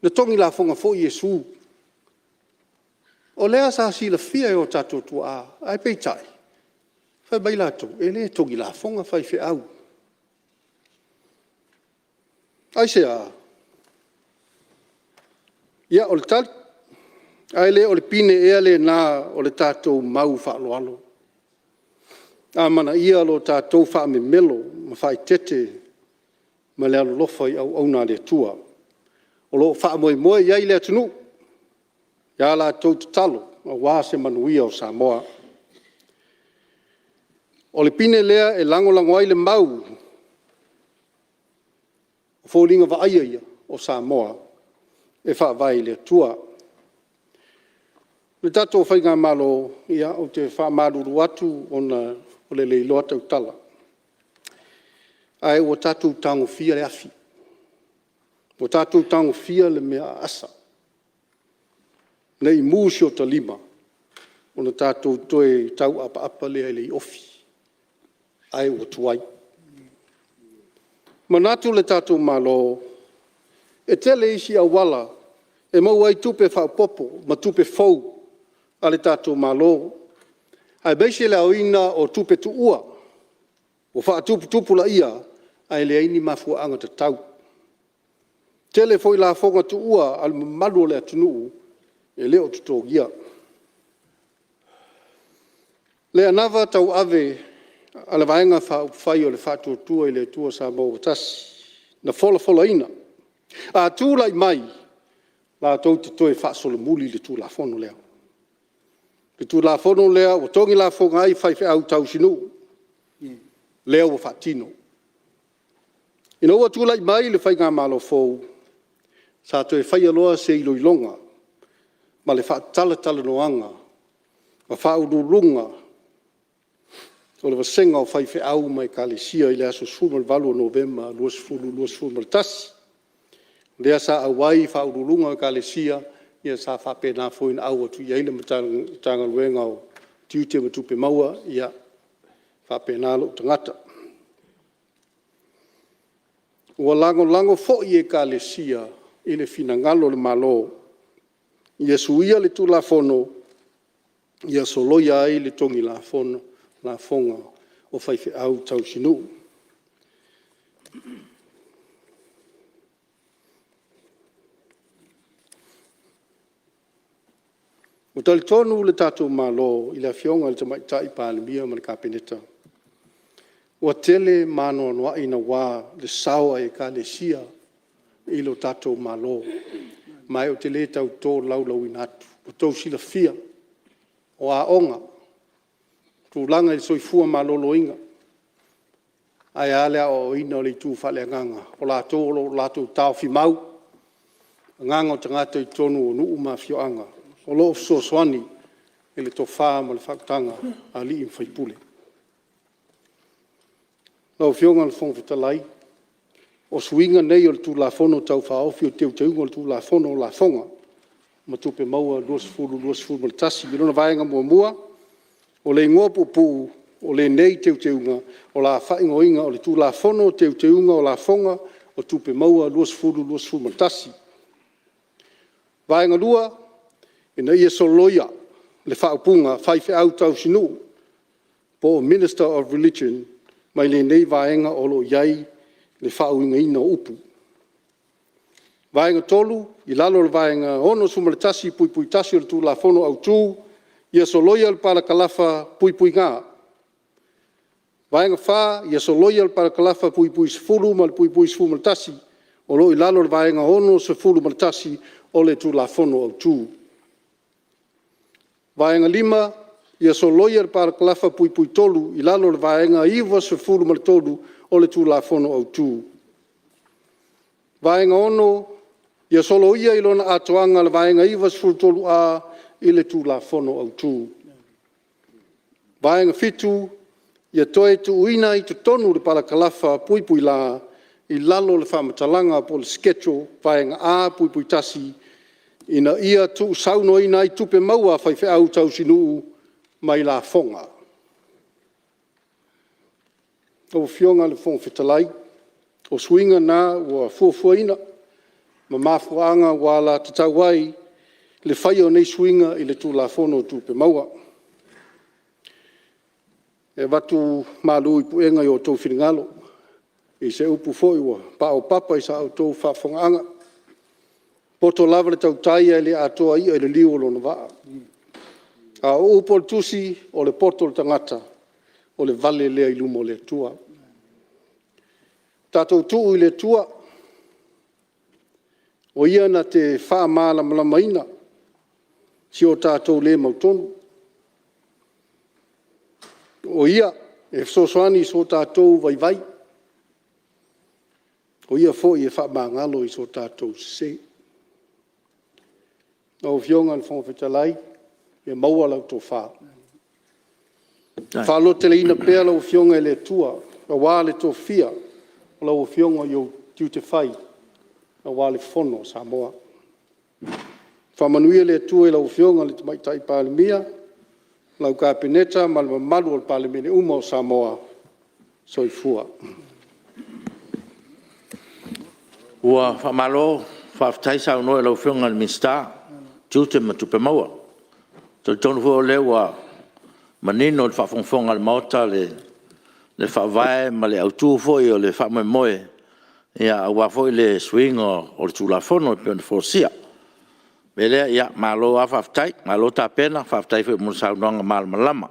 Le tongi la whonga fo Iesu. O lea sa sila fia e o tātou tua a. Ai peitai. Whai mai lato. E le tongi la whonga whai whi au. Ai se a. Ia o le tali. Ai le o le pine ea le nā o le tātou mau whaaloalo. A mana ia lo tātou wha me melo. Ma whai tete. Ma le alofa I au nā le tua. O lo wha moe moe iai le atunu. Ia la tau te talo. A wā se manuia o Samoa. O le pine lea e lango ai le mau. O fōlinga wa aia ia o Samoa. E wha vai le tua. Le tato whainga malo ia o te wha maruru atu o le leilo atau tala. Ai o tātou tango fia le afi. O tātou tango fia le mea asa. Nei mūsi o ta lima. o na tātou toe tau apa lea le ofi. Ai o tuai. Manatu le tātou malo, e tele isi a wala, e mau ai tupe whaupopo, ma tupe fau, a le tātou malo. Ai beise le auina o tupe tu ua, o wha tupu la ia, ai le aini mafua anga te tau. Tele foi la fonga tu ua, al malu le atunu, e leo tutogia. Le anava tau ave, ala vaenga whai o le whātua tua i le tua Samoa tasi, na fola ina. A tūlai mai, la tau te toe whaasole muli le tū la fono lea. Le tū la fono lea, o tongi la fonga ai whai au tau sinu, lea o whaatino. Ina ua tūlai mai le whai ngā malo fōu, sa toe whai aloa se ilo ilonga, ma le whaatala noanga, ma whaururunga, o le vasenga o whai au mai ka le sia i le aso sumal valu o Novemba, luas fulu tasi. Lea sa awai whaururunga o ka le sia, ia sa whapena fōina au atu i eile matanga luenga o tiute matupe maua, ia whapena lo tangata. Ua lango fo i e ka le sia, i le finangalo le malo, ia suia le tu la fono, ia soloia ai le tongi la fono, la fonga o whaife au tau sinu. O tali tonu le tātou malo i le fionga le tamaita i Palemene ma le kapeneta. O tele mano noa ina wā le sawa e ka le sia i lo tātou malo. Mai o te le tau tō lau inatu. O tau sila fia o a onga. Tu langa i soifua malolo inga. Ai alea o ina o le tu whale nganga. O lātou tau fi mau. Nganga o tangata i tonu o nuu ma fioanga. O lo so swani e le tofa ma le whakatanga a li in whaipule. Lau fionga le fonga fitalai. O suinga nei o le tu la fono tau whaofi o teu teunga o le tu la fono o la fonga. Ma tupe maua luas fulu ma le tasi. Mirona vaenga mua. O le ngopu pu, o le nei teuteunga, o la whaingoinga, o le tu la fono teuteunga, o la fonga, o tupe maua luas fulu ma le tasi. Vaenga lua, ina ia soloia, le whaupunga, whaife au tau sinu, po Minister of Religion, mai le nei vaenga o lo iai, le whauinga ina upu. Vaenga tolu, i lalo le vaenga ono suma le tasi, pui tasi o le tu la fono au tū, ia soloia le para kalafa pui ngā. Vaenga whā, ia soloia le para kalafa pui sefulu ma le pui sefulu ma le tasi, o lo i lalo le vaenga ono sefulu ma le tasi o le tu la fono au tū. Vaenga lima, ia soloia le para kalafa pui tolu, i lalo le vaenga iwa sefulu ma le tolu o le tu la fono au tū. Vaenga ono, ia soloia i lona atoanga le vaenga iwa sefulu tolu a i le tu la fono au tū. Vaenga fitu, ia toe tu uina i tu tonu le para kalafa pui la, i lalo le whamatalanga po le sketcho, vaenga a pui tasi, ina ia tu sauno ina i tupe maua whaife au tau sinu mai la fonga. O fionga le fonga fitalai, o swinga na ua fuafuaina, ma mafuanga wala te tauai, le whai o nei swinga i le tu la fono tupe maua. E watu malu i puenga i o tau whiringalo, i se upu foi ua, pa o papa i sa au tau whafongaanga. Poto lava le tau taia le atoa ia i le liu o lona waa. A o upo le tusi o le poto le tangata, o le vale lea i lumo le tua. Tātou tuu i le tua, o ia na te wha maala malamaina, si o tātou le mautonu. O ia, e sosoani so tātou vai. O ia fo i e wha maangalo i so tātou se. O fionga le fonga whitalai, e maua lau tō wha. Wha te le ina pēr lau fionga e le tua, a wā le tō fia, o lau fionga i o tiu te whai, a wā le fono Samoa. Whamanuia le tua e lau fionga le tamaitai Palemene, lau kabineta ma le mamalu o le palemene uma o Samoa soifua. Ua whamalo, whaftai sau noe lau whiunga le minsta, tūte ma tupe maua. Tonu fua le ua manino le whawhongwhonga le maota le whawai ma le autu foi o le whamoe moe. Ia awa foi le swing o le tulafono pe on forsia. Mele ia malo a whaftai, malo ta pena, whaftai foi mun sau nonga malama.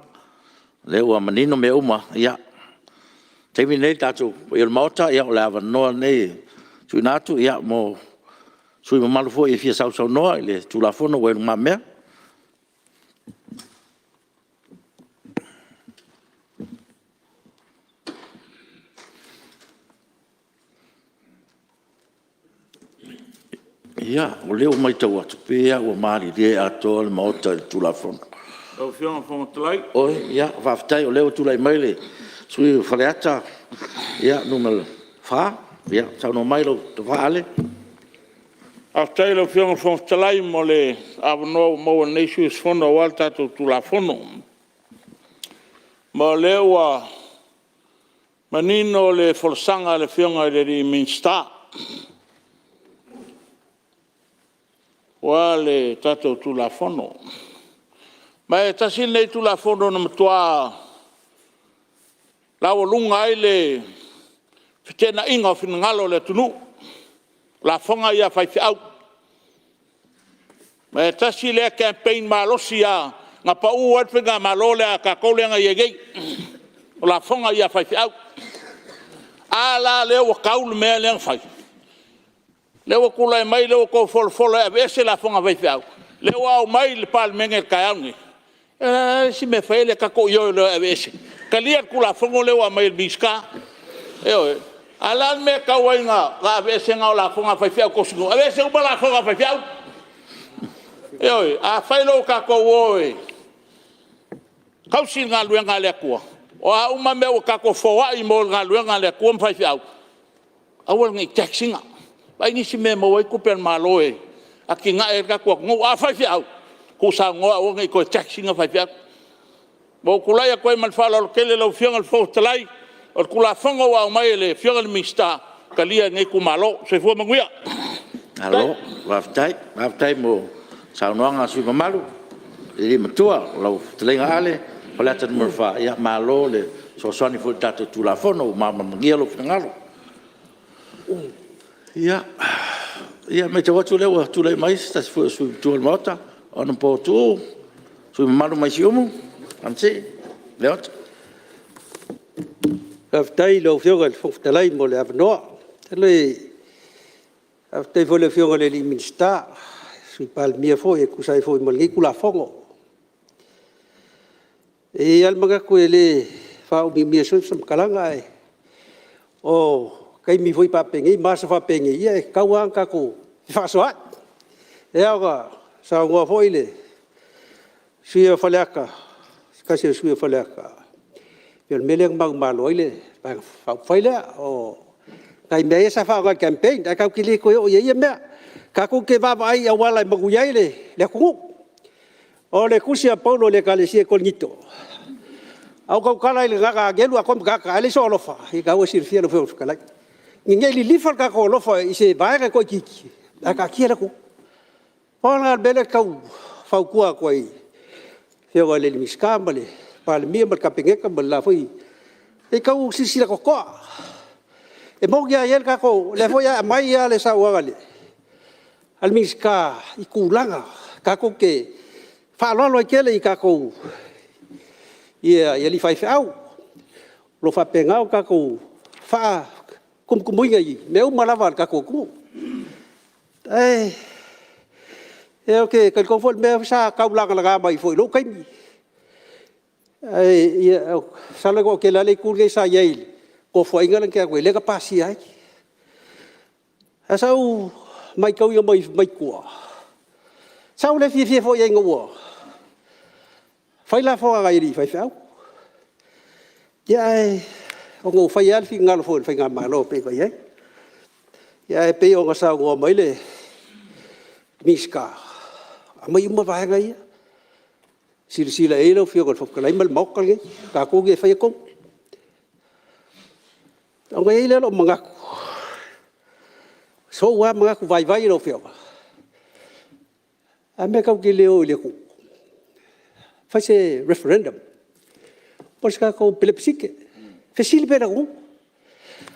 Le ua manino me uma, ia. Teimi nei tatu, i le maota, ia o le awa noa nei, sui natu, ia mo, sui mamalu foi e fia sau noa, i le tulafono wenu mamea. Ia, o leo mai tau atu pēa, o maari rea ato le maota le tulafono. Au whionga whangatalai. Oi, ia, whaftai o leo tulai mai le, sui whaleata, ia, numel wha, ia, tau no mai lo te whaale. Whaftai lau whionga whangatalai mo le awanoa maua neisu is whono o altato tulafono. Mo leo a manino le wholesanga le whionga le ri minsta. Wa le tato tulafono. Ma e tasi nei tulafono na matua lawa lunga ai le fitena inga o finangalo le tunu. La fonga ia fai fiau. Ma e tasi le campaign malosi a nga pa ua whenga malole a ka koulenga iegei. La fonga ia fai fiau. Ala leo kaulu mea leang fai. Lewa kula mai lewa ko fola e ese la fonga vai fiau. Lewa au mai le Palemene kaungi. Si me fele ka ko yo le ese. Kalia kula fonga lewa mai biska. Ala me ka wainga ga ese nga la fonga vai fiau ko singo. Ese uma la fonga vai fiau. A failo ka ko oi. Kausi nga luenga le ko. O a uma me o ka ko foa I mo nga luenga le ko vai fiau. Awal ngi taxinga. Pai ni si me mo ko per Malae a ki nga e ka ko ngo a fai fiau ku sa ngo o ngai ko taxi nga fai fiau mo kula ya ko mal fala o kele lo fiang al Fonotaga o kula fongo wa mai le fiang al mista kalia ngai ku malo se fo manguia alo waftai mo sa noanga sui mamalu e matua lo tlenga ale pala tan morfa ya malo le so soni fu tato tulafono mama mangia lo fingalo. Ia, me te watu leo tulai mai sta fu su tu mota on po tu su malu mai siumu anse leo aftai lo fioga Fonotaga mo le avnoa tele aftai vo le fioga le minsta su Palemene fo e kusai fo mo ngi kula fongo e al maga ko ele fa o mi so sam kalanga e o kai mi foi pa pengi masa fa pengi ia kauang ka ko fa soat e aga sa ngo foi le sia falaka kasi sia falaka per meleng mag malo ile pa fa faile o kai me sa fa ga campaign da ka kili ko ye me ka ko ke va ai awala magu ia le ku o le kusia paulo le kale sia ko nito au ka kala ile ga gelu a kom ga ka le solo fa I ka o sir fia lo fa kala ngai li lifal ka ko lo fa I se vai ka ko kiki ka kia ko pona bele ka fa ku ko I fe wa le miskambale Palemene ka pengeka bala foi e ka u sisi ko ko e mo ya yel ka ko le foi mai ya le sa wa le al miska I kulanga ka ko ke fa lo ke le ka ko ia li fai au lo fa pengau ka ko fa kum mui ngai meu malavar ka ko ku okay kan ko fol me sa ka ulang la mai foi lo kai sala ko ke la le ku ngai sa yai ko foi ngal ke ko le ka pasi ai asau mai kau yo mai ku sau le fi fo ye ngo fai la fo ga iri fai fau ya o ngo fai al fi ngal fo fai ngal malo pe ko ye ya pe o sa ngo mai le miska mai mo va ngai sila e lo fio ko ka lai mal mok ka ge ka ko ge fa ko ang e le lo mga so wa mga ku vai vai lo fio a me ka ki leo le ku fa se referendum por ska ko plebiscite facile be la ku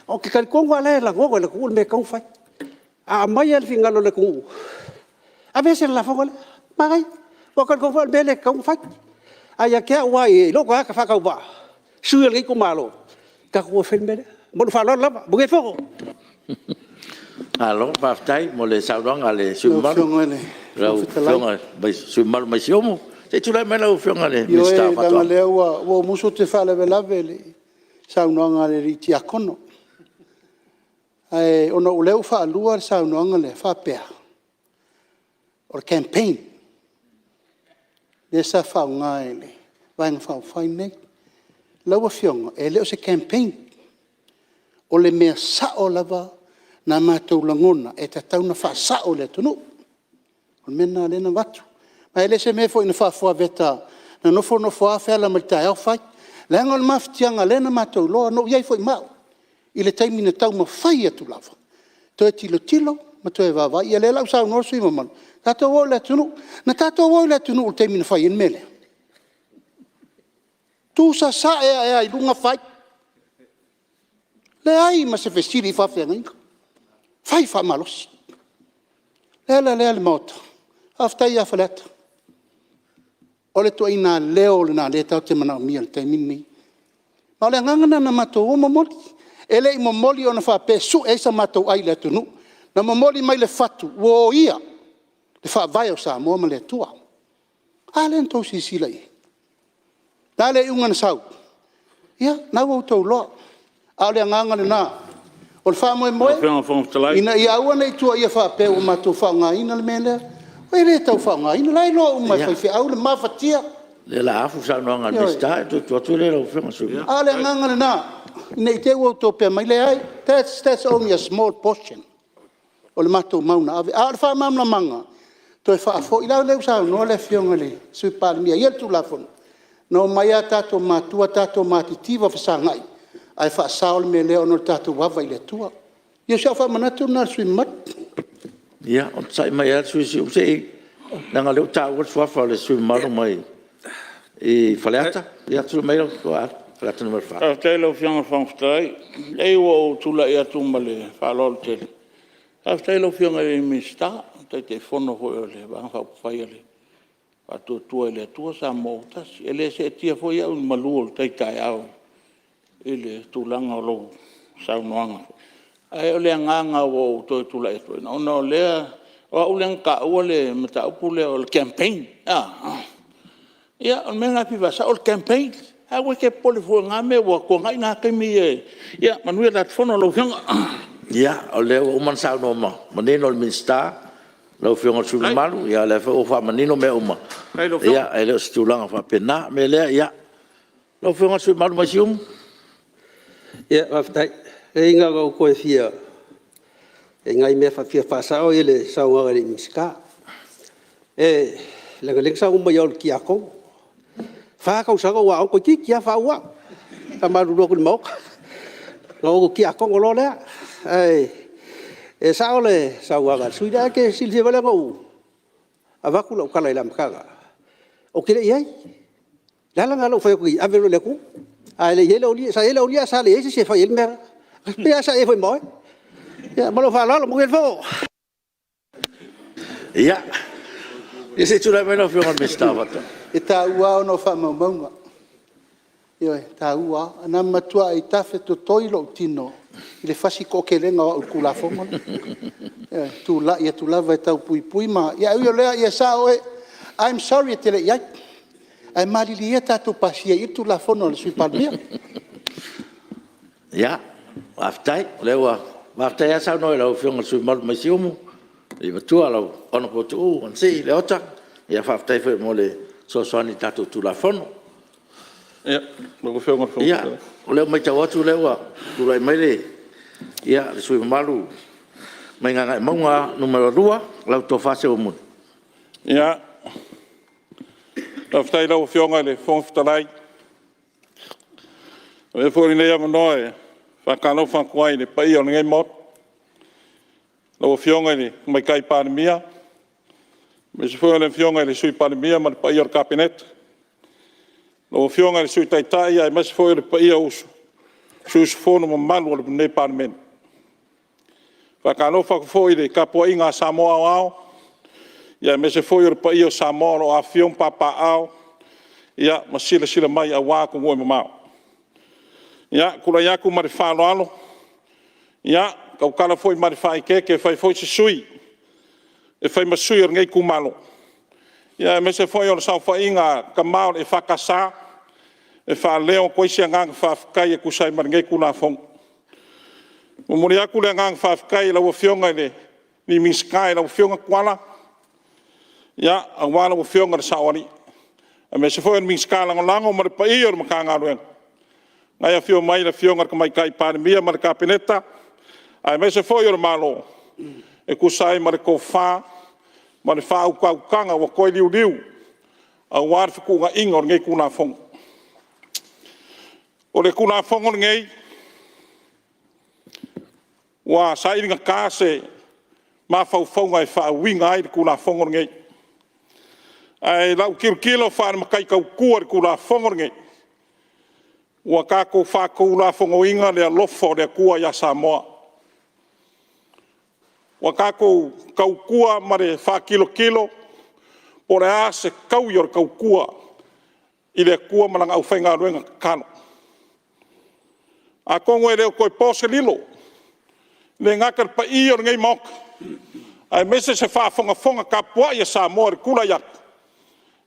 o ki kan ko wala la go la ku me ka fa a mai al fingalo le ku a veces la fa wala mai ko kan ko fa be le ka fa aya ke wa e lo ka fa ka ba su le ku malo ka ko fe be mo fa lo la bu ge fo alo pastai mo le saudang ale sumar lo fiona bai sumar mai siomo te tula me lo fiona le mi sta fatto le o muso te fa le vele saunanga le riti akono ai ono uleu fa lua saunanga le fa pea or campaign le sa fa ngai le vai fa fine lo fiona e le se campaign o le mea sa o lava na mātou langona e te tauna wha sa o le tunu. O mena lena watu. Ma ele se me fo ina wha veta na nofo a whela ma te au whai. Le anga le mawhitianga lena mātou loa no iai fo i mau. I le taimi na tau ma whai atu lava. To e tilo ma to e wawa. I le lau sao nosu i mamanu. Tātou o le tunu. Na tātou o le tunu o taimi na whai in mele. Tu sa i lunga whai. Le ai ma se fesiri whawhianga inga. Fai fa malos. Le mota. Aftai a faleta. Ole to ina leo le na le tau te mana mia te mini. Ma le ngangana na mato o momoli. Ele i momoli ona fa pesu e sa mato ai le tunu. Na momoli mai le fatu wo ia. Le fa vai o sa mo le tua. Ale ento si silai. Dale ungan sau. Ia na wo to lo. Ale ngangana na. O le wha moe ina ia ua nei tua ia wha pe o matou wha ngā ina le mele o e le tau wha ngā ina lai loa umai whai whi au le mawhatia le la afu sa noanga le sta tu le lo whenga su a le ngangana na ina i te ua tō pe mai le ai that's only a small portion o le matou mauna ave a le wha mauna manga to e wha afo i lau leu sa no le whionga le sui palemia ia tu la fon no mai a tato matua tato matitiva whasangai ai fa saul me le ono tatu wa vai le tua ia sa fa manatu na sui mat ia on sai mai al sui sei nanga le ta wa fa le sui maru mai e falata ia tu mai ko a falata numero fa te lo fianga fa stai e o tu la ia tu male fa lo te te lo fianga e mi sta te fono ho le va fa fai le a tu le tua sa motas ele se tia foi un malu te tai au ele tulanga lo saunoanga ai ole nganga wo to tula eto no le o le ka o le mata upule o campaign ia o menga piva sa o campaign a we ke polifo ngame wo ko ngai na ke mi ia manu dat fono lo fianga ia o le o man sa no ma manino le minsta lo fianga su malu ia le o fa manino me uma ia ele stulanga fa pena me le ia lo fianga su malu masium ia aftai e nga go ko fia e ngai me fa fia fa sa o ele sa o ngari miska e la galeng sa umba yol ki ako fa ka sa ko wa ko ki ya fa wa ta ma ru ko mo lo ki ako lo le e sa o le sa wa ga sui da ke sil se bala go ava ku lo kala lam ka o ki le ai la la lo fa ko a ve le ku ai le yelo li sa le se fa yel mer pe sa e foi moi ya mo lo fa lo mo fo ya ese tu la meno fio me stava e ta ua no fa mo mo yo ta ua na matua i ta fe to toilo tino le fasi ko ke lenga o kula fo mo tu la va ta pui ma ya yo le ya sa o I'm sorry te le ya ai mali li eta to pasia i tu la fono le sui palmia ya aftai lewa aftai ya sa no le fiong sui mal masiumu i tu ala ono ko tu on sei le ota ya aftai fe mo le so soani tato tu la fono ya mo fiong fo ya le mai ta watu lewa tu lai mai le ya le sui malu mai nga monga numero 2 la to fase o mun ya Taftai lau fionga le fong fitalai. E fōri nei ama noe, whakano whakuai le pai o ngai mot. Lau fionga le mai kai Palemea. Me se fōri le fionga le sui Palemea ma le pai o kabinet. Lau fionga le sui taitai ai ma se fōri le pai o usu. Susu fono ma malu o le nei Palemene. Whakano whakafōi le kapua inga Samoa o ao. Ia me se fōi o le pai o Samoa o a fion papa ao. Ia ma sila mai a wā ko ngoi mamao. Ia kula yaku mari whāloalo. Ia kau kala fōi mari whaike whai fōi se sui. E whai masui o ngai kumalo. Ia me se fōi o le sau whainga ka mao e whakasā. E whāleo koisi a ngang whawhikai e kusai mari ngai kuna whong. Mumuri aku le ngang whawhikai lau fionga le ni minskai lau fionga kuala. Ia a wala o fionga le saori. A me se fōi o minskai lango mari pa iyo le makanga luenga. Ngai a fio mai la fionga ka mai kai Palemea ma le kapineta. Ai me se foi o malo. E kusai ma le kofa, ma le whau kaukanga wa koi liu. A warfi kunga inga o ngai kuna fonga. O le kuna fonga o ngai. Wa sa iringa kase ma whauwhaunga e whauwinga ai le kuna fonga o ngai. Ai lau kilo whaana makai kaukua le kuna fonga o ngai. Ua kako whākou la whangoinga lea lofo lea kua ia Samoa. Ua kako kaukua ma le whakilo, po le a se kau ior kaukua i lea kua malanga au whainga ruenga kano. A kongo e leo koe pose lilo, le ngakar pa ior ngai moka. Ai mese se whaafonga ka pua ia Samoa le kula iak.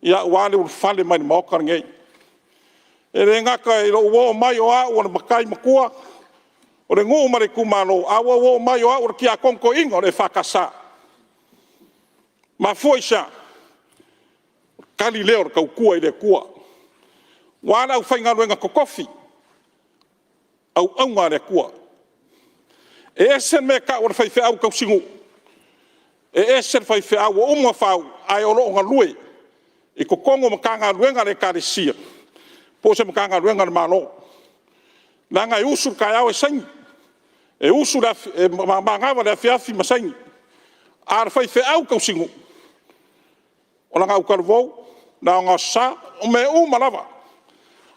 Ia wale ul fale mai moka ngai. E re ngaka i lo uo mai o a ua makai makua. O re ngu mare kumalo, a ua uo mai o a ua ki a konko inga o re whakasa. Ma fuisa, kali leo re kau kua i le kua. Wala au whainga ruenga kokofi. Au aunga le kua. E esen me ka ua whaife au kau singu. E esen whaife au o umwa whau ai o lo ngā lue. I kokongo makanga ruenga le karisia. Po se makanga ruenga le malo. Nanga e usu kai au e saingi. E usu la mangawa le fiafi masaingi. Ar fai fe au kau singu. O langa au karvou. Na ngā sa. O me u malawa.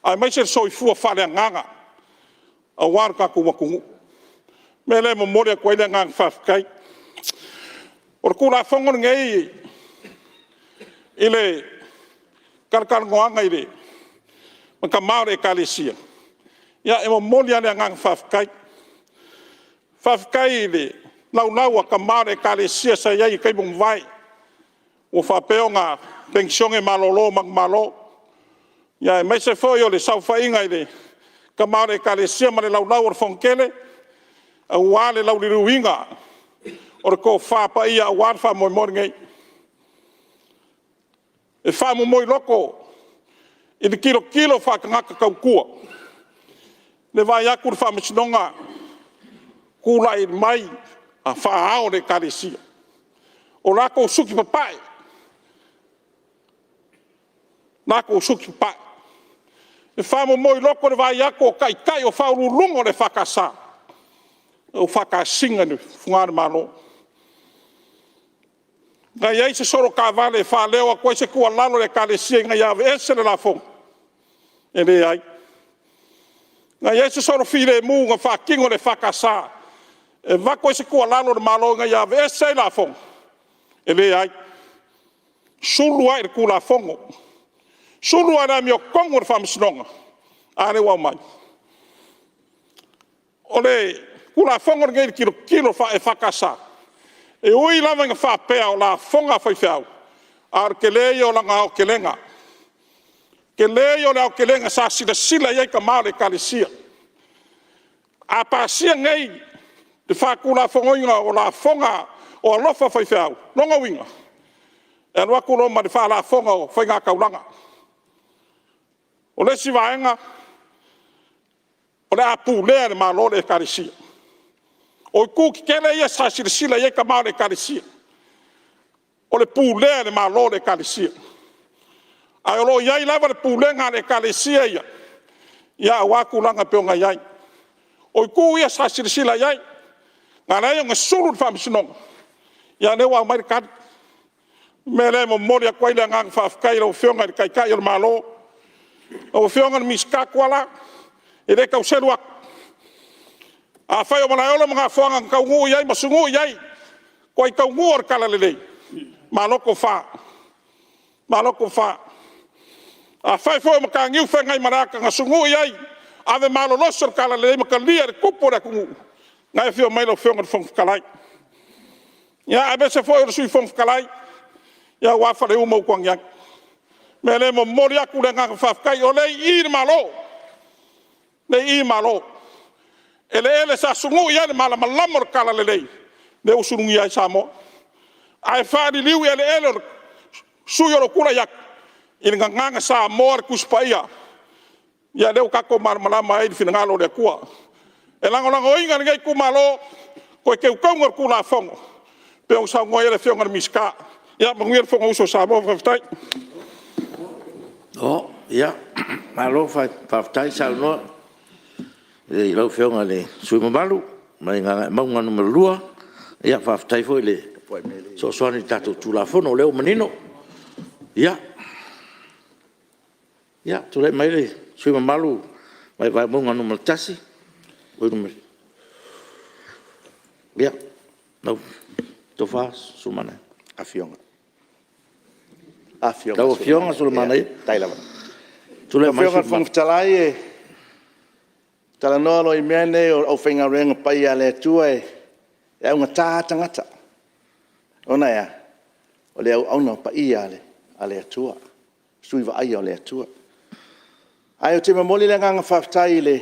Ai mai se soi fua whale nganga. A waru kaku wakungu. Me le momoria kwa ile ngang whafkai. O kula whongon ngei. Ile karkar ngoanga ile. Maka maore e kalesia. Ia e mo molia le ngang whafkai. Whafkai le lau a ka maore e kalesia sa iai kai mong vai. O whapeo ngā pension e malolo mag malo. Ia e mai se foi o le sau whainga le ka maore e kalesia ma le lau ar whonkele. A wale lau li ruinga. O re ko whapa ia a wale wha moi mori ngai. E wha mo moi loko. I le kilo whakangaka kaukua. Le vai aku le whamasinonga. Kula i mai a whaao le karesia. O lako suki papai. Lako suki papai. E whamo moi loko le vai aku o kai o whaurulungo le whakasa. O whakasinga ni whungare malo. Ngai ai se soro ka vale fa leo a koe se kua lalo le karesia ngai ave ese le la fong. E le ai. Ngai ai se soro file mu nga fa kingo le whakasa. E wako se kua lalo le malo ngai ave ese la fong. E le ai. Sulu ai le kula fongo. Sulu ai na mio kongo le whamasinonga. Are wau mai. O le kula fongo ngai kilo fa e whakasa. E ui lava nga whapea o la fonga whaiwhau. Ar ke leo langa o ke lenga. Ke leo le o ke lenga sa sila iei ka maare kalesia. A pasia ngai te whakula whangoinga o la fonga o alofa whaiwhau. Longa winga. E anua kuloma te wha la fonga o whainga kaulanga. O lesi vaenga. O le apu lea le malo le kalesia. O ku ki kele ia sa sila ia ka maare kalesia. O le pu lea le malo le kalesia. Ai lo iai lava le pulenga le kalesia ia. Ia wa kulanga pe nga iai. O ku ia sa sirsila iai. Ngana ia ngasulu fa msinong. Ia ne wa mai kat. Mele mo moria kwai le ngang fa kai lo fionga kai kai el malo. O fionga miska kwala. Ele ka uselwa. A fai o mana ola mga fonga ka ngu iai masungu iai. Koi ka ngu or kala le. Maloko fa. Maloko fa. A fai fo maka ngiu fa ngai maraka ngasungu iai. Ave malo losor kala le maka lia kupo ra kungu. Ngai fio mai lo fionga fong kalai. Ya abe se fo o sui fong kalai. Ya wa fa le umo kwang yang. Mele mo moria ku le ngang fa kai ole ir malo. Le i malo. Ele sa sungu iai mala malamor kala le. Le usungu iai Samoa. Ai fa di liu ele suyoro kula yak. Ini nganga Samoa kuspaia. Ya leu kako malama ai finangalo le kua. Elango inga ngai kumalo ko ke ukongor kula fongo. Pe o sa ngoe le fionga miska. Ya manguir fongo uso Samoa faftai. Oh, ya. Malo faftai salno. E lo fionga le sui malu. Mai nga maunga numero 2. Ya faftai foi le. So soani tatu tulafono leo menino. Ya. Ya, tu le mai le sui malu. Mai vai maunga numero tasi. Oi numero. Ya. No. To faz sumana. Afionga. Tau fionga sumana. Tai lava. Tu le mai fionga fong talai. Tala no lo imene o fenga renga pai ale tuai. E unga tangata. Ona ya. O le au no pai ale tua. Sui va ai ale tua. Ai o te mamoli le nganga faftai le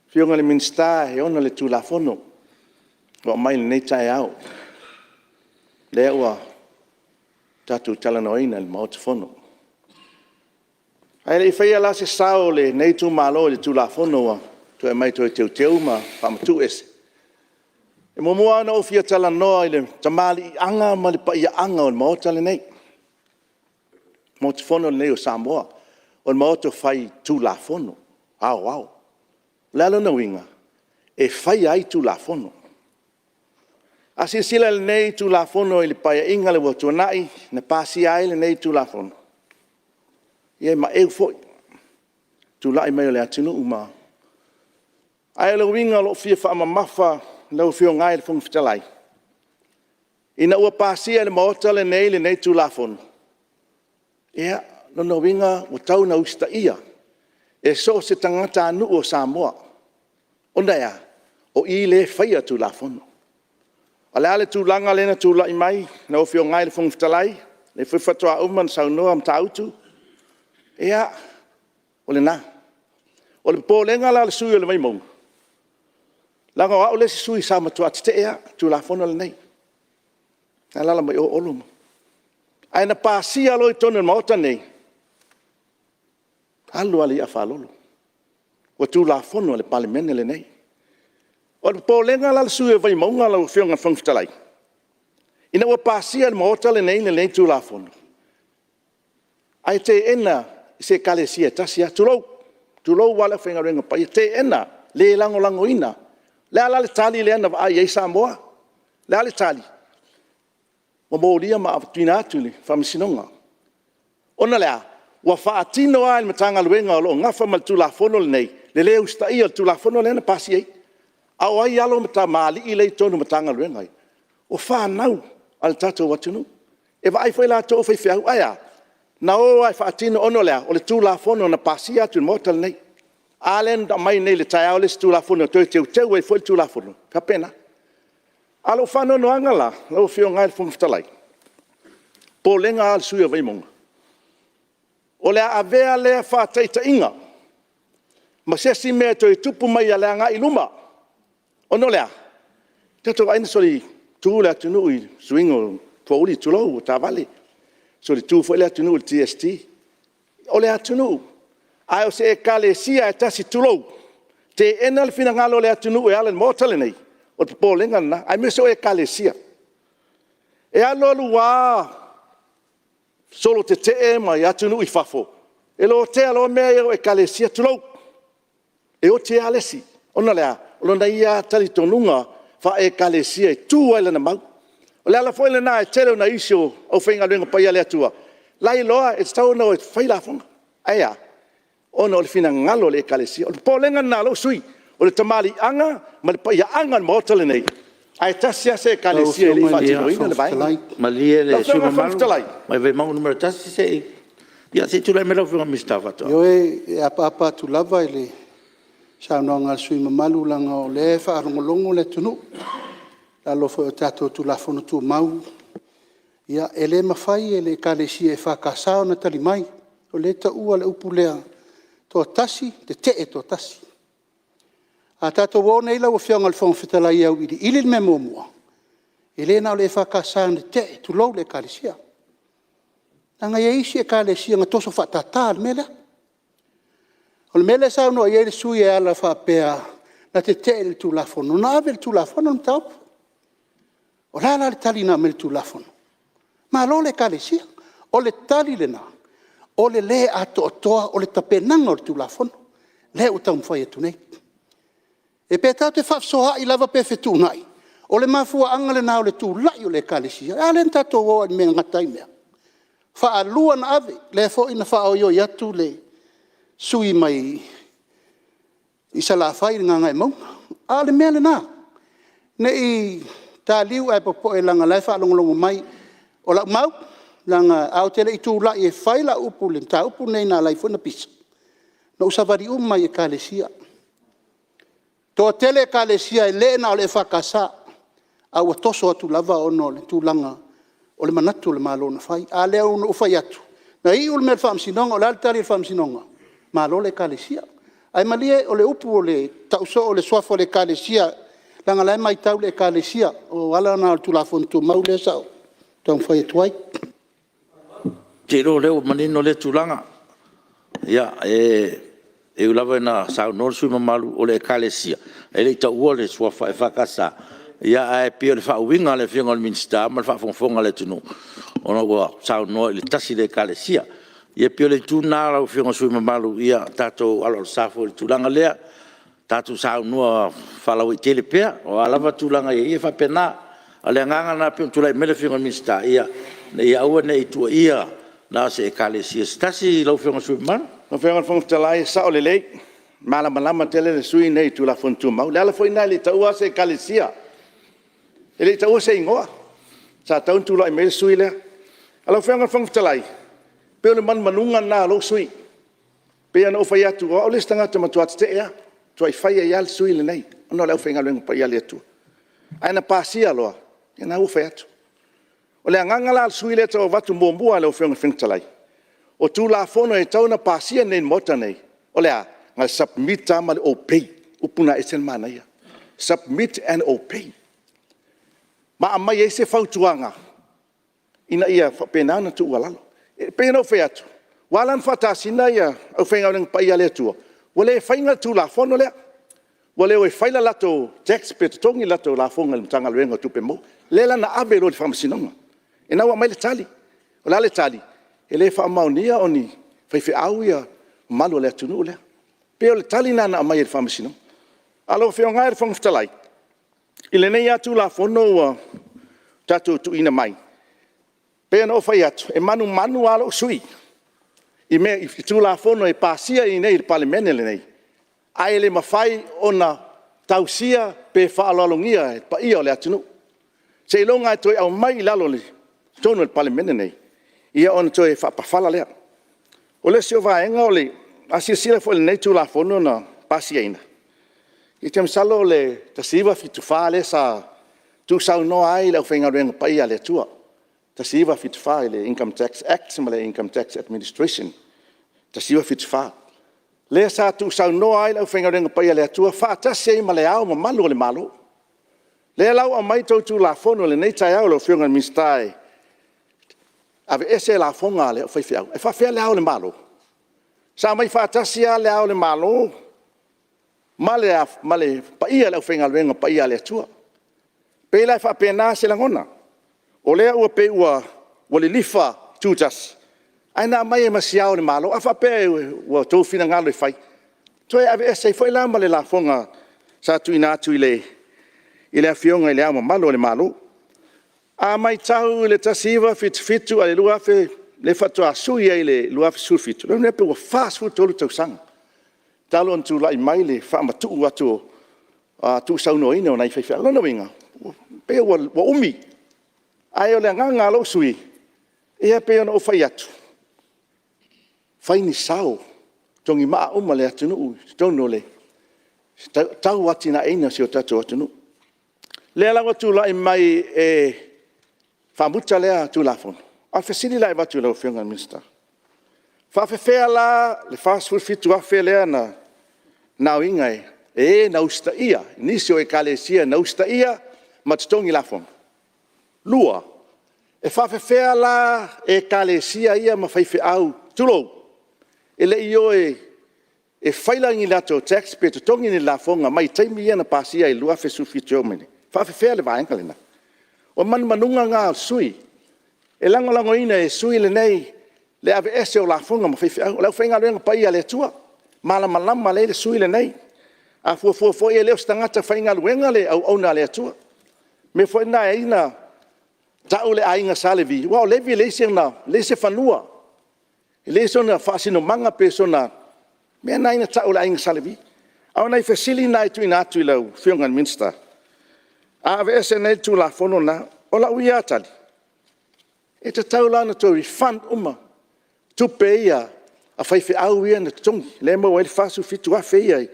fionga le minsta e ona le tulafono. Wa mai le nei tai au. Le ua tatu talanoina le maotafono. Ai le feia la se sao le nei tu malo le tulafono wa tu e mai tu teu ma pamatu ese. E momoa na ofia talanoa le tamali anga ma le paia anga o le maota le nei. Maotafono le nei o Samoa. O maoto fai tulafono. Au. Lalo na winga. E fai ai tulafono. Asi sila le nei tulafono ili paia inga le watuanai na pasi ai le nei tulafono. Ie ma eu foi. Tulai mai le atinu uma. Ai le winga lo fia fa mamafa lo fio ngai le fong fitalai. Ina ua pasi le maota le nei tulafono. Ia no winga o tau na usta ia. E so se tangata anu o Samoa. Onda ya o i le faia tulafono. Ale tulanga lena tula i mai, na o fio ngai le fong fitalai, le fifatua uman sau noa am tautu. Ia, o le na. O le po lenga la le sui o le mai mou. Langa wa o le sui sa matua te ea, tulafono le nei. Na lala mai o oluma. Ai na pasia lo i tonu maota nei. Alu ali a falolo. O tulafono le palemene le nei. O le po lenga la sui vai maunga la fionga fong fitalai. Ina ua pasia le maota le nei tulafono. Ai te ena se kalesia tasia tulou wala fenga renga pa te ena le lango ina. Le ala le tali le ana ai ai Samoa. Le ala tali. O moria ma tuina atuli famisinonga. Ona lea wa faatino ai matanga luenga lo ngafa mal tulafono le nei. Le usta ia tulafono le na pasia. Au ai alo mata mali i le tonu matanga luenga. O fa nau al tato watunu. E vai foi la to foi fiau aya. Na o ai faatino ono lea o le tulafono na pasia tu motal nei. Alen da mai nei le taiao le tulafono to teu e foi tulafono. Kapena. Alo fa no angala, lo fio ngai fong fitalai. Po lenga al suia vai monga. O le avea le fa taita inga. Ma se si me to tupu mai ale anga iluma. Ono lea. Tato ai soli tu le tunu i swingo poli tulo tavali. Soli tu foi le tunu il TST. O le tunu. Ai o se kale sia e tasi tulo. Te enal finangalo le tunu e alen motale nei. O po lenga na ai me so e kale sia. E alo lua Solo te e mai atunu I fafo. E lo te alo mea e kalesia tulau. E o te alesi. Ona lea, ona ia tali tonunga fa e kalesia e tu ai lana mau. O le ala foi lana e tele na isio o whainga renga pai ale atua. Lai loa e tau no e whaila fonga. Aia, ona o le fina ngalo le kalesia. O le polenga na lo sui. O le tamali anga, ma le pai anga mo tale nei. Ai tasia se kalesia e le fatino ina le bai. Malie le suma malu. Mai ve mau numero tasi se. Ia se tu le melo funga mistafa to. Yo e apa tu lava ile. Sa no ngal sui malu langa o le fa arongolongo le tunu. La lo fo tato tu la fono tu mau. Ia ele mafai ele kalesia e fa kasao na tali mai. O le ta ua le upulea. To tasi te to tasi. A tato wone ila o fionga le fong fitala ia uidi. Ili me momua. Ele na le fa kasao na te tu lo le kalesia. Nanga ia isi e kalesia nga toso fatata mele. O le mele sa no ia le sui e ala fa pea na te le tu la fono. Na ave le tu la fono mtau. O la le tali na me tu la fono. Ma lo le kalesia. O le tali le na. O le ato toa o le tapenanga o le tu la fono. Le utau mwhai atu nei. E pe tau te whafsoha I lava pe fetu nai. O le mafua anga le na o le tu lai o le kalesia. A le ntato o me ngatai mea. Fa lua na ave le fo ina fa o yo yatu le sui mai I sala fai nga ngai mo a le mele na ne I ta liu ai popo e langa lai fa longo mai o la mau langa au tele I tu la e fai la upu le ta upu nei na lai fo na pisa no savari mai e kalesia to tele kalesia e le na o le fa kasa au toso atu lava ono le tu langa o le manatu le malo na fai a le o fai atu na I ul mel fam sinonga o le altari fam sinonga malo le kalesia ai malie o le upu o le tauso o le swafo le kalesia langa lai mai tau le kalesia o ala na tu la fontu mau le sao tau fai tuai Te ro leo manino le tulanga ia e ulava na sao no sui mamalu o le kalesia e le tau o le swafa e fakasa ia ai pio le fa'uinga le fianga le minsta ma le fa'fonfonga le tunu ona wa sao no le tasi le kalesia ia pio le tuna la fianga sui mamalu ia tato alo safo le tulanga lea tato sao no fala o tele pea o alava tulanga ia fa pena ale nganga na pio tulai mele fianga le minsta ia ia o nei tu ia na se kalesia tasi lo fianga sui mamalu no fianga fong talai sa o le lei malama tele le sui nei tu la fontu mau le ala foi na le taua se kalesia ele tau se ingoa sa tau tu lai me sui le ala fenga fong talai pe le man manunga na lo sui pe ana o fai atu o le stanga te matuat te ya tu ai fai ya sui le nei no le fenga le pa ya le tu ai na pasia lo ina o fai atu o le nganga la sui le tau vatu mbombu ala o fenga fong talai o tu la fono e tau na pasia nei mota nei o le a ngal submit tamal o pay upuna esen mana ya submit and obey ma mai ese fautuanga ina ia pena na tu wala pena featu walan fatasina ia o fenga ng paia le tu wale fainga tu la fono le wale o faila lato tax pet tongi lato la fonga tanga lengo tu pemo lela na abelo de famsinonga ina wa mai le tali wala le tali ele fa maunia oni fe awia malo le tu no le pe le tali na mai le famsinonga alo fe ngai fong ftalai ile nei atu la fono tatu tu ina mai pe no fai atu e manu alo sui i me tu la fono e pasia i nei Palemene le nei ai le mafai ona tausia pe fa'alolongia pa ia le atu se longa to au mai lalo le tono Palemene nei ia on to e fa fala le o le sio va enga ole asisia fo le nei tu la fono na pasia ina I tem salo le tasiva fitu fale sa tu sau no ai le fenga ren pa ia le tua tasiva fitu fale le Income Tax Act ma le Income Tax Administration tasiva fitu fa le sa tu sau no ai le fenga ren pa ia le tua fa ta sei ma le au ma malu le malo le lau a mai tu la fono le nei tai au le fenga mistai ave ese la fonga le fa fiau e fa fe le au le malo sa mai fa ta sia le au le malo male pa ia le fenga lenga pa ia le tua pe la fa pena se la ngona o le o pe ua o le lifa tutas ai na mai ma siao le malo afa pe wa to fina ngalo e fai toi ave ese foi la male la fonga sa tu ina tu ile afionga ile ama malo le malo a mai tau le tasiva fitu ale lua fe le fatu asu ile lua fe sulfitu le ne pe wa fast food tolu tau sang talon tu lai mai le fa ma tu watu tu sau no ina na fe lo no winga pe wa umi ai ole nga lo sui e pe no fa yatu fai ni sao tongi maa uma le atunu tono le tau watina ina si o tatu atunu le ala watu lai mai fa mucha le tu la fon a fesili lai watu le ofenga minsta fa fe la le fast food fitu a fe le na ingai na usta ia nisio e kalesia na usta ia matongi la fon lua e fa fe la e kalesia ia ma fai fe au tulo ele io e failangi lato tax pe tongi ni la fonga mai taimi ia na pasia i lua fe sufitio mene fa fe le vai kalena o man manunga nga sui e lango ina e sui le nei le ave ese o la fonga ma fe le fenga le pa ia le tua mala malama le sui le nei a fo e le stangata fenga luenga le au na le tua me foi na ina tau le ainga salevi wa le vi le se fanua le sona fasino manga persona me na ina tau la inga salevi au na fasili na tu ina tu la fiongan minsta ave SNL tu la fono na ola uia tali e te tau la na to refund uma tu peia a fai fe au ia na tongi le mo el fasu fitu a feia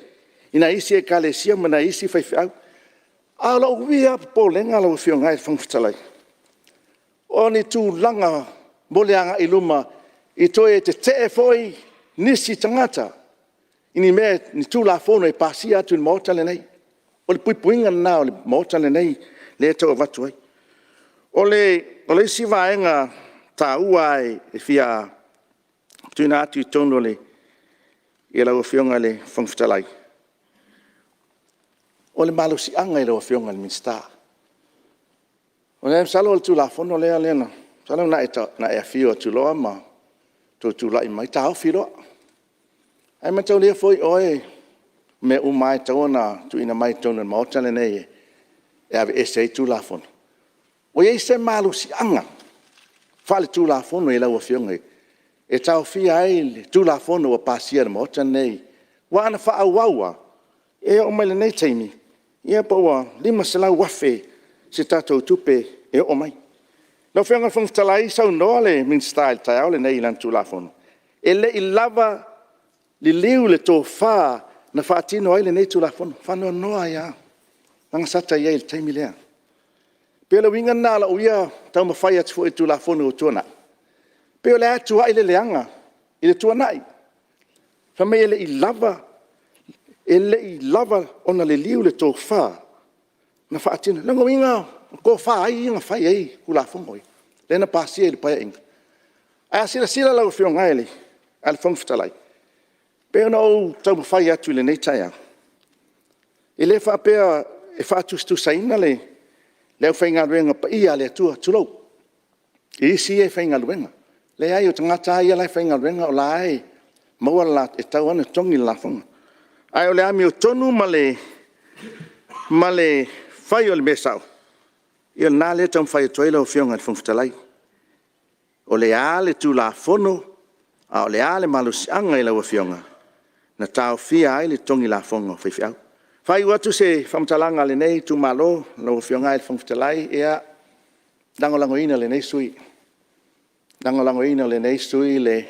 ina isi e kalesia mana isi fai fe au ala uia po lenga la fionga e fangfutalai oni tu langa boleanga iluma i toe te foi nisi tangata ini me ni tu la fono e pasi atu in mota le nei o le puipuinga na o le mota le nei le to vatu ai o le si vaenga ta uai e fia tu na atu tono le e la ofionga le fangfutalai o le malusi anga e la ofionga le minsta o le salo tu la fono le alena salo na e fio tu lo ama tu la mai tau firo ai ma tau le foi oi me mai tau na tu ina mai tau na mo tale nei e ave ese tu la fon o ye se malu si anga fale tu la fon e la o fionge e tau fi ai tu la fon o pasia mo tale nei wa na fa awawa e o mai nei taimi ia po wa lima sala wafe se tato tupe e o mai no fenga fong talai sau nole min style tai le nei lan tu la fon ele ilava li liu le to fa na fa tino ile nei tu la fon fa no ya nga sata ye il taimi le pelo winga na la uia tau ma fai atu tu la fon o tona pelo le atu ile leanga ile tu nai fa me ele ilava ona le liu le to fa na fa tino lango winga ko fa ai nga fai ai ku la fon oi le na pasi ele pa ing a sila la fiong ai al fong ftalai pe no tau fai atu le nei taia ele fa pe e fa tu saina le fainga luenga pa ia le tu lo e si e fainga luenga le ai o tangata ia le fainga luenga o lai mo la e tau ana tongi la fong ai o le ami o tonu male fai o le mesau ia na le tam fai toila o fiong al fong ftalai o le ale tu la fono a o le ale malus anga ila o fionga na tau fia ai le tongi la fonga fai fiau fai watu se famtalanga le nei tu malo lo fionga il fongtalai ia dangolango ina le nei sui le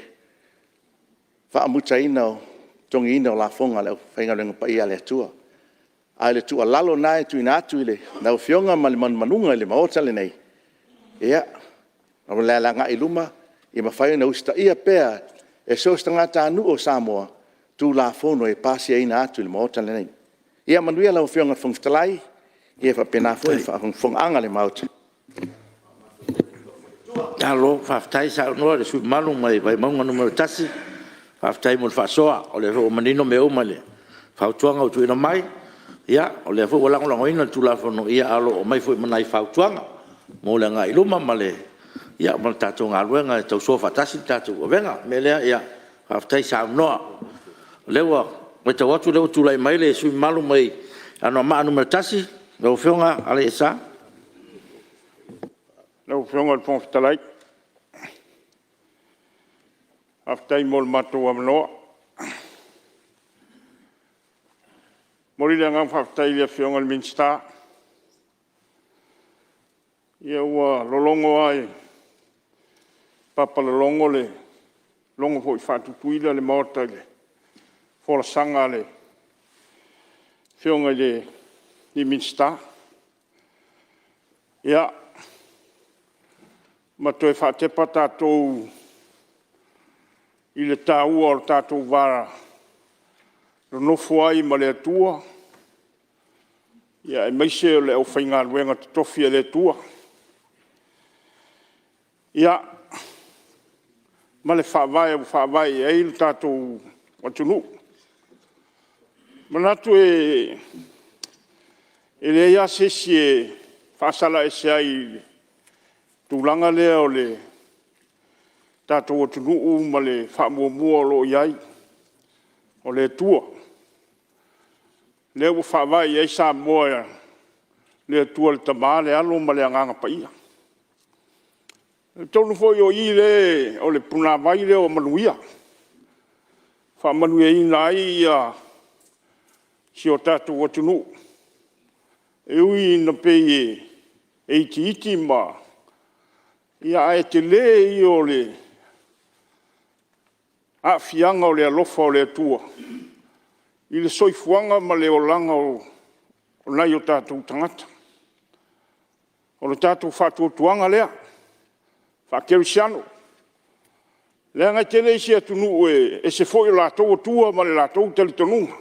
fa mucha ina tongi ina la fonga le fai ngalo pa ia le tua ai le tua lalo nai tu ina tu le na fionga mal manunga le maota le nei ia o le langa iluma i mawhai na usta ia pea e so stangata anu o Samoa tu la fono e pasi ina atu le maota le nei ia manuia la fionga fongtalai ia fa pena fo fa anga le maota alo fa tai sa no le su malu mai vai monga numero tasi fa tai mo fa soa o le o manino me o male fa tuanga o tu ina mai ia o le fo lango ina tu la fono ia alo o mai fo manai fa tuanga mo le ngai luma male ia ma tatou galuega e tausua faatasi tatou avega me lea ia faafetai saunoa leua mai tau atu leua tulai mai le sui malu mai anoa maa numero tasi leu feoga a le esa leu feoga le fofetalai afetai mo le matou amanoa mo le aga faafetai le feoga le minista ia ua lolongo ai papalolongo le longo fo'i faatutuila le maota le folasaga le feoga le minista ia ma toe faatepa tatou i le tāua o le tatou vara nonofo ai ma le atua ia e maise o le aufaigaluega totofi e le atua ia ma le faavae ai le tatou atunuu manatu e le ia sesi e faasala ese ai tulaga lea o le tatou atunuu ma le faamuamua o loo iai o le atua lea ua faavae ai Samoa le atua le tamā le alo ma le agaga paia tonu foi o i le o le punavai le o manuia faamanuiaina ai ia si o tatou atunuu e ui na pei e itiiti ma ia ae te lē i o le a'afiaga o le alofa o le atua i le soifuaga ma le olaga o nai o tatou tagata o le tatou fa'atuatuaga lea fa'akerisiano lea gai tele isi atunuu e se fo'i o latou atua ma le latou talitonuga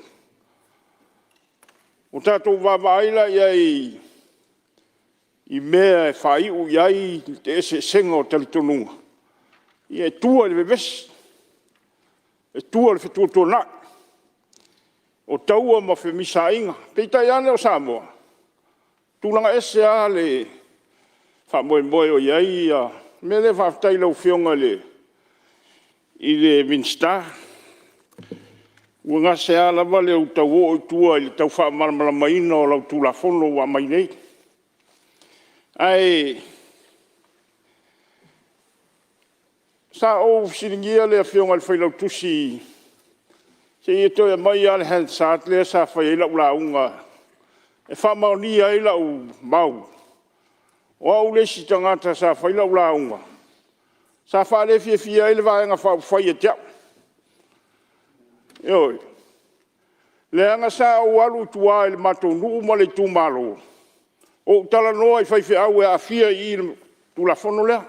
o tatou vava'aila ia i mea e fai'u i ai te ese'esega o talitonuga ia e tua i le vevesi e tua le fetuatuana'i o taua ma femisa'iga peitai ane o Samoa tulaga ese a le fa'amoemoe o iai ia me le faafetai lau feoga i le minista ua gase a lava le ou tauo'o i tua i le tau fa'amalamalamaina o lau tulafono ua mai nei ae sa ou siligia le feoga le fai lau tusi se ia toe mai a le hansat lea sa fai ai lau lauga e fa'amaonia ai lau mau o au lesi tagata sa fai lau lauga sa fa'alefiafia ai le vaega fa'aufai e tea'u oi leaga sa au alu tuā i le matou nu'u ma le itumālo o talanoa i faife'au e a'afia i le tulafono lea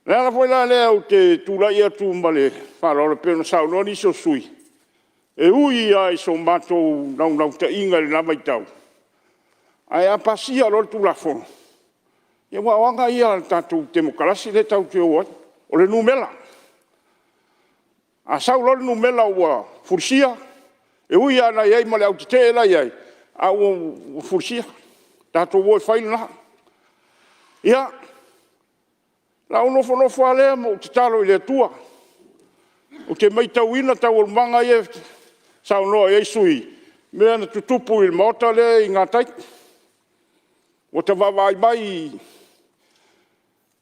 leaga foi la lea o te tula'i atu ma le fa'aloalo pena saunoa nisi o sui e ui ai so matou nauta'iga i le lava i tau ae apasia lo le tulafono ia ua'oaga ia le tatou temokalasi le tauteo ai o le numela a sau lo le numela ua furisia e ui anai ai ma le autitetē lai ai a ua furisia tatou ua e fai lana'a ia lau nofonofo a lea mo te talo i le atua o te maitauina taualumaga ia saunoa ai sui mea na tutupu i le maota lea i gatai o te vavai mai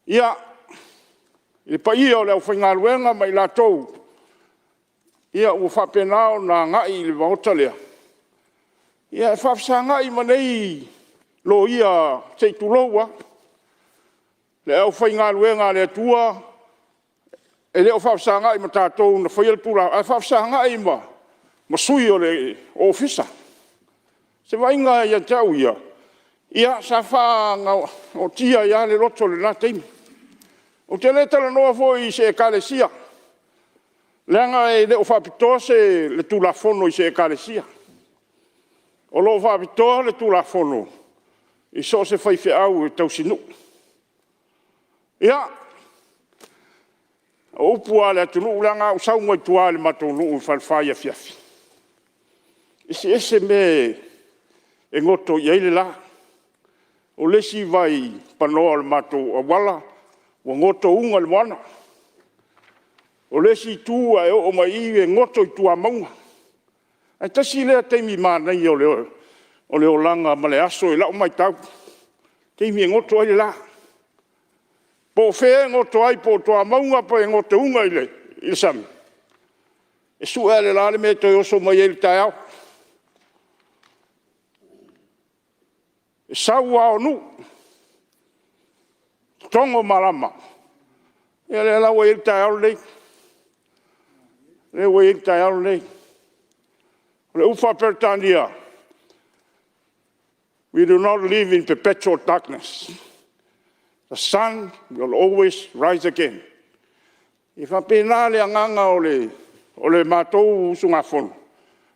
ia i le paia o le aufaigaluega mai latou ia ua fa'apenao na aga'i i le maota lea ia e fa'afesaga'i ma nei lo ia se'itulou a le aufaigaluega a le atua e le o fa'afesaga'i ma tatou na faia le tula ae fa'afesaga'i ma sui o le ofisa se vaiga ia te'au ia sa fa'aotia ia le loto lenā taimi o te lē talanoa fo'i i se ekalesia leaga e le o fa'apitoa se le tulafono i se ekalesia o lo'o fa'apitoa le tulafono i so se faife'au e tausinu'u ia o upu a le atunu'u leaga a'u sauga i tuā le matou nu'u i falefai afiafi ese me e goto i ai le la o lesi vai panoa le matou awala, ua ngoto unga le wana. O lesi tua e o mai e ngoto i tua maunga. Ai tasi lea teimi mānei o le o langa ma le aso e lau mai tau. Teimi e ngoto ai le la. Po fea ngoto ai po tua maunga po e ngoto unga i le sami. E su e le la le me toi oso mai e le tai au. E saua o nu. Tongo malama. E le la wei le tai au lei. Le wei le tai au lei. Le ufa pertania. We do not live in perpetual darkness. The sun will always rise again. If a pena le anganga o le matou sunga fono.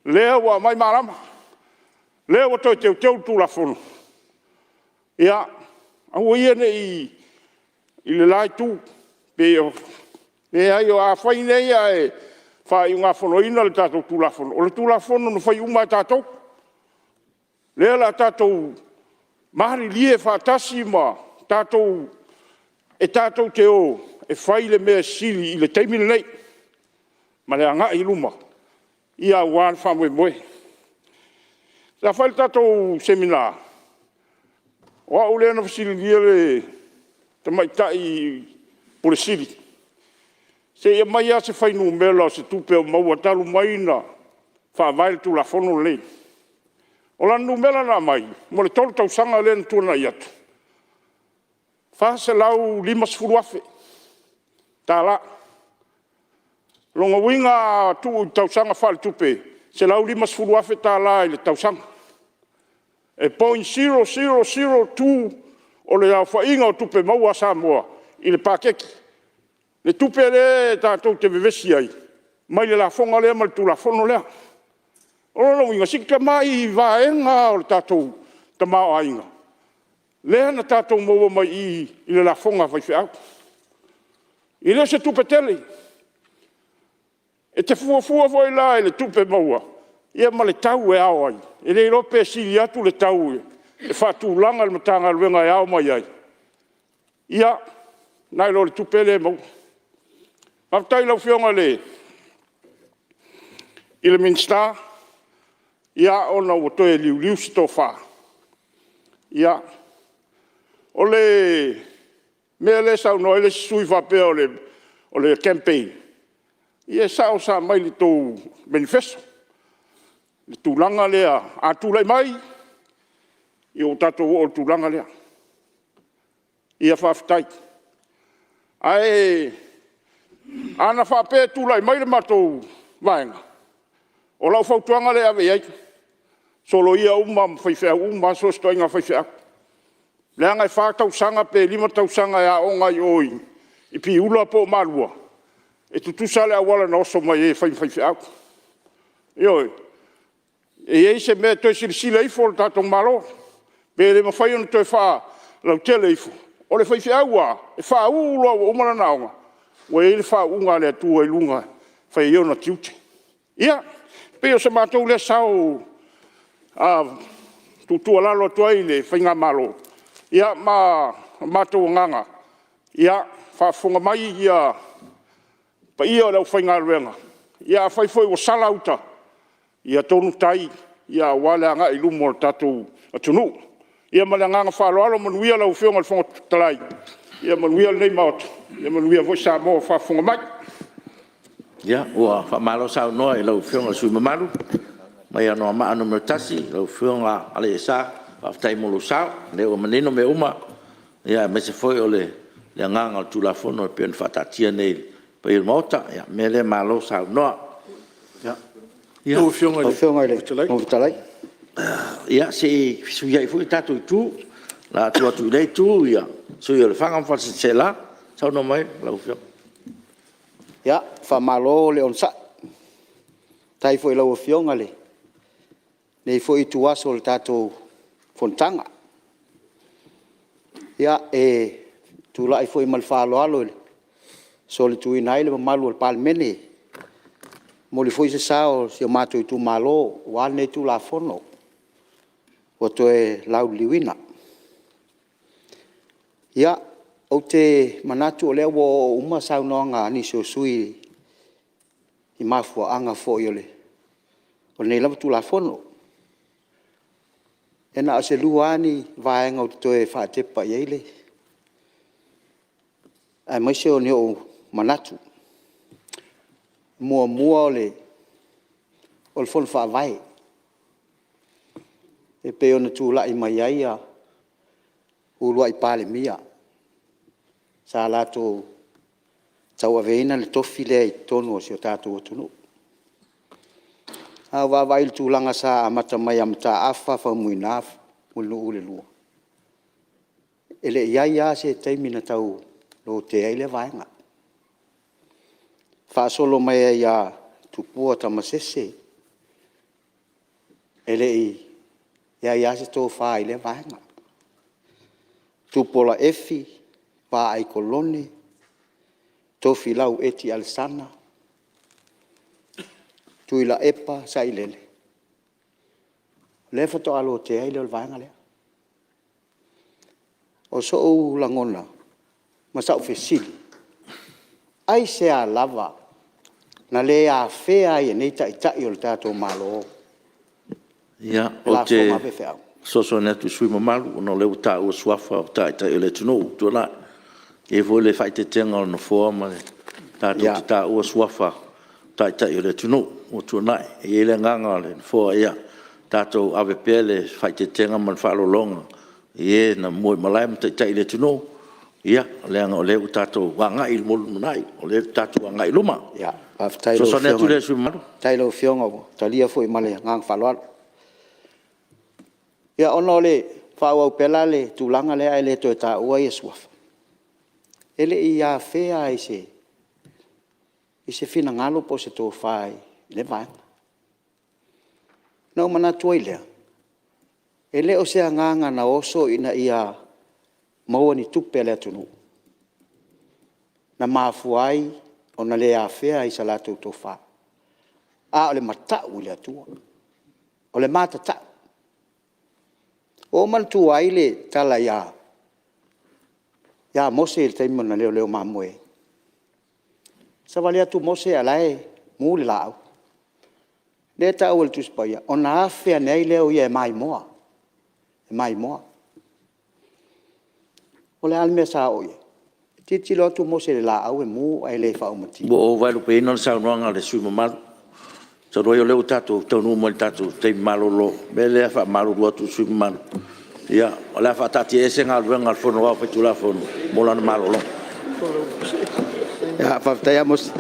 Lea wa mai marama. Lea wa toi teu tu la fono. Ia, au iene i le lai tu. Peo. Lea i o a whaine ia e whai unga fono ina le tatou tu la fono. O le tu la fono no whai umai tatou. Lea la tatou mari lie whatasi ma tatou e tatou te o e whai le mea sili i le teimile nei. Ma le anga i luma. Ia wan whamoe moe. La whai tatou seminar. Wa ule na sili lia le te maitai po le sili. Se ia mai a se whai numela se tupe o maua talu mai na whaavaile tu la fono lei. O la numela na mai, mo le tolu tau sanga le na tuana i atu. Wha se lau 5 afe. Tā la. Longa winga tu tau sanga whale tupe. Se lau 5 afe tā la i le tau sanga. E 0.0002 o le au whainga o tupe maua Samoa i le pakeki. Le tupe le tātou te vevesi ai. Mai le la fonga lea ma le tu la fono lea. O lo winga sika mai vaenga o le tātou tamao ainga. Lea na tātou maua mai i le la fonga vai whiau. I le se tupe tele. E te fuafua voi la i le tupe maua. Ia ma le tau e ao ai. E le rope sili atu le tau e. E whatu langa le matanga luenga e ao mai ai. Ia, nai lo le tupe le mau. Maftai lau fionga le. I le minsta. Ia ona o toe liu si tō wha. Ia. O le mea le sau no ele sui whapea o le campaign. Ia sao sa mai le tō manifesto. Le tūlanga lea. A tūlai mai. I o tatou o tūlanga lea. Ia whaftai. Ai. Ana whapea tūlai mai le matou vaenga. O lau whautuanga lea vei ai. Solo ia uma whaiwhea uma so stoinga whaiwhea. Lea ngai whātau sanga pe 5 tau sanga e a o ngai oi. I pi ula po marua. E tutusa lea wala na oso mai e whaiwhea. Ioi. E ei se mea toi sirisila ifo le tātou malo. Pe le mawhai ona toi wha lau tele ifo. O le whaiwhea ua. E wha ula o umana naonga. Wa e le wha unga lea tua e lunga. Whai e ona tiute. Ia. Pe o se mātou lea sao. Tutua lalo tuai le whainga malo. Ia mātou nganga. Ia whafunga mai ia. Pa ia lau whainga ruenga. Ia whaifoi o salauta. Ia tonu tai. Ia wale anga i lumo o tatou atunu. Ia malanganga whaloalo manuia lau whionga le Fonotalai. Ia manuia nei maoto. Ia manuia voi Samoa whafunga mai. Ia, ua whamalo sao noa i lau whionga sui mamalu. Mai anoa maa no tasi, lau whionga ale e sa, whaftai molo sao, leo manino me uma. Ia, me se foi o le nganga o tula fono e pion whatatia nei pa il mota. Ia, me le malo sao noa. Ia, o whionga le Fonotalai. Ia, se sui ai fui tatu i tu, la tu atu nei tu, ia, sui o le whangam whatsa se la, sao no mai, lau whionga. Ia, whamalo le onsa. Tai foi lau whionga le. Nei foi tu aso le tātou Fonotaga. Ia e tu lai foi mal whaloalo le. So le tu inai le mamalu le Palemene. Mo le foi se sao si o mātou i tu malo, wale nei tu la fono. O to e lau liwina. Ia, o te manatu o lea wo uma sau noanga ni so sui i mafua anga fo iole. O nei lava tu la fono. E na Aso Lua ni vaenga o te toe whaatepa i eile. Ai maise o ni o manatu. Mua o le fono whaavai. E pe ona tu la i mai aia ulua i Palemene. Sa lato tau aveina le tofi lea i tonu o si o tātou atunu. A wawai le tūlanga sa amata mai amata afa whamuina afa Mulinu'u le lua. Ele ia se taimina tau lo te eile vaenga. Whaasolo mai ia tupua tamasese. Ele ia se tō wha ile vaenga. Tupola efi, wha ai kolone, tofi lau eti alsana, tuila epa sa ilele. Le fato alo te ai le vaenga lea. O so o langona, masau fesili. Ai se a lava, na le a fea i nei tai o le tātou malo. Ia, o te soso netu sui mamalu, no leu tā ua suafa o tai o le tunu, tuana. E voi le fai te tenga o na forma, tātou te tā ua suafa tai o le tunu, o tuana. E le nganga le fua ia. Tātou ave pele fai te tenga man whalolonga. Ie na moi Malae ma tai le tuno. Ia, leanga o leu tātou wanga i molu manai. O leu tātou wanga i luma. Ia, so so netu le sui maru. Tailo fionga o, talia fo i male ngang whaloalo. Ia ono le whau au pela le tūlanga le ai le toi tā ua i suafa. Ele i a whea i se whina ngalo po se tō whai le vaenga. Nau mana tuai lea. E leo sea nganga na oso ina ia maua ni tupe lea tunu. Na maafuai o na lea whea i sa lātou tō wha. A o le matau lea tua. O le matatau. O man tuai le tala ia. Ia mose il taimo na leo mamoe. Sa valea tu mose alae muli lau. Le tau el tuspaya. O na awhea nei leo ia e mai moa. E mai moa. O le almea sa oie. Titi lo tu mose le la au e mu ai le whao mati. Bo o vailu pe ino sa unuanga le sui mamalu. Sa roi o leu tatu, tau nu mo le tatu, te malolo. Me lea wha malu rua tu sui mamalu. Ia, o lea wha tati ese ngā ruenga al fono wau whaitu la fono. Mola na malolo. Ia, whaftai amos.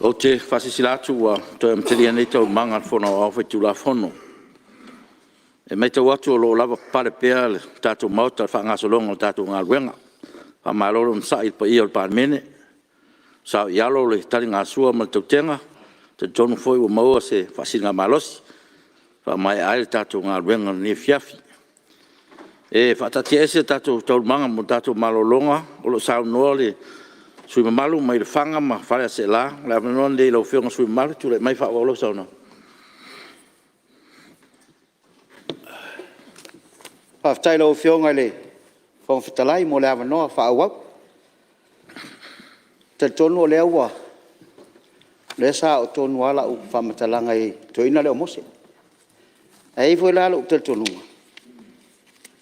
O te whasisilatu wa toi amteria nei tau manga whono au whaitu la whono. E mei tau atu o lo lava pare pea le tātou mauta whangasolonga o tātou ngā ruenga. Wha malolo msa il pa ia o Palemene. Sao ialo le tali ngā sua ma tau tenga. Te tonu foi o maua se whasiri ngā malosi. Wha mai aile tātou ngā ruenga ni fiafi. E whatatia ese tātou tau manga mo tātou malolonga. O lo sao noa le sui mamalu mai le whanga ma whare se la. Le avanoa le lau whionga sui mamalu tu le mai wha waulo sao na. Whaftai lau whionga le whawhitalai mo le avanoa whaawau. Te tonu o le aua. Le sa o tonu ala u whamatalanga i toina leo mose. Ei fwoi lalo u te tonunga.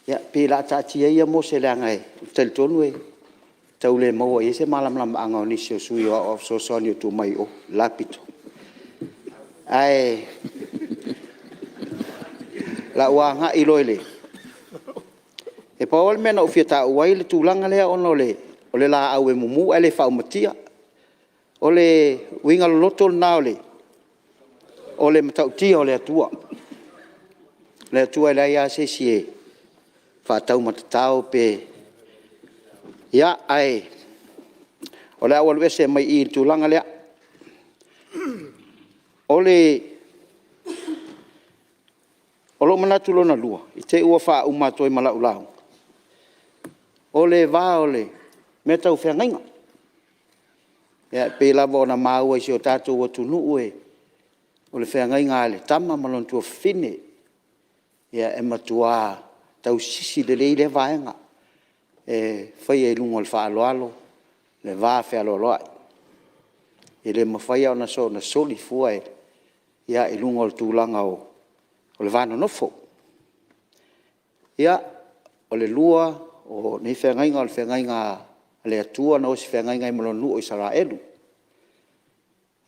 Ia, pi la tātia ia mose le angai. U te tonu e. Tau le maua i se malam anga o nisi o sui o so soni o tu mai o lapito. Ai. La uanga i loile. E pawal mena o fiata uai le tūlanga lea ono le. O le la au e mumu e le whaumatia. O le winga loto na o le. O le matautia o le atua. Le atua e la ia se si e. Whatau matatau pe. Ia ai. O le awal wese mai i tūlanga lea. O le. O lo manatu lona lua. I te ua wha umatoi malau lau. O le va o le. Me tau whengainga. Ia, pe lava o na maua isi o tātou o Tunu'u e. O le whengainga le tama malon tua whine. Ia, e matua tau sisi le le vaenga. E whai e lungo le whaaloalo. Le vā whaaloaloa. E le mawhai au na so na soli fua e. Ia, e lungo le tūlanga o le vāno nofo. Ia, o le lua o ni whengainga o le whengainga le atua na o si whengainga i Mulinu'u o Israelu.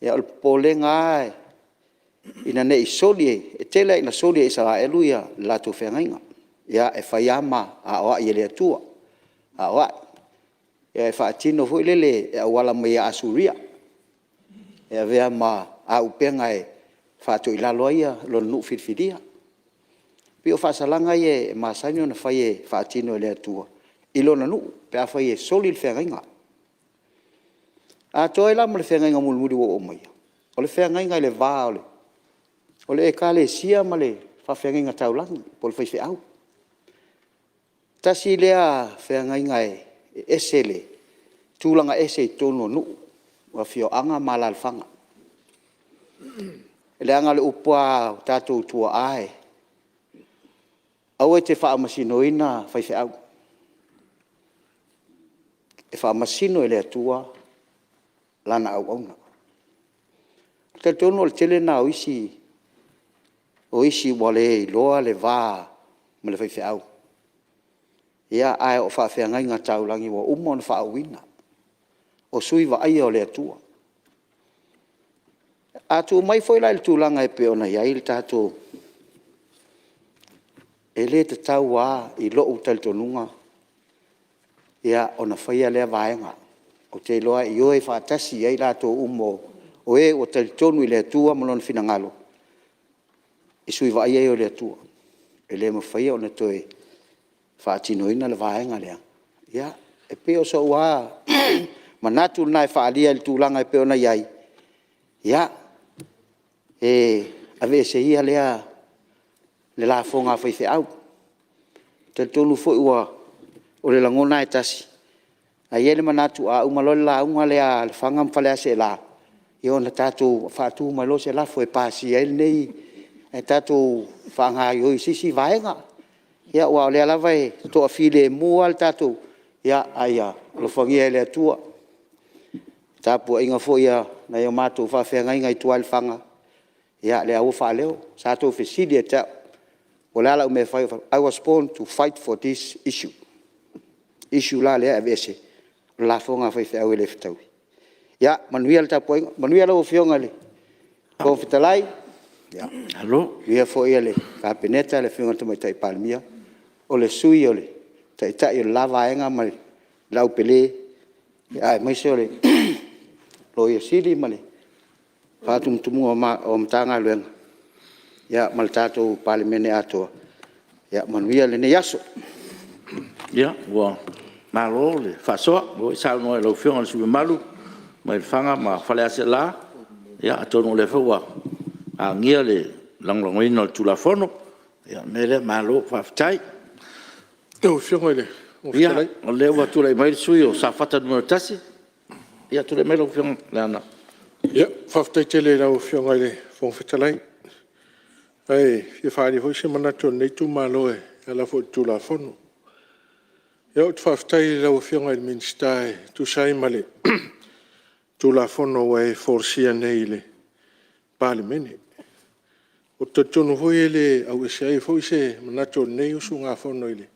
Ia o le polenga ai. Ina ne i soli e. E tele ina soli e Israelu ia latu whengainga. Ia e whaiama a oa i le atua. A oa. Ia e whaatino hui lele e awala mai a Asuria. Ia vea ma a upenga e whaato i laloa ia lo nu whirwhiria. Pio whaasalanga e maasanyo na whai e whaatino i le atua. Ilo na nu, pe a whai e soli le whengainga. A toi la mo le whengainga mulmuri o mai. O le whengainga i le vā o le. O le e ka le sia ma le whengainga taulangi, po le whai au. Tasi lea whengainga e ese le. Tūlanga ese i tono nu. Wa fio anga malalfanga. Le anga le upua tātou tua ae. Au e te whaamasino ina whai au. E whaamasino e le atua lana au auna. Te tono le tele na o isi wale i loa le vā ma le whai au. Ia ae o whaawhengai ngā taulangi wa umon whaawina. O sui wa aia o le atua. A tu mai foi lai tūlanga e pe ona iai le tātou. E le te tau wā i lo utal tonunga. Ia ona whaia lea vaenga. O te loa i oe whaatasi iai lātou umo. O e o tali tonu i le atua malon fina ngalo. I sui wa aia o le atua. E le ma whaia ona toe whaatino ina le vaenga lea. Ia e pe o so wā. Manatu nai whaalia le tūlanga e pe ona iai. Ia. E ave se ia lea le la fonga whaife au. Te tonu fo ua o le langona e tasi. A iele manatu a umalole la unga lea le whangam whalea se la. I ona tātou whaatu umalo se la fo e pāsi e nei. E tātou whanga i oi sisi vaenga. Ia ua o lea lava e toa file mua le tātou. Ia aia lo whangia e lea tua. Tāpua inga fo ia na ia mātou whawhenga inga i tua le whanga. Ia le au wha leo. Sātou whesidi e tau. O le ala ume whai. I was born to fight for this issue. Issue la lea e vese. La whonga whai whai au e le whataui. Ia, manuia le tāpua inga. Manuia lau whionga le. Kō whitalai. Ia. Hello. Ia fo ia le. Ka peneta le whionga tamai tai Palemia. O le sui o le. Tai tai o lava enga ma le. Lau pele. Ia, mai se o le. Lo ia sili ma le. whātumtumu o mtanga luenga. Ia maltato palemene ato. Ia manuia le ne aso. Ia, ua malo le whasoa, o i sao noe lau whionga le sume malu, mai le whanga ma whale ase la, ia atono le whaua, a ngia le langlongoina le tulafono, ia mele malo whawhitai. Tau whionga le. Ia, o le ua tula i mai le sui o sa whata numero tasi, ia tula i mai lau whionga le ana. Ia, whawhitai te le lau whionga le whongwhitalai. Ai, whawhari hoi se manato nei tu malo e, ala fo tulafono. Ia o te whawhitai lau whionga i minstai, tu sai male, tulafono e forsia nei le Palemene. O te tono hoi e le au ese ai hoi se manato nei usu ngā whono i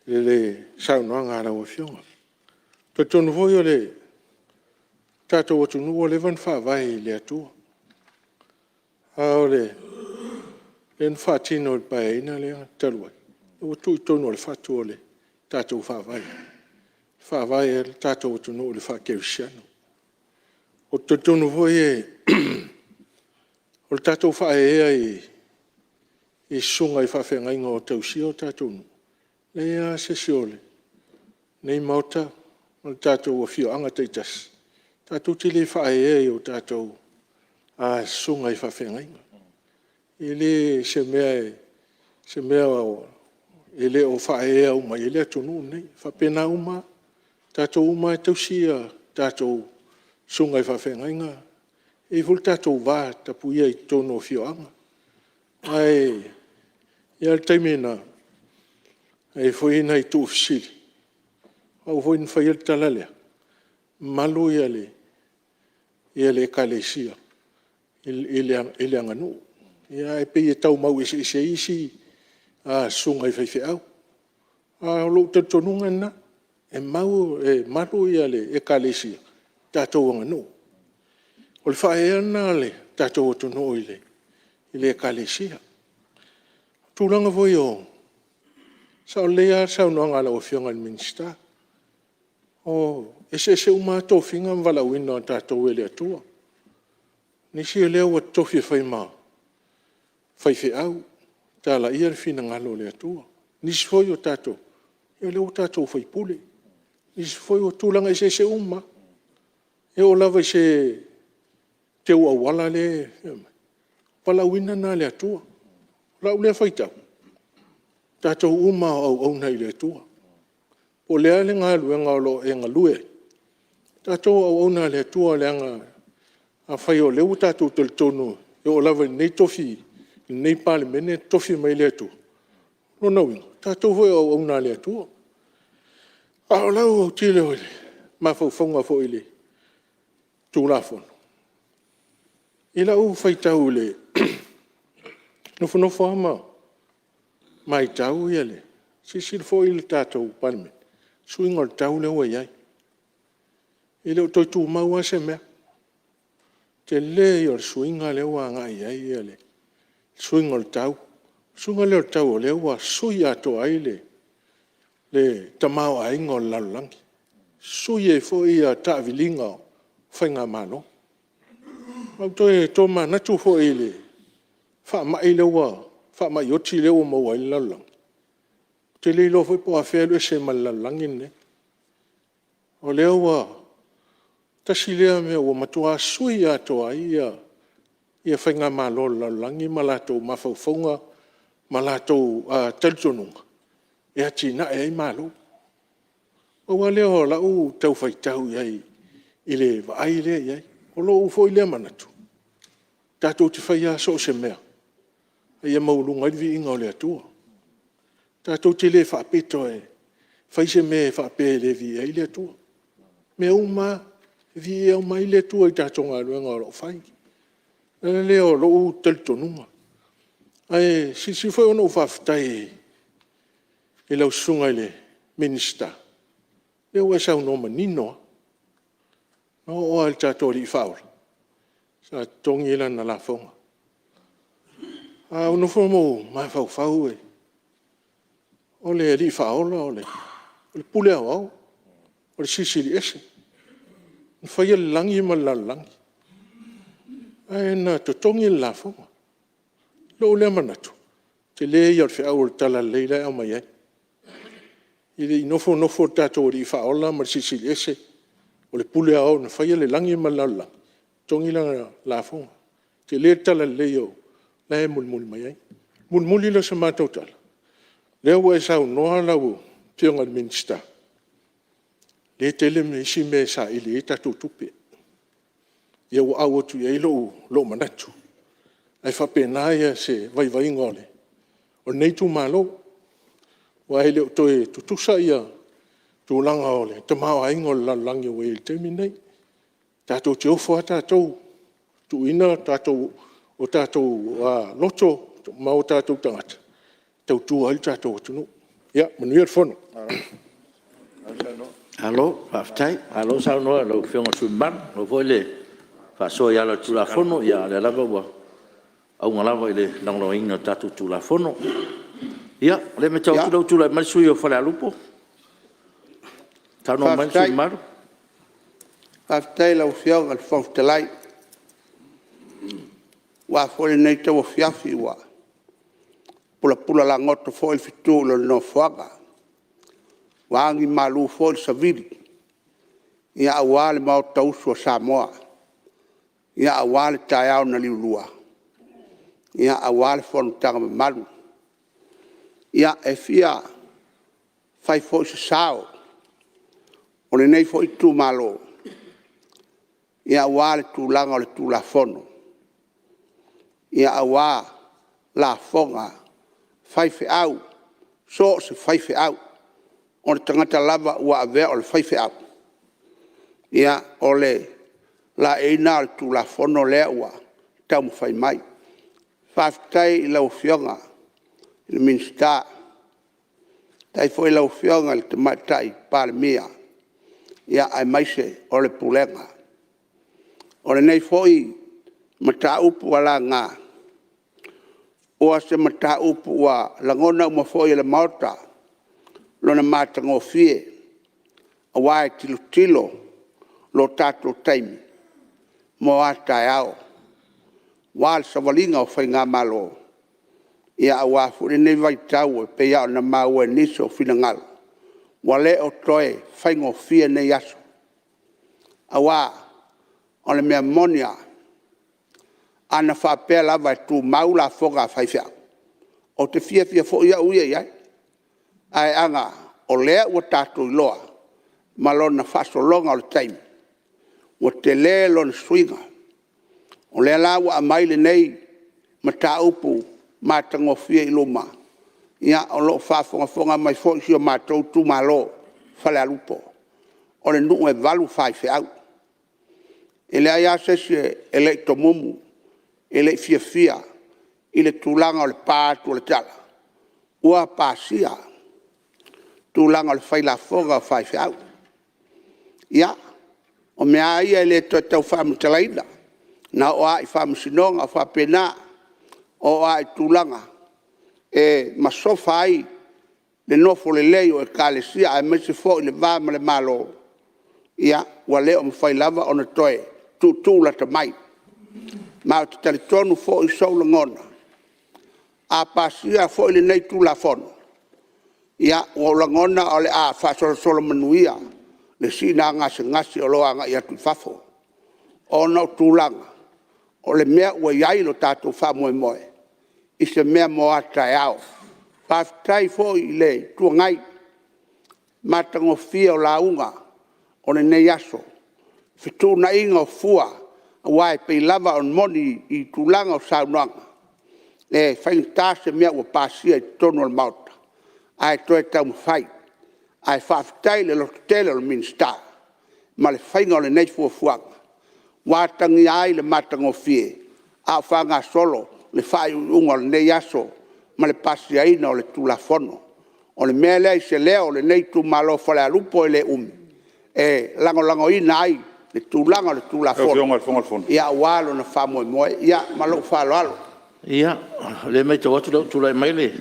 le saunoanga ala o whionga. Te tono hoi o le tātou atu nua le van whawai le atua. A o le en whātino le paeina le taluai. O tui tono le whatu o le tātou whawai. Whawai e le tātou atu nua le whakeusiano. O te tono hoi e o le tātou whaea i sunga i whawhenga inga o tausia o tātou nu. Lea se siole. Nei mauta o le tātou o whio anga teitas. Tātou tili whaea i o tātou a sunga i whawhenga inga. I le se mea o ele o whaea uma, ele atunu nei. Whapena uma, tātou uma e tausia, tātou sunga i whawhenga inga. E ful tātou wā tapuia i tono o whioanga. Ai, ia le taimena, ai whoina i tū fisili. Au whoina whai il talalea. Malu ia le kalesia. Ile anganu. Ia e pei e tau mau isi a sunga i whaiwhi au. A lo te tonunga na. E malu ia le kalesia. Tātou anganu. O le whaea nā le tātou atono i le kalesia. Tūlanga voi o. Sao lea sao noanga la o whionga ni minsta. O ese uma tofinga mwala wina o tātou ele atua. Nisi e lea wa tofi whai maa. Whaiwhi au. Tāla ia le whina ngalo le atua. Nisi foi o tātou. E leo tātou whai pule. Nisi foi o tūlanga ese uma. E o lava se te ua wala le, wala wina nā le atua. Lau le whaitau. Tātou uma au nei le atua. O lea le ngā luenga o lo e ngā lue. Tātou au nā le atua le anga a whai o leu tātou tel tonu. E o lava nei tofi, nei Palemene tofi mai le atua. No nawinga. Tātou hoi au nā le atua. A o lau au tile hoi le. Ma whauwhaunga fo ile. Tūlafono. I lau whaitau le nofo ama mai tau ia le. Sisil fo i le tātou Palemene. Suinga le tau le ua iai. I leo toi tū maua se mea. Te le i o le suinga le ua ngā iai ia le. Suinga le tau. Suinga le tau o le ua sui ato ai le tamau ainga o lalulangi. Sui e fo i a tāwilinga o whainga mano. Au toi tō manatu fo i le whaamai le ua, whaamai oti le ua maua i lalulangi. Te le lo fo i po a whelu e se malalulangi ne. O le ua tasi lea mea ua matua sui ato ai ia whainga malo lalulangi malatou mawhauwhaunga malatou talitonunga. E ati na e ai malo. O wa leo lau tau whaitau iai i le vaai lea iai. O lo ufo i lea manatu. Tātou te whaia so se mea. Ia maulunga i vi inga o lea tua. Tātou te le whapeto e. Whaise me whape le vi e lea tua. Me uma vi e au mai lea tua i tātou ngā luenga o lo whai. Leo lo u talitonunga. Ai, si whai ono whaftai e lau sunga i le minista. Leo e sau no manino. No o al tātou li whaura. Sa tongi ila na la whaunga. Ono whomo mai whau e. O le li whaola o le pule au au. O le sisiri ese. Whai langi ma la langi. Ai na to tongi la fo. Lo le manatu. Te le ia fe au tala leila au mai. Ile no fo tato ri fa ola ma si ese. O le pule au na fa le langi malala. Tongi la fo. Te le tala leo la mul mai. Mul le sama total. Le wa sa no la wo pionga minsta. Le tele me si me sa ile tato tupe. Ia ua au atu ia lo manatu. Ai whapena ia se vai ngole. O nei tu malo, wa hele o toe tutusa ia tu langa ole. Te mao aingo langi o e te minei. Tātou te ofo a tātou. Tu ina tātou o tātou loto, mao tātou tangata. Tau tu ai tātou atunu. Ia, manuia whono. Alo, whaftai. Alo, sao noa, lau whionga suimban. Lo foi le. Faso ya la tula fono ya le lava wa au ngalawa ile nanglo inga tatu tula fono ya le me tau tula mai sui o fala lupo tano mai sui mar aftai la ufiao al fontelai wa fole nei tau fiafi wa pula la ngoto fo il fitu lo no faga wa ngi malu fo savili ya awal ma tau so Samoa ia awal taiao na liulua. Ia awal Fonotaga malu. Ia e fia fai fo se sao. O le nei fo i tu malo. Ia awal tu langa o le tu la fono. Ia awa la fonga fai fe au. So se fai fe au. O le tangata lava ua avea o le fai fe au. Ia o le la eina tu la fono lewa tam fai mai faftai la ufionga il minsta tai foi la ufionga il matai Palemene ia ai mai se o le pulenga o le nei foi mata upu ala nga o se mata upu wa la ngona mo foi le mauta lona mata ngofie awai tilo lo tato taimi mo ataiao wal savalinga o whainga malo ia awa fure nei vai tau pe ia na mau e niso finangalo wale o toe whaingo fia nei aso awa o le mea monia ana whapea lava tu mau la foga whaifea o te fia fo ia uia ia ai anga o lea ua tātou loa malona whasolonga o le taimi o te le lon swinga. O le la wa mai le nei mata upu matango fia iluma. Ia o lo fonga mai fo si o matou tu malo fale alupo. O le nunga e valu fai fe au. Ele ai ase se ele tomumu, ele fia, ele tulanga o le pātu o le tala. Ua pasia, tulanga o le fai la fonga fai fe au. Ia, o mea ia le tau whamutalaina. Na o ai whamusinonga, whapena, o ai tūlanga. E masofa ai, le nofo le leo e kālesia, ai mese fo i le vāma le malo. Ia, wa leo mwhai lava o na toe, tūla ta mai. Ma o te talitonu fo i soula ngona. A pasia fo i le nei tūla fono. Ia, o la ngona o le a whasolo manuia. Le sina ngasi o loa nga ia tu fafo. O no tūlanga. O le mea ua iai lo tātou whamoe moe. I se mea moa tai au. Paftai fo i le tua ngai. Matango fia o la unga. O le nei aso. Fitu na inga o fua. Wai pei lava on moni i tūlanga o saunuanga. E whain tāse mea ua pasia i tono al mauta. Ai toe tau mwhai. Ai whaftai le lotele o minsta. Ma le whainga o le nei fuafuanga. Watangi ai le matango fie. A whanga solo le whai unga o le nei aso. Ma le pasi aina o le tulafono. O le mea lea i se leo o le nei tu malo whale alupo e le umi. E lango ina ai le tūlanga o le tulafono. Ia walo na whamoe moe. Ia malo whalo alo. Ia, le mai tau atu tūlai mai le.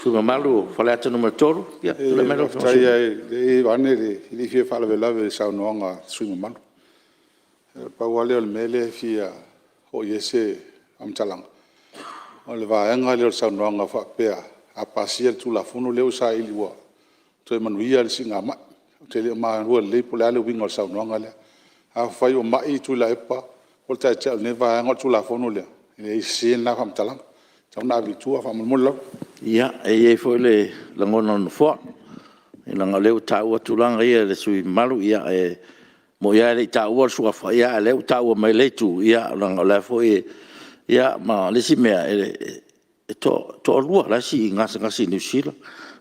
Sunga malu, whale ata numero toru. Ia, le mai lo. Tai ai, le wane le, ili fia whale ve lave sau noanga sunga malu. Pau wale o le mele fia o ye se am talang o le vaenga le sa noanga fa pea a pasia tu la fono le sa ili wa to manuia le singa ma te le ma ro le pole ale winga sa noanga le a fai o mai tu la epa o ta cha ne vaenga tu la fono le e se na fam talang tau na vitua fa mulla ia e foi le langona no fo e langa leu tau tulanga ia le sui malu ia e mo ia le tau su fa ia le tau mai le tu ia langa la foi ia ma le si mea e to lua la si ngasi New Zealand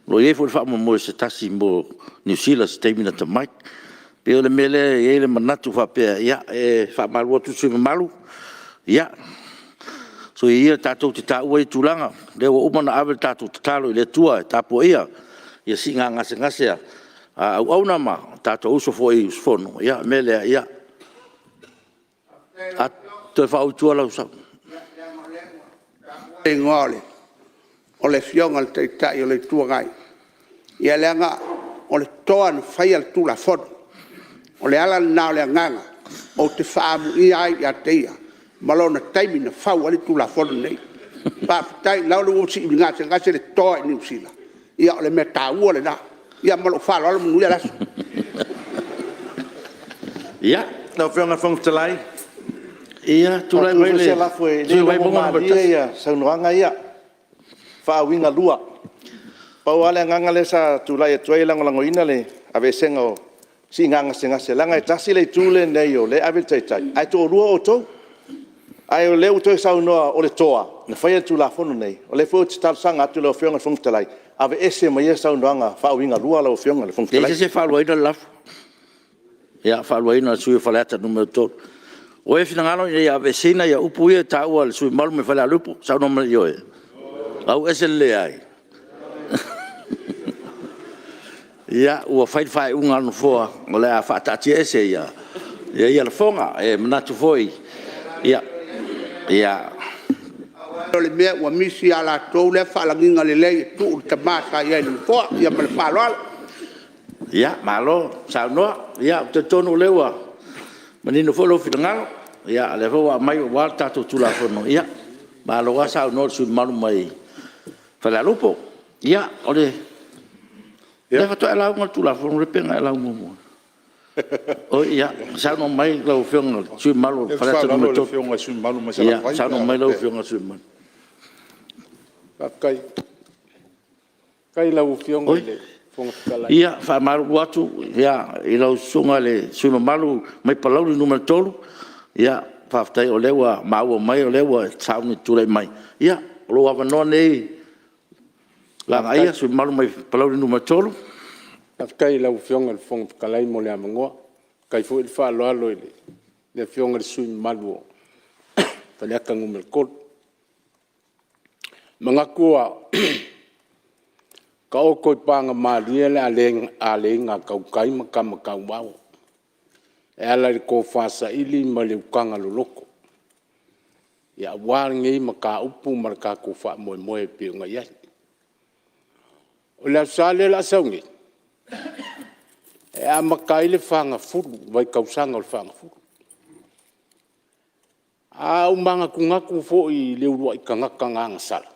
lo ia foi fa mo se tasi mo New Zealand ste mina te mai pe le mele e le manatu fa pe ia e fa malu tu su malu ia so ia tatou te tau e tulanga le o umana ave tatou te talo i le tua tapo ia si ngase au na ma tatou uso foi fono ia mele ia a te fa utua la usa e ngole o le fionga le tai o le tua gai ia lenga o le toa na fai al tula fono o le ala na le nganga o te faamu ia ia teia malona taimi na fau ali tula fono nei pa tai la lo si ngase le toa ni usila ia le meta ua le na ia malo fa lo mu ia la ia no fionga fong telai ia tulai mai le la foi le mo ma ia sa noanga ia fa winga lua pa wala nganga le sa tulai tuai lango ina le ave sengo si nganga senga se langa tasi le tule nei o le ave tai ai to lua o to ai o le o to sa no o le toa na fai tu la fono nei o le fo tal sanga tu le fionga fong telai ave ese mai sa noanga fa winga lua lo fionga le fong telai ese se fa lo ina la ia fa lo ina su fa lata numero to o e fina ngalo ia vecina ia upu ia tau al sui malu me fala lupu sa no me yo au ese le ai ia o fai un ano fo o le fa tati ese ia ia le fonga e manatu foi ia o le mea ua misi ala tou le fa'alagiga lelei tu'u le tamasa ia i le foa ia ma le fa'aloala ia malo saunoa ia te tonu leua manino fo lo finangalo ia le fo mai wa tatu tula fono ia ba lo wa sa no su malu mai fa la lupo ia ole le fa to ala un tula fono le penga ala un o ia sa no mai lo fiong su malu fa la no to fiong su malu ma ia sa no mai lo fiong su malu kai la fiong le ia fa malu watu ia i lo sunga le su malu mai palau ni numero tolu ia fa tai o lewa mau mai o lewa sauni tule mai ia lo ava no nei la ia su malu mai palau ni numero tolu kai la fiong al fong kalai mo le amango kai fu il fa lo le fiong al su malu fa le kangu mel kol mangakua ka o ko panga malia le aleng a kau kai makam kau wau e ala ko fasa ili male ukanga loloko ya wangi maka upu marka ko fa mo pe nga ya o la sale la saungi e a makai le fanga fulu vai kau sanga le fanga fulu a umanga kungaku fo i le ua ikanga kanga sala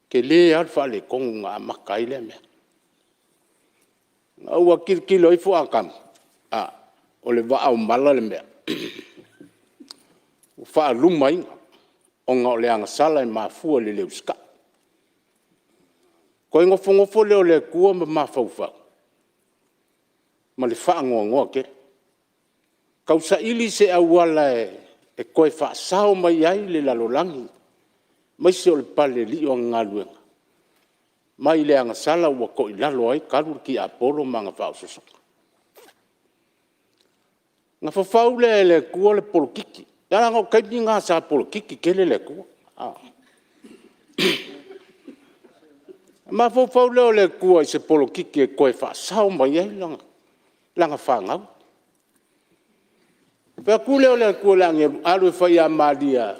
ke le alfa le konga makai le me au akil kilo ifo akam o le va au mala le me u fa lumai o nga le anga sala ma fu le le uska ko ngofo le le ku ma fa fa ma le fa ngo ke kausa ili se awala e koe fa sao mai ai le lalolangi mai se o le pale li o ngaluenga. Mai le anga sala ua ko i lalo ai kalu ki apolo manga whao sosoka. Nga whawhau le kua le polo kiki. Yara ngau kaiti ngā sa polo kiki kele le kua. Ma whawhau le kua i se polo kiki e koe wha sao mai ai langa whangau. Pea kule o le kua langi alu e whai a madia.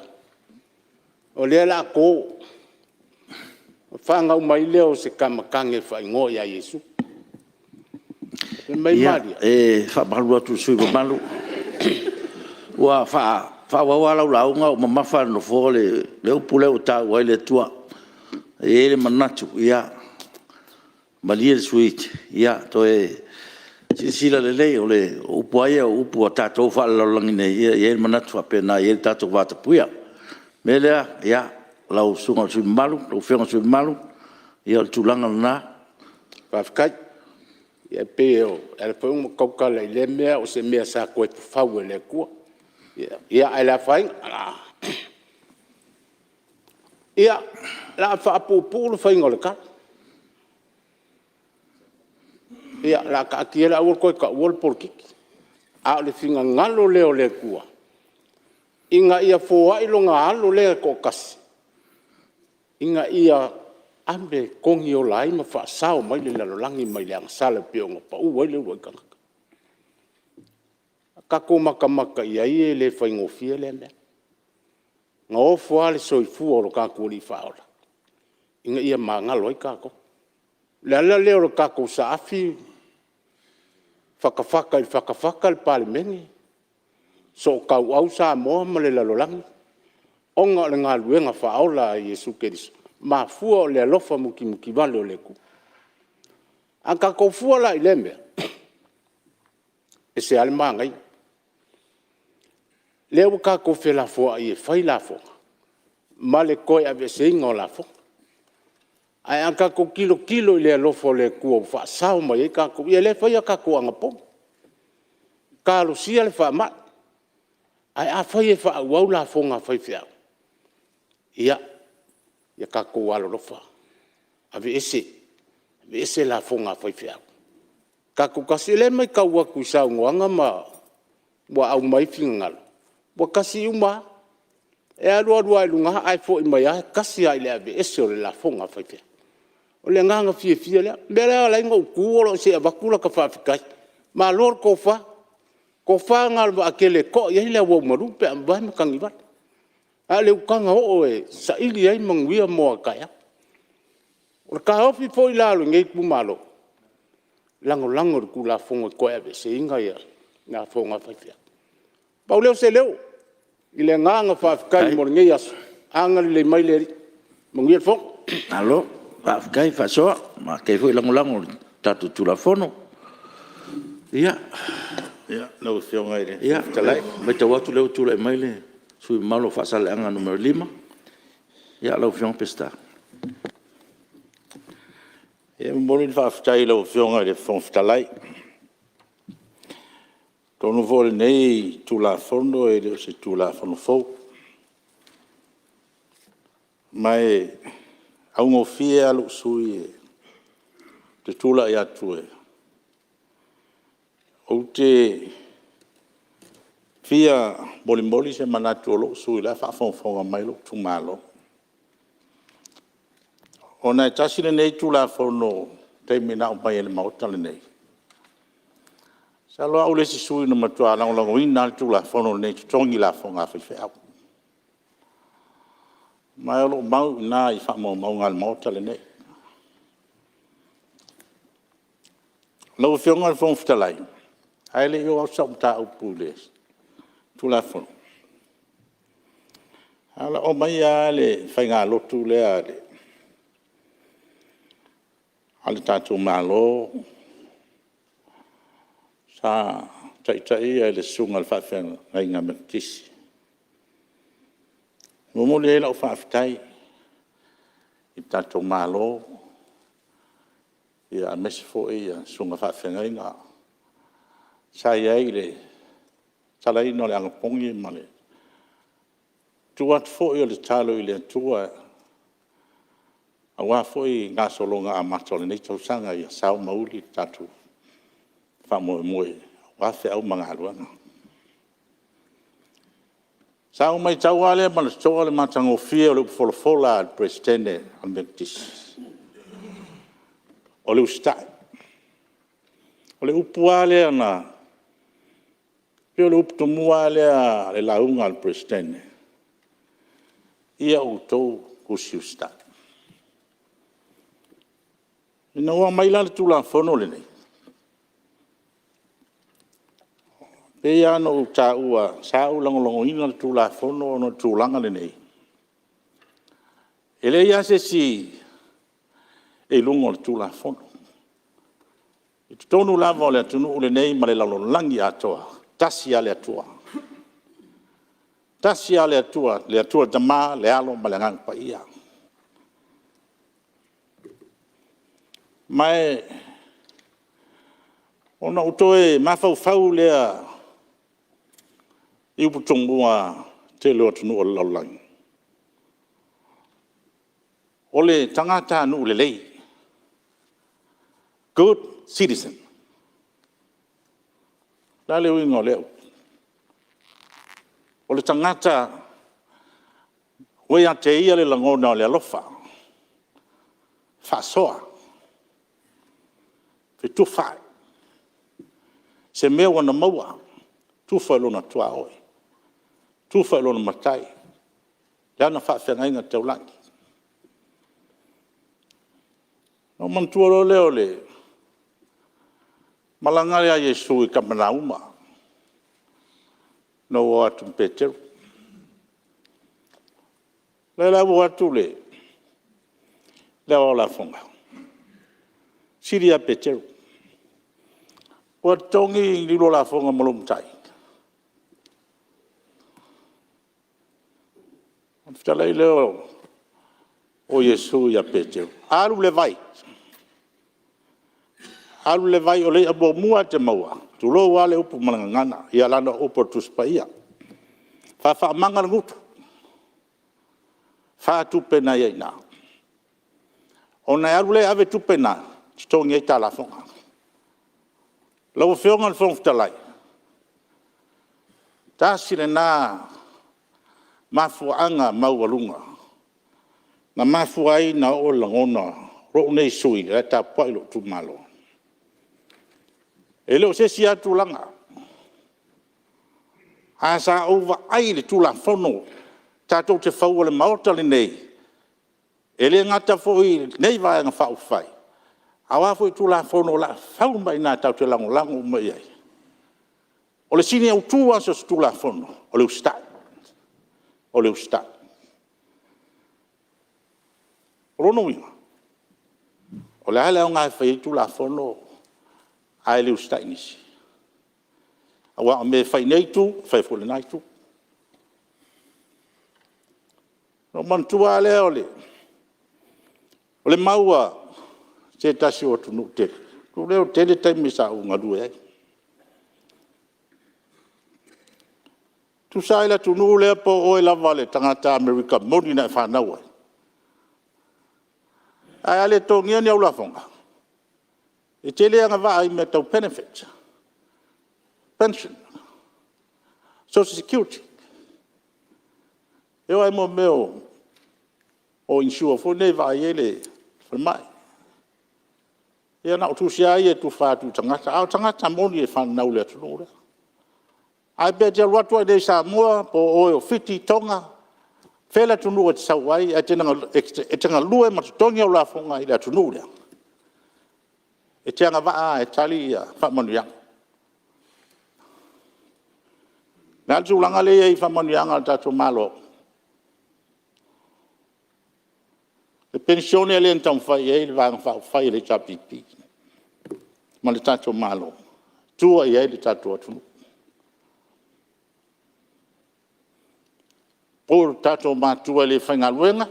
O le la ko whangau mai leo se kamakange whai ngoi a Yesu. Mai madia. E wha malu atu sui ko malu. Ua wha whawawa lau ngā o mamafa no fo le upu leo tā wai le tua. E le manatu, ia. Malia le suite, ia. To e sila le lei o le upu aia o upu a tātou wha lau langine, ia le manatu a pēnā, ia le tātou wata puia. Me lea, ia, lau sunga sui malu, lau whionga sui malu, ia le tūlanga nā. Whawhikai, ia pe o, e le whaunga kaukala i le mea o se mea sa koe tu whau e le kua. Ia, ai la whainga, ia, la whaapupu le whainga o le kara. Ia, la ka akiela ua koe ka ua le porkiki. A le whinga ngalo leo le kua. Inga ia fōa ilo ngā alo lea ko kasi. Inga ia ambe kongi o lai ma wha sao mai le lalolangi mai le angasala pionga pa ua ile ua ikanga. Kako maka ia ie le whaingofia le mea. Ngā ofu ale soifu o lo kako li whaola. Inga ia maa ngalo i kako. Le ala leo lo kako sa afi whakawhaka le Palemene. So kau au Samoa ma le lalolangi. Onga le ngā luenga whaola a Iesu Keriso. Ma fua o le alofa muki wale o le ku. A kako fua la i le mea. E se ale maa ngai. Leo kako fe la fua i e whai la fua. Ma le koe a vese inga o la fua. Ai a kako kilo i le alofa o le ku o wha sao mai e kako. Ia le whai a kako anga po. Kalo sia le wha mat. Ai a whai e wha au la fua ngā whai whiau. Ia. Ia kako walo lofa. A ese la fua ngā whai whiau. Kako kasi le mai kau aku sao ngoanga ma. Wa au mai whinga ngalo. Wa kasi uma. E alua e lunga ai fo i mai ai. Kasi ai le ave ese o le la fua ngā whai whiau. O le nganga fia lea. Mea lai ngau kuolo se a wakula ka whawhikai. Ma lor ko wha. Ko wha ngalo a ke le ko. Ia le wau maru pe ambai ma kangi wata. A le ukanga o e sa ili ai manguia moa kaya. O ka hopi po i lalo ngei kumalo. Lango ku la fonga ko ave se inga ia. Nga fonga whaifia. Pau leo se leo. I le nganga whawhikai mo ngei aso. Anga le mai le ri. Manguia fonga. Alo. Whawhikai whasoa. Ma kei fui lango tatu tula fono. Ia. Ia, lau whionga ere. Ia, talai. Mai tau atu leo tula e mai le. Sui malo whaasale anga numero 5. Ia, lau whionga pesta. Ia, mori whawhikai lau whionga ere whongwhitalai. Tonu vole nei tula fono ere o se tula fono fau. Mai, au ngofie alu sui e. Te tula i atu e. O te fia boli se manatu o lo sui la whaafonga mai lo tumalo. O nei tasile nei tula fono te mina o mai ele maotale nei. Sa loa au lesi sui na matua lango ina tula fono nei tutongi la fonga whiwhiau. Mai o lo mau na i whaamo maunga le maotale nei. Lau whionga le whongwhitalai. Aile yo au sa mta upu les. Tula fono. Ala o mai ale whainga lotu le ale. Ale tātou malo. Sa tai ale sunga le whawhenga ngai ngā metisi. Mumuli e lau whawhitai. I tātou malo. Ia mesi fo e sunga whawhenga i ngā. Sa iai le talai no le angapongi male. Tua fo i le talo i le tua. A wā fo i ngā solonga a matole nei tau sanga i a sao mauli tatu. Wha moe. Wā fe au mga aluanga. Sao mai tau ale ma le toa le matango fia o le upolofola al presidente al Baptist. O le ustai. O le upuale ana. Pio le uptumua le launga al presidente. Ia o tau kusi ustai. Ina ua maila le tula fono le nei. Pe ia no ta ua sa u longo ina tu la fono no tu langa le nei. Ele ia se si e lungo tu la fono. I tonu lava le tunu le nei ma le langi atoa. Tasi ale atua. Tasi ale atua tama le alo ma le ngang pa ia. Mai ona utoe mafau lea i putongua te leo tunu o laulangi. Ole tangata nu le lei. Good citizen. La leo ingo leo. Ole tangata wea te ia le langona le alofa. Fa soa. Fe tu fai. Se mea wana maua. Tu fai lona tua oi. Tu fai lona matai. Leana fa whenga inga te ulangi. No mantua lo leo le. Malangare a Yesu I kamana uma. No o atu mpeteru. Le o atu le. Leo la fonga. Siria peteru. O tongi lilo la fonga malumtai. Fitalai leo o Yesu ia peteru. Alu le vai. Alu le vai o le abo mua te maua. Tulo wale upu malangana. Ia lana upo tuspaia. Fa mangal ngutu. Fa tupena ia ina. Ona alu le ave tupena. Stongi e tala fonga. Lau whionga le fonga fitalai. Tāsile nā mafuanga maualunga. Na mafuai na o langona. Ro nei sui. Le ta poilo tu malo. E leo se si atu langa. Asa ova ai le tula fono. Tātou te whau le maota le nei. E le ngata foi nei vai nga whau whai. Awa foi tula fono la whau mai nā tau te lango lango mai ai. O le sini au tua sa tula fono. O le ustai. O le ustai. Rono inga. O le ala o ngai whai tula fono. Ai le ustai nisi. Awa me fai nei tu, fai fole nai tu. No mantua le ole. Ole maua se tasi o tunu te. Tu leo te taimi sa unga due. Tu sai la tunu le po o la vale tangata America moni na whanau. Ai ale tongia ni au la fonga. E te lea ngā wā me tau benefits. Pension. Social Security. E ai mo meo o insure fo nei wā ele mai. E ana o tu sia e tu whātu tangata. Au tangata moni e whanau lea tunu rea. Ai bea te watu ai nei Samoa po o whiti tonga. Whela tunu e te sauai e tanga lue matutongi au la fonga i lea tunu rea. E te anga waa e tali ia whamanu yang. Nā tu langa le i whamanu yang al tato malo. E pensione e le entang whai e le vanga whai le tapipi. Ma le tato malo. Tua i e le tato atunu. O tato matua le whainga luenga.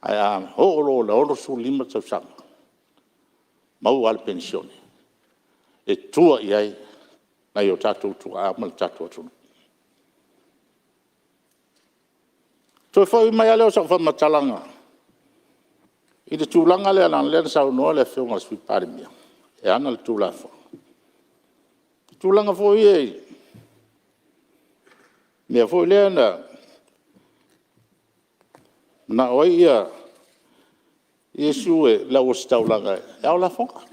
Ai am ho la oro su lima tau sang. Mau al pensione. E tua iai na yo tatu tu amal tatu tu. To foi mai ale sa fa matalanga. I de tulanga le lan le sa no le fe ngas fi Palemene. E ana le tula fo. Tulanga foi e. Me foi le na oia Yesu e la ostaulanga e au la fonga.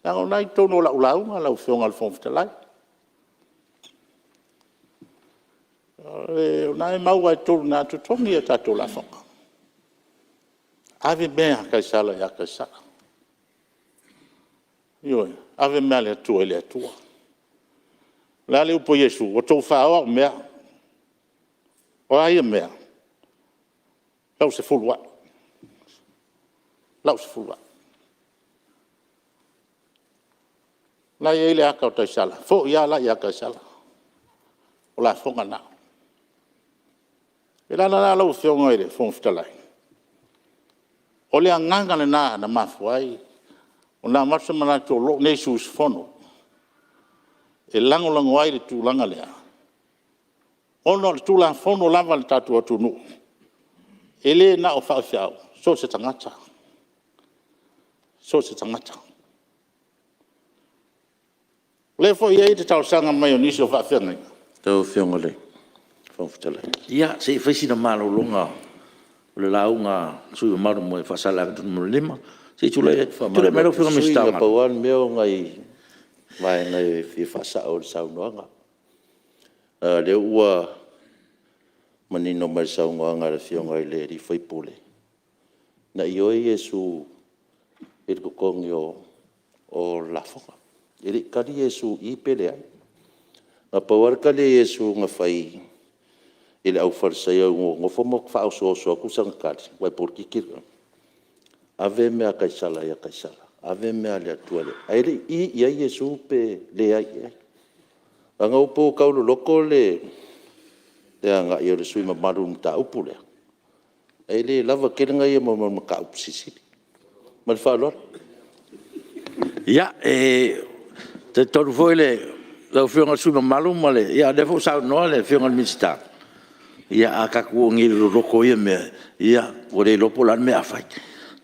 La nai tono la ulaunga la fonga al fonftelai. E nai mau ai tolu na tu tongi e tato la fonga. Ave bea kai sala ya kai sala. Io, ave mea le atua. La le upo Yesu, o tau whaoa o mea. O aia mea. Lau se fulwa. Lau se fulwa. La ia ile aka o tai sala. Fo ia la ia aka sala. O la fonga na. E la na lau whionga ere, fong fitalai. O le anganga le na mafuai. O na masa mana tō lo nei sus fono. E lango ai le tūlanga lea. Ono le tūlanga fono lava le tatu atunu. E le na o whawhiau. So se tangata. So se tangata. Le fo iei te tau sanga mai o nisi o whawhiangai. Tau whionga le. Whawhitala. Ia, se whaisi na malo longa. O le launga sui o maru mo e whasala aka tunu mo lima. Se tule mero whionga mi stanga. Sui pauan meo ngai mai ngai fi whasa o le saunoanga. Le ua manino mai saunoanga le whionga i le ri whaipule. Na i oi Yesu e kukongi o lafonga. Iri kari Yesu I pele ai. Nga pawar kari Yesu nga whai ile au farisaya ngo fomok fa so ku sang kari wai por kikir. Ave mea kaisala ia kaisala. Ave mea le atuale. Aire ia Yesu pe le ai. Anga upo kaulo loko le anga ia le sui mamaru mta upule. Aire lava kerenga ia mama ka upsisi. Mal fa lor. Ia te toru foi le lau whionga sui mamaru male. Ia defo sao noa le whionga minsta. Ia akaku ngiri roko ia mea. Ia ore lopo lan mea fai.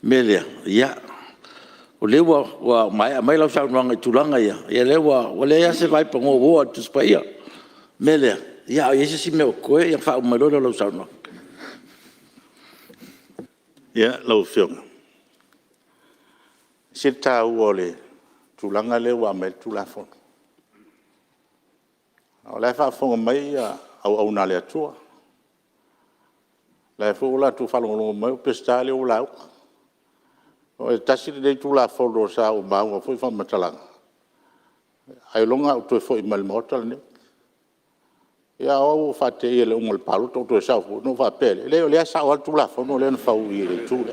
Melea, ia. O lewa wa mai lau sao noanga tulanga ia. Ia lewa, o lea se vai pango woa tuspa ia. Melea, ia o yese si meo koe, ia wha umarora lau sao noanga. Ia, lau whionga. Se tau o le tulanga lewa me tulafon. O le wha fonga mai au na le atua. Le wha tu whalongo mai pesta le o lau. O e tasi le tula fono sa o maunga foi fa matalanga. Ai longa o to foi mal mortal ne. Ya o fa te ele un palo to sa fo no fa pele. Le sa o tula fono le fa u ile tula.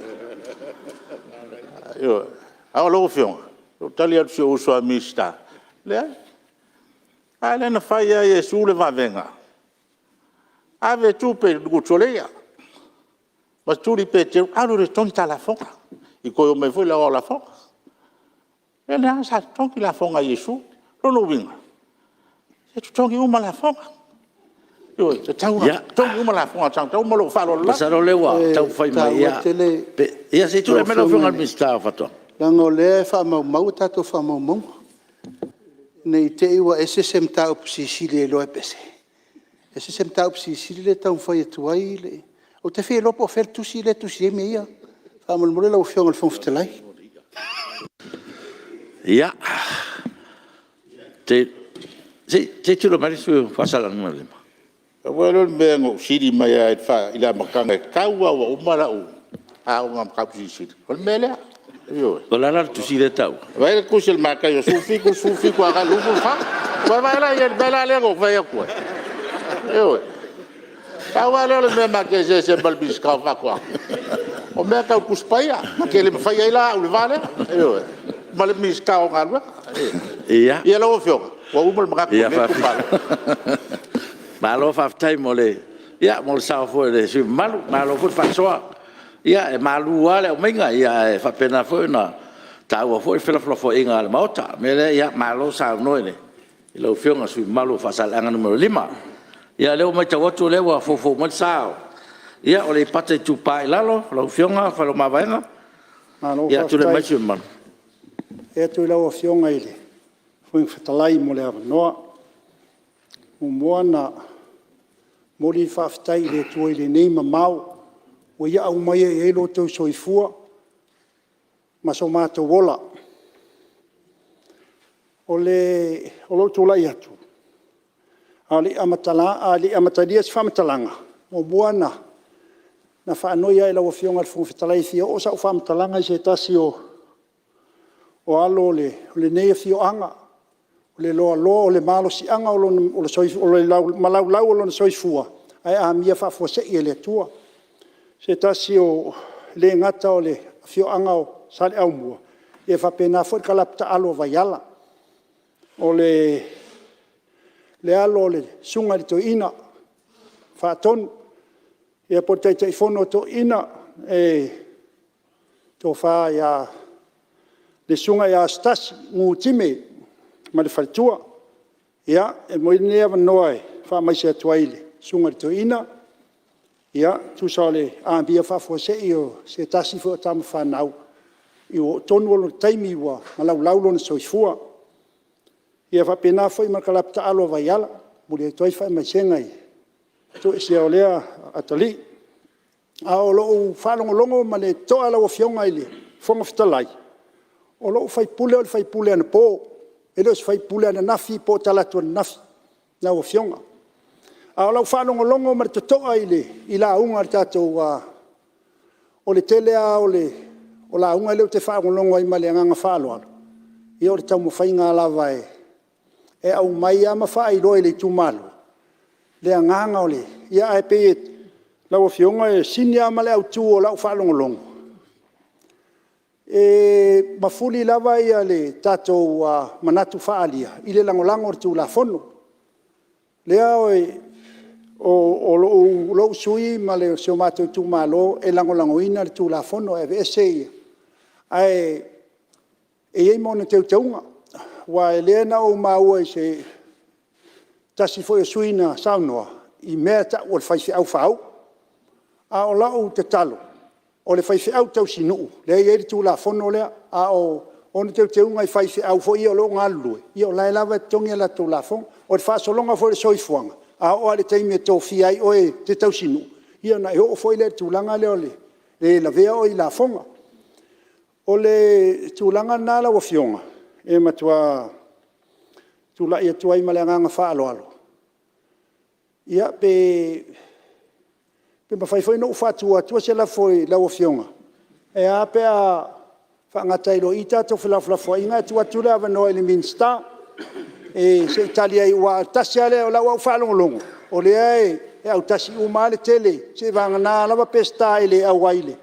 Yo, a lo fion. O tali at so so amista. Le ale na fa ya Yesu le va venga. Ave tu pe gutolea. Ma tu ri pe te alo re tonta la fonga. I koe o me foi la o la fonga. E le asa tonki la fonga Yesu, rono winga. E tu tonki uma la fonga. Yo, te tau tonki uma la fonga, tau uma lo falo la. Pasaro lewa, tau fai mai ia. Ia se tu le melo finga mista fato. Lango le fa mau tato fa mau. Nei te iwa ese sem tau psi le lo epese. Ese sem tau psi le tau fai tuai le. O te fe lopo fer tu si le tu si me ia. Amal mole lau whionga le whongwhitalai. Ia. Te tula marisu whasalang na lima. Walo mea ngō siri mai ai wha ila makanga kaua wa umara u. A o ngam kapu siri. Wal mea lea. Wala la tu siri tau. Vai kusel maka yo sufiku aga lupu fa. Vai la yer bela le ngō vai akua. Kaua leo le mea maka se balbis kau fakua. O mea kau kuspaia, ke le mawhai eila au le vale, ma le miska o ngā rua. Ia. Ia lau o whionga, wa umal mga kone kupala. Ma alo whaftai mo le, ia mo le sao fo le sui malu, ma alo fo whasoa. Ia e malu wale o minga, ia e whapena fo na taua fo e whilafla fo inga le maota. Me le ia ma alo sao noe ne, i lau whionga sui malu whasalanga numero 5. Ia leo mai tawatu lewa fo mo sao. Ia o le pate tu pai lalo, lau whionga, whalo mawaenga. Ia tu le maisi man. E tu lau whionga ile. Fui whatalai mo le awa noa. Mo moana, mo li whaftai le tu ile neima mau. O ia au mai e lo tau soifua. Ma so mātou wola. O lo tu lai atu. Ali amatalia si whamatalanga. Mo moana. Na whaanoia e lau whionga le whongwhitalai thia o sa whamatalanga i se tasi o o alo le nei fioanga o le loa loa o le malo si anga o le soif o le malau o le soifua ai a mia fa fo se ele tua se tasi o le ngata o le fioanga o sale au mua e fa pena fo kalapta alo vaiala o le alo le sunga le to ina fa ton e po te fono to ina e to fa ya le sunga ya stas ngu time ma le faltua ya e mo ne ava noi fa mai se tuaile sunga to ina ya tu sale a bia fa fo se io se tasi fo tam fa nau io tonu lo taimi wa malau laulo na soifua ia fa pena foi ma kalapta alo vaiala mule toi fa mai sengai to se olea atali a o lo fa longo ma le to ala o fionga ile fonga fitalai o lo fai pule na po e lo fai pule na nafi po tala to nafi na o fionga a lo fa longo ma to ile ila unga tato wa o le tele a o la unga le te fa longo ai ma le nga fa lo io le tamo fai nga lava e au mai ama fa i roi le tumalu le nganga ole ia e pe la o fionga e sinia ma le au tu o la fa longo e mafuli lava ia le tato manatu fa alia ile lango tu la fono le o lo sui ma le so mato tu malo e lango ina tu la fono e se ai e mona te taunga wa elena o maua se tasi foi suina saunoa i meta o fai au fau a o lau te talo o le fai au tau sinu le e tu la fono le a o on te unga fai au foi o lo ngalu io la lava tongi la tu la fon o fa so longa foi soifuanga a o le taimi to fi ai o te tau sinu io na o foi le tu langa le la vea o i la fonga o le tu langa na la o fionga e matua tu la ia tuai malanga fa alo ia pe ma fai foi no fa tu se la foi la o fionga e a pe a fa ngata ilo ita to fla foi nga tu la no ele minsta e se italia i wa tasiale o la o fa longo o le e au tasi u male tele se va na la pesta ile a waile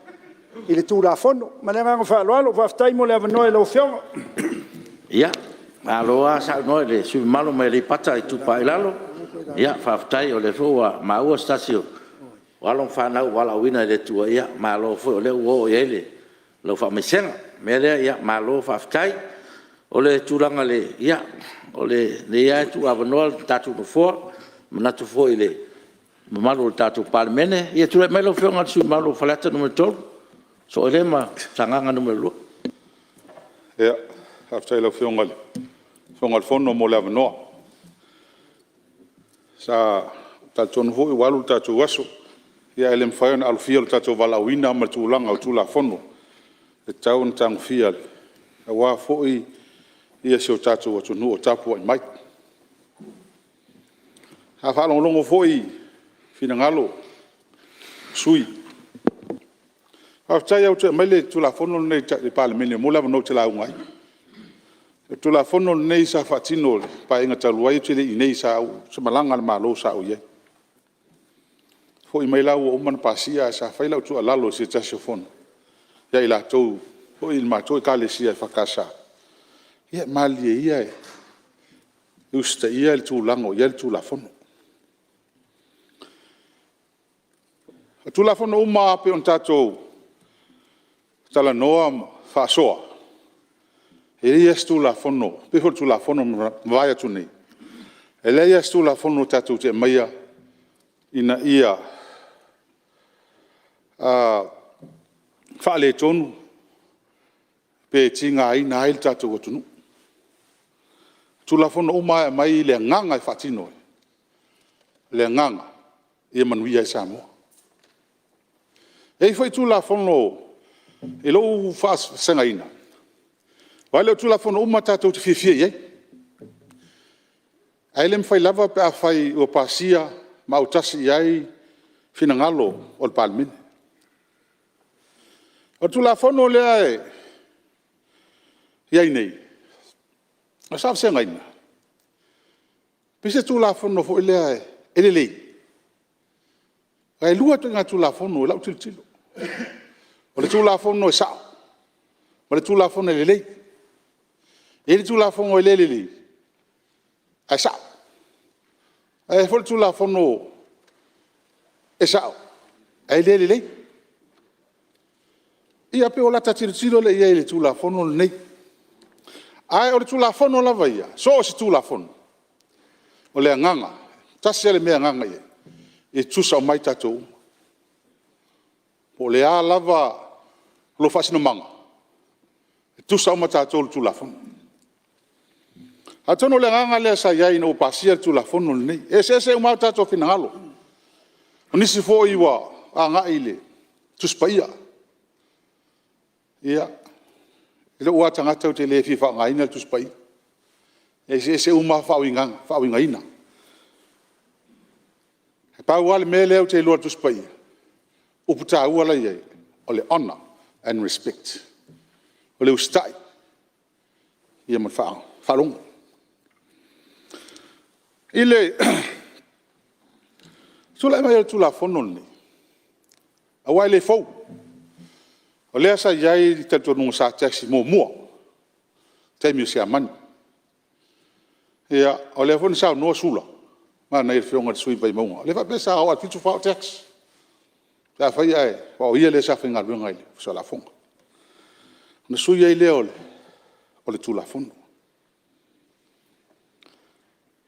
ile tu la fono malanga fa lo fa stai mo le no ele o fionga ia aloa sa no le su malo me le pata i tu pa ilalo ia fa tai o le foa ma o stasio walo fa na wala wina le tu ia ma lo fo le o ele lo fa mesen me le ia ma lo fa tai o le tulanga le ia o le ia tu avano tatu no fo na tu fo ile malo tatu Palemene ia tu me lo fo nga su malo falata no to so le ma sanganga no lo ia after lo fiongal fono mo la no sa ta ton vo walu ta tu waso ia elem fayon al fiel ta tu vala wina ma tu langa tu la fono e taun tang fiel a wa foi ia se ta tu tu no ta po mai ha fa longo foi fina ngalo sui after ya tu mele tu la fono nei ta Palemene mo la no te la ngai tu la fono nei sa fatino pa inga taluai tele nei sa se malanga malo sa o ye fo i mai la o man pasia sa fa la tu alalo se ta shofon ya ila to fo il ma to ka le sia fa kasa ye mali ia usta ia tu lango ia tu la fono uma pe on tato tala noa fa soa e tu la fono pe tu la fono vai tu nei ele tu la fono tatu te maia ina ia fa le tonu pe tinga ina il tatu tu tu la fono uma mai le nganga fa tino le nganga e manuia Samoa e foi tu la fono e lo fa sengaina wale tu la fono uma tatu te fifie ye ailem fai lava pe fai o pasia ma utasi ai fina ngalo o Palemene o tu la fono le ai Iai nei. A sa se ngaina. Pese tu la fono fo ile ele. Ai lua tu nga tu la fono la util tilo. O le tu la fono sa. O le tu la fono ele. Ele tu la fono ele. Ai sa. Ai fo tu la fono e sa. Ai ele. Ia pe o la tiro le ia ele tu la fono nei. Ai o le tu la fono la vaia. So si tu la fono. O le nganga. Tasi le mea nganga ia. E tusa o mai tatou. O le a lava lo fasino manga. E tusa o mai tatou tu la fono. Atono le nganga le sa iai no pasia tu la fono nei. E se o mai tatou finangalo. O nisi fo iwa a nga ile. Tuspaia. Ia. Ele ua tangata o te le fifa ngaina tuspaia. E se uma whawingaina. E pau ale me leo te loa tuspai. Uputa ua la iei. O le honor and respect. O le ustai. Ia man whalonga. Ile. Tula mai tu la fonon ni. Awai le fau. O le asa iai te tonu sa taxi mo mua. Te mi se amani. Ia, o le fon sa no sula. Ma na il fionga sui bai mo. Le fa pesa o fitu fa tax. La fa ia, o ia le sa finga lunga ile, so la fonga. Na sui ia ile o le tu la fono.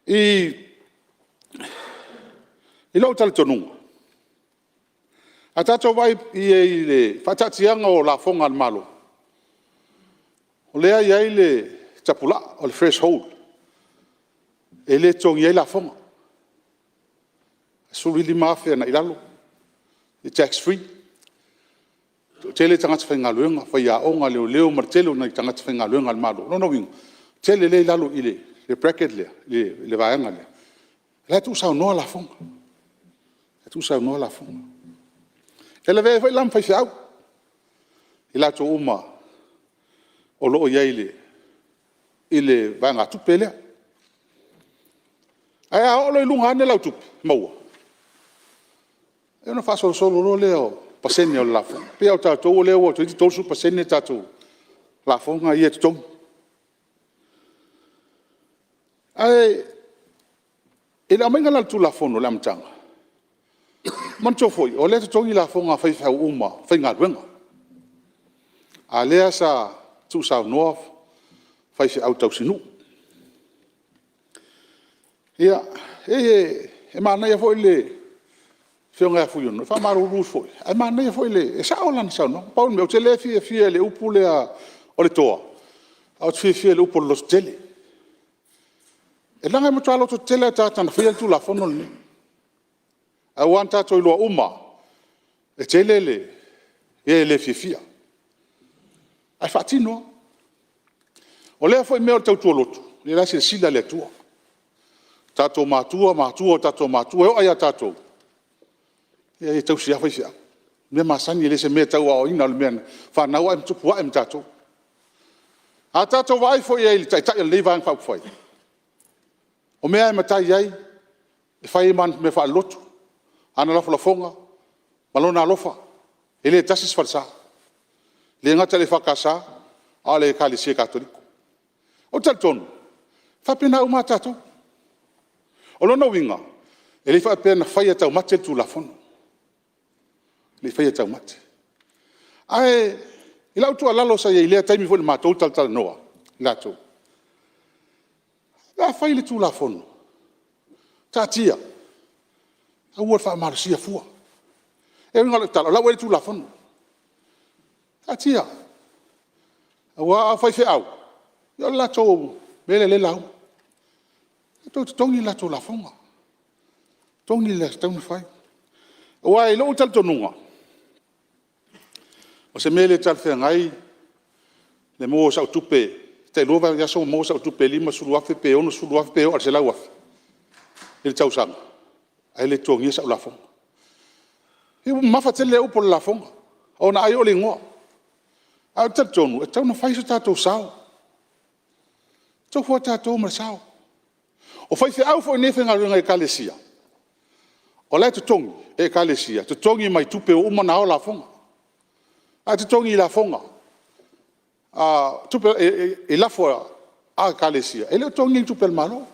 I lo tal tonu. Ata to vai i le fatatianga o la fonga al malo. O le ia ile tapula o le threshold. Ele tongi e la fonga. Suri li mafia na ilalo. E tax free. Tele tangata whainga luenga. Whaia onga leo martelo na tangata whainga luenga al malo. No wingo. Tele le ilalo ile. Le bracket le. Le vaenga le. Le tu sao noa la fonga. Le tu sao noa la fonga. Ele vea whai lam whai fiau. Ila to uma. O loo ia ile. Ile vaenga tupelea. Ai a o le lunga ne lau tupi, maua. E ona wha solo leo, pasene o lafo. Pea o tātou o leo o tuiti tolsu pasene tātou. Lafo nga ia te tongi. Ai, e la mainga la tu lafo no le amtanga. Mancho foi, o le te tongi lafo nga whai whau uma, whai ngā ruenga. A lea sa tu sao noa, whai whi au tau sinu. Ia, e mana ia foi le fionga foi no, fa maru ru foi. E mana ia foi le, e sa olan sa no. Paul me o tele fie le upule a o le toa. Au fie le upole los tele. E langa mo talo to tele ta tan fie tu la fono ni. A wanta to lo uma. E tele le fie. Ai fatino. O le foi me o tau tu lotu. Le la se sila le tua. Tato matua, tato matua, o aia tato. E tau sia fai sia. Me masani ele se me tau ao ina le mena. Whanau am tupu am tato. A tato vai foi ele, tai le vang fau foi. O mea e matai ai, e fai man me fa lotu. Ana lofa la fonga, malona lofa. Ele tasis falsa. Le ngata le fakasa, a le kalise katoliko. O talton, fa pena uma tato. O lona winga, e le wha pēna whaia tau mate tu la fono. Le whaia tau mate. Ai, i lau tua lalo sa i lea taimi fwene mātou tal noa. Lātou. La whai le tu la fono. Tā tia. A ua wha marasia fua. E winga le tala, lau e le tu la fono. Tā tia. A ua a whai whi au. Ia lātou, mele le lau. Tau tongi la to la fonga. Tongi la stone fai. Wa i lo tal tonunga. O se mele tal fe ngai le mo sa tupe. Te lo va ya so mo sa tupe lima su wa fe pe ono su wa pe o se la wa. Il tau sang. Ai le tongi sa la fonga. I ma fa tele o por la fonga. Ona ai o le ngo. A tal tonu, e tau no fai sa tatou sao. Tau fua tātou ma sao. O whai whi au fwoi nefe ngā runga e kalesia. O lai tutongi e kalesia. Tutongi mai tupe o umana o la fonga. A tutongi la fonga. Tupe e la fua a kalesia. E leo tongi tupe el malo.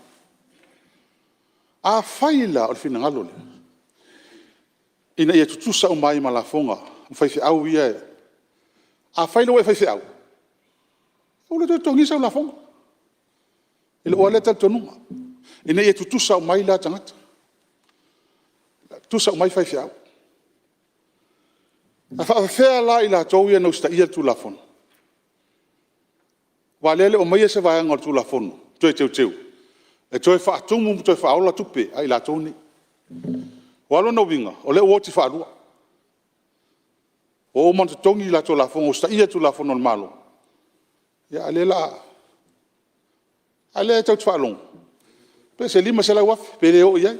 A whaila o le whina ngalo le. Ina ia tutusa o mai ma la fonga. Whai whi au ia e. A whaila o e whai whi au. O le tongi sa o la fonga. Ile o le tatonunga. Ina ia tutusa o mai la tangata. Tusa o mai whai whi au. A whawhea la i la tau ia no sta ia tu la fono. Wa lele o mai se vai ngor tu la fono. Toe teu. E toe whaatumu toe whaola tupe ai la tau ni. Walo no winga, o le o ti whaarua. O man te tongi la tau la fono, o sta ia tu la fono malo. Ia ale la. Ale tau whaalong. Pe se lima se la wafi, pe le o iai.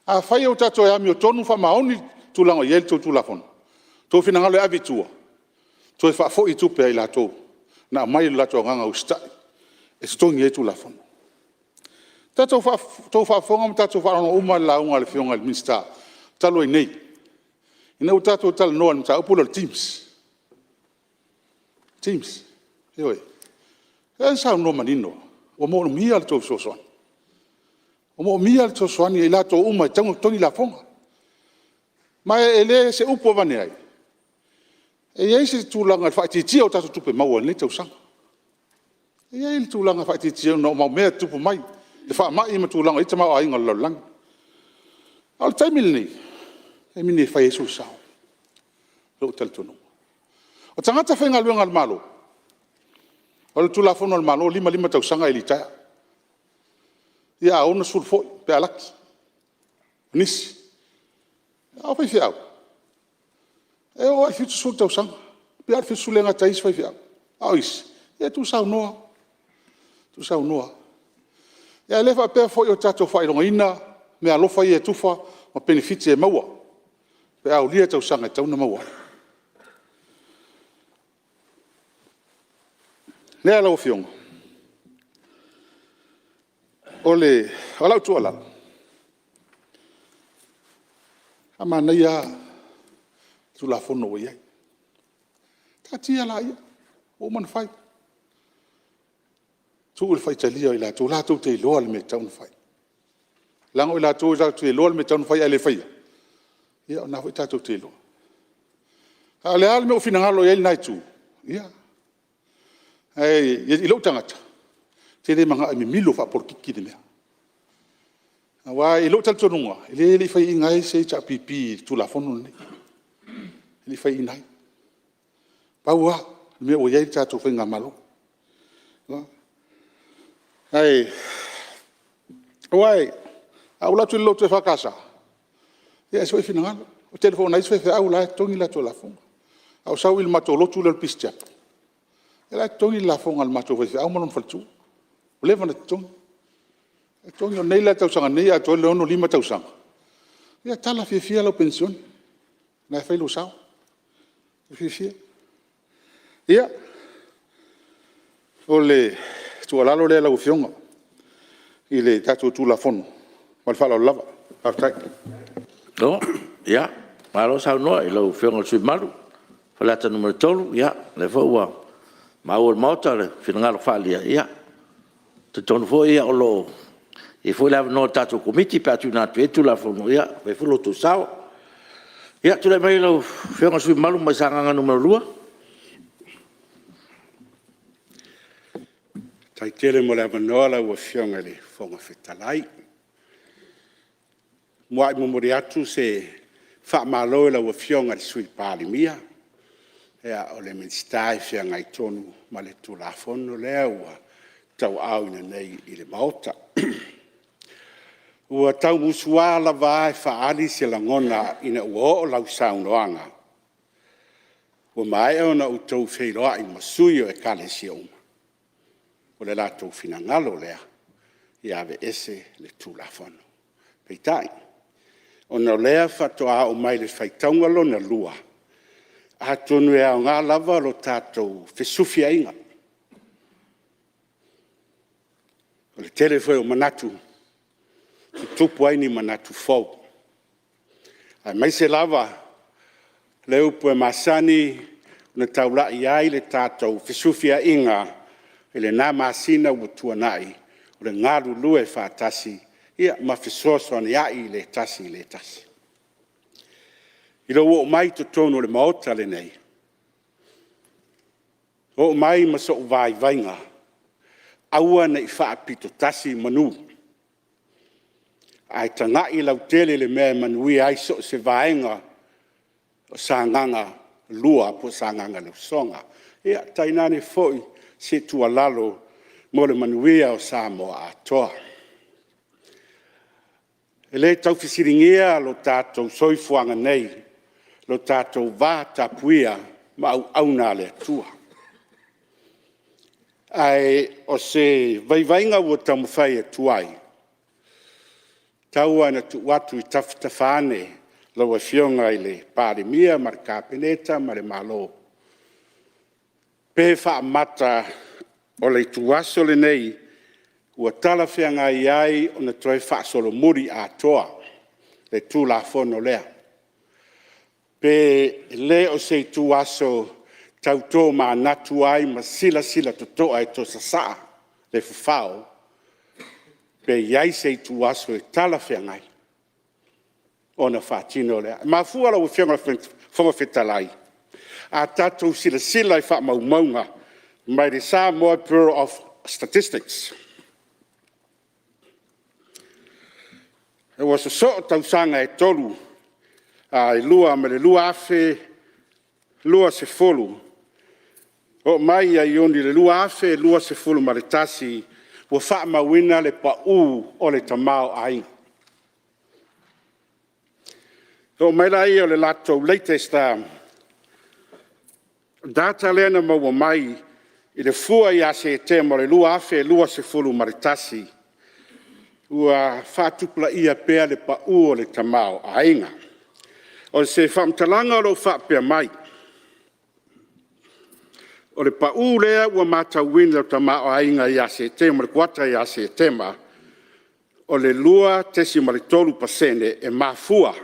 A whai o tato e ami o tonu wha maoni tu lango iel tu la fono. Tō whina ngalo e avitua. Tō e whaafo i tupe ai la tau. Na mai la tau nganga ustai. E se tongi e tu la fono. Tato whaafonga mo tato whaarano uma la unga le whionga le minsta. Talo i nei. Ina u tato talo noa le mta upula le teams. Teams. Eoi. E sao no manino. O mo mia le tau sosoan. O mo mia le tau soani e la tau uma i tango tongi la fonga. Ma e le se upo vane ai. E iei se tūlanga whaiti tia o tato tupe maua nei tau sanga. E iei le tūlanga whaiti tia no mau mea tupu mai. Le wha mai ima tūlanga ita mau ainga laulang. Al taimil nei. E mini e whai esu sao. Lo tal tunu. O tangata whainga luenga al malo. O le tūlafono al malo lima tau sanga e li taia. Ia ona sulfoi pe alaki. Nisi. Au whai whiau. E o ai whitu sul tau sanga. Pe ar whitu sulenga taisi whai whiau. Au isi. E tu sau noa. Tu sau noa. E a lewa pēr fwoi o tato whaironga ina. Me alofa i e tufa. Ma benefiti e maua. Pe au lia tau sanga e tauna maua. Lea lau fionga. Ole. Alau tu ala. Ama na ia tu la fono ia. Ta tia la ia. O man fai. Tu ul fai talia ila tu la tu te loal me taun fai. Lango ila tu za te loal me taun fai ale fai. Ia na fai ta tu te lo. Ale al me o fina ngalo ia nai tu. Ia. Ai i lo tangata. Te le manga mi milo fa por kiki de mea. Wa i lo tal tonunga, le fai ngai se cha pipi tu la fono ni. Le fai nai. Pa wa me o ye cha tu fai ngamalo. Ai. Wai. Au la tu lo te fa casa. Ya so fina ngalo. O telefone ai se fa au la tongi la to la fono. Au sau il mato lo tu le pistia. Ela tongi la fono al mato fa au monon fa tu. Leva na tongi. E tongi o nei la tau sanga nei a toi leono lima tau sanga. Ia tala fia lau pensioni. Na e whai lo sao. Fia. Ia. O le tualalo le lau fionga. I le tatu tu la fono. Mal whala o lava. Aftai. No, ia. Malo sao noa i lau fionga sui malu. Whalata numero tolu, ia. Le fau mau o mauta le finangalo whalia, ia. Te tonu fo ia o lo. E foi lá no tato comiti para tu na tu la fono ia vai fulo tu sao ia tu le mai lo fenga sui malu mai sanga numero 2 tai tele mo la manola o fionga le fonga fetalai moi mo moriatu se fa malo la o fionga sui palimia ia o le menstai fionga i tonu ma le tu la fono le ua tau au nei i le maota ua tau musua la vai faali se la ngona ina ua o lau saunoanga. Ua mai ona u tau wheiroa i masuio e kale si uma. O le la tau fina ngalo lea, i ave ese le tūlafono. Peitai, ona lea fatoa o mai le whaitaungalo na lua. A tonu e au ngā lava lo tātou whesufia inga. O le tele foi o manatu. Te tupu ai ni manatu fau. Ai mai se lava. Le upu e masani. Na taula i ai le tātou. Fesufia inga. Ele nā masina ua tuanai. O le ngaru lue whātasi. Ia ma fesoso ani ai le tasi le tasi. Ilo o mai to tono le maota le nei. O mai ma so vai vainga. Aua na i whaapito tasi manu. Ai tanga i lau tele le mea manui ai so se vaenga o sanganga lua po sanganga le songa. Ia tainane foi se tua lalo mo le manuia o Samoa atoa. E le tau fisiringia lo tātou soifuanga nei, lo tātou vā tapuia ma au na le atua. Ai o se vaivainga ua tamawhai atuai. Tau ana tu watu i tafitafane lau e fionga i le Palemene ma le kapeneta ma le malo. Pe wha mata o le tuaso le nei ua tala whianga i ai o na toi wha solo muri a toa le tū la fono lea. Pe le o se tuaso tau tō ma natu ai ma sila to toa e to sasaa le fufao. Pe iai se tuaso e tala whianga i o na whaatino lea. Ma fuala ua whianga whonga whetalai. A tātou sila i wha maumaunga mai le Samoa Bureau of Statistics. E was a so tausanga e tolu ai lua me le lua afe lua se folu. O mai ai oni le lua afe lua se folu ma le tasi ua wha mawina le pa'u o le tamao ai. O mai lai o le lato latest data lena maua mai i le fua i ase te mo le lua afe lua se folu ma le tasi. Ua whātupula ia pēa le pa'u o le tamao a inga. O se whamtalanga o lo whapea mai. O le pa'u lea ua mātauina o tamao a inga i ase te ma le kuata i ase tema. O le lua tesi ma le 3% e mafua.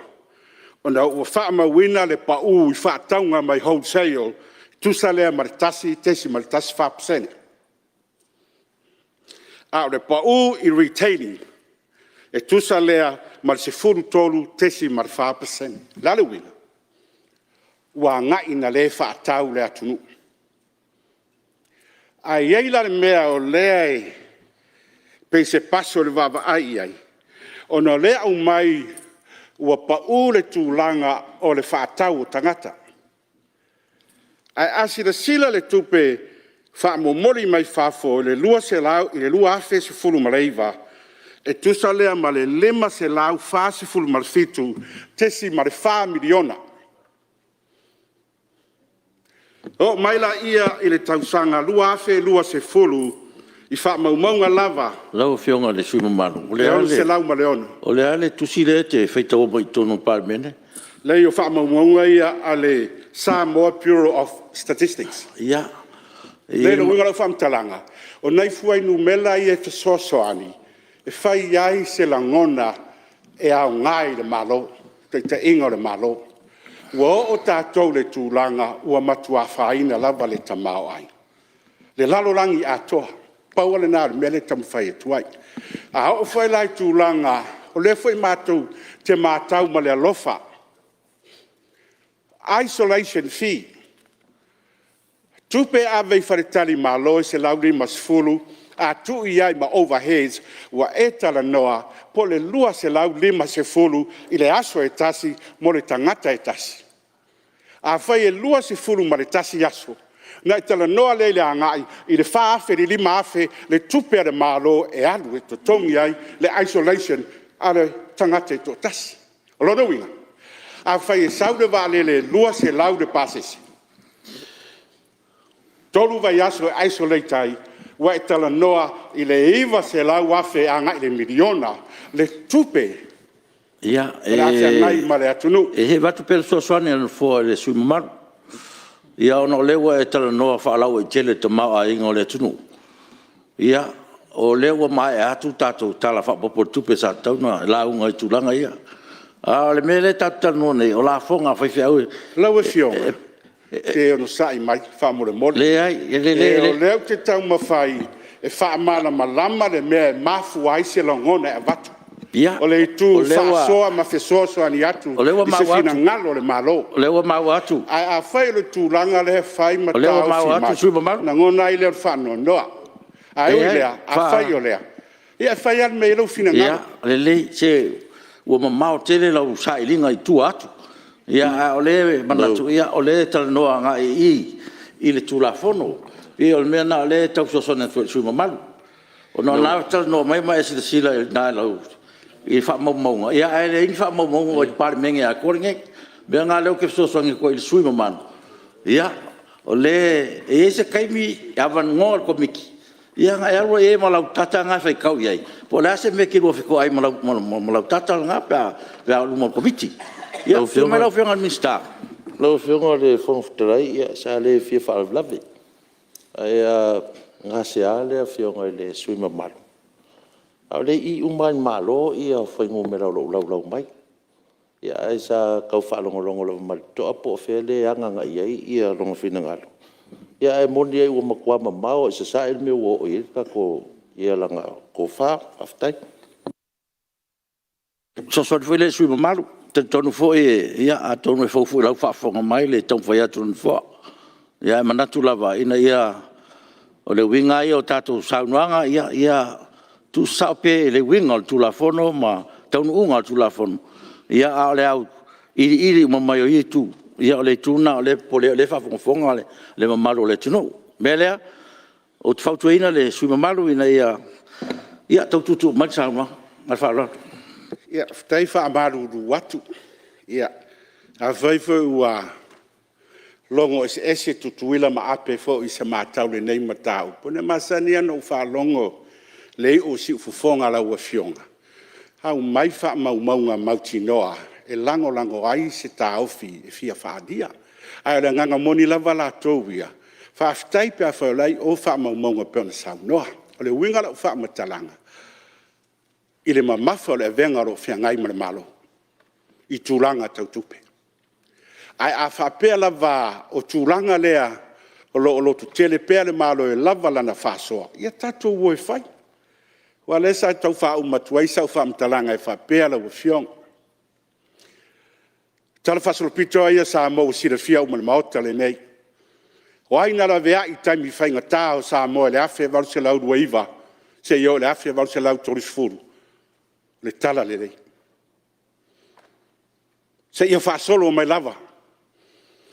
O na ua whaamawina le pa'u i whaataunga mai wholesale tusa lea ma le tasi tesi ma le tasi 5%. A o le pa'u i retailing. E tusa lea ma se furu tolu tesi ma 5%. Lale wina. Ua ngai na le whaatau lea tunu. A ieila le mea o lea e pe se paso le vava ai ai. O na lea au mai ua pa'u le tūlanga o le whaatau o tangata. Ai asira sila le tupe whaamomori mai whafo le lua se lau i le lua afe se furu mareiva. E tusa lea ma le lema se lau whase fulu ma le fitu tesi ma le 5 miliona. O maila ia i le tausanga lua afe lua se fulu i wha maumaunga lava. Lau fionga le sunu manu. Le se lau ma leona. O le ale tusi le te feita o mai tono Palemene. Le i o wha maumaunga ia a le Samoa Bureau of Statistics. Ia. Le lo winga lau whamtalanga. O nei fuai numela i e te sosoani. E whai iai se langona e au ngai le malo, te inga le malo. Ua o tātou le tūlanga ua matua whaina lava le tamao ai. Le lalorangi atoa, paua le nāre mele tamu whai e tuai. A o whai lai tūlanga, o le whai mātou te mātau ma le alofa. Isolation fee. Tupe awei wharetali malo se lauri masfulu, a tu iai ma overheads wa etala noa po le lua se lau lima se fulu i le aso e tasi mo le tangata e tasi. A whai e lua se fulu ma le tasi aso. Na etala noa le angai i le wha afe li lima afe le tupe le malo e alu e to tongi ai le isolation a le tangata e to tasi. O lono winga. A whai e saude vale le lua se lau le pasesi. Tolu vai aso e isolate ai wa e tala noa i le iwa se lau afe a ngai le miliona, le tupe. Ia, e ngai ma le atunu. E he watu pere soaswane anu fua le suimaru. Ia ono lewa e tala noa whaalau e tele te maa inga o le atunu. Ia, o le ua mai atu tātou tala whapopo tupe sa tauna la unga i tūlanga ia. Le mele tātanu nei o la fonga whaiwhi au. Lau e fionga. Te ono sai mai whamore mole. Le ai, le. O leo te tau mawhai e whaamana malama le mea mafu aise langona e watu. Ia. O le tu whaasoa ma whesoa soa ni atu. O lewa mau atu. I se fina ngalo le malo. O lewa mau atu. A whai le tūlanga le whai ma o lewa mau atu sui mamau. Na ngona i le whanau noa. A ui lea, a whai o lea. Ia whai an mei lau fina ngalo. Ia, le le se ua mamau tele lau sa ilinga i tu atu. Ia, o le manatu, ia, o le tala noa nga i le tūla fono. Ia, o le mea na o le tau sosone sui mamalu. O no na tala noa mai mai sila sila na lau. I wha maunga. Ia, ai le ingi wha maunga o i Palemene a koringe. Mea ngā leo ke sosone ko i le sui mamalu. Ia, o le e se kaimi avan ngor ko miki. Ia nga ero e malau tata nga fai kau iai. Po le ase me ki rua fiko ai malau tata nga pia lumon komiti. Ia, mai lau whionga minsta. Lau whionga le whangwhatarai, ia, sa le fia whaalawlawe. Ai ngā se a le whionga le sui mamalu. Au le I umai malo, ia whaingo me lau mai. Ia, ai sa kau whaalongolongo lau mai. Toa po whea le anganga iai, ia rongo whina ngalo. Ia e moni ai ua makua mamao, isa sa ilme ua o ilka ko ia langa ko wha, aftai. So fwoi le sui mamalu. Te tonu fwoi ia a tonu e fwoi lau whaafonga mai le tonu fwoi atu ni fwoi. Ia e manatu lava ina ia o le winga ia o tātou saunuanga ia tu saupe le winga o tula fono ma tonu unga o tula fono. Ia a o le au iri mamai o i tu. Ia o le tuna o le pole o le whaafonga le mamalu o le tunu. Melea o te whautuina le sui mamalu ina ia tau tutu mai saunuanga. Mai whaalatu. Ia, whtai wha amaru watu. Ia, a whaifo ua longo ese tutuila ma ape fo i sa mātau le nei matau. Pone masani ana u wha longo le o si ufufonga la ua fionga. Hau mai wha maunga mauti noa e lango ai se tā ofi e fia whaadia. Ai le nganga moni lava la tōwia. Wha whtai pia whaulai o wha maunga peona sau noa. O le winga la u wha matalanga. I le mamafa o le venga ro whiangai ma le malo. I tūlanga tau tupe. Ai a whapea lava o tūlanga lea o lo tu tele pea le malo e lava lana whasoa. Ia tatou ua e whai. Wa le sa tau wha umatuai sau wha mtalanga e whapea la ua whiong. Tala whasolo pito ia sa mo sira fia uma le maota le nei. O aina la vea I taimi whainga tāo sa mo le awhia valu se lau dua iwa. Se io le awhia valu se lau toris furu. Le tala le rei. Se ia whaasolo mai lava.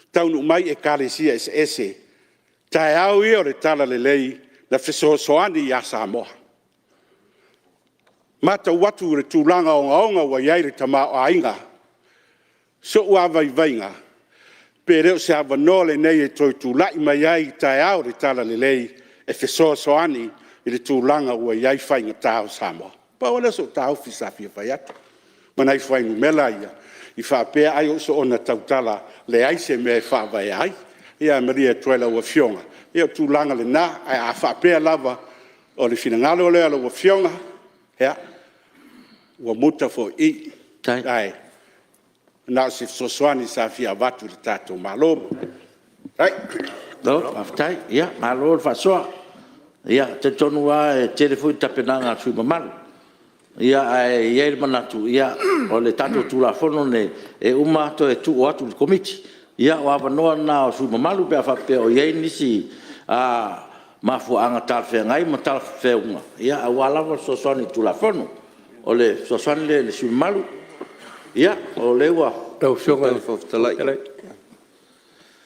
Taunu mai e kālesia ese. Tae au ia o le tala le lei na whesoani ia Samoa. Mata watu le tūlanga o ngaonga wa iai le tama o ainga. So ua vainga. Pereo se hawa nole nei e toi tūlai mai ai tae au le tala le lei e whesoani I le tūlanga ua iai whainga tāo Samoa. Paola so tau fisafi fai atu. Manai fai numela ia. I whapea ai o so ona tautala le aise me whawai ai. Ia Maria tuela ua fionga. Ia tūlanga le nā. Ai a whapea lava o le finangalo lea la ua fionga. Hea. Ua muta fo I. Ai. Nā se sosoani sa fia watu le tātou maloma. Ai. No, aftai. Ia, malo le whasoa. Ia, te tonu wa e telefoni tapenanga sui mamalu. Ia ia le manatu ia o le tatou tulafono ne e uma to e tu atu le komiti ia o avanoa na o su mamalu pe fa pe o ia nisi a mafuanga talfengai ma talfeunga ia a wala so soni tulafono o le so soni le su malu ia o le wa tau fionga foftalai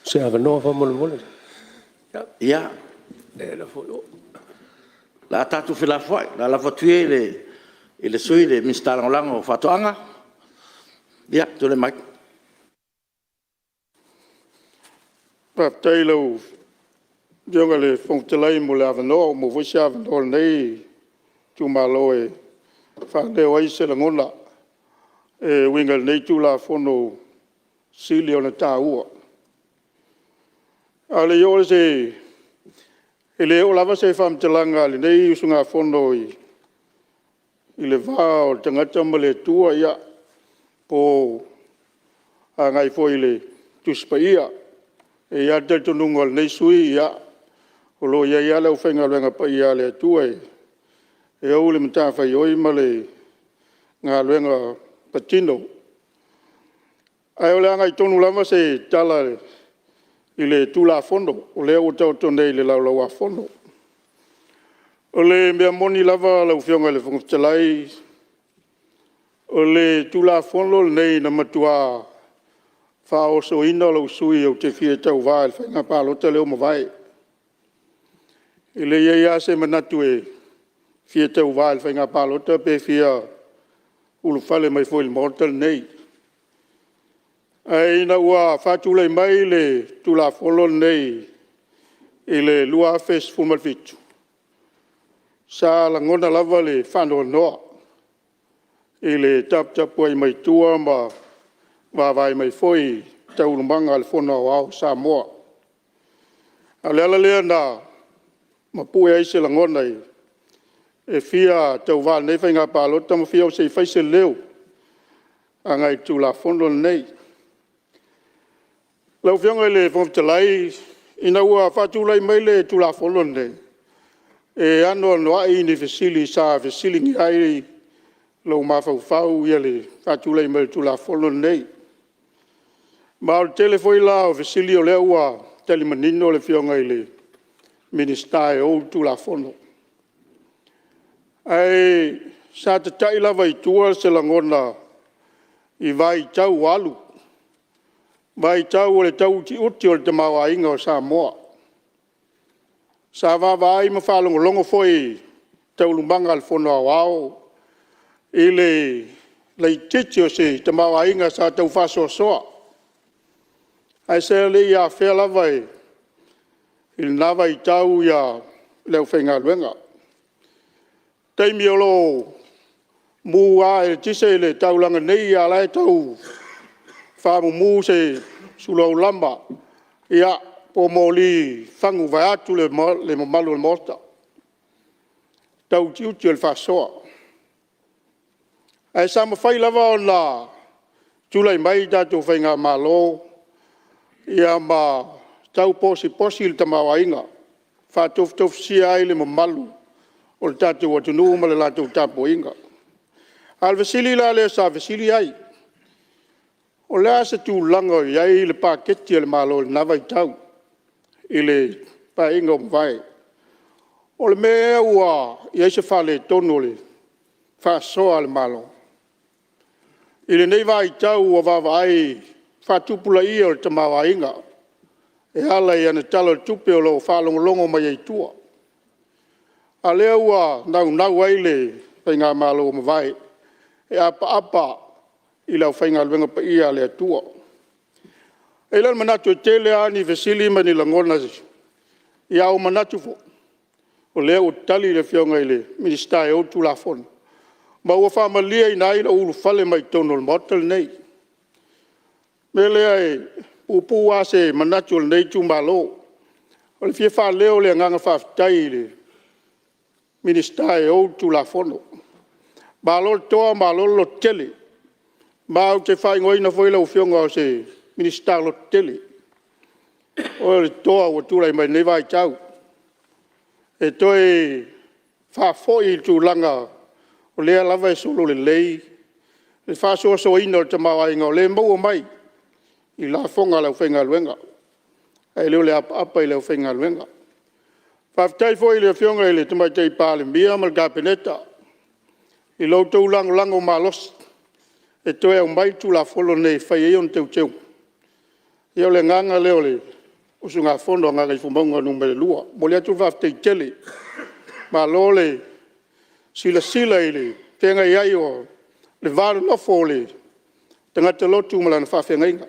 se avanoa fa mole ia la folo la tatou fila foi la fotue le ele soi le mistara lango fatoanga ia to le mai pa tailo jonga le fontelai mo la vano mo vosia vano nei tu maloe fa de oi se la ngola e wingal nei tu la fono silio na taua ale yo se E le o lava se whamtalanga le nei usunga whono i le vāo tangata ma le tua ia po a ngai fo i le tuspa ia. E ia te tununga le nei sui ia o lo ia ia leo whenga luenga pa ia le tua e au le mta whai oi ma le ngā luenga patino. Ai o le angai tonu lama se tala i le tula fondo, o le o tau tonei le lau lau a fondo. O le mea moni lava lau fionga le whangaftalai, o le tula fondo le nei na matua wha o so ina lau sui au te fie tau vai, whainga pālota leo mawai. I le ia se manatu e fie tau vai, whainga pālota pe fia ulu whale mai fo il mortal nei. Ai na ua whātulei mai le tula fondo nei i le lua fes fumalfitu. Sa la ngona lava le whanoa noa i le tap-tapu ai mai tua ma vai mai foi taurumanga le whono au Samoa. A leala lea na mapue aise la ngona e fia tau wā nei whainga pālota ma fia o se whaise leo a ngai tula fondo nei. Lau whianga le whamtalai ina ua whātulei mai le tula fondo nei. E ano noa i ni vesili sa vesili ngi ai lo mawhau ia le whātulei mai tula fondo nei. Ma o telefoi la o vesili o lea ua telimanino le whianga i le ministai o tula fondo. Ai sa te tai lava i tua se langona i vai tau alu. Vai tau o le tau ti uti o le te maua inga o Samoa. Sa vavai ma whalongo longo foi tau lumbanga le whono awao. I le titi o se te maua inga sa tau whasoa soa. Ai se le ia whea lavai. I nawa i tau ia leo whenga luenga. Teimi o lo mua e tise le tau langa nei a lai tau. Whamu mu se sulau lamba. Ia po moli whangu vai atu le mamalu le mota. Tau tiuti le whasoa. Ai sa ma whai lava o la tulai mai tatu whainga malo. Ia ma tau posi le tamawa inga. Whatof sia ai le mamalu. O le tatu watunu ma le latu tapo inga. Al vesili la le sa vesili ai. O lea se tu lango iai le paketi le malo le nawa i tau. I le pa inga o mwai. O le mea ua iai se whale tono le whasoa le malo. I le neiva i tau o wawa ai whatupula ia o le tamawa inga. E hala i ane talo le tupe o lo whalongolongo mai ai tua. A lea ua nau ai le whainga malo o mwai. E apa i lau whainga luenga pa ia le atua. E lau manatu e tele ani vesili mani langona i au manatu fo. O lea o tali le whionga i le ministai o tu la fon. Ma ua whamalia i nai la ulu whale mai tono le motel nei. Me lea e upu ase manatu le nei tu malo. O le fia wha leo le nganga whaftai le ministai o tu la fono. Malo toa malo lo tele. Ma au te whai ngoi na whaila u whionga o se minister lo tele. O le toa o tūrai mai newa i tau. E toi whafoi i tū langa o lea lava e solo le lei. Le whasoa so ina o te mawa inga o le maua mai. I la whonga lau whenga luenga. E leo le apa i lau whenga luenga. Whaftai foi le whionga i le tamai tei Palemene mal kapeneta. I lau tau lango malos. E toi au mai tu la folo nei whai e on teu teu. Iau le nganga leo le usu ngā fondo ngā kai fumaunga numere lua. Mo le atu whaftei tele. Ma lo le sila i le tenga iai o le vāno nofo le tangata lotu malana whawhenga inga.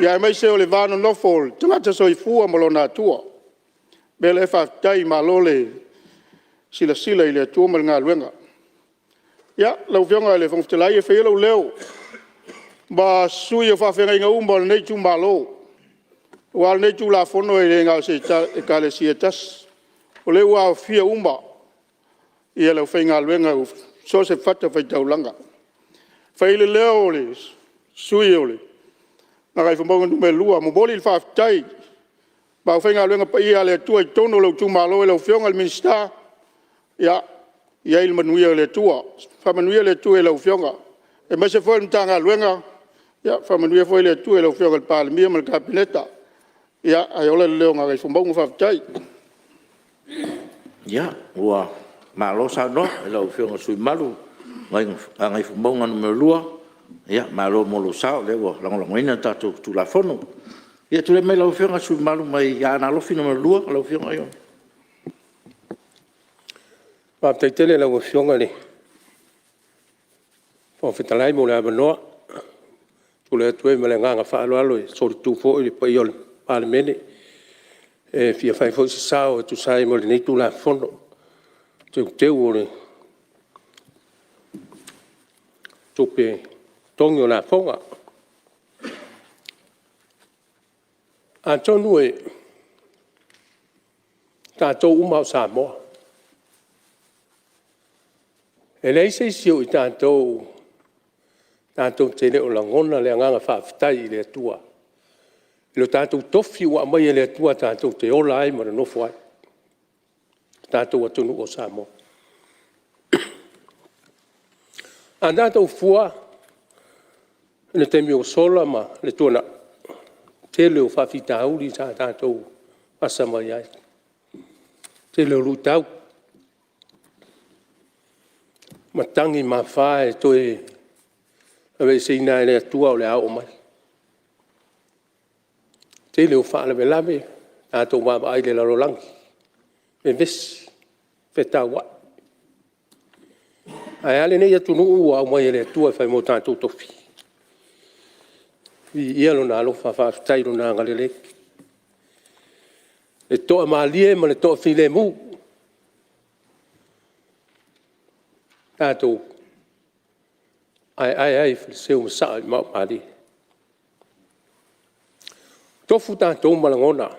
Ia mai se o le vāno nofo le tangata soifua malona atua. Bele whaftai ma lo le sila i le atua mal ngā luenga. Ia, lau whionga le whangftelai e whailau leo. Ba sui o whawhenga inga umba nei tu malo. Wal nei tu la fono e ngā se e kale si e tas. O le ua fia uma. Ia lau whainga luenga u so se whata whai taulanga. Whaile leo o le sui o le. Nga kai whambaunga nume lua. Mo boli il whaftai. Ma u whainga luenga pa ia le tua i tono lau tu malo e lau whionga le minsta. Ia il manuia le tua. Whamanuia le tua e lau whionga. E mase fwoi mtanga luenga. Ia whamanuia fwoi le tua e lau whionga le Palemene ma le kabineta. Ia ai ole leo nga kai whambaunga whaftai. Ia, ua malo sa no, e lau whionga sui malu. Ngai whambaunga nume lua. Ia, malo molo sao, lewa, langolangoina tatu tu la fono. Ia, tu le mai lau whionga sui malu mai ia na lofi nume lua, lau whionga ion. Pa taitele lau whionga le. Pa whitalai mo le abanoa. Tu le atue me le nganga whaalo alo e sori tu fo i pa iol Palemene. E fia whai fo si sao e tu sai mo le nei tu la fono. Teu o le. Tupe tongi o la fonga. Antonu e tātou umau Samoa. E lei se sio i tātou tene o langona le anganga whaafitai i le atua. Lo tātou tofi ua mai e le atua tātou te ola ai mara nofo ai. Tātou atunu o Samoa. A tātou fua le temi o sola ma le tuana te leo whawhita auri sa tātou asa mai ai. Te leo rutau. Matangi ma whae toe awe se ina ele atua o le au mai. Te leo whaale me lame tātou mama ai le larolangi. Me vesi, whetau wa. Ai ale nei atunu ua au mai ele atua whai mo tātou tofi. I ialo na alofa whawhitairo na ngalele. Le toa maalie ma le toa while mu. Tātou ai seu masao i mau maali. Tofu tātou malangona.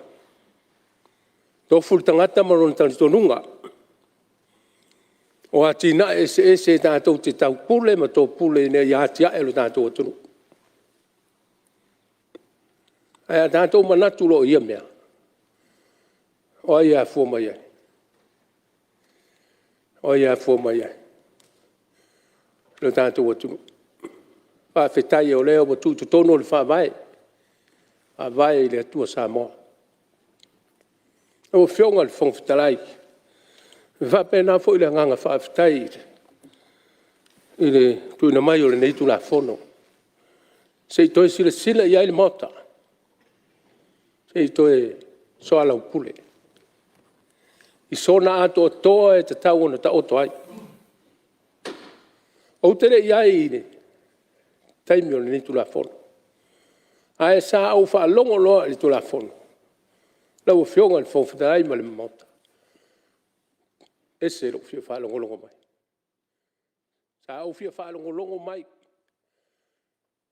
Tofu le tangata malona talitonunga. O ati na ese tātou te tau pule ma tō pule ne i atia e lo tātou atunu. Ai a tātou manatu lo ia mea. O ia fua mai ai. O ia fua mai ai. Lo tātou atunu. Pa whetai o leo ma tūtu tono le whawai. Whawai le atua Samoa. O whionga le whongwhitalai. Whapena fo i le nganga whawhitai. I le tuina mai o le neitu la fono. Se i toi sila i aile mota. Se i toi soala upule. I sona ato toa e te tau ona ta oto ai. O tere i ai ne. Taimi o le neitu la fono. Ae sa au wha longo loa le tu la fono. Lau whionga le whongwhitai ma le mota. Ese lo fia fa longo mai. Sa au fia fa longo mai.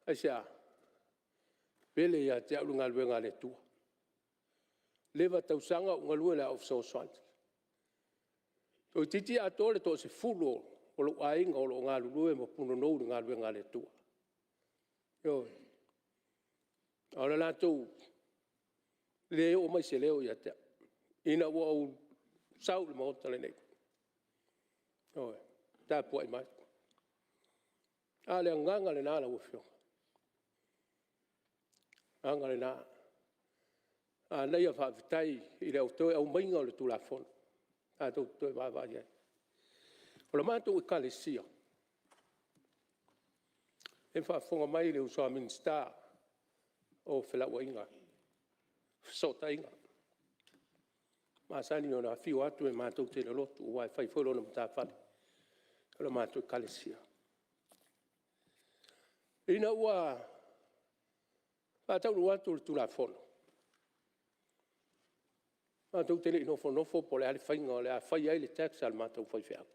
Ai sia. Pele ya te au ngal wenga le tu. Leva tau sanga unga lua le au so swant. To titi atole to se fulo o lo ainga o lo ngalu lua mo puno no ngal wenga le tu. Yo. Ora la tu. Le o mai se leo ya te. Ina wo sau le mo tale nei. Oi, ta puai mai. Ale nganga le na la wofio. Anga le na. A nei a whaavitai i le autoe au mainga o le tūlafona. A tau toi wawa iai. O la mātou i kalesia. E whaafonga mai le usoa minsta o whelaua inga. Sota inga. Masani o na whio atu e mātou te le lotu o wai whaifolo na mtawhane. O la mātou i kalesia. Ina ua mātou ruatu le tūlafona. Mātou tele nofo po le ale whainga o le a whai ai le tax al mātou whai whiau.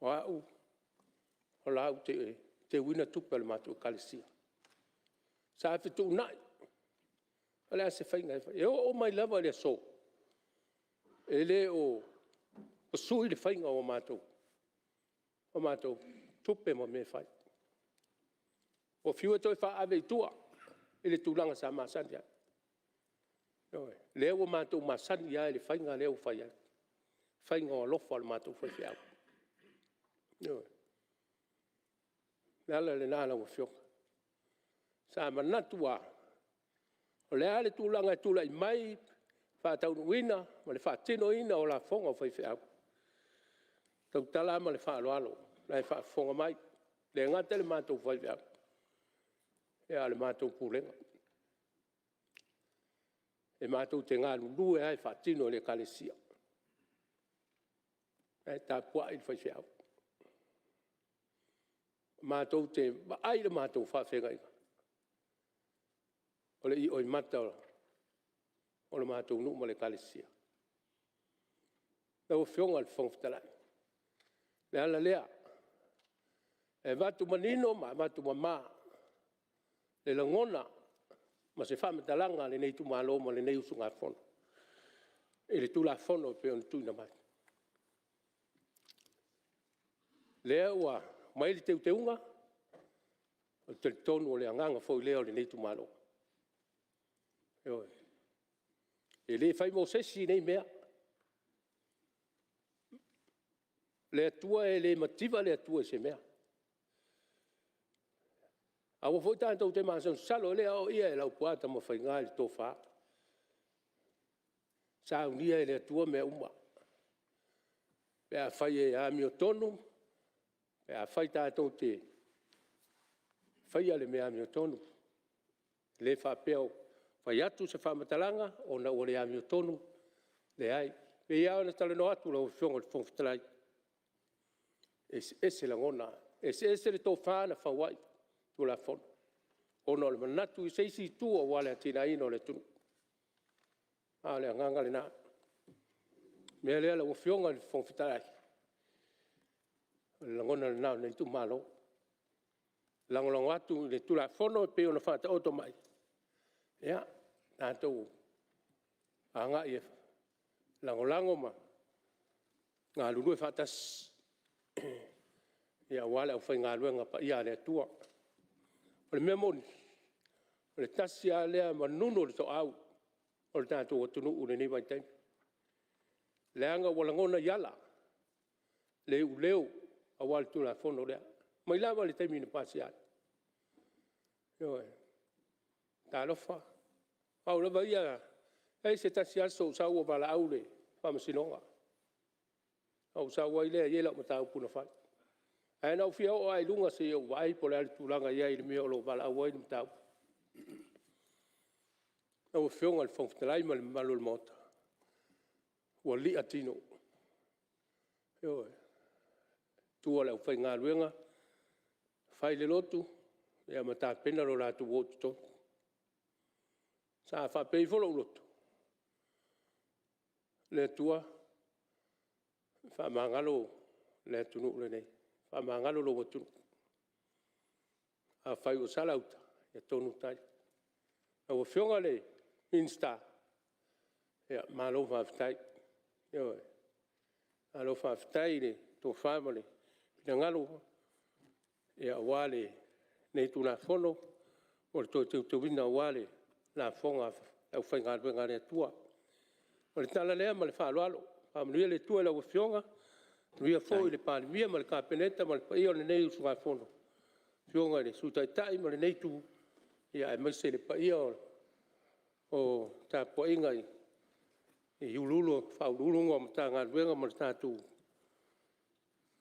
O au, o la au te wina tupe le mātou kalesia. Sa a whitu nai. O le a se whainga e whai. E o mai lava le so. e le o sui le whainga o mātou. O mātou tupe mo me whai. O whiua toi wha ave tua, e le tūlanga sa māsani ai. Leo o mātou māsani ai le whainga leo whai ai. Whainga o lofa le mātou whai whiau. Nala le nāna o whionga. Sa manatua, o le ale tūlanga e tūla i mai, whātaunuina, ma le whātino ina o la whonga o whai whiau. Tau tala ma le whaaloalo, lai whaafonga mai, le ngata le mātou whai whiau. E ale mātou pūlenga. E mātou te ngā lulu e ai whaatino le kalesia. E tā pua i whai whiau. Mātou te ai le mātou whaafenga inga. O le i oi mata o le mātou nuu ma le kalesia. Na o whionga le whongwhitalai. Le ala lea. E vatu manino ma vatu mamā. Le langona ma se whamatalanga le nei tu malo ma le nei usunga whono. E le tula whono pe on tuina mai. Lea ua mai le teu teunga, o te tonu o le anganga fo i leo le nei tu malo. E le whai mo sesi nei mea. Le atua e le mativa le atua e se mea. Awa foi tanto te māsau salo le au ia e lau puata ma whai ngā le tō whā. Sa unia e le atua mea uma. Pea whai e a mio tonu, pea whai tātou te whai ale mea mio tonu. Le whapeo whai atu se whamatalanga o na ore a mio tonu. Le ai. Pe iau na tala no atu lau whionga le whongwhitalai. Ese la ngona. Ese le tō whā na whawai. Tula fono. Ono le manatu I seisi tua wale atina ino le tunu. Le anganga le nā. Mea lea la wafionga le whongwhitalai. Le langona le nā le tu malo. Langolango atu le tula fono pe ona whata oto mai. Ia, nātou. Anga I langolango ma. Ngā lulu e whatas. Ia wale au whai ngā luenga pa ia le atua. O le mea moni, o le tasi a lea manuno le to au, o le tātou atunu ule nei mai taimi. Le anga walangona yala, le u leo a wale tūna whono lea. Mai lawa le taimi na pasi ai. Tā lofa. Au lawa ia, ei se tasi aso sa ua wala au le, whamasinonga. Au sa ua ilea iela ma tāu puna whai. Ai nau fia o ai lunga se o vai po le tūlanga ia I le mea o lo wala awai ni tau. Au whionga le whongwhitalai ma le malo le mota. Ua li atino. Tua le au whai ngā ruenga. Whai le lotu. Ia ma tā pena lo rātu wotu to. Sa whapei wholo lotu. Le tua. Whamangalo le tunu le nei. Whamangalo lo watu. A whai o salauta. Ia tonu tai. A wa whionga le. Insta. Ia malo whawhitai. Ia. Malo whawhitai le. Tō whamale. Pina ngalo. Ia wale. Nei tūna whono. O le tō teu wina wale. Nā whonga. Au whai ngā ruenga le tua. O le tala lea ma le whaaloalo. Whamanuia le tua la wa whionga. Ria foi le Palemene ma le kapeneta ma le paia le nei usunga fono. Fionga le sutaitai ma le nei tu. Ia e maise le paia o tā poinga I ululo, whaululunga ma tā ngā ruenga ma le tātu.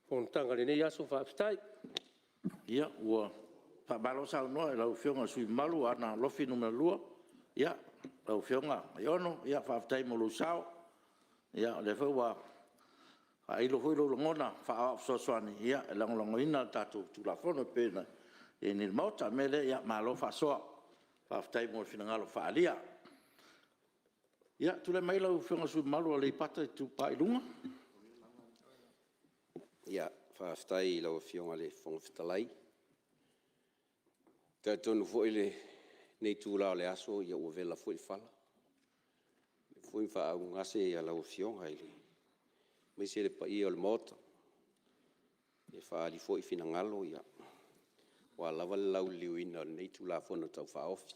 Fonotaga le nei aso whaafitai. Ia, ua whaabalo sao noa e lau fionga sui malu ana lofi numera lua. Ia, lau fionga iono, ia whaafitai mo lu sao. Ia, le whaua ai lo foi lo ngona fa so soani ia lang ina tatu tu la fono pena e ni mota mele ia malo fa so fa tai mo fina ngalo fa alia ia tu le mai lo fionga su malo le pata tu pa ilunga ia fa tai lo fionga le fong fitalai ta tonu foi le nei tu la le aso ia o vela foi fala fui fa ngase ia lau fionga ile me se le pa ia le mota e fa li foi fina ngalo ia wa lava lau liuina nei tu la fono tau fa ofi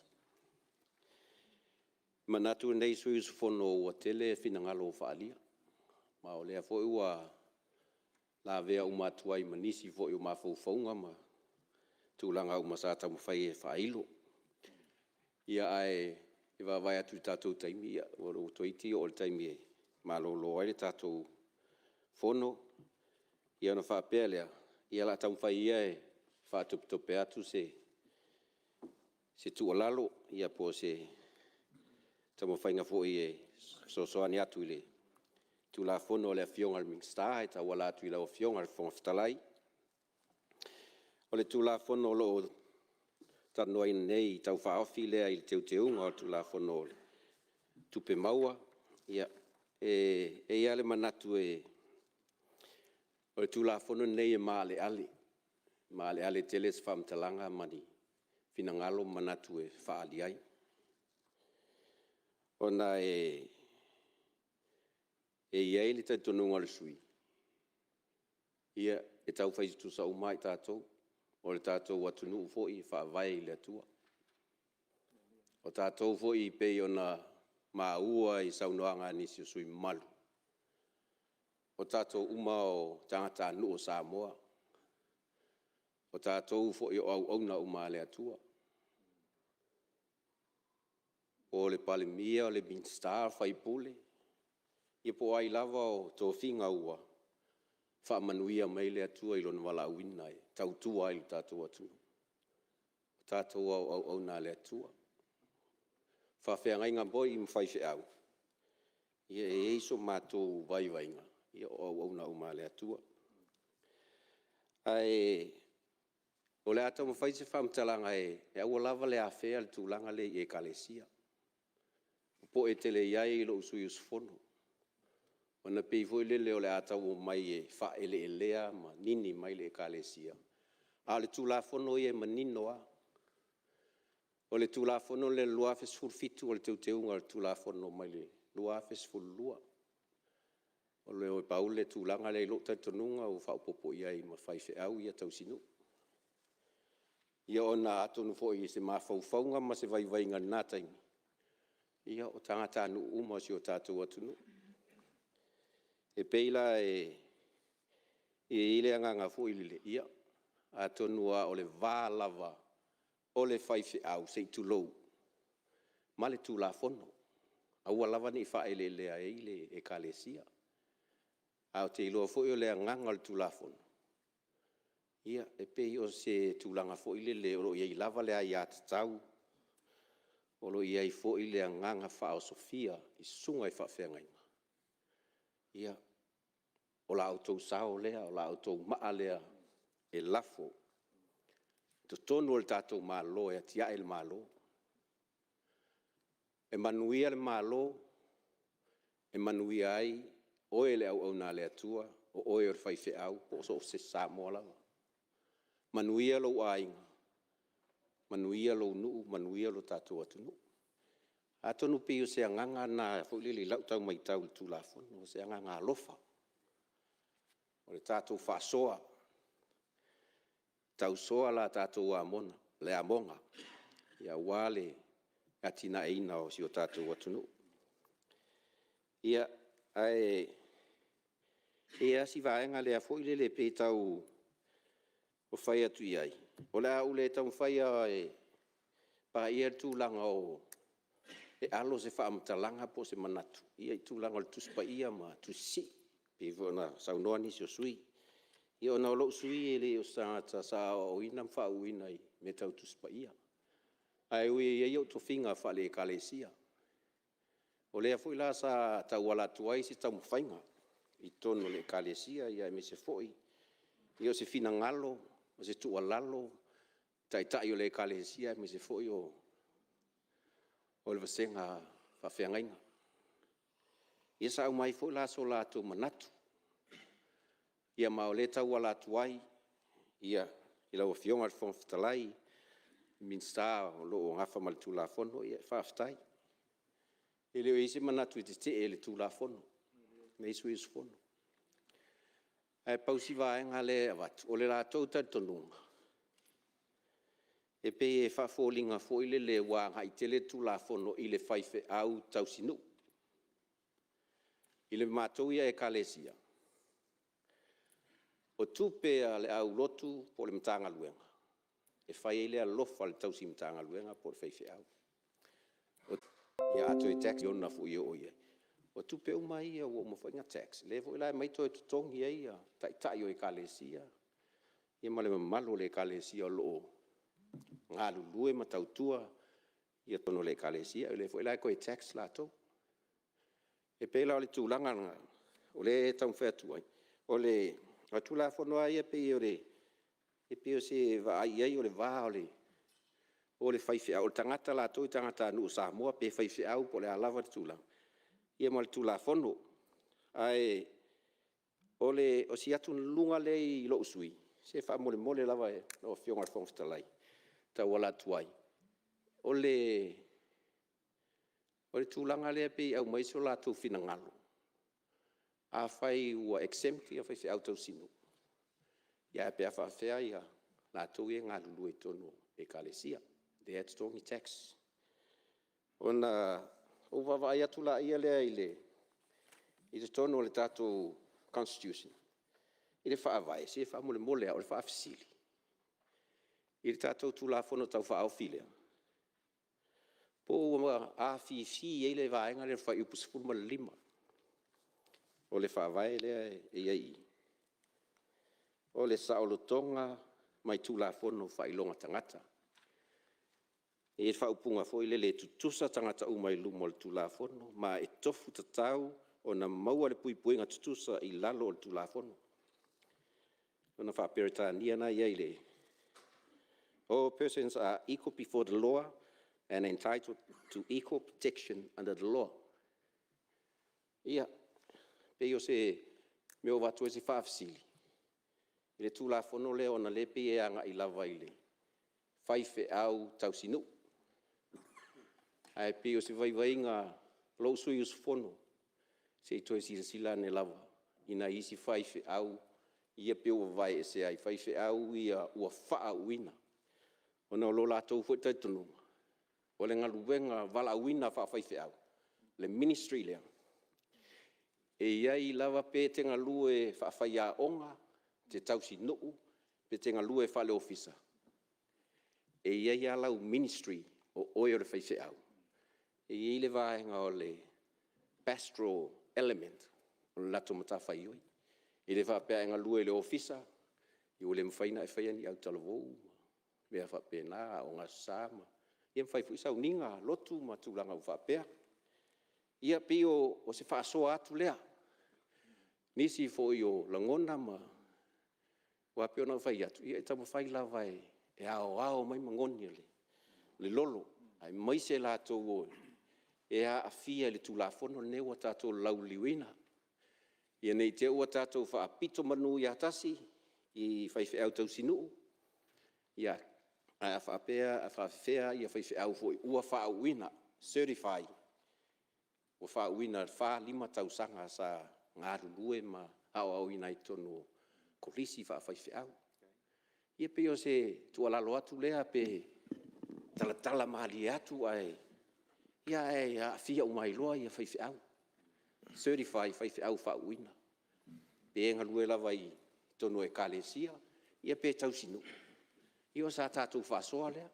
manatu nei sui su fono o tele fina ngalo fa alia ma o le foi wa la vea uma tuai manisi foi uma fofonga ma tu langa uma sa tau fai e fa ilo ia ai e va vai atu tatou taimi ia o toiti o le taimi ma lo ai le tatou fono ia no fa pelea ia la tau fai ia e fa tope atu se tu lalo ia po se tamo fai nga foi e so ani atu ile tu la fono le fionga al mingsta e ta wala atu ile o fionga al fonftalai o le tu la fono lo tano ai nei tau fa ofile ai teu nga tu la fono tu pe maua ia e ia le manatu e o tu la fono nei e male ale teles fam talanga mani finangalo manatu e fa aliai ona e ia ele te tonu ngol sui ia e tau fai tu sa umai tatou o le tatou atunu fo i fa vai le tua o tatou fo i pe ona maua i saunoanga ni si sui malu o tatou uma o tangata nu o Samoa o tatou fo i au na uma le atua o le palemia o le minstar fai pule i po ai lava o to finga ua fa manuia mai le atua i lona wala wina e tau tua ai tatou atu tatou au na le atua fa fe nga boi im fai fe au ia e so matou vai nga ia au na uma le atua ai o le ata mo fai se fam talanga e au lava le afea le tulanga le e kalesia po e tele iai lo sui usfono ona pe foi le o le ata o mai e fa ele elea ma nini mai le kalesia a le tula fono e manino a o le tula fono le lua fes furfitu o le teuteunga le tula fono mai le lua fes fulua o le o paule tulanga le lo tatonunga o fa popo iai ma fai fe au ia tausinu ia ona atonu foi se mafaufaunga ma se vai ngana taimi ia o tangata nu uma si o tatou atunu e peila e ile anga foi ile ia atonu a o le valava o le fai fe au se tulou ma le tula fono au lava ni fa ele le ile e kalesia au te ilo foi o le nganga le tula fono ia e pe o se tulanga fo ile le o ia lava le ai atau o lo ia fo ile nganga fa o Sofia i sunga i fa fenga ia o la auto sao le o la auto ma le e lafo to tonu o tato malo e tia el malo e manuia le malo e manuia ai o ele au na le atua o e fai fe au po so se Samoa la manuia lo ainga manuia lo nu manuia lo tatou atunu atonu pe o se nganga na fo lili lau tau mai tau tu la fo no se nganga lofa o le tatou fa soa tau soa la tatou amona le amonga ia wale atina ina o si o tatou atunu ia ai ia si vaenga le fo lili pe tau o fai atu iai. O la ule tau fai e pa ia tūlanga o e alo se wha amatalanga po se manatu. Ia i tūlanga le tuspa ia ma tusi. Pe vona saunoa nisi o sui. Ia o na o lo sui e le o sangata sa o ina mwha uina i me tau tuspa ia. Ai ui ia iau to finga wha le kalesia. O lea fui la sa tau wala tuai si tau mwhainga. I tono le kalesia ia me se foi. Ia se fina ngalo. O se tua lalo, tai o le kalesia, me se foi o le vasenga whawhiangainga. Ia sa au mai foi la so la tu manatu. Ia mao le tau ala tuai, ia ila o fionga al fonftalai, minsta o lo o ngafa mal tu la fono, ia whaftai. E leo isi manatu i te e le tulafono. Nei sui sfono. Ai pausi vaenga le avatu. O le rātou tatonunga. E pe e whawholinga fo ile le wanga i te le tulafono i le whaife au tausinu. I le mātou ia e kalesia. O tūpea le au lotu po le mtanga luenga. E whai ele a lofa le tausi mtanga luenga po le whaife au. Ia ato e tax yona fu ia oia. O tupe uma ia o mo fainga tax. Le vo ila mai to tongi ia tai o e kalesia. Ia male malo le kalesia lo ngalu lue matautua ia tono le kalesia le vo ila ko e tax la to. E pela o le tulanga o le tau fetu ai. O le atula fono ia pe o le e pe o se va ai o le va o le whaiwhi au, o le tangata la toi tangata nu Samoa, pe whaiwhi au po le alawa tula. Ia ma le tula fono. Ai, o si atu lunga le i lo usui. Se wha mole lava e, no fionga whongftalai. Ta wala tuai. O le tulanga le pe au maiso la tu fina ngalo. A whai ua exempt ia whaiwhi au tau sinu. Ia pe a whawhea ia, la tu e ngalo lue tono e kalesia. They had strong tax. Ona uvawa ia tula ia lea ile. I te tono le tātou constitution. I le whaavai, se wha mole au le whaafisili. I le tātou tula fono tau whaafilea. Po a fi e le vaenga le wha iupus fulma lima. O le whaavai lea e iai. O le saolotonga mai tula fono wha ilonga tangata. E whaupunga fo ile le tutusa tangata umai lumo le tulafono, ma e tofu tatau o na maua le puipuinga tutusa i lalo le tulafono. Ona whaperitania na ia ile. All persons are equal before the law and entitled to equal protection under the law. Ia, pe o se meo watu e se whaafisili. I le tulafono le ona le pe e anga i lava ile. Whaife au tausinu. Ai pe o se vaivainga lo sui us fono se to sila ne lava ina isi whaife au ia pe o vai e se ai whaife au ia ua wha uina ona lo la tau futa tunu o le ngaluwenga vala uina whaife au le ministry lea e iai lava pe te ngalue whaia onga te tausi nuu pe te ngalue whale ofisa e iai alau ministry o oio le whaife au e ile vaenga o le pastoral element o le lato matawhai oi. I le whapea lue le ofisa, i o le mwhaina e whaiani au talavou, mea whapena o ngā sama. Ia mwhai fu isau ninga lotu ma tūlanga u whapea. Ia pi o se whaasoa atu lea. Nisi fo i o langona ma wapeo na whai atu. Ia e tamu whai lawa e ao mai mangoni le lolo. Ai mai se la tau o e a afia le tulafono ne ua tātou lauliwina. Ia nei te ua tātou whaapito manu i atasi i whaiwhi au tau sinu. Ia a whaapea ia whaiwhi au fo ua whaauina, certify. Ua whaauina lima tau sanga sa ngaru lue ma au ina i tono kolisi whaiwhi au. Ia pe o se tualalo atu lea pe tala mahali atu ai. Ia e a fia umai loa ia whaiwhi au. Certify whaiwhi au whauina. Pe enga lue lava i tono e kalesia, ia pe tau sinu. Ia sa tātou whasoa lea,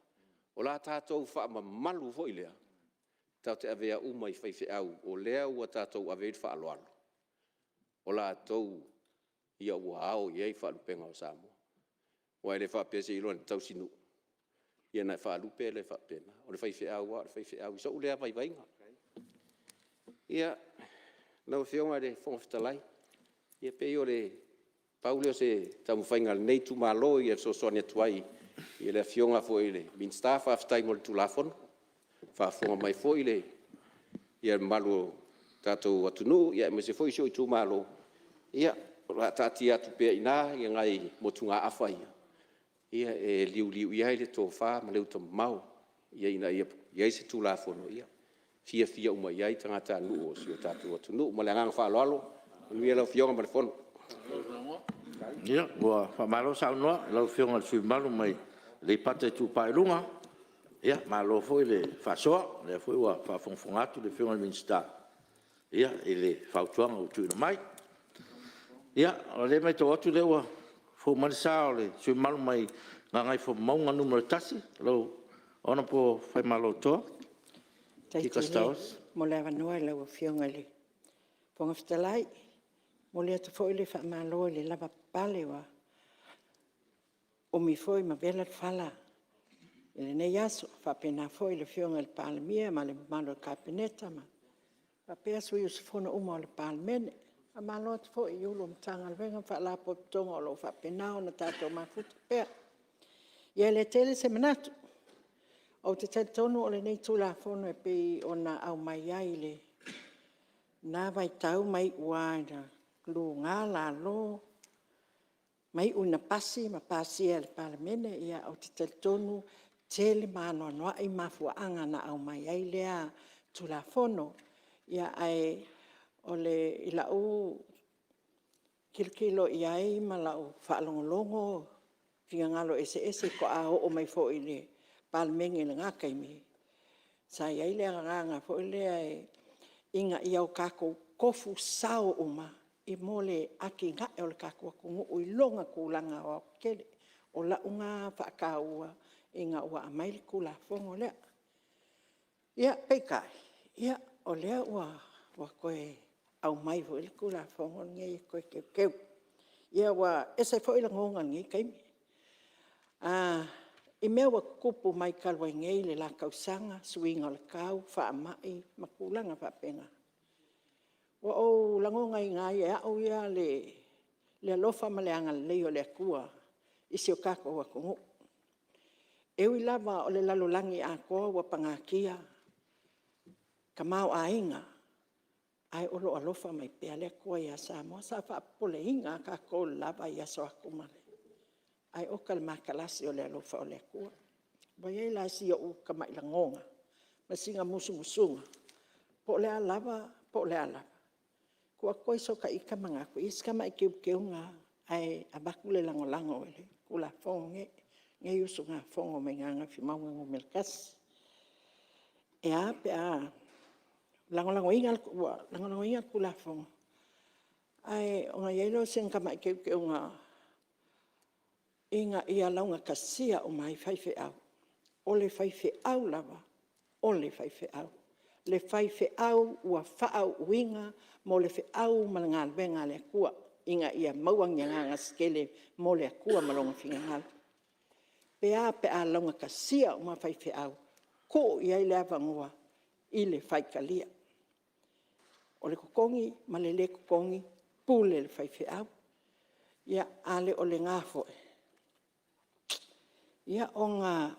o la tātou whaamamalu foi lea. Tau te avea umai whaiwhi au, o lea ua tātou avea whaaloalo. O la tau ia ua ao iei whaalupenga o Samoa. Wa ele whaapese i loa tau sinu. Ia na whaalupe le whaapena. O le whaiwhi au, o le whaiwhi au. Iso ulea vai vainga. Ia, nau whionga le whongawhitalai. Ia pei o le paule o se tamu whainga nei tu malo i e so soania tuai. Ia le whionga fo i le minsta whaaftai mo le tulafono. Whaafonga mai fo i le. Ia malu tātou atunu. Ia me se fo i sio i tu malo. Ia, la tāti atu pia ina. Ia ngai motunga awha ia. Ia e liu ia le tō wha ma leu tō mau. Ia ina ia se tulafono ia. fia uma iai tangata nu o si o tatu o tunu mo le ngang fa lolo mi lo fionga ma le fono ia ua faamalo saunoa lau fioga le fiumalu mai le pate tupai lunga ia malo foi le faasoa le foi ua faafogafoga atu le fioga le minista ia i le fautuaga o tuina mai ia o le mai tau atu le ua fou malisa o le fiumalu mai gagai famauga numero tasi lau ona po faimalo toa Mo le avanua lau fionga le ponga fitalai mo le atu foi le faamalo le lava pale wa o mi foi ma vela fala ele nei aso faapena foi le fionga le palemia ma le malo kabineta ma faapea sui o sifona uma o le palemene a malo atu foi i ulo mtanga le venga faalapo tonga o lo faapena o na tatou mafuta pea ia le tele se manatu o te tonu o le nei tulafono e pei o na au mai ai le na vai tau mai ua na lu ngā la lo mai una pasi ma pasi al palemene ia o te tonu tele mano no ai mafuanga na au mai ai lea tulafono ia ai o le ila u kilkilo ia ai ma la u whaalongolongo finga ngalo ese ko a o mai fo ile Palemene le ngaka imi. Sa ia ile nganga fo ile inga ia o kako kofu sao uma i mole aki nga e o le kako ku o ilonga kulanga o kele o la unga whakaua inga ua amai le kula fongo lea. Ia peikai, ia o lea ua koe au mai fo le kula fongo ngai koe keu. Ia ua ese fo ile ngonga ngai kaimi. I mea wa kupu mai kalwa ngei le la kausanga, suinga le kau, wha mai, makulanga wha penga. Wa o langonga i ngai e au ia le alofa ma le anga leo le kua, isi o kako wa kongu. Ewi lava o le lalolangi a koa wa pangakia, ka mau a inga, ai olo alofa mai pea le kua ia Samoa, sa wha pole inga ka ko lava ia so akumale. Ai o ka makalasi o le alofa o le kua. Vai ei la si o ka mai la ngonga. Ma singa musunga. Po le alava. Kua koe so ka ika manga ko iska mai keu nga ai abaku le lango ele. Kula fonge. Nge usu nga fongo me nganga fi maunga ngomelkas. E a pe a lango inga kula fongo. Ai o nga yelo sen ka mai keu nga inga ia launga kasia o mai whaife au. O le whaife au lava, o le whaife au. Le whaife au ua whaau uinga, mo le whaau malanga alwenga le kua. Inga ia mauang nganga skele mo le kua malonga whinga ngala. Pea launga kasia o mai whaife au. Ko ia ile avangua i le whaikalia. O le kukongi, ma le kukongi, pule le whaife au. Ia ale o le ngafoe. Ia o ngā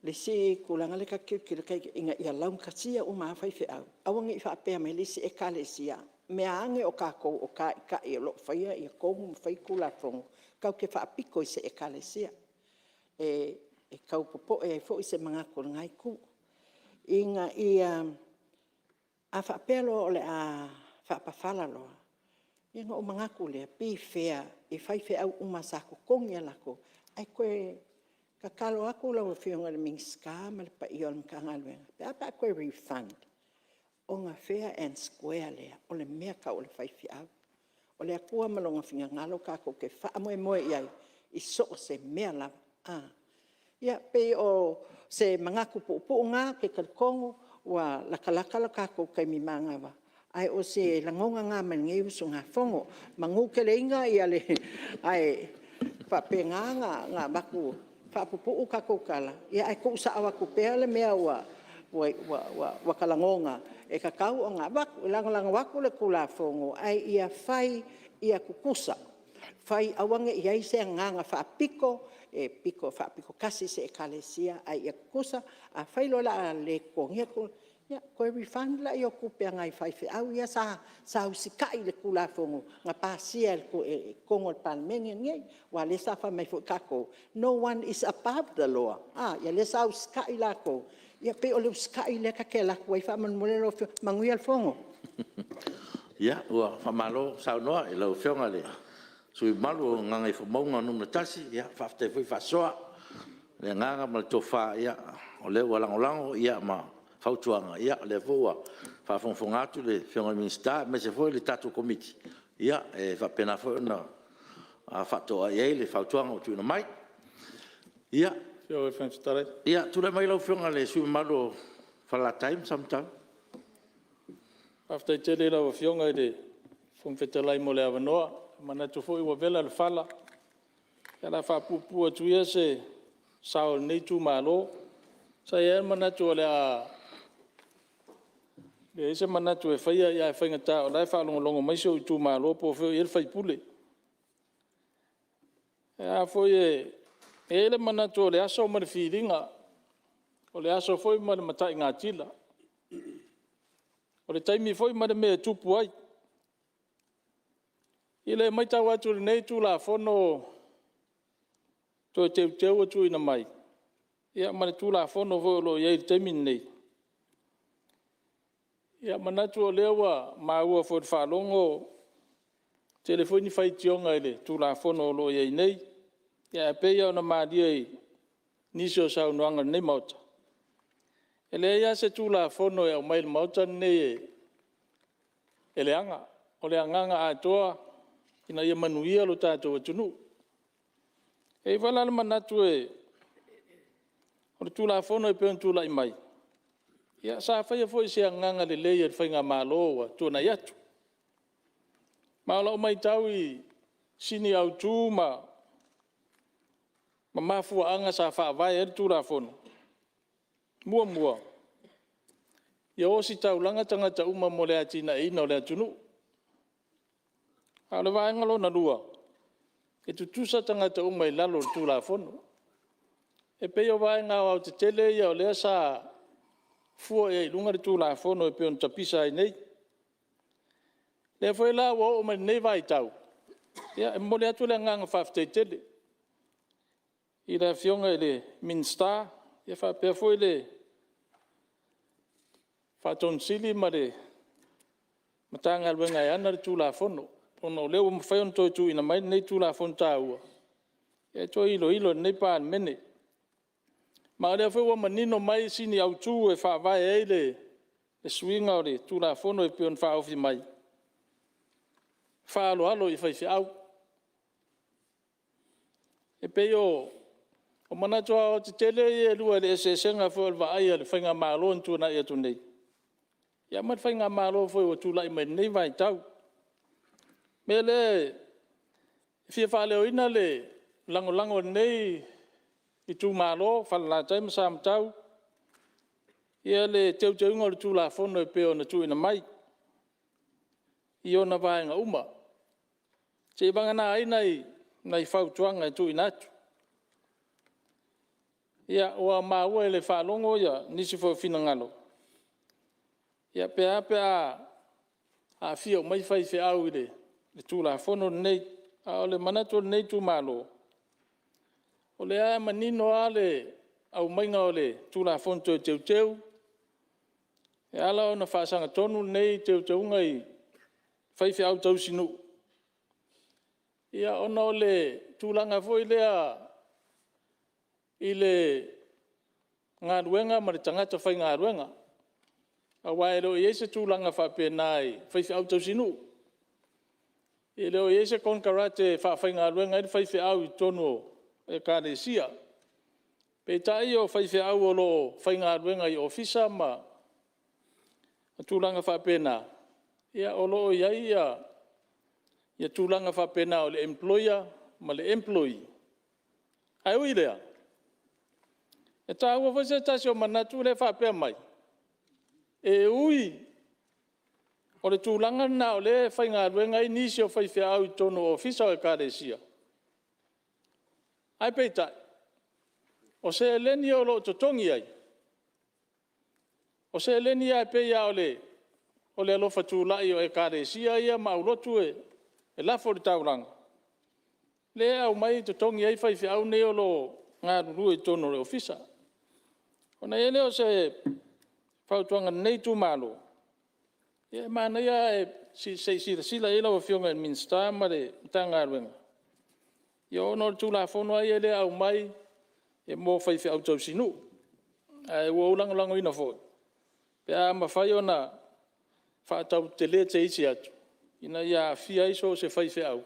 le si kulanga le ka kiukila kai inga ia laun kasia o maa whaife au. Awangi i whaapea mai le si e ka le sia. Mea ange o kako o ka i o lo whaia i a kongu mwhai kula fongo. Kau ke whaapiko i se e ka le sia. E kau popo e fo i se mga kulangai ku. Inga i a whaapea lo o le a whaapawhala loa. Inga o mga kule pi fea i whaife au umasako kongi alako. Ai koe ka kalo aku lau whiunga le mingska ma le pa iol mkangalwenga. Pe apa koe refund. O ngā fair and square lea. O le mea ka o le whaifi au. O le akua malonga whinga ngalo ka ko ke wha moe iai. I so se mea lava. Ia pe o se mga kupu ngā ke kalkongo wa lakalaka la ka ko kai mi mangawa. Ai o se langonga ngā manngei usu ngā fongo. Mangu ke le inga ia le ai whapenga ngā baku whapupu ka kukala. Ia ai kusa awa kupea le mea wa kalangonga. E ka kau o ngā waku, langa waku le kula fongo. Ai ia whai, ia kukusa. Whai awange ia ise nganga whapiko, whapiko kasi se e kalesia, ai ia kukusa, a whai lola le kongia kula. Ia, koe refund la i o kupea ngai whaife au, ia sa usikai le kula fongo, ngā pāsia e kongo le Palemene ngai, wa le sa wha mai fu kako. No one is above the law. Ia le sa usikai lako, Ia pe o le uskai le ka ke la wai fa man mole lo mangui al fongo. Ia, ua whamalo saunoa i lau whionga le. Sui malu ngangai whamaunga nuna tasi, ia, whafte fui whasoa. Le nganga ma le tofa, ia, o le walangolango, ia, ma whautuanga, ia, le fua. Whafongfonga atu le whionga minsta, me se foi le tatu komiti. Ia, e whapena foi na whatoa iei le whautuanga o tuina mai. Ia, ia, tule mai lau whionga le sui malu whala time sometime. After tele la wa fionga de fon fetalai mo le avanoa mana tu foi wa vela le fala ya la fa pupu atu ya se sao nei tu malo sa ya mana tu le a le se mana tu e faia ya fa ngata o la fa longo mai so tu malo po fe il fai pule ya foi ele mana tu le aso ma filinga o le aso foi ma mata ngatila o le taimi foi ma me tupu ai. Ile mai tau atu nei tu la fono to te atu ina mai. Ia ma tu la fono vo lo ia taimi nei. Ia mana tu o lewa ma ua fo fa longo telefoni fai tionga ile tu la fono lo ia nei. Ia pe ia na ma dia ni so sa no anga nei mauta. Ele ia se tu la fono e mai mauta nei ele anga o le anga a toa ina ia manuia lo tatou tunu e vala le manatu e o le tula fono e pe tula i mai ia sa fa foi se anga le le e fainga malo wa tuna yatu ma lo mai taui sini au tu ma mafu anga sa fa vai e tula fono mua ia o si taulanga tangata uma mo le atina ina o le atunu. A le vaenga lo na lua. E tutusa tangata uma i lalo tu la fono. E peo vaenga au te tele ia o lea sa fua e lunga tu la fono e peo tapisa i nei. Le foi la o ma nei vai tau. Ia e mo le atu le nganga fafte tele. I la fionga le minsta. Ia fa peo foi le faton sili mare matanga luenga ana tu la fono ono leo mo fai on to tu ina mai nei tu la fono taua e to ilo nei pa mene ma le foi o manino mai sini au tu e fa vai ele e swinga o le tu la fono e pion fa ofi mai fa alo i fai au e peio o mana to o te tele e lua le se senga fo va ai le fainga malo tu na e tu nei ia mat fainga malo foi o tu lai mai nei vai tau mele fia fa le ina le lango nei i tu malo fa la time sam tau ia le teu ngol tu la fono e pe ona tu ina mai i ona vai nga uma se banga na ai nei fau tuanga tu ina tu ia o ma o le fa longo ia nisi fo fina ngalo ia pe a fio mai fai fe au le tu la fono nei a le manato nei tu malo o le a manino ale au mai nga ole tu la fono teu e ala ona fa sanga tonu nei teu ngai fai fe au tau sinu ia ona ole tu langa foi lea ile ngā ruenga ma le tangata fai ngā ruenga a waero i ese tūlanga whapēnai whai au tau sinu. I leo i ese konkarate whawhai ngā ruenga i whai au i tono e kāre sia. Pe tai o whai au o lo whai ngā ruenga i ofisa ma a tūlanga whapēnā. Ia o lo i ia tūlanga whapēnā o le employer ma le employee. Ai ui lea. E tā ua whai tasi o manatu le whapea mai. E ui, o le tūlanga na o le whai ngā ruenga i nisi o whai au i tono o fisa o e kāre sia. Ai peitai, o se eleni o lo totongi ai. O se eleni ai peia o le alofa tūlai o e kāre sia ia ma ulotu e lafo le tauranga. Le au mai totongi ai whai au ne o lo ngā ruru i tono o fisa. Ona ia leo se whautuanga nei tu malo. Ia mana ia e sila ila o fionga minsta ma le tanga ruenga. Ia ono tu la fono ia le au mai e mo fai fi au tau sinu. Ai wo ulang ina fo. Pe a ma fai ona fa tau tele te isi atu. Ina ia fia iso se fai fi au.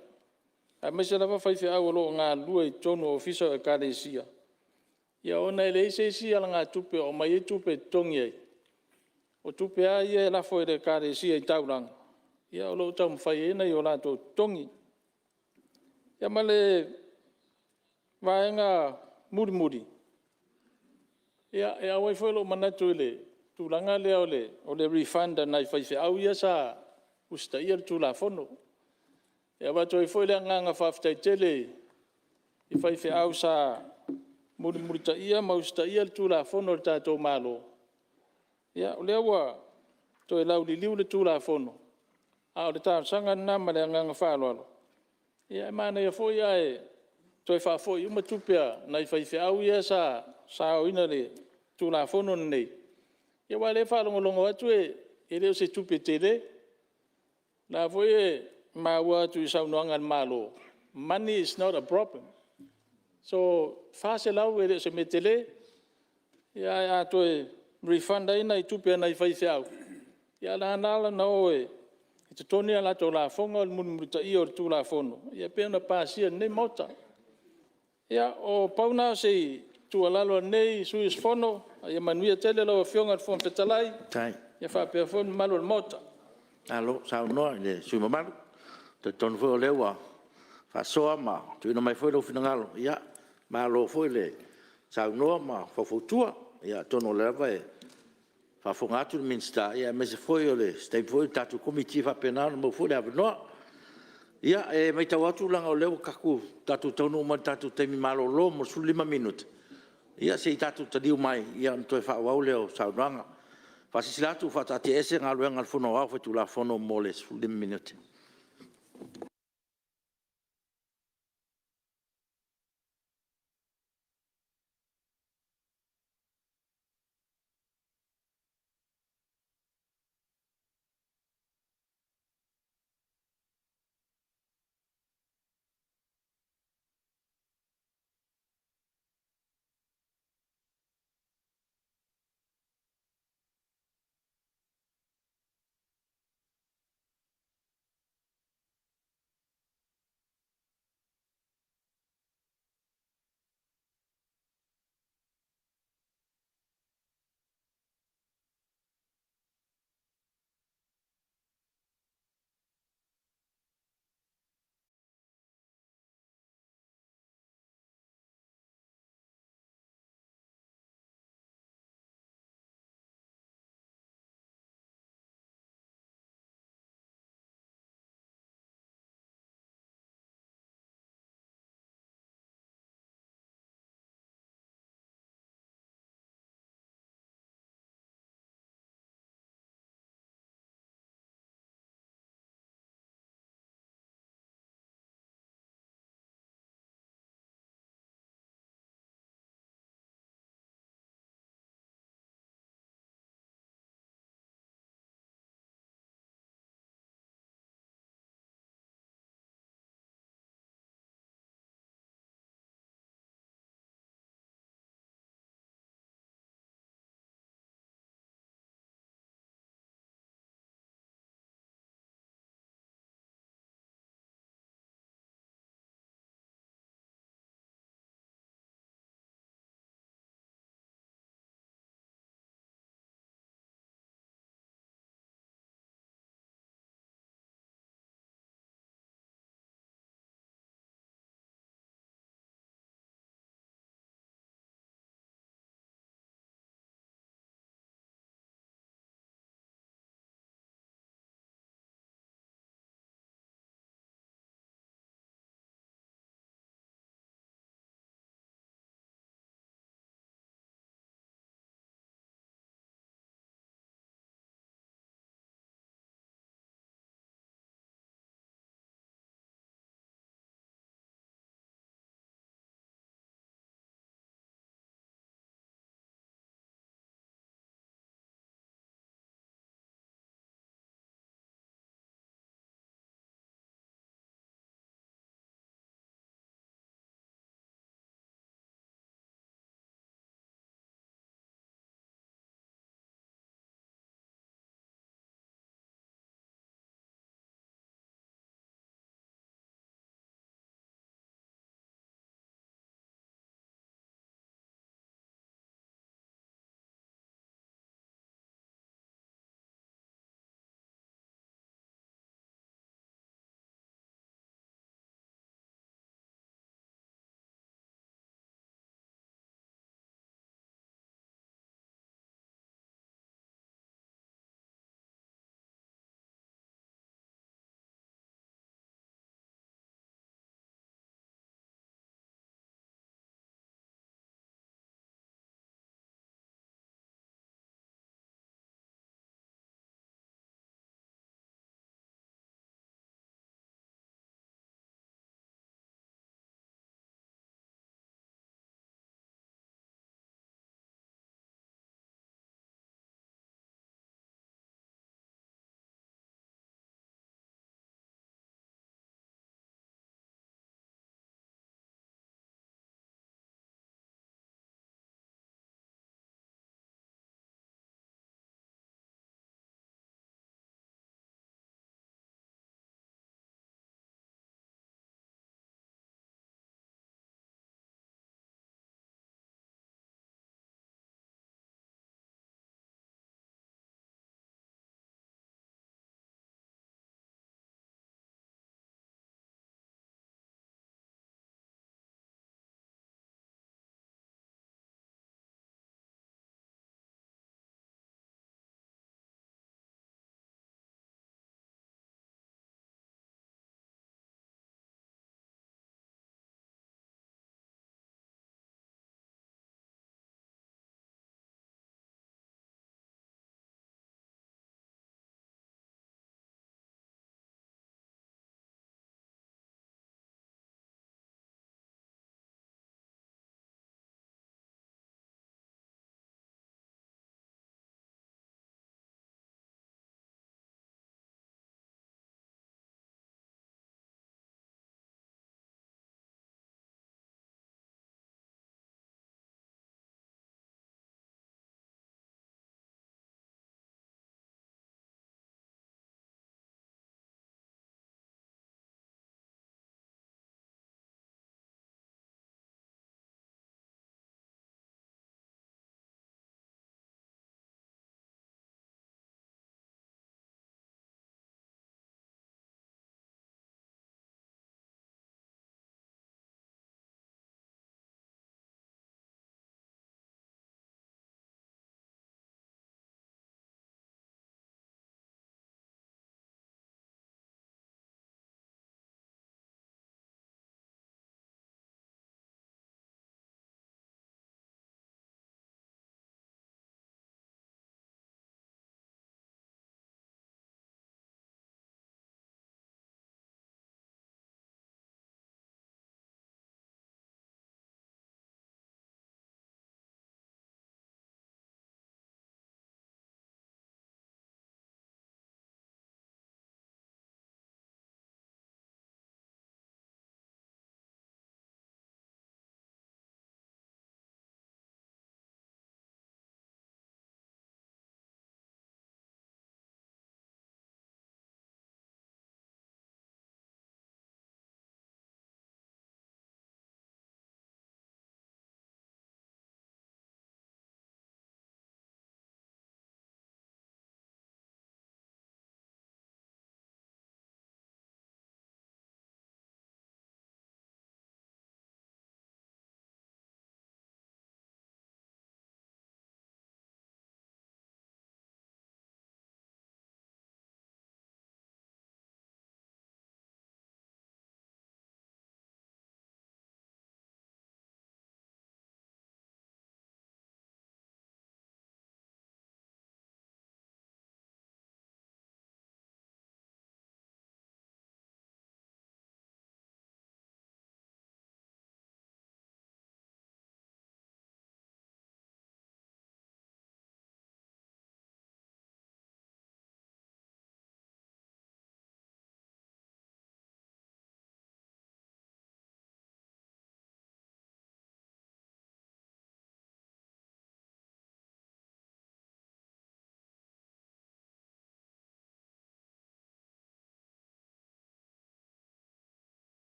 Ai mai se lava fai fi au lo ngā lua i tonu ofisa e kare isia. Ia ona ele isi isi ala ngā tupe o mai e tupe tongi ai. O tupe a ia e lafo e kare isia i tauranga. Ia o lo tau mwhai e nei o lato tongi. Ia male vaenga muri. Ia e awai foi lo manatu ele. Tūlanga lea o le refund nai fai fi au ia sa usta ia tu la fono. Ia wato i foi le nganga whaftai tele i fai fi au sa muri ta ia ma usta ia tu la fono le tātou malo. Ia o lea wa to e lau li liu le tu la fono. A o le tātou sanga nama le nganga whaloalo. Ia mana ia foi ia e to e whafoi uma tupea nai fai fi au ia sa o ina le tu la fono nei. Ia wale whalongolongo atu e leo se tupe tele. La voi e maua atu i saunoanga malo. Money is not a problem. So, whase lau e leo se me tele. Ia ato e refund aina i tupe ana i whaise au. Ia la hanala na o e te toni ala to la fonga o munumuta i o tu la fono. Ia pēna pāsia nei mota. Ia o pauna se tu alalo nei suis fono. Ia manuia tele lau fionga fon petalai. Tai. Ia whapea fon malo mota. Alo, sao noa, le sui mamalu. Te tonu fo lewa. Whasoa ma, tu ina mai foi lo finangalo. Ia, ma lo foi le. Sao noa ma, whawhutua. Ia, tono lewa e. Whawhungatu le minsta. Ia, me se foi o le. Stei foi tatu komiti whapenao, mo foi le avanoa. Ia, e mai tau atu langa o lewa kaku. Tatu tonu ma tatu teimi malo lo, mo su 5 minuta. Ia se tatu tadiu mai, ia mtoi whawau leo saunanga. Whasisilatu whatati ese ngā luenga whono au whetu la whono moles 5 minuta.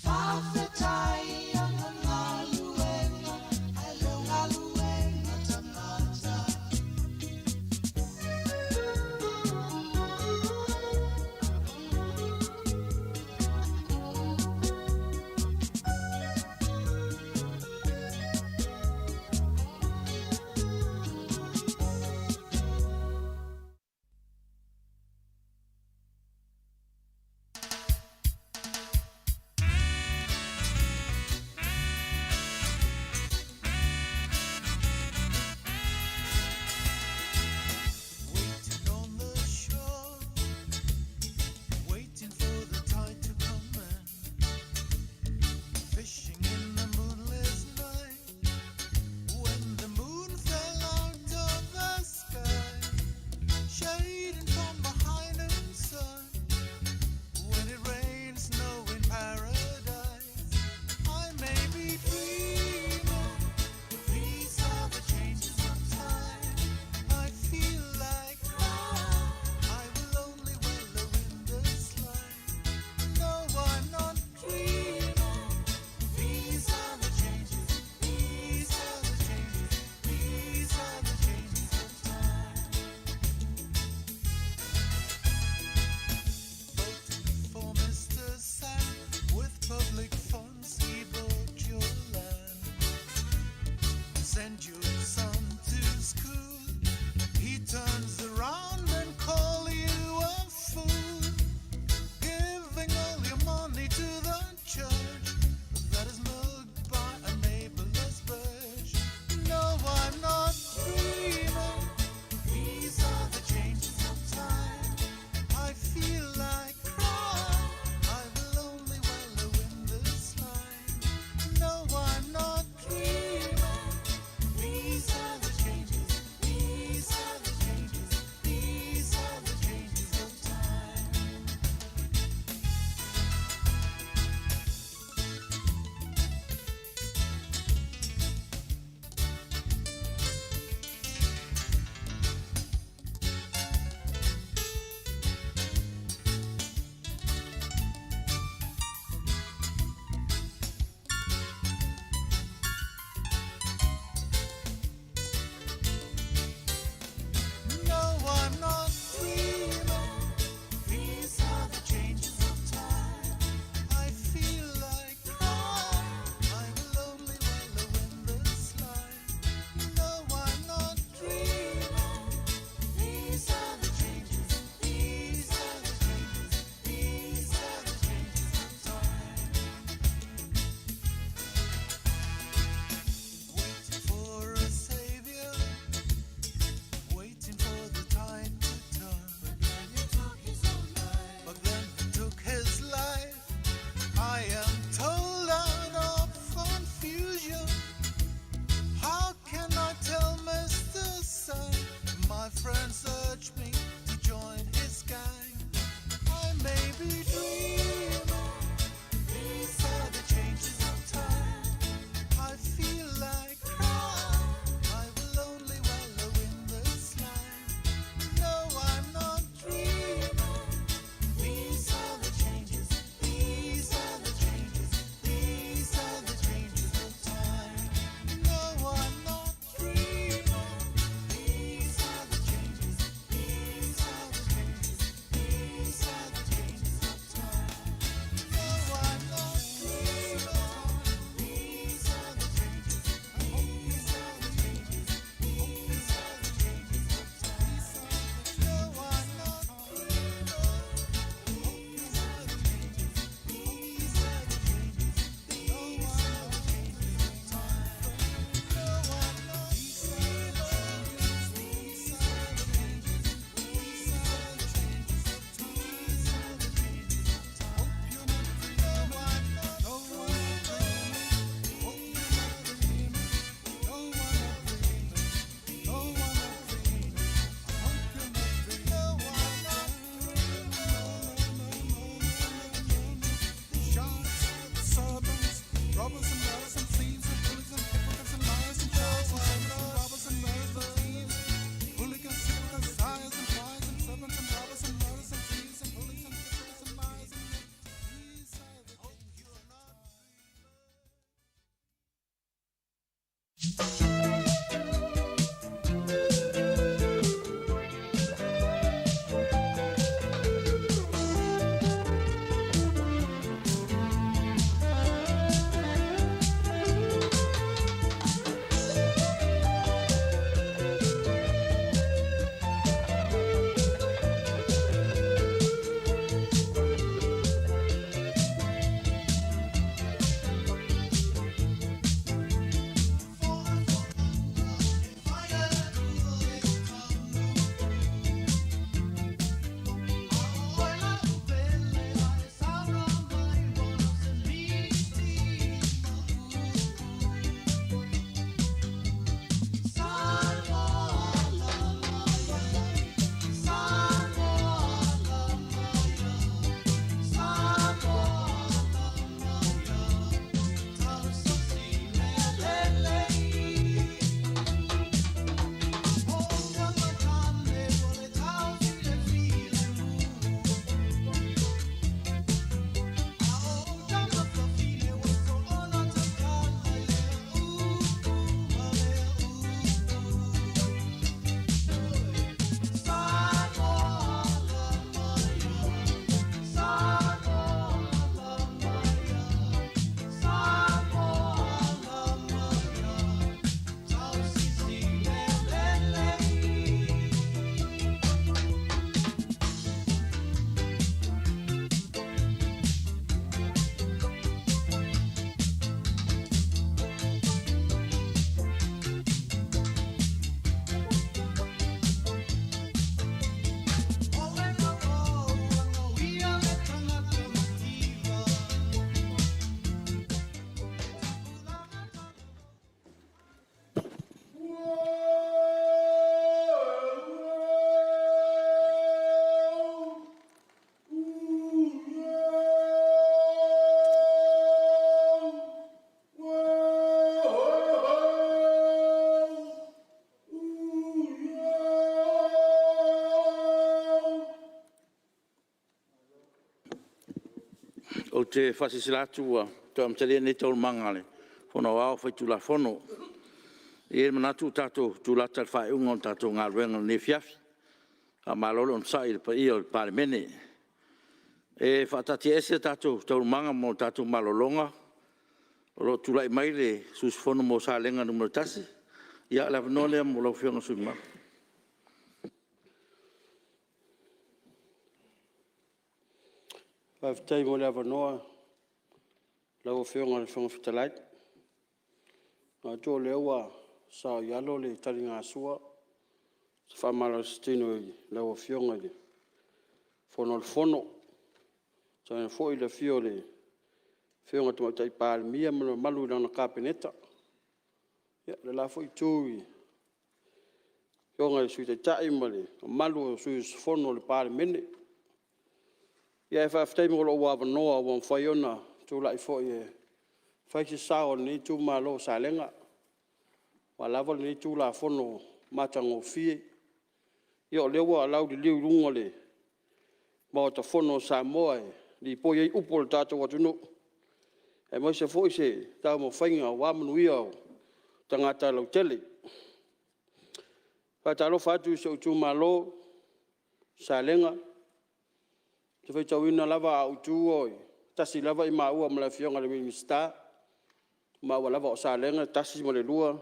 Fafetai ang mga luwe robbers and murderers and thieves and hooligans and hypocrites and liars and sharks and servants and robbers and murderers and thieves. Hooligans, hypocrites, liars and spies and servants and robbers and murderers and thieves and hooligans and hypocrites and liars and these are the things you're not o te whasisilatu te amtele ne tau mangale. Fono wao whai tula fono. E manatu tato tulata whai ungon tato ngā ruenga ne fiafi. Ka malolo on sai pa ia o Palemene. E whatati ese tato tau manga mo tato malolonga. O lo tulai maile sus fono mo sa lenga numero tasi. Ia la vanole mo lo fionga suma. Whaftai mo lea wanoa, lau whionga le whonga whitalai. Ngā tō leua sa ialo le tari ngā sua, sa whamala stino i lau whionga le. Whono le whono, sa ngā fo i le whio le whionga tu mautai Palemia malu i lana kāpeneta. Ia, le la fo i tūi. Whionga le sui te tai ma le, malu o sui whono le Palemene. Ia e whaftai mo lo wa noa wa whaiona tū lai fo i e whaisi sao ni tū malo sa lenga. Wa lava ni tū la fono matango fie. Ia o lewa alau di liu runga le ma o ta fono Samoa e li po iei upo le tātou atunu. E mai se fo i se tau mo whainga wa manuia o tangata lau tele. Whatalo whatu se o tū malo sa lenga. Te whai tauina lava au tū oi, tasi lava i maua ma le whionga le minista, maua lava o sa lenga, tasi ma le lua,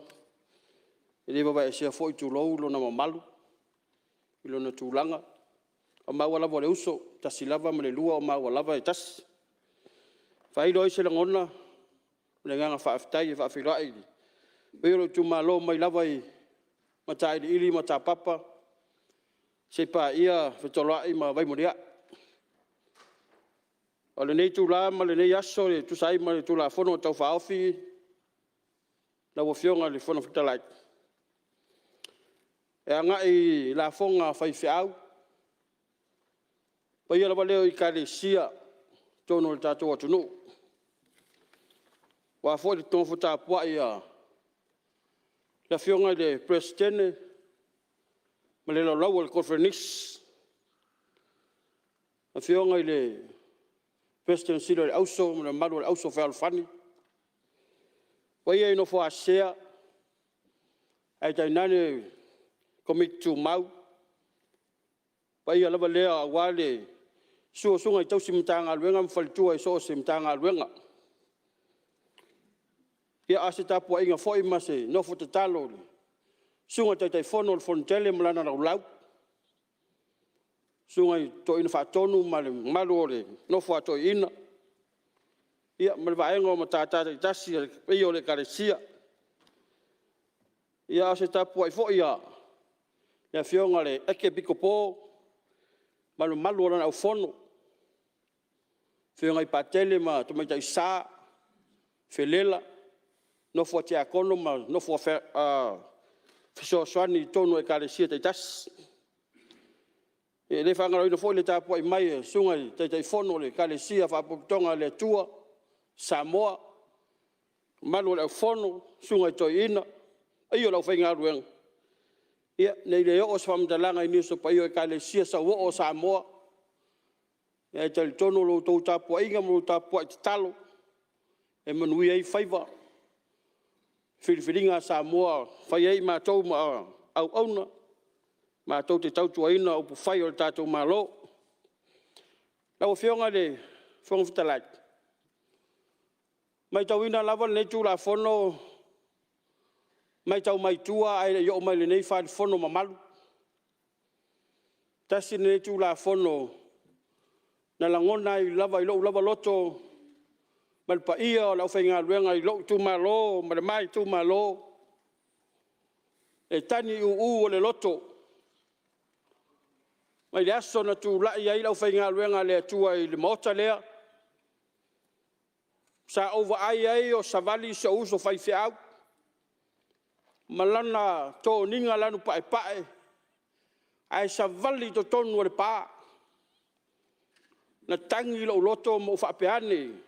e lewa vai e sia fo i tū lou, lona mamalu, i lona tūlanga, o maua lava o le uso, tasi lava ma le lua o maua lava e tasi. Whai loi se langona, le nganga whaaftai e whaafirai, Pero tu malo mai lava i matai ili mata papa se pa ia fetola i ma vai moria. Ole nei tu la ma le nei aso le tu sai ma le tu la fono tau fa ofi la wo fionga le fono fetala. E anga i la fonga fai fiau. Pa ia la valeo i kale sia tono le tato atu no. Wa fo le ton fo ta po ia. La fionga de presidente ma le lo le conference. La fionga le president silo le auso ma le malu le auso fa alfani. Wa ia no fo a share ai tai nane commit to mau. Wa ia lava le a wale so so ngai tau simtanga luenga mfaltua so simtanga luenga. Ia asita po inga foi mase no fo talo. Sunga tai fono fontele mlana na lau. Sunga to ina fa tonu mal malore no fo to ina. Ia mal vaengo mata tata tasi pe le karesia. Ia asita po fo ia. Ya fionga le eke bikopo mal malore na fono. Fionga patele ma to mai tai sa felela. No fo tia kono ma no fo fe so swani tono e karesia te tas e le fanga no fo le ta po mai sunga te fono le karesia fa tonga le tua Samoa malu le fono sunga to ina ayo la fenga rueng ia nei le o swam da langa ni so pa yo karesia sa o Samoa e te tono lo to ta po inga mo ta po talo e manui ai faiva Filipininga Samoa fai ai mātou au auna mātou te tautuaina o pu fai o le tātou malo lau whionga le whangawhitalai mai tau ina lava le tū la whono mai tau mai tua ai le yo mai le nei whaari whono mamalu tasi le tū la whono na langona i lava loto mal pa ia o lau whainga ruenga i lok tu malo, ma le mai tu malo. E tani o le loto. Mai le aso na tu lai ai lau whainga ruenga le atua i le mota lea. Sa over ai o sa vali sa uso whai whiau. Malana tō ninga lanu pae. Ai sa vali to tonu le pā. Na tangi lo loto mo whapeane.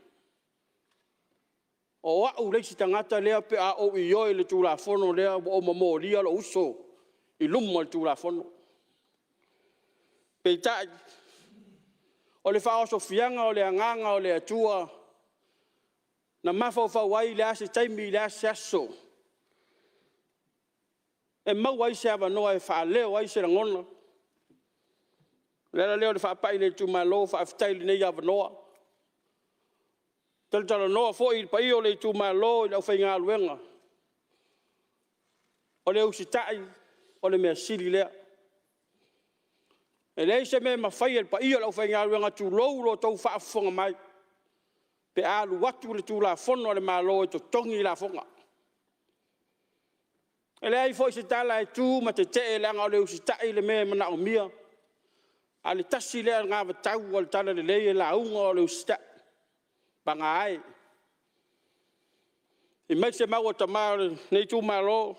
O au leisi tangata lea pe a o i oi le tūla whono lea o mamoria lo uso i lumo le tūla whono. Pei tai, o le whao so fianga o le anganga o le atua, na mawhau wai le ase taimi le ase aso. E mau ai se awa noa e wha leo ai se rangona. Lea leo le wha pai le tūmalo, wha aftai le nei awa noa. Tala noa foi pa io le tu malo i lau whainga luenga. O le usitai, o le mea siri lea. E le se me ma whai pa io lau whainga luenga tu lou lo tau whaafonga mai. Pe alu watu le tu la fono le malo i to tongi la fonga. E le ai foi se tala e tu ma te te langa o le usitai le mea mana o mia. A le tasi lea ngā watau o le tala le leie la unga o le usitai. Bangai. I mai se mau ta mar nei tu malo.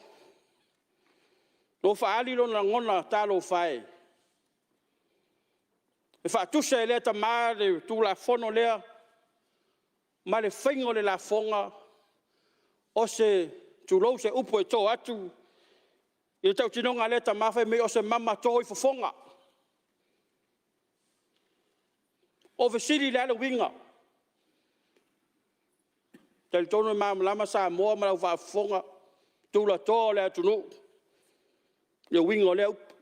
No faali lo na ngona talo fai. E fa tu se le ta mar tu la fono le. Ma le fingo le la fonga. O se tu lo se upo e to atu. I tau tinonga le ta mafe me o se mama to i fonga. O vesili le winga. Tele tono lama Samoa ma lau whaafonga tūla tō lea tunu. Ia wingo lea up.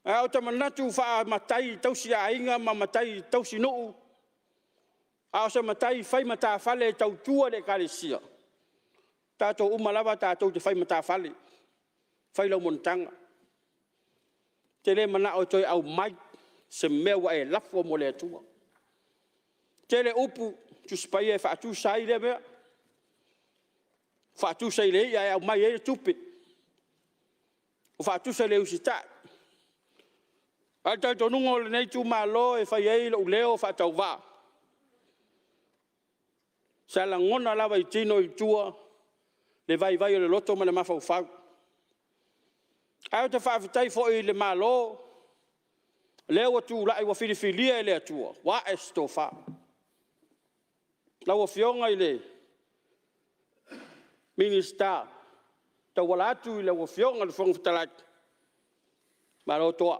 Au ta manatu wha matai tausi a inga ma matai tausi nuu. Au se matai whai mata whale tau tua le karesia. Tātou umalawa tātou te whai mata whale. Whai lau montanga. Te le mana o toi au mai se mewa e lafua mo lea tua. Te le upu tu spaia fa tu sai le be fa tu sai le ya mai e tupi fa tu sai le usita alta to nungo le nei tu malo e fa ye lo leo fa tau va sa la ngona la vai tino i tua le vai le loto ma le ma fa ai te fa vitai fo i le malo le o tu la i wa fili le tua wa estofa Lau fionga i le minista ta wala atu i lau fionga le fonga fitalat. Maro toa.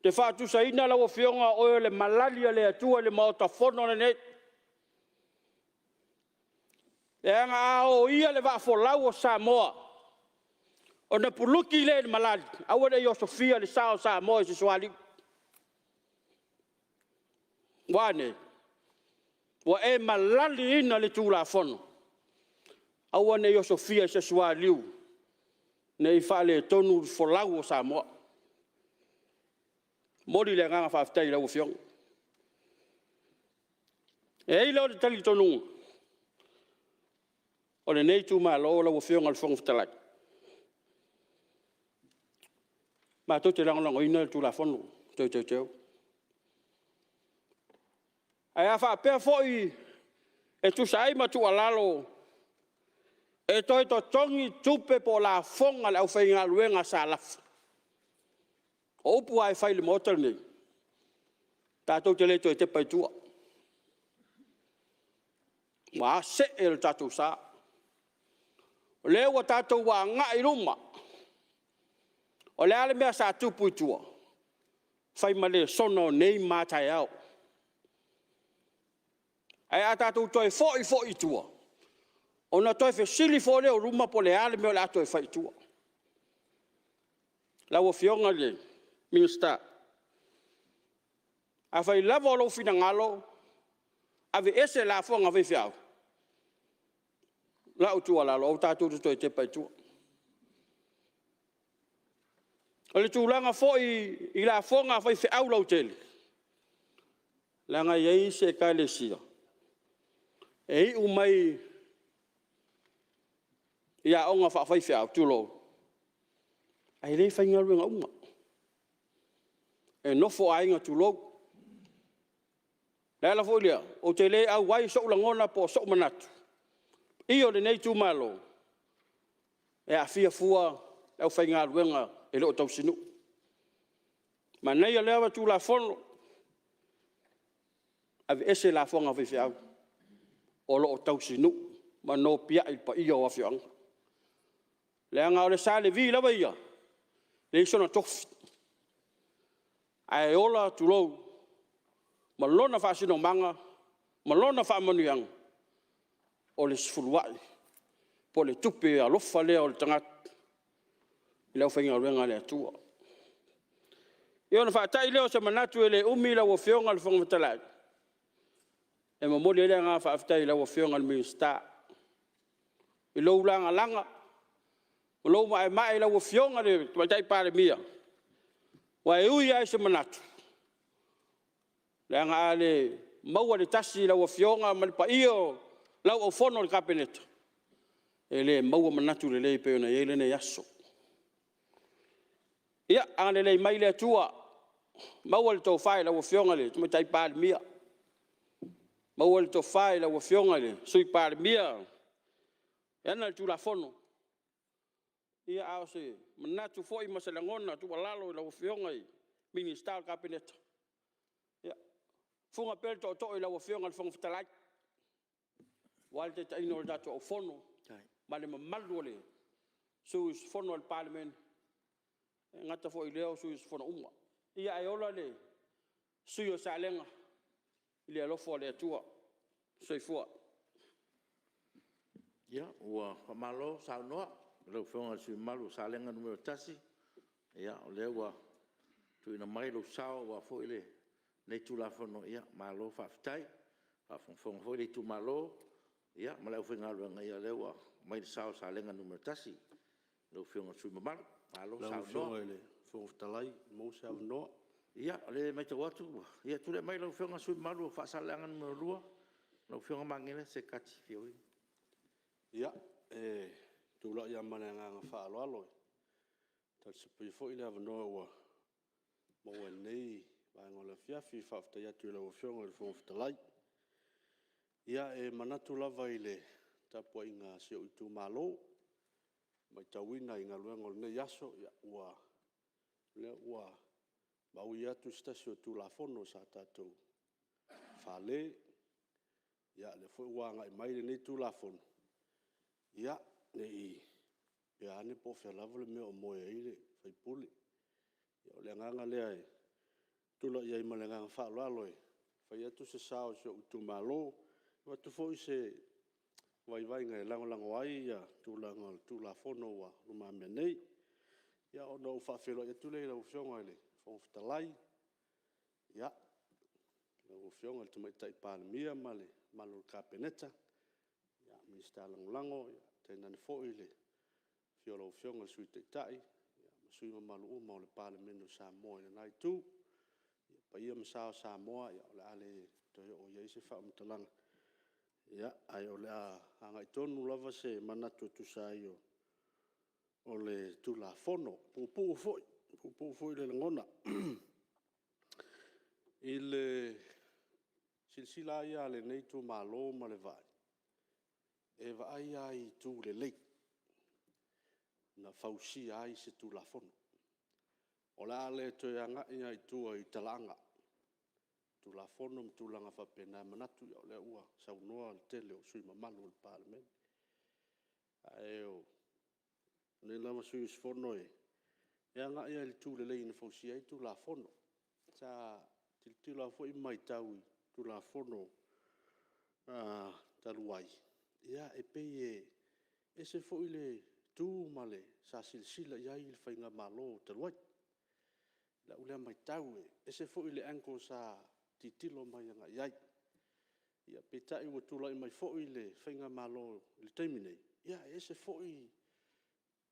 Te whaatu sa ina lau fionga o le malalia le atua le maota fono le net. E anga o ia le wa folau o Samoa. O na puluki le malali. Awa le Sofia le sao Samoa i se swali. Wane. Wa e malali ina le tula fono. Awa ne Sofia i se swali. Ne i whale tonu folau o Samoa. Mori le nganga whaftai lau fiong. E ilo le tali tonu. O le nei tu ma lo lau fiong al fong ftalai. Ma to te lang ina tu la fono. Teu. Ai a fa pe foi e tu sai ma tu alalo. E toi to tongi tupe po la fonga le au whainga luenga sa laf. O pu ai whai le motor ni. Tātou te le toi te paitua. Ma se e le tātou sa. O le wa tātou wa ngā i ruma. O le ale mea sa tupu i tua. Whai ma le sono nei mātai au. Ai a tātou toi fo i tua. O na toi fe sili fo le o ruma po le ale mea le ato e whai tua. Lau o fionga le, minista. A whai lava o lo fina ngalo, a ve ese la fonga ve fiao. Lau tua lalo, o tātou tu toi te pai tua. O le tūlanga fo i la fonga whai fiao lau tele. Langa iei se kai le sia. E i umai ia onga whai fiao tulo. Ai rei whai ngaruenga unga. E nofo ainga tulo. Lala fo lia, o te le au wai so langona po so manatu. Io le nei tu malo. E a fia fua, au whai ngaruenga e lo tau sinu. Ma nei a lewa tu la fono. Ave ese la fonga whai fiao. O lo tau sinu. Ma no pia i pa ia wa fiang. Le anga o le sa le vi lawa ia. Le isona tofi. Ai ola tu lo. Malona fa sino manga. Malona fa manuang. O le sfuluai. Po le tupe a lofa lea o le tangat. I lau whainga ruenga le atua. I ona fa tai leo se manatu e le umi lau o fionga le whangatalai. E mamoli ele ngā fa aftai lau o fionga le minsta. I lau langa langa. O lau mai lau o fionga le tuatai Palemene. Wa e ui ai se manatu. Le ngā le maua le tasi lau o fionga ma le pa io lau o fono le kapeneta. E le maua manatu le lei peona e le ne yaso. Ia, anga le mai le atua. Maua le tau whai lau o fionga le tuatai Palemene. Maua le tau whai lau o fionga le sui Palemene. E ana le tula fono. Ia ao se manatu foi masalangona tu walalo lau o fionga i minista le kapeneta. Funga pel to ila wa fionga fong ftalai. Walde ta ino dato o fono. Male malu le. Su fono al Palemene. Ngata fo ileo su fono umma. Ia ayola le. Su yo salenga. Ile lo fo le tua. Sei fo. Ya, ua malo sa noa. Lo fionga su malu salenga numero tasi. Ya, le ua tu ina mai lo sao wa fo ile. Nei tu la fono ia malo faftai fa fon foi le tu malo ia mala ufinga lo ia lewa mai sao sa lenga numero tasi lo fionga su mal malo sa no le fon talai mo sa no ia le mai tu watu ia tu le mai lo fionga su malo fa sa lenga numero 2 lo fionga mangile se kati fioi ia tu la ia mana nga fa lo alo tal se pi foi le no wa mo nei vai ngola fiafi fafta ya tu lo fionga le fon talai ia e manatu lava ile tapo inga se o tu malo mai tawina inga luenga le yaso ia ua le ua ba u ya tu stasio tu la fono sa tatu whale, ia le fo wanga I mai le nei tu la fono. Ia, nei pe ane po fe lava le mea o moe eile, fai puli. Ia o le anganga lea e, tula ia I ma le anganga wha aloe, fai atu se sao se utu malo, wa tu fo I se vai ngai lango ai ia tu la fono wa luma mea nei. Ia o no wha whelo ia tule la ufionga ele, whongafitalai. Ia, la ufionga le tumaitai Palemene male, malo kapeneta. Ia, Minister Lango, ia, tēnā ne fo ile, fiola ufionga le sui teitai. Ia, masui Mulinu'u ma o le Palemene Samoa ina nai tu. Ia, pa ia masao Samoa, ia, o le ale toi o ia ise wha umtalanga. Ia, ai o le a hanga I tonu lava se manatu tu sa io. O le tu la fono, pupu foi le ngona. Il silsila ia le nei tu malo ma le vai. E vai ai tu le lei. Na fausi ai se tu la fono. O la le to anga ia I tu ai talanga. Tu la fono tu langa fa pena manatu ia le ua sa noa le tele o sui mamalu le Palemene. Ai o ne lama sui sfono e anga ia le tu le lei na fausi ai tu la fono. Sa til la fo I mai tau tu la fono taluai. Ia e pe e se fo I le tu male sa silsila ia I le whainga malo taluai. La ule mai tau e se fo I le anko sa titilo mai anga iai. Ia pe tai ua tula I mai fo I le whainga malo le taimine. Ia e se fo I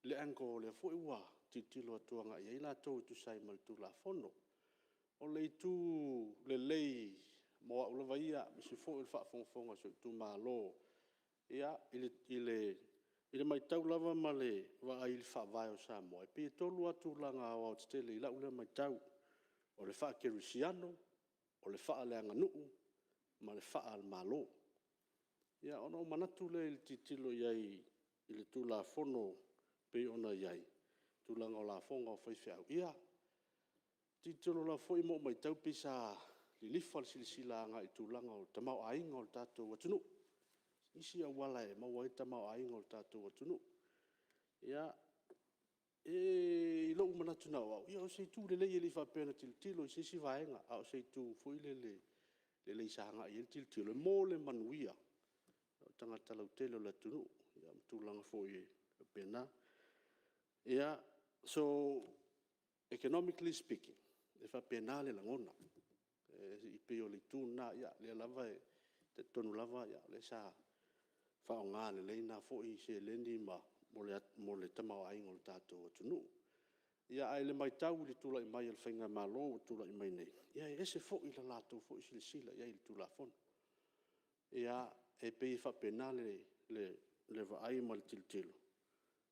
le anko le fo I ua titilo atuanga iai la tau tu sai mal tu la fono. O le tu le lei mo ula vaia se fo il fa fonga so tu malo ia ile mai tau lava male va il fa vai o Samoa pe tolu atu langa o tele la ula mai tau o le fa kerusiano o le fa le nganu ma le fa al malo ia ono manatu le il titilo iai ile tu la fono pe ona iai tu langa o la fonga o fai fiau ia titolo la foi mo mai tau pisa li lifal silsila nga I tulanga o tamau ainga o tatou watunu. Isi a wala e mau ai tamau ainga o tatou watunu. Ia e lo manatu na wa. Ia o sei tu le le fa pena tilo si vaenga a o sei tu foi le sanga I tilo mo le manuia. O tanga talau tele la tunu. Ia tulanga foi pena. Ia so economically speaking e fa penale la ngona I pe o le tuna ia le lava te tonu lava ia le sa fa nga le na fo I se lendi ma mo le tama ai ngol tato tunu ia ai le mai tau le tula I mai le finga malo tula I mai nei ia e se fo I la lato fo I silsila ia I tula fon ia e pe fa penale le va ai mal tiltilo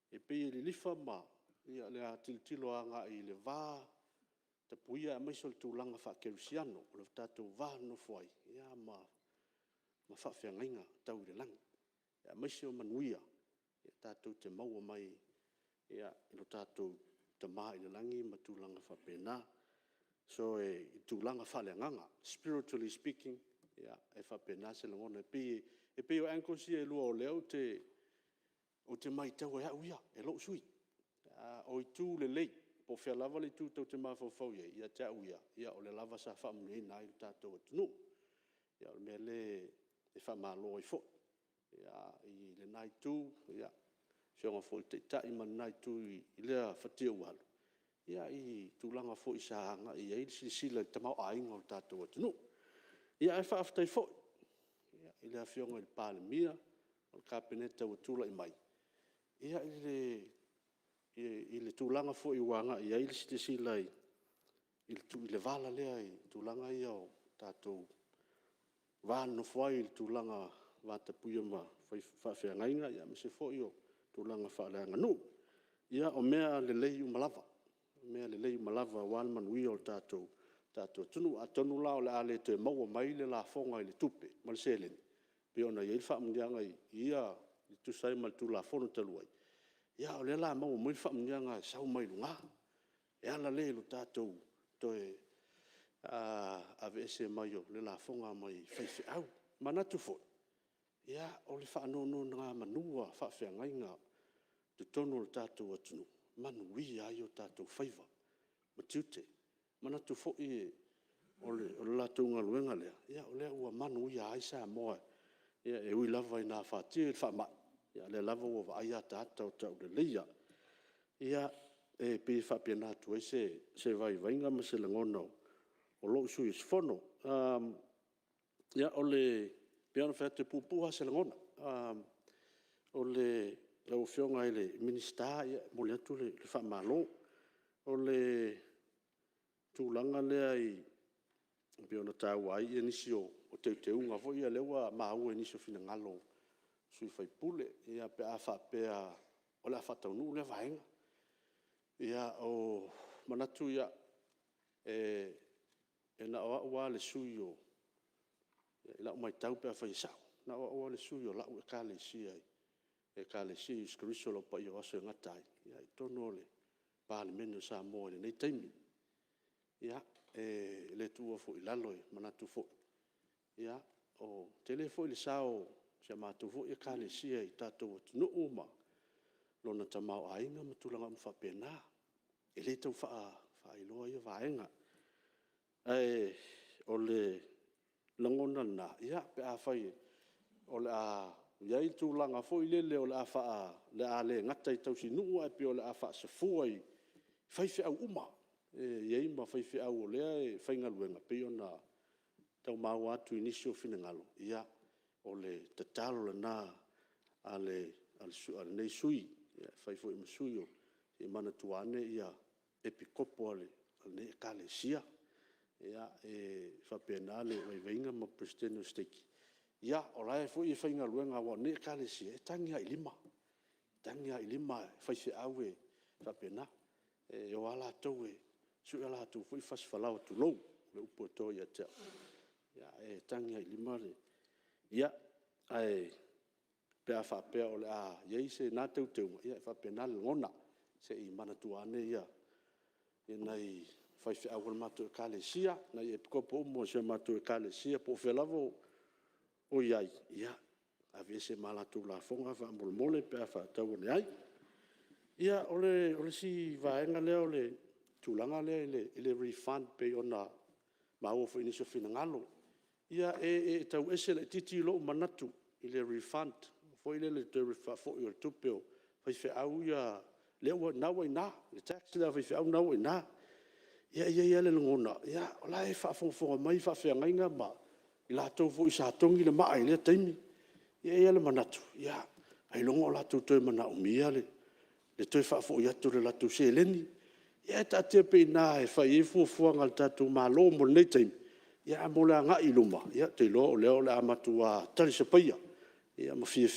e pe le lifa ma ia le tiltilo anga I le va te puia mai sol tulanga fa kerusiano o le tatou va no foi ia ma fa fiangainga tau le lang ia mai se o manuia ia tatou te mau mai ia lo tatou te mai le langi ma tulanga fa pena so e tulanga fa le nganga spiritually speaking ia e fa pena se ngona e pe o ankosi e lo leo o te mai tau ia uia e lo sui o I tu le lei po fe lava le tu te mafofau ia te uia ia o le lava sa fa mui nai tatou tunu ia me le e fa malo I fo ia I le nai tu ia se nga fo te ta I man nai tu I le fatiu wal ia I tulanga fo I sa nga ia I sila te mau ai ngol tatou tunu ia e fa aftai fo ia I le afionga I Palemene o kapeneta o tula I mai ia I le tulanga fo I wanga ia I le sila I le vala lea I tulanga ia o tatou vano foi I tulanga vata puia ma fa feangainga ia me se fo I o tulanga fa le nganu ia o mea le lei malava wal manui o tatou tunu atonu la o le ale te mau mai le la fonga I le tupe mal selen pe ona ia fa mundianga ia tu sai mal tu la fono taluai ia o le la mau mai fa mundianga sau mai lunga ia la le lo tatou to a vese mai o le la fonga mai fai au manatu fo ia o le whaanono ngā manua whawhiangai ngā te tono le tātou atunu manu wi ai o tātou whaiva ma tiute manatu fo i o le lātou ngā luenga lea ia o lea ua manu ia ai Samoa ia e ui lava i nā whātia i whaama ia le lava ua wa ai a tātou tau le leia ia e pe whapia nātu ai se vai vainga ma se langona o lo sui sfono ia o le piano fete pupuha se langona o le lau fionga i le minista ia mo le atu le whamalo o le tūlanga lea i piano tau ai i nisi o te unga fo ia lewa maua i nisi o fina ngalo sui fai pule ia pe a whapea o le a whataunu le vaenga ia o manatu ia e na oa le sui o la mai tau pe fa isa na oa le sui o la o ka le si ai e ka le si skriso lo pa yo aso ngatai ia tono le Palemene Samoa le nei taimi ia le tu fo ilalo manatu fo ia o telefo le sao se matu fo e ka le si ai tato no uma lo na tamau ainga matulanga mfa pena ele tau fa iloa ia vaenga o le langona na ia pe a fai o le a iai tūlanga fo i lele o le a faa le a le ngatai tau si nuu ai pe o le a faa se fuai fai fe au uma iai ma fai fe au o lea e fai ngaluenga pe o na tau mau atu inisio fina ngalo ia o le tatalo le na a le nei sui fai fo i masui o i mana tuane ia epikopo ale ne kale sia ia whapena le waivainga ma Pristino Steki. Ia, o lai fu i whainga luenga wa ne kale sia, tangia i lima whaife au whapena. O ala tau sui ala tu fu i whaswhalau tu lou, le upo to ia teo. Ia, tangia i lima le. Ia, pea whapea o le a, iei se nā tau teunga, ia whapena le ngona, se i mana tuane ia, nei fai au le matu ekalesia na e kopo mo se matu ekalesia po felavo o iai ia a vese malatu la fonga fa mole pe fa tau ne ai ia ole si vaenga le ole tulanga le refund pe ona ma o fo inicio fina ngalo ia tau ese le titi lo manatu ile refund fo ile le refund fo yo tupeo fai fe au ia le na le tax le fai fe au na ia le ngona ia ola e fa fo mai fa fe ngainga ma ila to fo isa tongi le mai le taimi ia le manatu ia ai longo la to mana umia le to fa fo ia to le to se leni ia ta te pe na e fa i fo ngal tatu malo mo le taimi ia mo la nga iluma ia te lo le amatu a tali se paia ia ma fia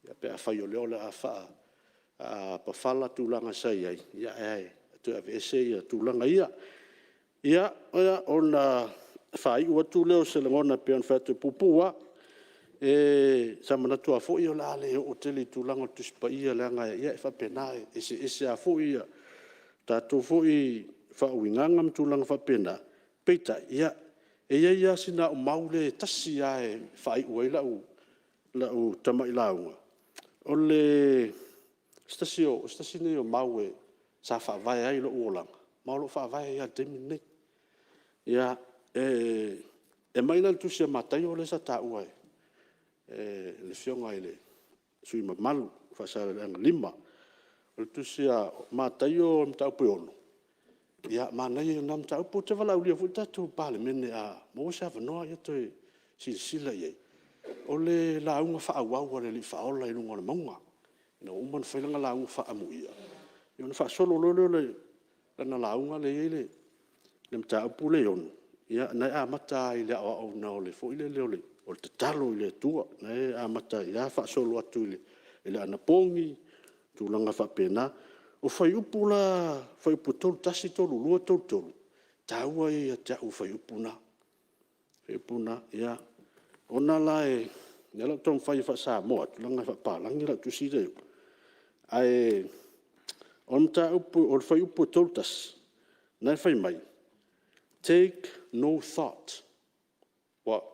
ia pe fa yo le a fa a pa fala tu langa sai ai ia tu ave se tu langa ia ona fai o tu leo se ngona pe on fatu pupua sa mana tu afo ia la le o tele tu langa tu spa ia langa ia fa pena ese afo ia ta tu fo i fa winganga tu langa fa pena peita ia ia sina o maule tasi ai fai o la u tamai launga ole stasio o maue sa fa vai ai lo olanga ma lo fa vai ai te mine ia mai na tu se matai o le sa ta ua le fionga ile sui malu fa sa lima o tu se matai o mta puono ia mana ia nam ta pu te vala ulia fu ta tu Palemene a mo sa fa no ia to sila ia o le la unga fa au le fa ola i lunga monga no umman fa la unga fa amu ia yon fa solo le na launga le mta pule yon ya na amata ile o na le fo ile le o te talo ile tua na amata ya fa solo atu ile ana pongi tu langa fa pena o fai upula fai putol tasi tolu lua tolu taua ia ta u fai upuna ya ona lai ya la tom fai fa sa mo tu langa fa pa langa la tu si de ai on ta upu o fai upu toltas na fai mai take no thought what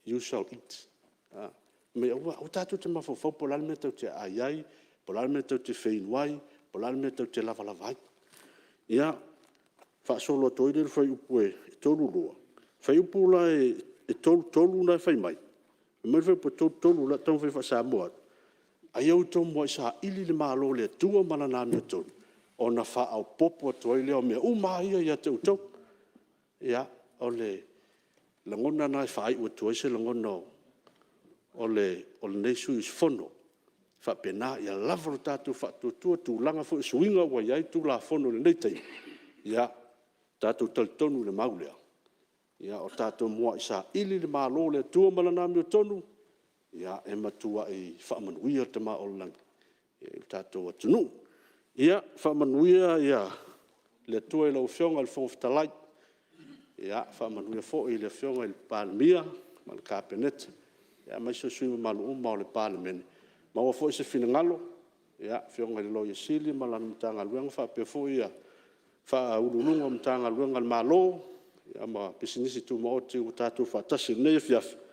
you shall eat. Me o tātou te mawhawhau, polal me tau te aiai, polal me tau te whainuai, polal me tau te lavalavai. Ia, whaasolo toire whai upu e tolu loa. Whai upu la e tolu na whai mai. Mai whai po tolu la tau whai Samoa. Ai au tau mo isa ili le malo le tua mana na mea tolu. O na wha au popo atoa leo mea umahia ia te utau. Ia, o le langona na whai ua tua se langona o le nesu is fono. Wha pena ia lavaro tātou wha tua tu langa fo suinga wa iai tu la fono le neitei. Ia, tātou talitonu le maulea. Ia, o tātou mua isa ili le malo le tua mana na mea tonu. Ia, e matua i whaamanuia te maa o langi. Ia, tātou atunu. Ia, whaamanuia, ia, le tua i lau whionga le whongwhitalai. Ia, whaamanuia fo i le whionga i le Palemia, ma le Kapeneta. Ia, mai so sui malu ma o le Palemene. Ma ua fo i se finangalo. Ia, whionga i le loia sili, ma la mtanga luenga, whapea fo ia, wha urununga mtanga luenga le malo. Ia, ma pisinisi tu maoti u tātou whatasi nei fiafi.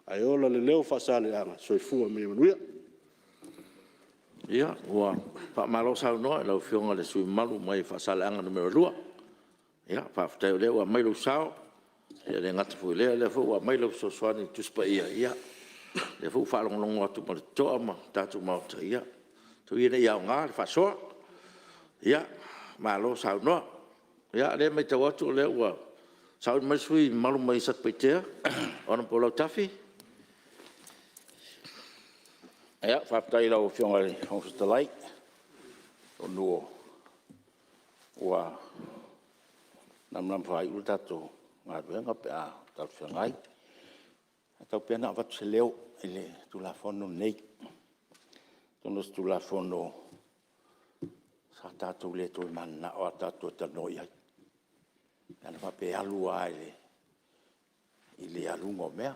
Ai ola le leo whasale anga, so i fua me manuia. Ia, ua whaamalo sau noa, lau whionga le sui malu mai whasale anga numero 2. Ia, whaaftau leo, ua mailu sao. Ia, le ngata fui lea, le fu, ua mailu sosuani tuspa ia, ia. Le fu whaalongonongo atu ma le toa ma, tātou mauta, ia. Tu ina ia o ngā, le whasoa. Ia, malo sau noa. Ia, le mai tau atu leo, ua sau mai sui malu mai sak peitea, ona polau tafi. Ia, whaapitai lau whionga le Hongstalai. O nuo. Ua namnam whai ulu tātou ngā ruenga pe a tau whiongai. Tau pēna watu se leo i le tulafono nei. Tonos tulafono sa tātou le toi mana o a tātou tano iai. Ana whape alua i le alungo mea.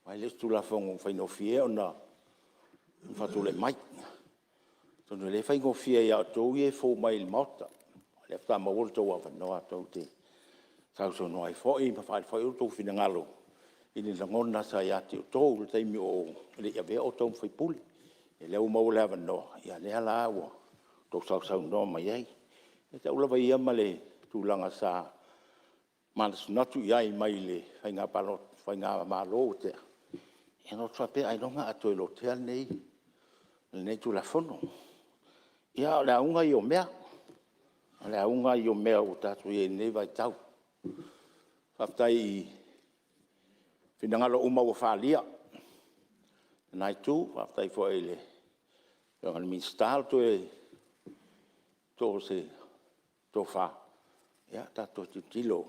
Mai le tulafono whainofie o na whatu le mai. Tono le whaingofie ia tau e fō mai il mauta. Le wha mawol tau a whanoa tau te tauso noai fōi, ma whae whai tau whina ngalo. I ni langona sa ia te o tau, le taimi o le ia vea o tau whaipuli. E leo maule a wanoa, ia lea la awa. Tau sau noa mai ei. E te ulawa ia ma le tūlanga sa manas natu iai mai le whainga palot, whainga malo te. E no trape ai nonga ato lo tea nei, nei tu la fono. Ia le aunga i o mea, le aunga i o mea o tatu i nei vai tau. Whaftai i whinangalo uma o whalia. Nai tu, whaftai fo e le, nga min stal to e, to se, to wha. Ia, tato tilo.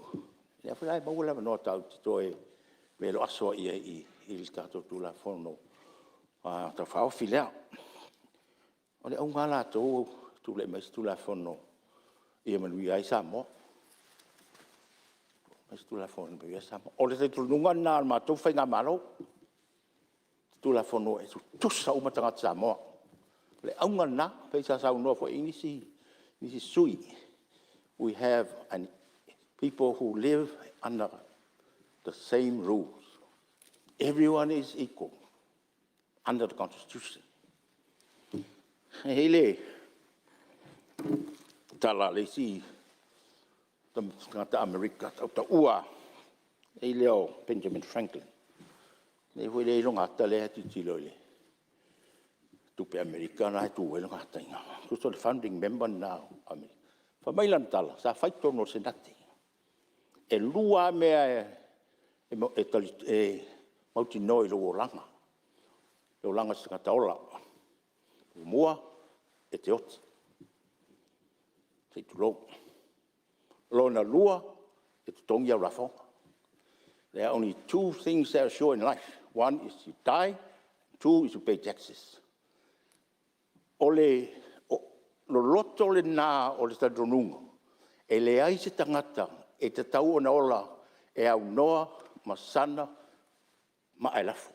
Ia whai maula no tau to e, me lo aso i il tato tu la fono ta fa filea o le unga la tu le mes tu la fono e me lui ai Samoa mes tu la fono be Samoa o le tu nunga na ma tu fa malo tu la fono e tu sa uma tanga Samoa le unga na pe sa no for inisi sui we have people who live under the same rules. Everyone is equal under the Constitution. Hele, tala le si, ta America, ta ua, leo Benjamin Franklin. Ne hui le longa ta le hati tilo le. Tupe America na tu we longa ta inga. Kuso the founding member now, America. Fa mailan tala, sa faito no senati. E lua mea mauti noi lo langa. Lo langa sa taola. Mua e te oti. Te tulo. Lo na lua e te tongi au rafonga. There are only two things that are sure in life. One is you die, two is you pay taxes. Ole lo loto le na o le tadronunga. E le ai se tangata e te tau o na ola e au noa masana ma ai lafu.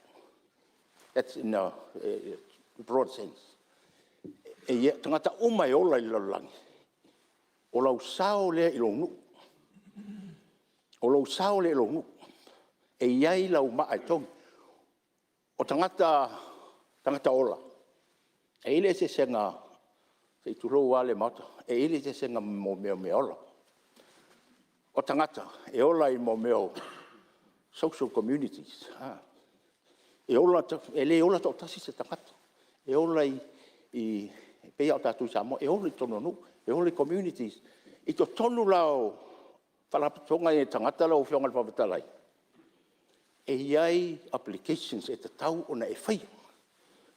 That's in a broad sense. E ia tangata umai ola I lalangi. O lau sao lea I lo nu. o lo sao le lo ngu e iai lau maa tong o tangata ola e ile se senga se tu lo wale mata e ile se senga mo me ola o tangata e ola I mo meo social communities e ola e le ola to tasi se tangata e ola I pe au tatu Samoa e ola tono nu e ola communities I to tonu lao whalapatonga e tangata lao whionga le whapatalai e iai applications e te tau ona e whai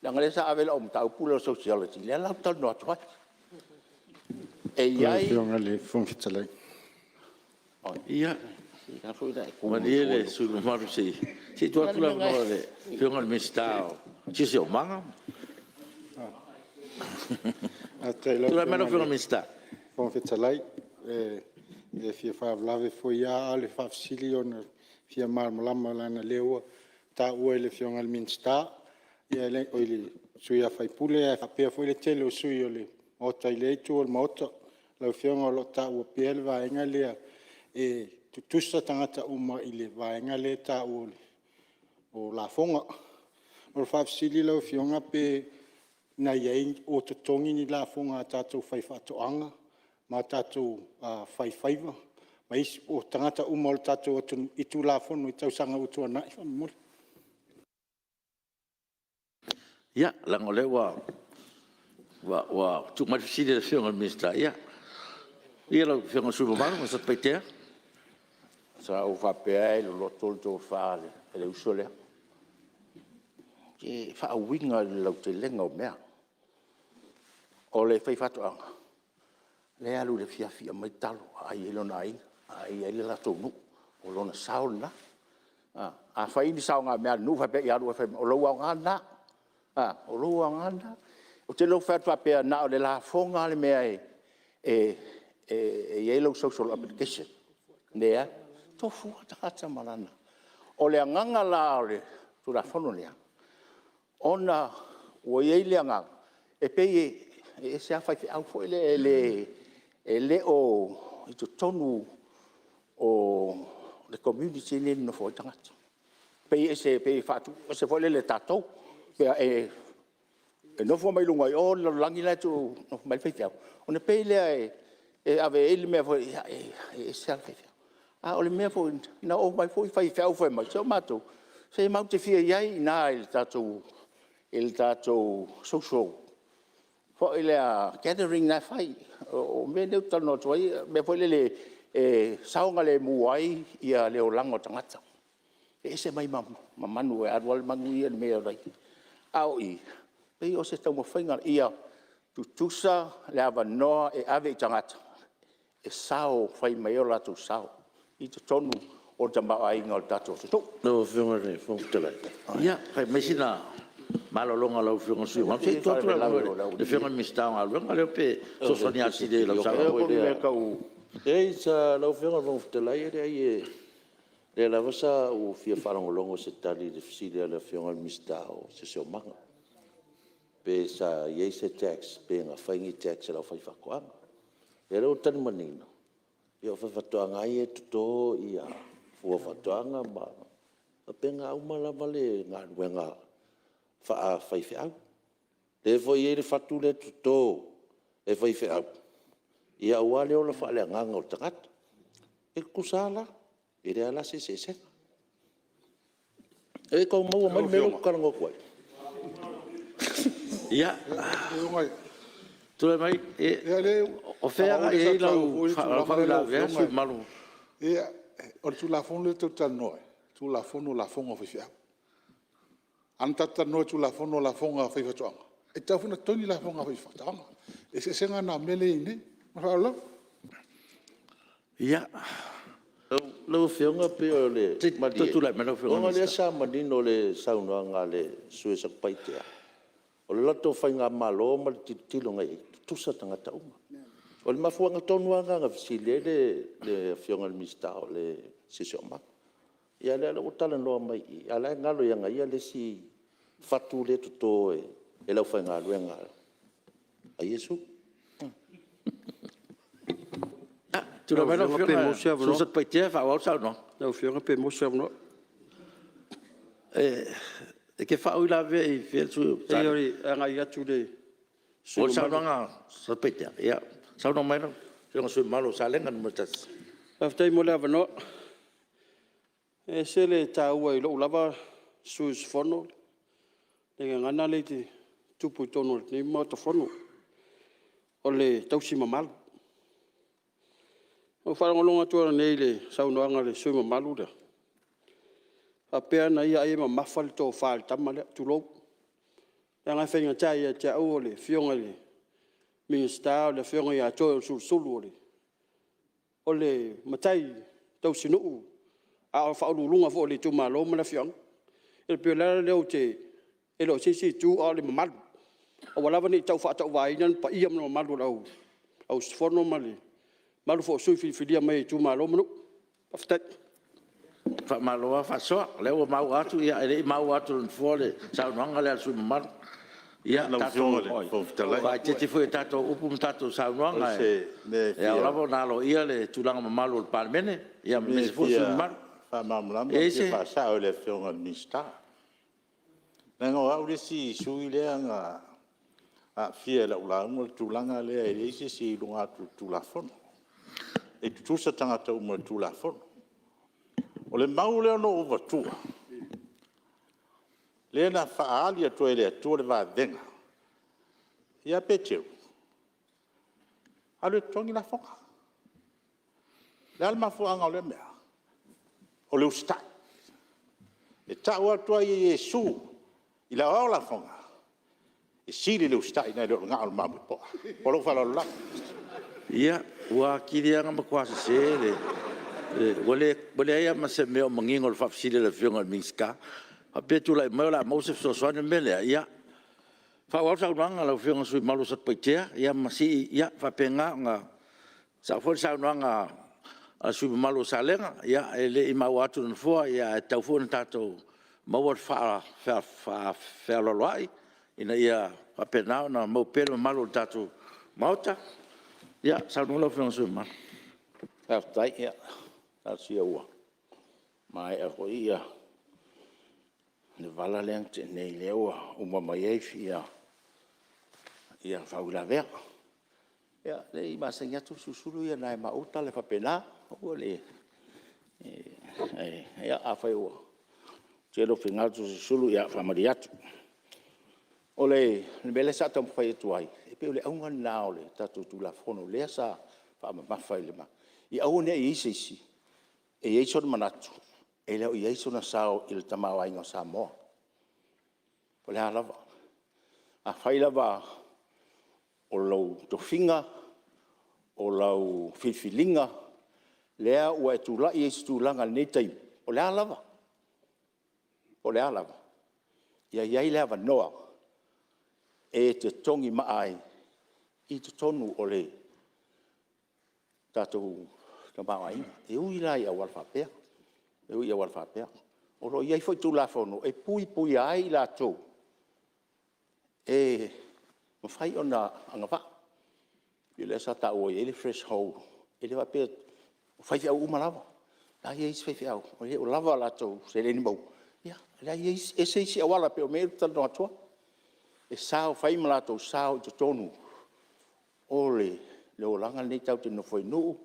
Nanga le sa avela o mtau pula sociology le lau tau no atu hai e iai Whionga le whawhitalai. Ia. Mani le sulu maru si tua tula no le whionga le mistao. Si se o manga. Tula mena whionga mistao. Whawhitalai. E fia whaavlawe fwia le whaafsili o na fia marmalama lana leua ta ua le whionga le minsta. Ia le o le sui a whaipule e Apia fwoi le tele o sui o le ota I le eitu o le maota. Lau whionga o lo ta ua pia le vaenga lea e tutusa tangata uma I le vaenga le ta o la fonga. O le whaafsili lau whionga pe na iei o totongi ni la fonga tātou whaifatoanga ma tātou whaifaiva. Ma isi o tangata uma o le tātou I tu la fono I tausanga utua nai whamuli. Ia, lango le wa tu mai fisi le whionga le mistao. Ia. Ia lau whionga sulu maru ma sa paitea. Sa o whapea e lo tolu tō whaale e le usolea. Ke whaawinga lau te lenga o mea. O le whaifatoanga. Le alu le fiafia mai talo. Ai elona ai. Ai ele la tonu. O lona sauna. A whaini saunga mea nu whapea I alu o lau au ngana. O lau au ngana. O te lau whapea na o le la fonga le mea e yellow social application. Nea. Tō fua takata marana. O le anganga la o le tura whono lea. Ona o iei le anganga. E pei e se awhai te au fo e le o I to tonu o le community le no fo tangata. Pei e se pei whatu. O se fo le tātou. Pea e no fo mai lunga I o la langi la tu no mai whai te au. O ne pei lea e ave e le mea fo e se awhai te au. O le mea fo na o mai fo I whai whiau whai mai. So mātou. Se mau te whia iai nā il tātou social. Fo ile a gathering na fai. O me neu tano tuai. Me fo ile saunga le muai ia leo lango tangata. E se mai manu e adual mangu ia le mea rai. Au I. Pei o se tau mawhainga ia tutusa le awa noa e ave I tangata. E sao whai mai o lato sao. I te tonu o te maa inga o tato. No, whionga re, whongtalai. Ia, kai mesina malolonga lau whionga sui. Mam se tuatura le whionga mistao ngā luenga leo pe sosoni ati de lau sanga hoi lea. Ei, sa lau whionga whongtalai e rea i le la wasa o fia wharangolongo se tali de fisile le whionga mistao se seo manga. Pe sa iei se tax, pe ngā whaingi tax e lau whai whakoanga. E reo tani manino. Ia whawhatoanga I e tuto ia whawhatoanga ma penga umala male ngā ruenga whaiwhiau. Le fo I e le whatu le tuto e whaiwhiau. Ia ua leo la whaale nganga o tangata. E kusala, e rea la se se. E kau maua mai mero karango koe. Ia. Tule mai, o whea e lau whaula vea sui malu. Ia, o tu la fono le tau tanoe. Tu la fono la fonga whiwhia. Anta tanoe tu la fono la fonga whiwhatoanga. E tau funa toni la fonga whiwhatoanga. E se senga na mele ine. Mawhala? Ia. Lau whionga pe o le madi. Tatu lai mena whionga. Onga lea sa madino le saunoanga le sue sak paitea. O le lato whai ngā malo ma le titilo ngai tusa tangata uma. O le mafuanga tonuanga ngā fisile le whionga le mistao le sisio maka. Ia le ala utala noa mai I. Ala ngalo yanga ia le si fatu le tuto e lau whai ngā luenga. A Yesu. Tu la mena fianga susat pai te fa wa sa no. Na fianga pe mo sa no. Ke fa ui la ve I fe su. E ori anga ia tu de. O sa no nga sa pai te. Ya. Sa no mai no. Fianga su malo sa lenga no tas. After mo la no. E sele ta ua I lo lava sus fono. Lenga ngana le te tupu tono ni mo to fono. O le tausi mamalu. O wharangononga tua nei le saunoanga le sui mamalu da. Apia na ia e mamawhale tō whaale tamale tulou. E ngai whainga tai ia te au o le fionga le minister o le fionga ia toi o sulu o le. O le matai tausi nuu. A o whaurulunga fo o le tumalo mana fionga. E le pio lara leo te e lo sisi tu o le mamalu. O walawa ni tau whaatau wainan pa ia mana mamalu lau. Au sfono mali. Malu fo sui filia mai tu malo manu. Paftat. Fa malo fa so le o mau atu ia ele mau atu fo le sa nanga le su mal. Ia tato fa te foi tato upum tato sa nanga. E ora bona lo ia le tulanga malo le Palemene ia me fo su mal. Fa mamla e se fa sa o le fionga mista. Nengo au le si sui le anga a fie la ula mo tulanga le e si lunga tu la fon. E tu sa tangata uma tu la fon. O le mau leo no uva tua. Le na whaali a toi le atua le vā venga. Ia peteu. Alu tongi la fonga. Le alma fuanga o le mea. O le ustai. E taua tua I Yesu. I la o la fonga. E siri le ustai na leo ngā alma mu poa. O lo whala la. Ia, ua kiri anga makwasa se le. Wale ia ma se meo mangingo le whapsile le fionga le minska. A petu lai meo la Mosef so swane mele ia. Fa wauta unanga la fionga sui malu sat paitea. Ia masi ia whapenga nga. Sa fwoi sa unanga a sui malu sa lenga. Ia ele I mau atu na fua. Ia tau fua na tatou mauar wha loloai. Ina ia whapenao na mau pere malu tatou mauta. Ia, sa unanga la fionga sui malu. Aftai ia. Asia ua. Mai a hoi ia. Ne vala leang te nei leua. Uma mai eifi ia. Ia whaula vea. Ia, le I masang atu susuru ia nai mauta le whapena. Ua le. Ia a whai ua. Tero whingatu susuru ia whamari atu. O le mele sa tam whai atu ai. E pe o le aunga nao le tatu tu la fono. Lea sa whamawhai le ma. I au ne I isi. E eiso na manatu. E leo I eiso na sao I le tamau ainga Samoa. Po le halava. A whai lava o lau tofinga, o lau whiwhilinga, lea ua e tūla I eiso tūlanga nei taim. Po le halava. Po le halava. Ia iai lea wanoa. E te tongi maai. I te tonu o le tātou tamau ainga. E ui lai a walwhapea. E ui a walwhapea. O ro iai foi tū la whono. E pui ai la tō. E mawhai o na angawha. I le sa ta oi, e le fresh hold. E le wapea. Whai au umalawa. La iai se whai au. O lava la tō. Se le ni mau. Ia. La iai e se isi awala pe o mea tano atua. E sao whai ma la tō sao I te tonu. O le o langa nei tau te no Mulinu'u.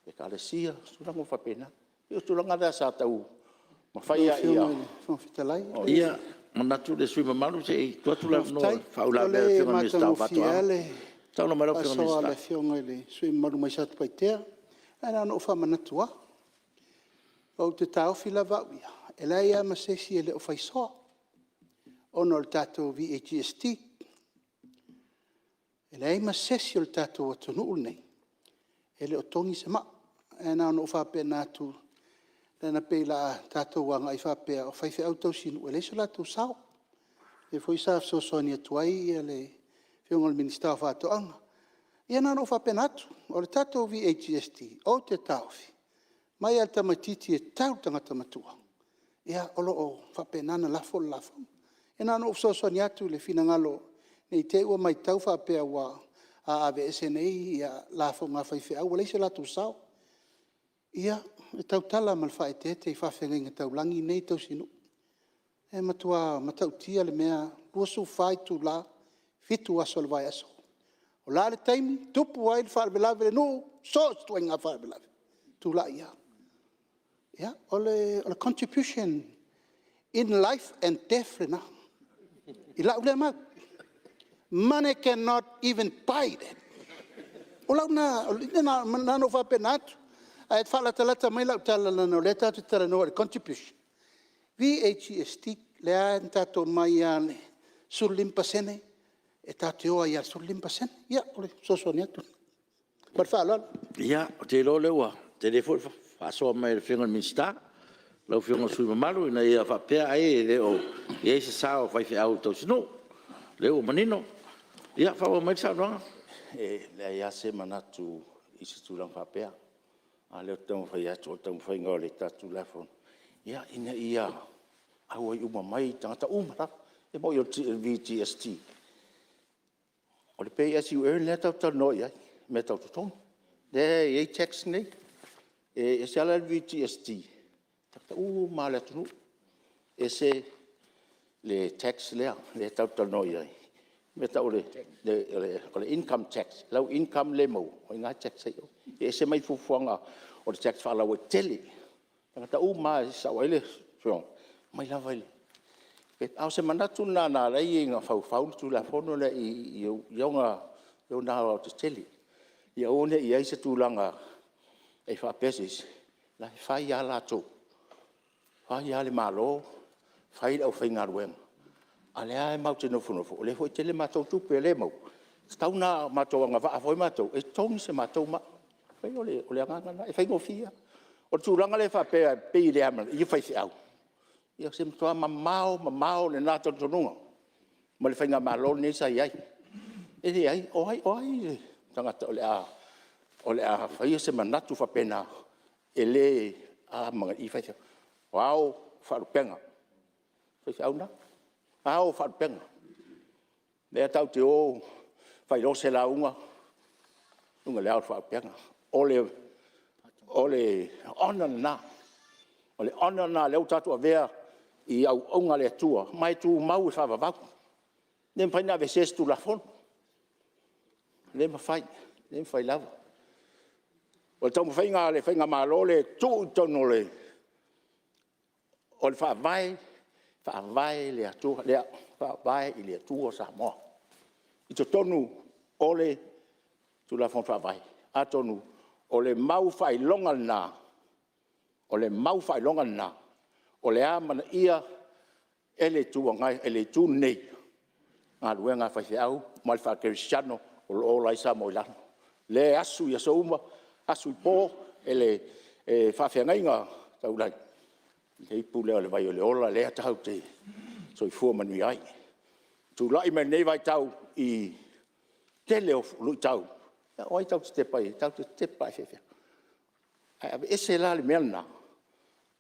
E kalesia, surango whapena. E o turanga rea sa tau. Ma whai a ia. Ia, manatu le sui mamalu se I tuatula no whaula mea whionga mista watu a. Tau no mara whionga mista. Pasoa le whionga le sui mamalu mai satu paitea. Ana no wha manatu a. O te tau whila vauia. E lai a masesi e le o whaisoa. Ono le tātou VHST. E lai masesi o le tātou atonu nei. E le o tongi se maa. E nā no whapea nātu. Lena peila tātou wanga I whapea o whaiwhi au tau sinu. E leiso lātou sao. E fwoi sa so soni atuai e le whionga le minister o whātoanga. Ia nā no whapea nātu. O le tātou VHST. O te tauwhi. Mai al tamatiti e tau tangata matua. Ia olo o whapea nana lafo. E nā no so soni atu le whina ngalo. Nei te ua mai tau whapea wa. A AVS nei ia lafo ngā whaiwhi au. Leiso lātou sao. Ia, e tau tala ma le whae te whawhenga tau langi nei tau sinu. E matua matau tia le mea luasu whai tu la fitu aso le vai aso. O la le taimi, tupu ai le whae belave le no, so stu inga whae belave. Tu la ia. Ia, o le contribution in life and death le na. I la ule mau. Money cannot even buy that. O lau na no whape natu. Ai whala talata mai lau tala no le tatu tala no le contribution. VHST le a tato mai ane sul limpasene e tato oa ia sul limpasene. Ia, ole soso ni atu. Par whala. Ia, te lo lewa. Te le fo faso mai le whenga minsta. Lau whenga sui mamalu ina ia whapea ai le o ia se sao whai au tau sino. Leo manino. Ia whawa mai sa ronga. Le ia se manatu isi tulang whapea. A leo tau whai atu o tau whai ngau le tatu lefon. Ia ina ia au ai uma mai tangata umara. E mo i o VGST. O le pei asi ue le tau tau noi ai. Me tau tutong. Le ei text nei. E se ala VGST. Tangata ma le tunu. E se le tax lea. Le tau tau noi ai. Me tau le income tax. Lau income le mau. O inga tax ai o. E se mai fufuanga o le tax whala o tele. Tangata ma sa waile. Mai la waile. Au se manatu na rei inga fau tu la fono le i yonga yona o te tele. Ia one i aise tūlanga e whapesis. La whai a la tō. Whai a le malo. Whai au whai ngā ruenga. A lea e mau te nofonofo. O le hoi tele mātou tupe le mau. Tau nā mātou anga wha hoi mātou. E tongi se mātou ma. Whai o le angangana. E whai ngofia. O tūlanga le whapea pei le amana. I whai se au. Ia se mtoa mamao le nātou tonunga. Ma le whai ngā malo ne sa iai. E le ai. O ai. Tangata o le a whai se manatu whapena. E le a mga i whai se. Wau wharupenga. Whai se au na. Ao whapenga. Lea tau te o whai rose la unga. Unga lea whapenga. O le ona na. O le ona na leo tatu a vea i au unga le tua. Mai tu mau e whawavaku. Nem whai na veses tu la fon. Nem whai lava. O le tau mwhai ngā malo le tu tono le. O le whawai. Whaavai le atua, whaavai i le atua Samoa. I to tonu o le tulafon whaavai. A tonu o le mau whailonga nā. O le mau whailonga nā. O le amana ia e le tua ngai, e le tu nei. Ngā ruenga whai au, mai wha Cristiano o lo o laisa mo ilano. Le asu i aso uma, asu i pō, e le whawhiangai ngā taulai. Hei pūlea le vai o le ola lea tau te soi fua manui ai. Tu lai mai nei vai tau i tele o lui tau. Oi tau te pai, whewhia. Ai ese la le mea nā.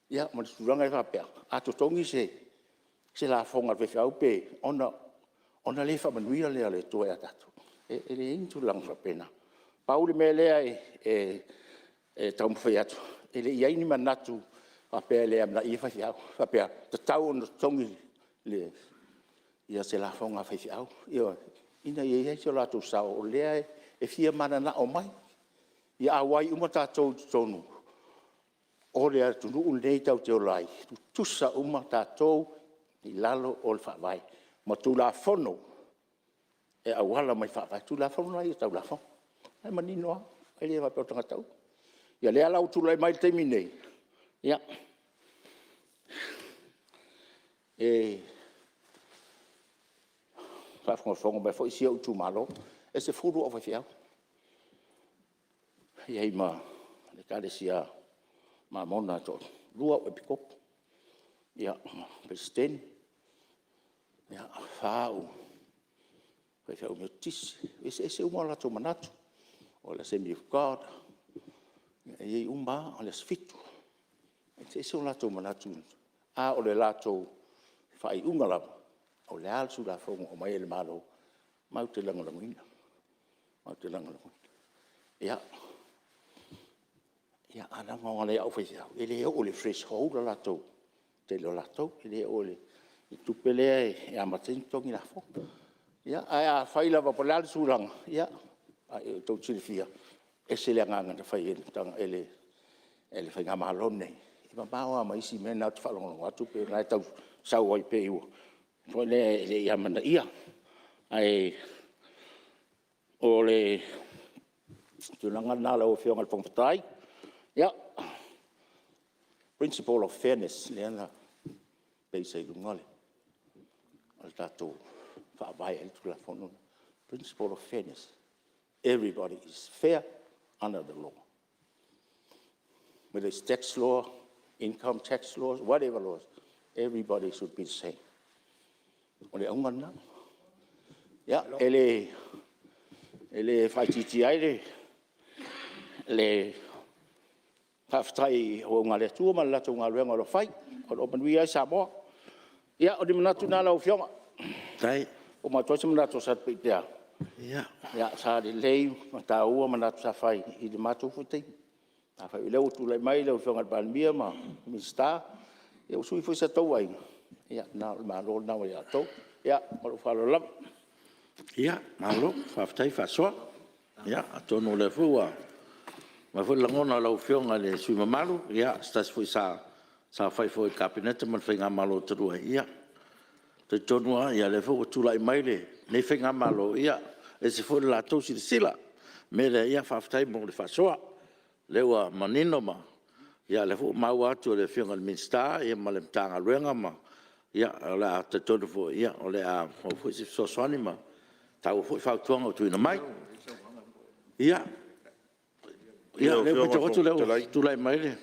Ia, ma turanga e whapea. A to tongi se la whonga whewhia au pe, ona le whamanui lea le toa e tatu. E le intu lang whapena. Pauli mea lea e tau mwhai atu. E le iaini manatu Apia le amna I whai au. Apia, ta tau no tongi le. Ia se la whonga whai au. Ia, ina hei se la tu sao. O lea e fia mana na o mai. Ia awai uma tātou tonu. O lea tunu unei tau te o lai. Tusa uma tātou I lalo o le whawai. Ma tu la whono. E awala mai whawai. Tu la whono ai tau la whono. Ai maninoa. Ai lea wapeo tanga tau. Ia lea lau tu lai mai teimi nei. Ia. Whawhonga mai fo isi au tu malo. E se furu o whawhiau. Iei ma, le kare sia ma mona to. Lua o epikop. Ia, president. Ia, whau. Whawhiau meo tisi. Ese umala to manatu. O le Assembly of God. Iei umba, o le sfitu. Ese o lato manatu. A o le lato whai ungala. O le alsu la whonga o mai le malo. Mau te langalanguina. Ia. ia ana ngā le au whaisi au. Ele o le threshold la tau. Te lo la tau. Ele o le i tupele e amatin tongi la fo. Ia a whaila wa polal suranga. Ia a tau tilifia. E se le nganga na whai tanga ele whai ngā mahalon nei. I mabawa ma isi mena te whalonga atu pe ngai tau sau ai pe iwa. Fo le ia mana ia. Ai o le tunanga nala o whionga le pongpatai. Ia. Principle of fairness. Le ana peisa i lungale. Al tatou whaavai el tula whanuna. Principle of fairness. Everybody is fair under the law. Whether it's tax law, income tax laws, whatever laws, everybody should be the same. O le aunga na. Ia, ele whaititi ai le whawhtai o ngā le tua, ma lato ngā ruenga o lo whai, o lo manui ai Samoa. Ia, o di manatu nā lau whionga. Tai. O matua se manatu sa te peitea. Ia. Ia, sa le lei, ma tā ua manatu sa whai, i le mātou whutei. A whai leo tu lai mai, leo whionga le Palemene ma Minsta. Ia, usui fui sa tau ai. Ia, nā ma lo nā wai a tau. Ia, ma lo whalo lam. Ia, malo, whawhtai whasoa. Ia, atono le fua. Ma fui langona lau whionga le sui mamalu. Ia, stas fui sa whai fui kabineta man whainga malo tarua. Ia, te tonua, ia le fua tulai mai le. Nei whainga malo, ia, e se fui la tau sila. Mele ia whawhtai mo le whasoa. Lewa manino ma. Ia le fua mau atu le whionga le Minsta. Ia ma le mtanga ruenga ma. Ia, ole a te tonu fua. Ia, ole a fui si sosoani ma. Tau fui whautuanga o tuina mai. Ia. Ia, leo pe tokotu leo, tulai mai le.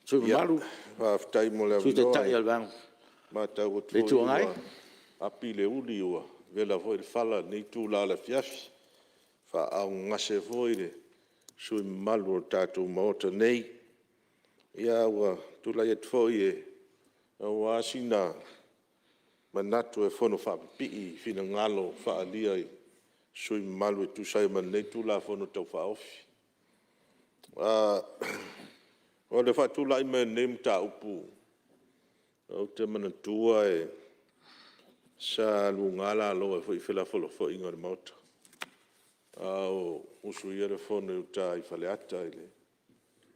Sui malu. Whaftai mo leo. Sui te tai alwang. Ma tau o le tuangai. Api le uli ua. Vela foi le fala nei tu la la fiafi. Fa au ngase foi le. Sui malu o tātou maota nei. Ia ua tulai et foi e. Au asina. Manatu e fono whapii fina ngalo whaalia i. Sui malu e tu sai man nei tu la fono tau whaofi. O le whatula i me nem ta upu. O te mana tua e sa lungala lo e fo i whila folo fo inga le mauta. O usu i ere fono i uta i whaleata i le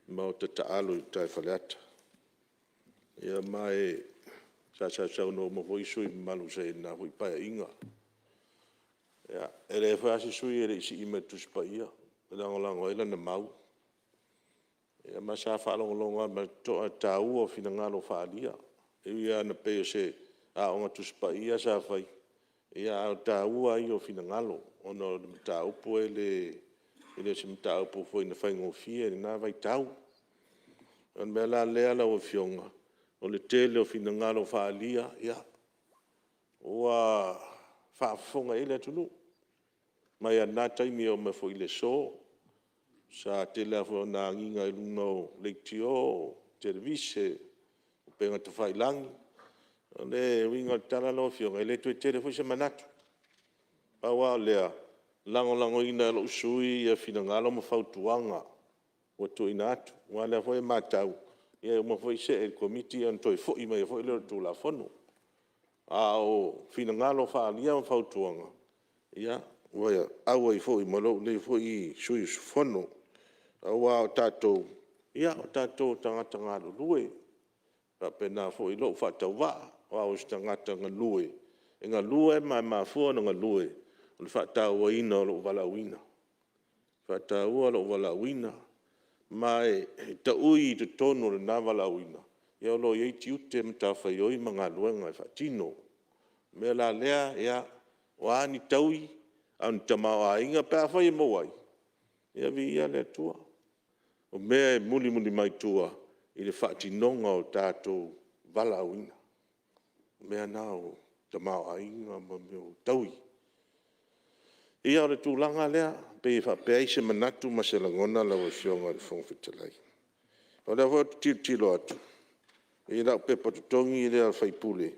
mauta ta alo i uta i whaleata. Ia mai sa no mo fo isu i malu se na hui paia inga. Ia, ere e whaasi sui ere isi i me tuspa ia. Lango ila na mau. Ia ma sa whaalonga ma toa tāu o whina ngalo whaalia. Ia na peo se a onga tuspa ia sa whai. Ia au tāu ai o whina ngalo. Ono tāu po ele si tāu po fo ina whaingo fia ni nā vai tāu. An mea la lea la o fionga. O le tele o whina ngalo whaalia. Ia. Oa whaafonga ele atunu. Mai a nā taimi o me fo ile so. Sa tele afo na nginga i lunga o leitio, televise, o penga te whailangi. Le winga tala lo fionga, le tue tele fo se manatu. Pawa lea, lango ina lo usui e fina ngalo ma whautuanga. O to ina atu, wale fo e matau. Ia ma fo i se e komiti an toi fo i mai fo i leo tu la fono. A o fina ngalo whaalia ma whautuanga. Ia, waya, awa i fo i malo, le fo i sui fono. Awa o tātou, ia o tātou tangata ngā lue. Ka pena fo i lo whatau wā, o au si tangata ngā lue. E ngā lue mai mafua na ngā lue. O le whatau wa ina o lo walawina. Whatau o lo walawina. Mai ta ui te tono le nā walawina. Ia o lo i eiti ute mta whaioi ma ngā luenga e whatino. Me la lea, ia, o ani taui, au ni tamau a inga pēr whai e mawai. Ia vi ia le tua. O mea muli mai tua i le whaatinonga o tātou walawina. Mea nao tamau a inga ma meo taui. Ia o le tūlanga lea, pe i whapea se manatu ma se langona la o fionga le whongwhitalai. O lea wha tilo atu. I lau pepa tutongi i lea whaipule.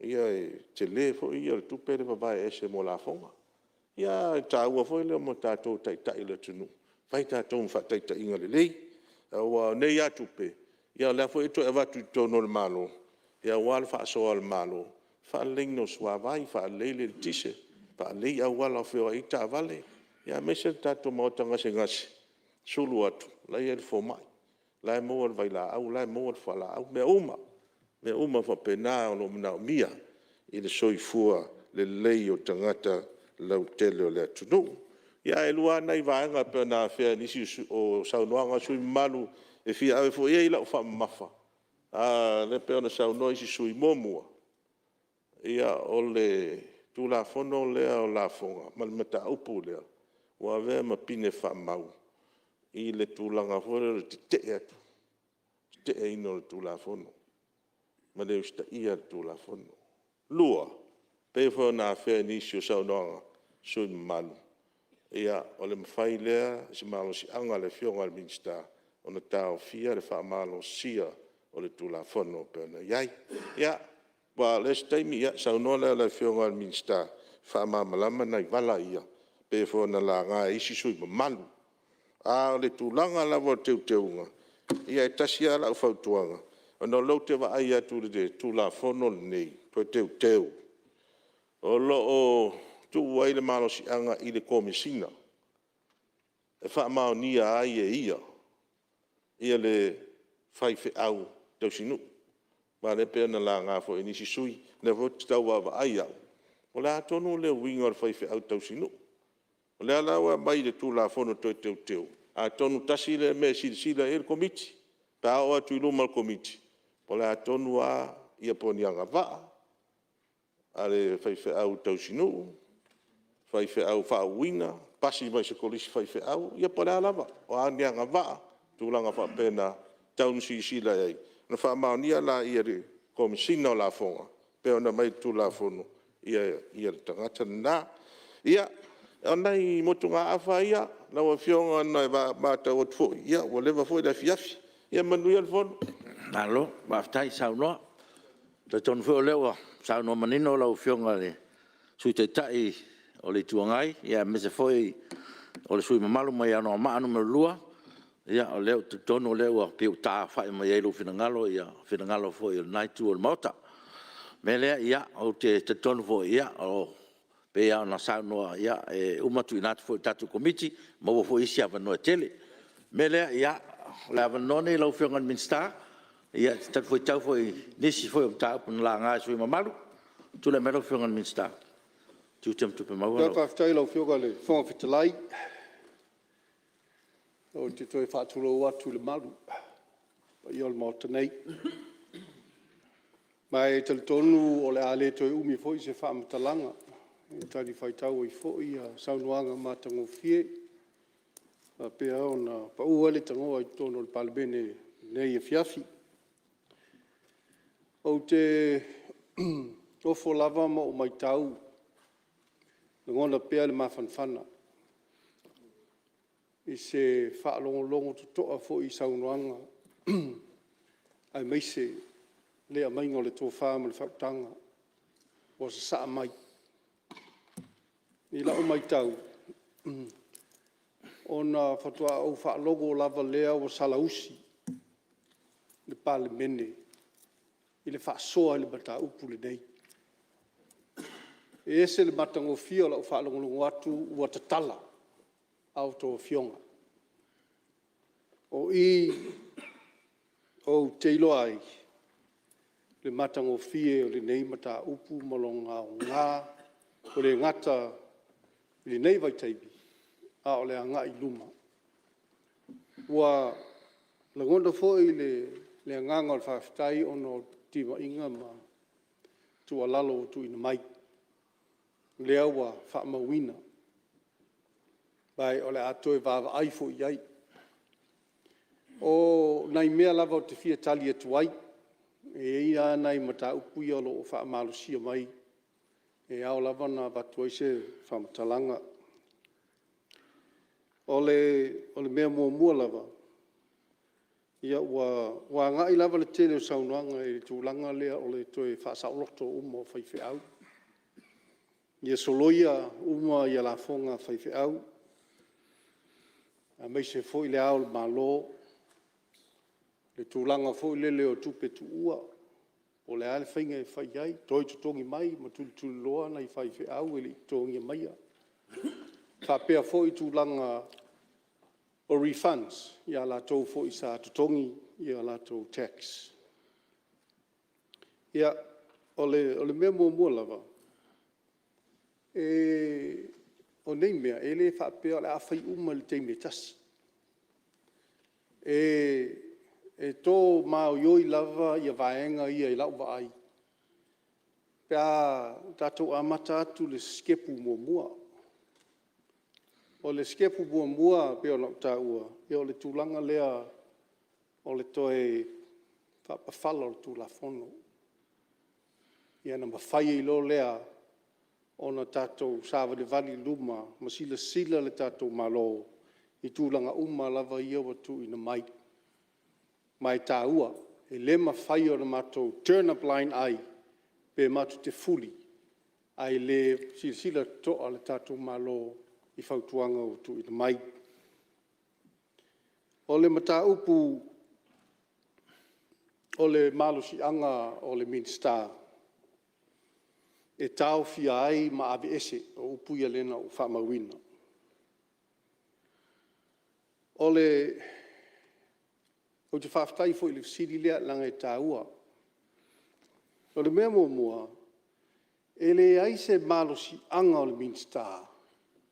Ia e te le fo ia le tupe le babae e se mo la fonga. Ia tā ua fo i lea mo tātou tai le tunu. Vai tātou mwha tai inga le lei. Wa nei atu pe. Ia le fo ito eva tu tono le malo. Ia wal fa so al malo. Fa ling no swa vai fa lele tise. Fa le ia wala fo ita vale. Ia mese tato mo tanga se ngasi. Sulu atu. La ia fo mai. La mo al vai la au la mo al fa la au me uma. Me uma fa pena no mna mia. I le soifua le lei o tangata lau tele o le atunu. Ia e lua nei vaenga pe na fea nisi o saunoanga sui malu e fia ave fo ia ila o wha mafa. Le pe ona saunoa isi sui momua. Ia o le tu la fono lea o la fonga, ma le mata upu lea. Wa vea ma pine wha mau. I le tu langa fore le te atu. Te e ino le tu la fono. Ma le usta ia le tu la fono. Lua, pe fo na fea nisi o saunoanga sui malu. Ia o le mawhai lea, si malo si anga le fionga le minsta, o na tau fia le wha malo sia o le tula fono pēna. Iai, ia, wa le staimi ia, saunoa lea le fionga le minsta, wha malama nai wala ia, pe fo na la ngā isi sui ma malu. A le tūlanga lawa teu teunga, ia e tasia la ufautuanga, o no lau te wa ai atu le tula fono le nei, po teu teu. O lo o tu wai le malo si anga i le komisina. E wha mao nia ai e ia. Ia le whaife au tau sinu. Ma le pēna la ngā fo e nisi sui. Ne fo te tau wawa ai au. O le atonu le winga le whaife au tau sinu. O le alawa mai le tū la fono toi teu teu. A tonu tasi le me sila e le komiti. Pa o atu iluma le komiti. O le atonu a ia poni anga waa. A le whaife au tau sinu. Fai fe au fa wina pasi mai se kolisi fai fe au ia pora lava o ania nga va tu langa fa pena taun si sila ai na fa ma nia la ia re komisina la fonga pe ona mai tu la fono ia tangata na ia ona i motunga afa ia la wa fionga na ba ta o fo ia o leva fo da fiafi ia manuel fon alo ba tai sa no te ton fo lewa sa no manino la fionga le su te tai o le tuangai, ia me se foi o le sui mamalu mai ano maanu me lua, ia o leo te tono leo a piu tā whai mai eilu whinangalo, ia whinangalo foi o naitu o le mauta. Me lea ia o te tono foi ia o pe ia o na saunoa ia e umatu inatu foi tatu komiti, maua foi isi avanoa tele. Me lea ia le avanone lau whiongan minsta, ia tatu foi tau foi nisi foi o tā upun la ngai sui mamalu, tu le mero whiongan minsta. Tu tem tu pe maua. Ia whaftai lau whioga le whonga whitalai. O te toi whātulo atu le malu. Pa i o le maota nei. Mai te tonu o le ale toi umi foi se whaamatalanga. E tari whaitau i foi a saunuanga mātango fie. A pea o na pa ua le tangoa i tono le Palemene nei e fiafi. O te ofo lava ma o mai tau. Ngona pea le mawhanwhana. I se whaalongolongo tutoa fo i saunoanga. Ai meise lea mainga o le tō whāma le whautanga. O se saa mai. I la o mai tau. O na whatua au whaalongo lava lea o salausi. Le Palemene. I le whaasoa le bata upu le nei. E ese le matango fio la ufa longo atu ua tatala au to fionga. O i o teilo ai le matango fie o le nei mata upu malonga o ngā o le ngata le nei vai taibi a o le anga i luma. Ua le ngonda foi le nganga o whaftai ono tima inga ma tua lalo tu ina mai. Lea wa whaamawina. Bai o le atoe vāwa aifo iai. O nai mea lava o te fia tali atu ai. E ia nai mata upui alo o whaamalosia mai. E ao lava na vatua se whaamatalanga. O le mea mua lava. Ia wa ngai lava le tele o saunuanga e tūlanga lea o le toe whaasauloto umo whaife au. Ia soloia uma ia la fonga whaife au. A mei se foi le ao le malo. Le tūlanga fo i lele o tupe tu ua. O le ale whainga e whai ai. Toi tutongi mai, ma tulu loa na i whai whi au e li tongi maia. Whapea fo i tūlanga o refunds. Ia la tau fo i sa tutongi, ia la tau tax. Ia, o le mea mua lava. O nei mea, e le whapea le awhai uma le teime tasi. E tō mao ioi lava ia vaenga ia i lau vaai. Pea tātou amata atu le skepu mua. O le skepu mua pea o lau tāua. Ia o le tūlanga lea o le toe whapawhala o le tūlafono. Ia na mawhai i lo lea o na tātou sāwa le vali luma ma sila le tātou malo i tūlanga lava ia watu i na mai. Mai tāua, e le mawhai o na mātou turn a blind eye, pe mātou te fuli, ai le sila toa le tātou malo i whautuanga o tu i na mai. O le mata upu, o le malo si anga o le Minster, e tau fia ai ma ave ese o upu ia lena o whamawina. O te whaftai fo i le siri lea langa e tāua. O le mea mua, e le aise malo si anga o le Minster,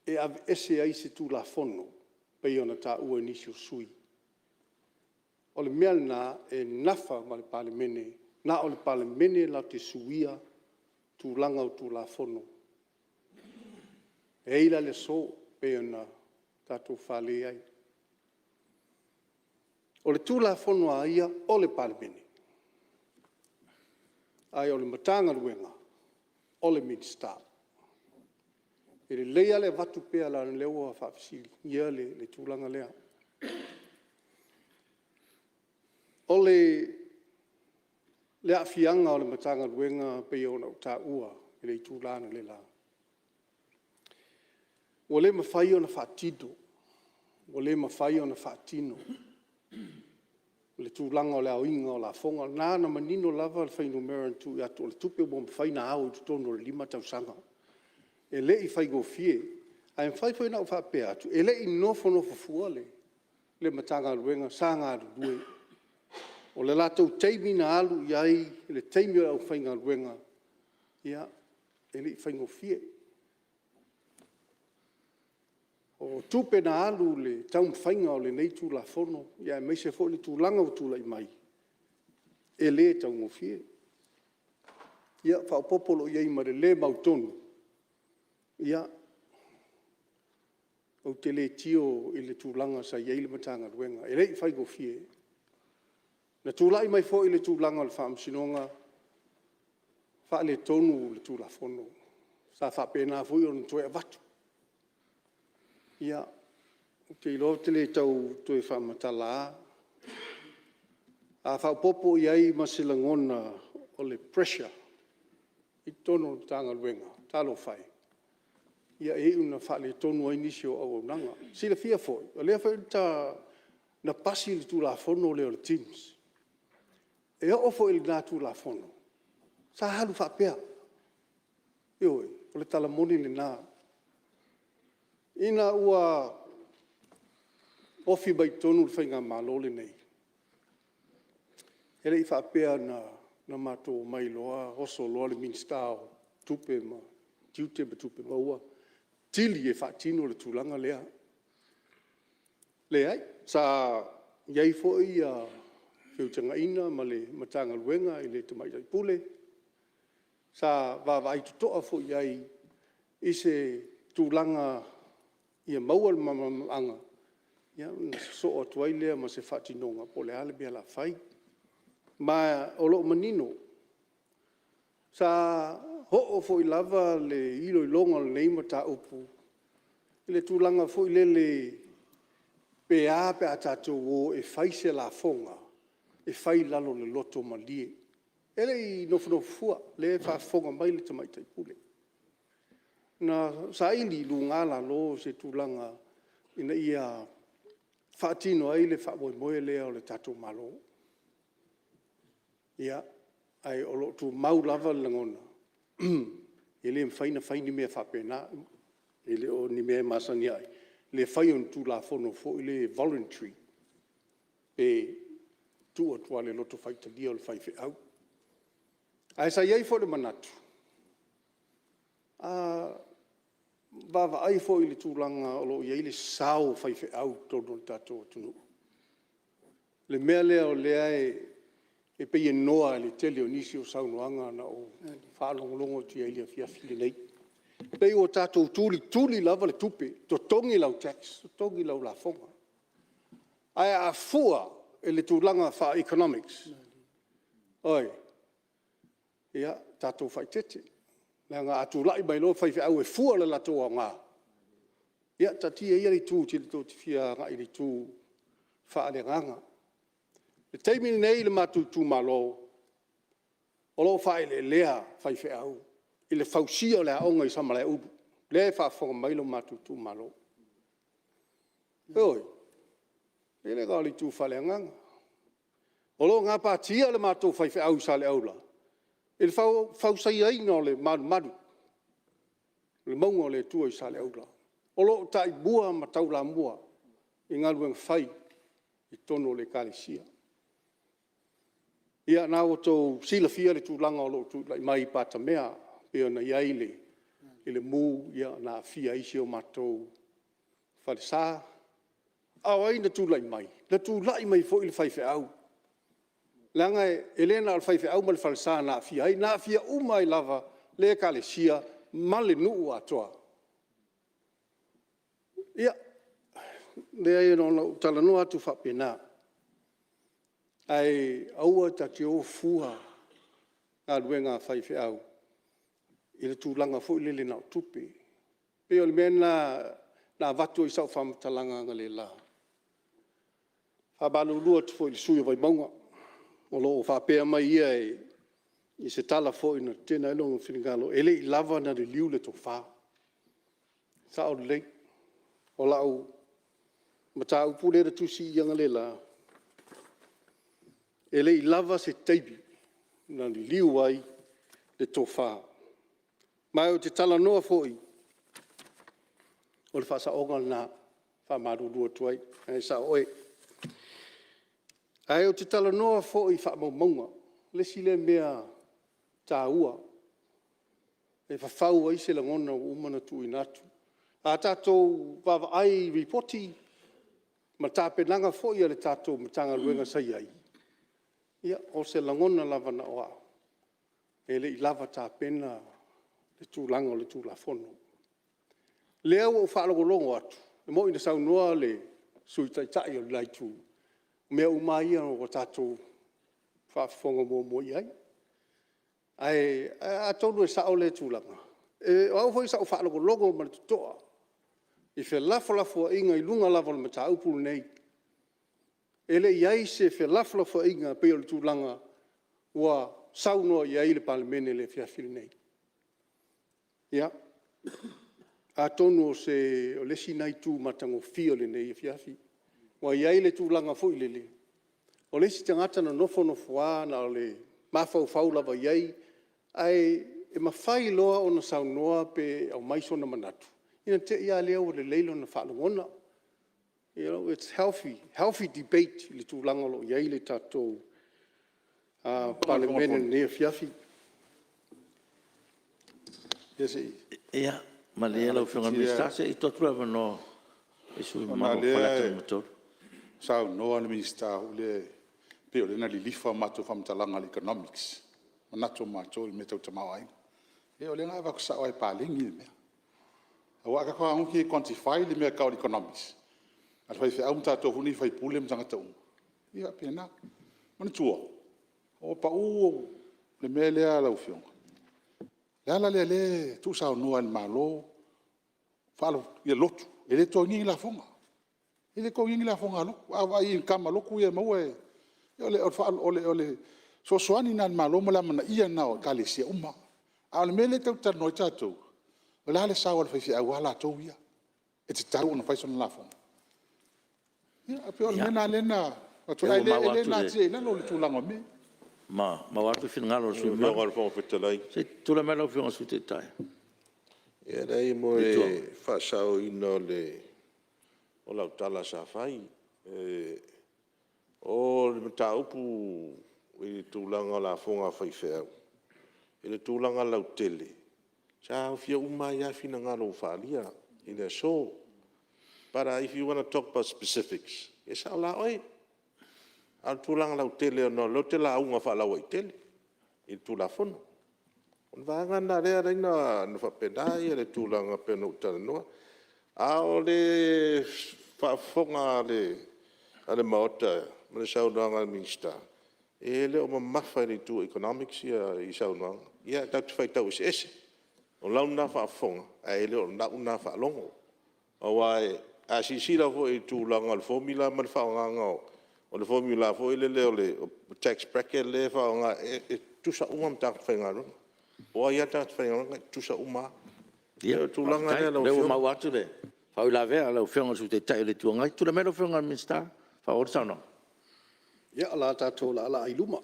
e ave ese aise tū la fono, pei ona tāua nisi o sui. O le mea na e nafa ma le Palemene, na o le Palemene la te suia tū langa o tū la fono. E ila le so, pei ona tātou whale ai. O le tūla whanua ia o le Palemene. Ai o le matanga ruenga, o le Minster. E le leia le watu pea la lewa whawhisiri, ia le tūlanga lea. O le awhianga o le matanga ruenga pea o na uta ua, e le tūlana le la. O le mawhai o na whaatido, o le mawhai o na whaatino, le tūlanga o le auinga o la fonga, nāna manino lava le whainu meran tu i atu, o le tupe o mo mwhaina au i tutono le 5 tausanga. E le i whai go fie, a e mwhai na u whapea atu, e le i nofo fua le matanga ruenga, sanga rue. O le latou teimi na alu iai, le teimi o au whainga ruenga, ia, e le i whai go fie. O tupe na alu le taum whainga o le nei tū la fono, ia me se fo le tūlanga o tūla i mai. E le tau ngofie. Ia whaopopolo iai ma le mautonu. Ia, o te le tio i le tūlanga sa iai le matanga ruenga. E le i whai ngofie. Na tūla i mai fo i le tūlanga le whaamsinonga, wha le tonu le tūla fono. Sa whapena fui o na toe avatu. Ia, ke ilo te le tau toe whamatala. A whaupopo iai masilangona o le pressure. I tono tanga ruenga, talo whai. Ia e una whale tonu ainisio au nanga. Sila fia foi. O lea whai na pasi le tū la fono leo le teams. E o fo il nā tū la fono. Sa halu whapea. Ioi, o le talamoni le nā. Ina ua ofi bai tonu le whainga malole nei. Hele i whapea na mato mai loa, oso loa le Minster o tupe ma, tiute ma tupe maua. Tili e whaatino le tūlanga lea. Lea ai, sa iai foi a whiutanga ina ma le matanga luenga i le tamaitai pule. Sa vavai tutoa foi iai i se tūlanga ia maua le mamanga. Ia, so o tuai lea ma se whaatinonga po le ale bea la whai. Ma o lo manino. Sa ho'o fo i lava le ilo i longa le neima ta upu. Le tūlanga fo i le pea pe a tātou o e whai se la fonga. E whai lalo le loto malie. Ele i nofua le whaafonga mai le tamaitai pule. Na sa ili lungala lo se tūlanga ina ia whaatino ai le whamoe moe lea o le tātou malo. Ia, ai o lo tu mau lava langona. Ele mfaina faini mea whapena, ele o ni mea masani ai. Le whai on tu la fono fo, ele voluntary. E tu o tua le loto whaita lia o le whai au. Ai sa iei fo le manatu. Vava ai fo i le tūlanga o lo iei le sao whai au tono tato tunu. Le mea lea o lea e pei e noa le tele o nisi o saunoanga na o whaalongolongo tu iei le fiafili nei. Pei o tato tuli lava le tupe, to tongi lau tax, to tongi lau la fonga. Ai a fua e le tūlanga wha economics. Oi, ia, tato whai tete. Nā ngā atu lai mai lo whai au e fua le lato a ngā. Ia, tati e ia li tū, tili tō ti fia ngā i li tū wha ale nganga. Le teimini nei le matu tū malo, o lo whai le lea whai au. I le whausia o le aonga i Malae ubu. Le wha whonga mai lo matu tū malo. Oi, e le ngā li tū wha le nganga. O lo ngā pātia le matu whai au sa le aula. Il fau sai ai no le madu. Le mongo le tua i sale aula. O lo tai bua ma tau la mua. I ngā luenga whai i tono le kālesia. Ia nā o tō sila fia le tūlanga o lo tū lai mai pata mea. Pea na iai le. I le mū ia nā fia isi o matou. Whale sā. Au ai na tū lai mai. Na tū lai mai fo i le whai au. Langa elena al fai au mal falsa na fia ai na fia umai lava le kalesia Mulinu'u atoa. Ia le ai no tala no atu fa pena. Ai aua ta tio fua a luenga fai au. Ile tūlanga fo ile na tupe. Pe o mena na vatu i sau fam talanga ngale la. Fa balu lua tu fo ile sui vai maunga. O lo whapea mai ia i se tala fo ina tēnā ilonga whingalo. Ele i lava na le liu le tō whā. Sa o lei. O lau. Mata upu lera tusi i anga le la. Ele i lava se teipi. Na le liu ai le tō whā. Mai o te tala noa fo i. O le whasa ongal nā. Wha marurua tuai. Ai sa oe. Ai o te tala noa fo i wha maunga, lesi le mea tā ua. E whawhau ai se langona o umana tu i natu. A tātou wawa ai ripoti, ma tā penanga fo i ale tātou matanga luenga sai ai. Ia, o se langona lava na oa. E le i lava tā pena le tūlanga o le tūlafono. Lea o whaalongolongo atu. E mo ina sau noa le sui taitai o le lai tū. Mea umai ana o tātou whaafonga mo iai. Ai, a tonu e sao le tūlanga. E au hoi sao whaaloko logo ma le tutoa. I whe lafo inga i lunga lava le mata upulu nei. E le iai se whe lafo inga pe o le tūlanga ua sau noa iai le palemene le whiawhiri nei. Ia. A tonu o se o lesi nai tū matango fio le nei e whiawhiri. Wa iai le tūlanga fo i lele. O lesi tangata na nofo a na o le mawhau lava iai, ai e mawhai loa o na sau noa pe au maiso na manatu. Ina te ia leo le leilo na whaalongona. You know, it's healthy debate le tūlanga lo iai le tātou palemene ne fiafi. Yes, ia, ma le lau whiunga minister, se i totua wano e sui mamo whalata mator. Sao noa le minister le pe o le na li lifa mato whamtalanga le economics. Manato mato le metau tamau ai. E o le ngai wako sao ai pālingi le mea. A waka koa anki quantify le mea kao le economics. Al fai au mtato huni fai pule mtangata unga. Ia pena. Mana tua. O pa u le mea lea lau fionga. Lea le tu sao noa le malo. Falo ia lotu. Ele to ngi la fonga. Ele ko ngi la fonga lo. Ava i kama lo ku ia maue. Ole so soani na malo mala mana ia na o kalisia uma. Al mele tau tar no tato. Ola le sa wal fa au ala to ia. E te taru na fai son la fonga. Ia pe ol mena lena. O to ai le na ti na lo le tu lango me. Ma watu finangalo su Fionga le fonga fetalai. Se tula melo fionga su te tai. Ia rei mo e whaasau ino le o lau tala sa whai. O le mata upu i tūlanga la fonga whai wheau. I le tūlanga lau tele. Sa fia umai a finangalo whaalia. I le so. But if you want to talk about specifics, yes, I'll allow it. Al tūlanga lau tele no lo te la unga whalau i tele. I tūla fono. On vanga na rea reina no whapedai le tūlanga peno utana noa. A o le whafonga le maota, ma le saunoanga minsta. E le o mamawhai ni tū economics i saunoanga. Ia tau te whaitau is ese. O launa whafonga, a e le o nauna whalongo. O wai, a sisira fo i tūlanga le formula ma le whaonganga o le formula fo i le leo le tax bracket le whaonga e tusa umam tak whaingarona. O ia ta whaingarona tusa uma. Ia tūlanga le lau le whionga. mau atu le. Fau la vea lau fionga su te tai le tuangai. Tula melo fionga minsta. Fau o sana. Ia la tātou la ala iluma.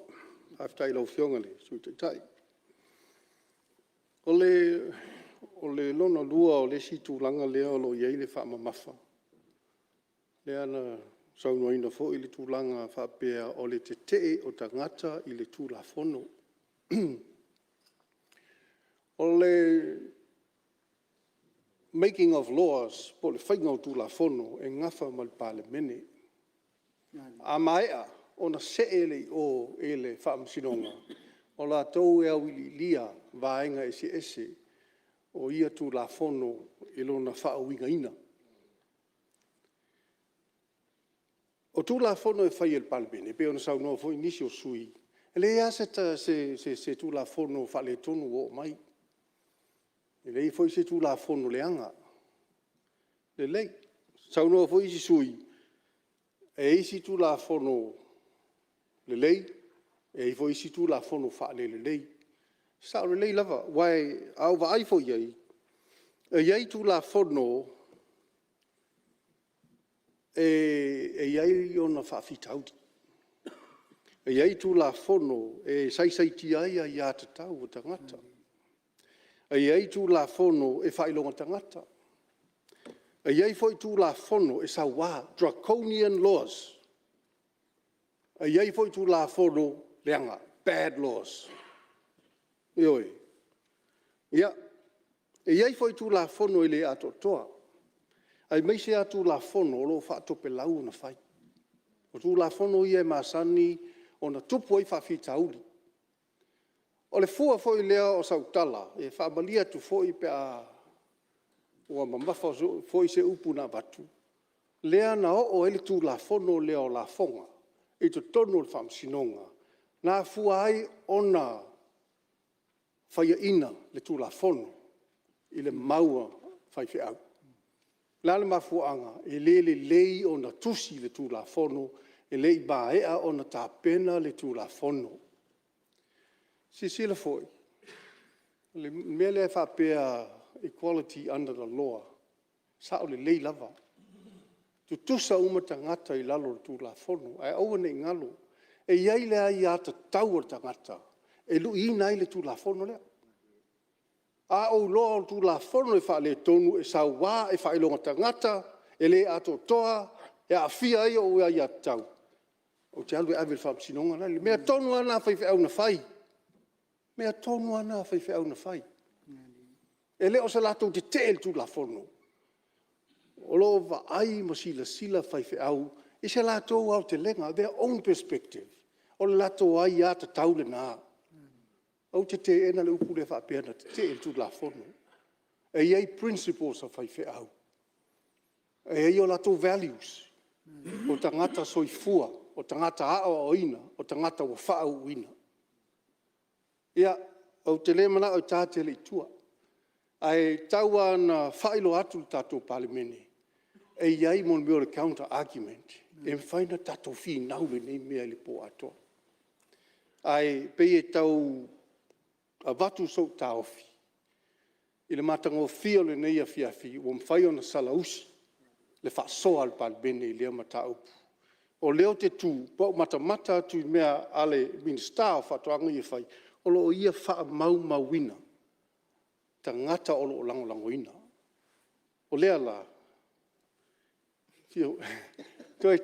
Haftai lau whionga le su te tai. O le lona lua o le si tūlanga lea o lo iei le wha mafa. Le ana saunoina fo i le tūlanga whapea o le te tee o tangata i le tūla fono. O le making of laws po le whainga o tūla fono e ngafa ma le Palemene. A maea o na seele o e le whaamsinonga. O la tau e au ili lia vaenga ese o ia tūla fono i lona whaawinga ina. O tūla fono e whai el Palemene, pe ona saunoa fo inisi o sui. E le ea se tūla fono whale tonu o mai. E lei foi se tūla fono leanga. Le lei. Saunoa fo isi sui. E isi tūla fono le lei. E i fo isi tūla fono whale le lei. Sa le lei lava. Wai au wa ai fo iei. E iei tūla fono e iei ona whaafitauti. E iei tūla fono e saisai aia i a tatau o tangata. E iei tūla fono e whailonga tangata. E iei foi tūla fono e sa wā, draconian laws. E iei foi tūla fono leanga, bad laws. Ioi. Ia, e iei foi tūla fono i le ato toa. Ai mei se atu la fono o lo whaatope lau na whai. O tū la fono i e masani o na tupu ai whawhitauli. O le fua foi lea o sautala, e whaamalia tu foi pe a ua mamafa foi se upu na batu. Lea na o ele tū la fono lea o la fonga, e to tono le whamsinonga. Nā fua ai ona whaia ina le tū la fono, i le maua whai au. Lale mafuanga, e le lei o na tusi le tū la fono, e lei baea o na tāpena le tū la fono. Sila foi. Le mele e whapea equality under the law. Sa o le lei lava. Tu tusa umata ngata i lalo le tū la fono. Ai aua nei ngalo. E iai lea i ata tau o tangata. E lu i nai le tū la fono lea. A o loa o tū la fono e wha le tonu e sa wā e wha ilonga tangata, e le ato toa, e a fia ia o ia tau. O te alu e awel wha sinonga nai. Mea tonu ana whai wha au na whai. Mea tonu ana whai wha au na whai. E le o sa lato te teel tū la fono. O lo wa ai mo sila whai wha au, e se lato au te lenga, their own perspective. O le lato ai ata tau le naa. Au te te ena le upu le whaapena te te tu la fono. E iei principles a whai au. E iei o lato values. O tangata soifua, o tangata ao o ina, o tangata wa whaau ina. Ia, au te le mana o tāte le tua. Ai taua na whailo atu tātou Palemene. E iei mon meo le counter argument. E mwhaina tātou whi naule nei mea le po atoa. Ai pei e tau a watu sau taofi. I le matango fio le nei a fiafi, o mwhai ona salausi, le wha soa al Palemene i lea mata upu. o leo te tū, po mata tu mea ale minsta o whatoanga i whai, o lo ia wha mauina, ta ngata o lo langoina. O lea la, toi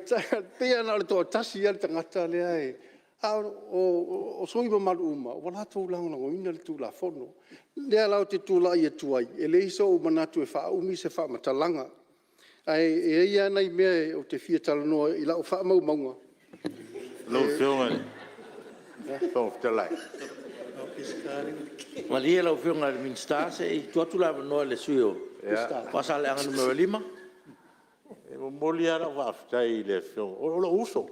pea na le toa tasi ia le tangata lea e, o soi malu uma, o wala tō langoina le tū la fono, lea lau te tū la ia tuai, e le iso o manatu e wha umi se wha matalanga, e ia nei mea o te fia talanoa i lau wha maunga. Lo whionga ni. Fong Talai. Ma lia lau whionga le minsta se i tuatu la noa le suio. Pasale anga numero 5. E mo moli ara wa aftai le whionga. O lo uso.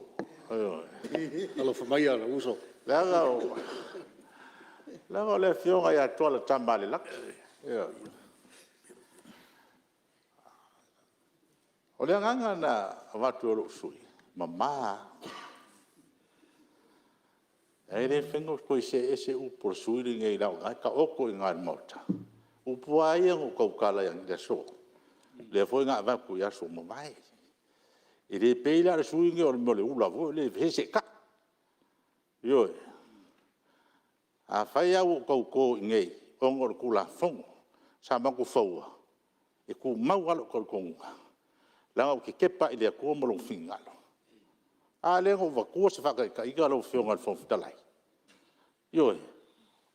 Alo whamai ara uso. Laga le whionga ia toala tamale lak. O le nganga na watu oro sui. Mama. E le whengo koe se ese upo sui ngei lau. Ai ka oko i ngā mauta. Upo ai ang o kaukala yang i so. Le foi ngā waku i aso mamai. E le peila le sui ngei o le mole ula vo le vese ka. Yo. A whai au o kauko i ngei. Ongo le kula fongo. Sa mangu faua. E ku mau alo kaukonga. Langa o ke kepa i lea kua malong whingalo. A lea ngō wakua se whakai ka ika lau whionga le whawhitalai. Ioi,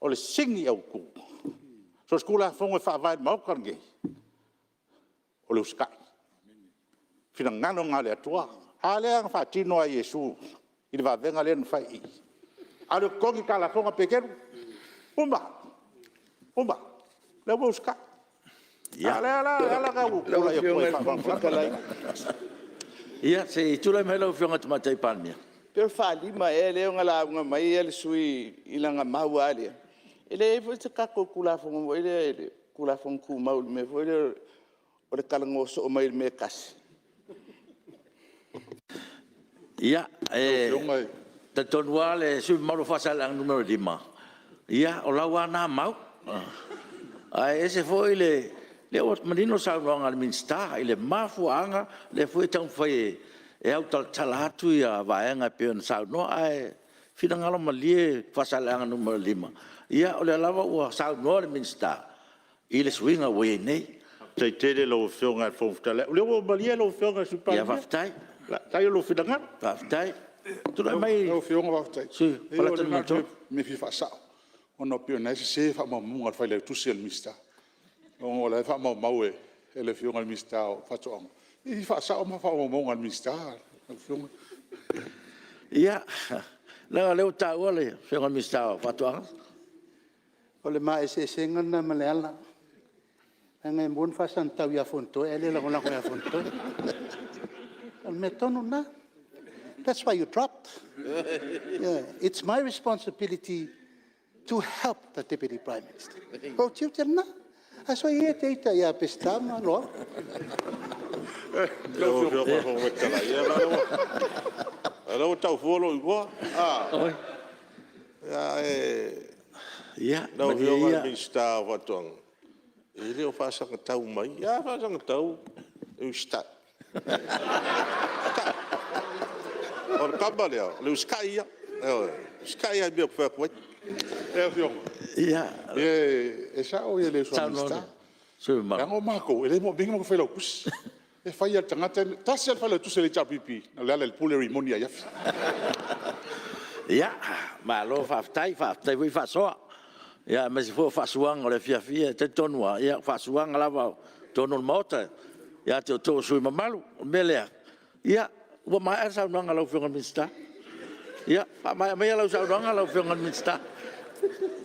o le singi au ku. So skula whonga whawai maukarange. O le uskai. Whina ngano ngā lea tua. A lea ngā whatino a Yesu. I le wawenga lea nwhai i. A lea kongi ka la whonga pekeru. Umba. Lea wa uskai. Ia. Ala ka ukula ia koe whakalai. Ia, se tula mai lau whionga tumatai Palemene. Pero whalima e leo ngā launga mai e le sui i langa mau alia. E le e fwoi te kako kulafonga mo e le kulafonga ku mau me fwoi le o le kalangoso o mai me kasi. Ia, te tonua le sui mauro whasalang numero 5. Ia, o lau ana mau. Ai, ese foi le o manino saunoanga le minsta, i le mafuanga, le foi tau whai e au tala atu i a vaenga pe na saunoa, ai, whina ngalo malie whasalanga numero 5. Ia, o le alawa ua saunoa le minsta, i le swinga ue nei. Tei tere lo whionga e whawhitale. Ule ua malie lo whionga su Palemene? Ia, whawhitai. Tai o lo whidanga? Whawhitai. Tula mai. Lo whionga whawhitai. Sui, whalata mato. Me fi whasao. Ono pio na se fa mamunga fa le tusi el mista. O le fa mau e le fiunga el mista o fa toanga. I fa sa o ma fa mamunga el mista. Fiunga. Ia. La le ta ole fiunga el mista o fa toanga. O le mai se ngana maleala. Nga mbon fa san tau ia fonto ele la ngona ko ia fonto. Al metono na. That's why you dropped. Yeah, it's my responsibility to help the Deputy Prime Minister. Oh, Tiutana, I saw you take ya pestama, no? Hello, tau folo igual. Ja, nou jongen die staat wat dan. Ele o faz ang tau mai. Ja, faz ang tau. U sta. Or kabalya, lu skaya. Skaya bi op wat. Ja. E sa o ele so mista. So ma. Ngo mako, ele mo bingo felo kus. E fai al tangata, tasel falo tu se le chapipi. Na le pulleri monia ya. Ja, maar lo faftai we fasoa. Ja, maar ze voor fasuang ole fia te tonwa. Ja, fasuang lava tonon mota. Ja, to so malu mele. Ja, wa mai sa nang lo fiong minsta. Ja, mai lo sa nang lo fiong minsta.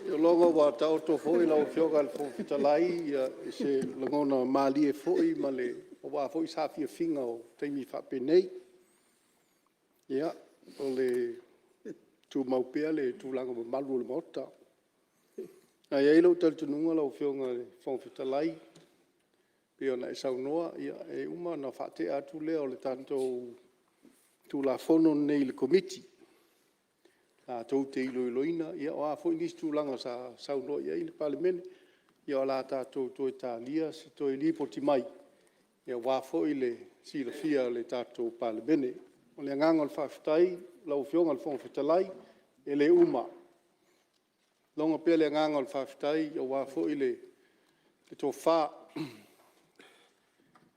Yo logo wa tau to foi lo fiong al Fonotaga se longona mali e foi male. O wa foi sa fia finga o teimi fa penei. Ja, ole tu mau pea le tu langa malu le mota. Ai ai lo tal tu nunga lo fionga Fonotaga. Pea na sau noa ia e uma na fate atu le o le tanto tu la fono nei le committee. La tau te iloina ia o a foi nis tu langa sa sau noa ia i le Palemene. Ia la tatou to Italia se to i lipo ti mai. Ia wa foi le si le fia le tatou Palemene. o le nganga o whawhitai, lau fionga o whawhitalai, e le uma. Longa pia le nganga o whawhitai, o wā fo i le tō whā.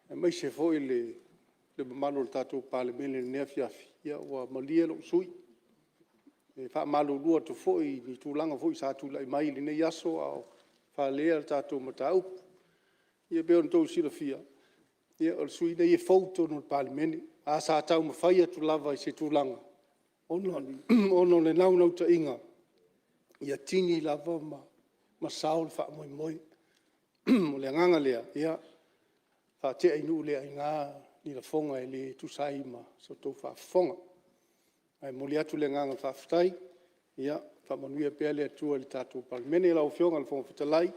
E mai se fo i le mamalo le tātou Palemene nea fiafi. Ia ua malia lo sui. E wha malo lua to fo i ni tūlanga fo i sa tūlai mai li nei aso au wha lea le tātou matau. Ia beo na tō sira fia. Ia o le sui nei e fauto no Palemene. A sa tau mawhai atu lava i se tūlanga. Ono le nau ta inga. Ia tini lava ma sao le wha moi moi. O le nganga lea. Ia wha te ainu lea i ngā ni la fonga e le tusai ma so tō wha fonga. Ai moli atu le nganga wha whtai. Ia wha manuia pia le atua le tātou Palemene lau fionga le fonga whitalai.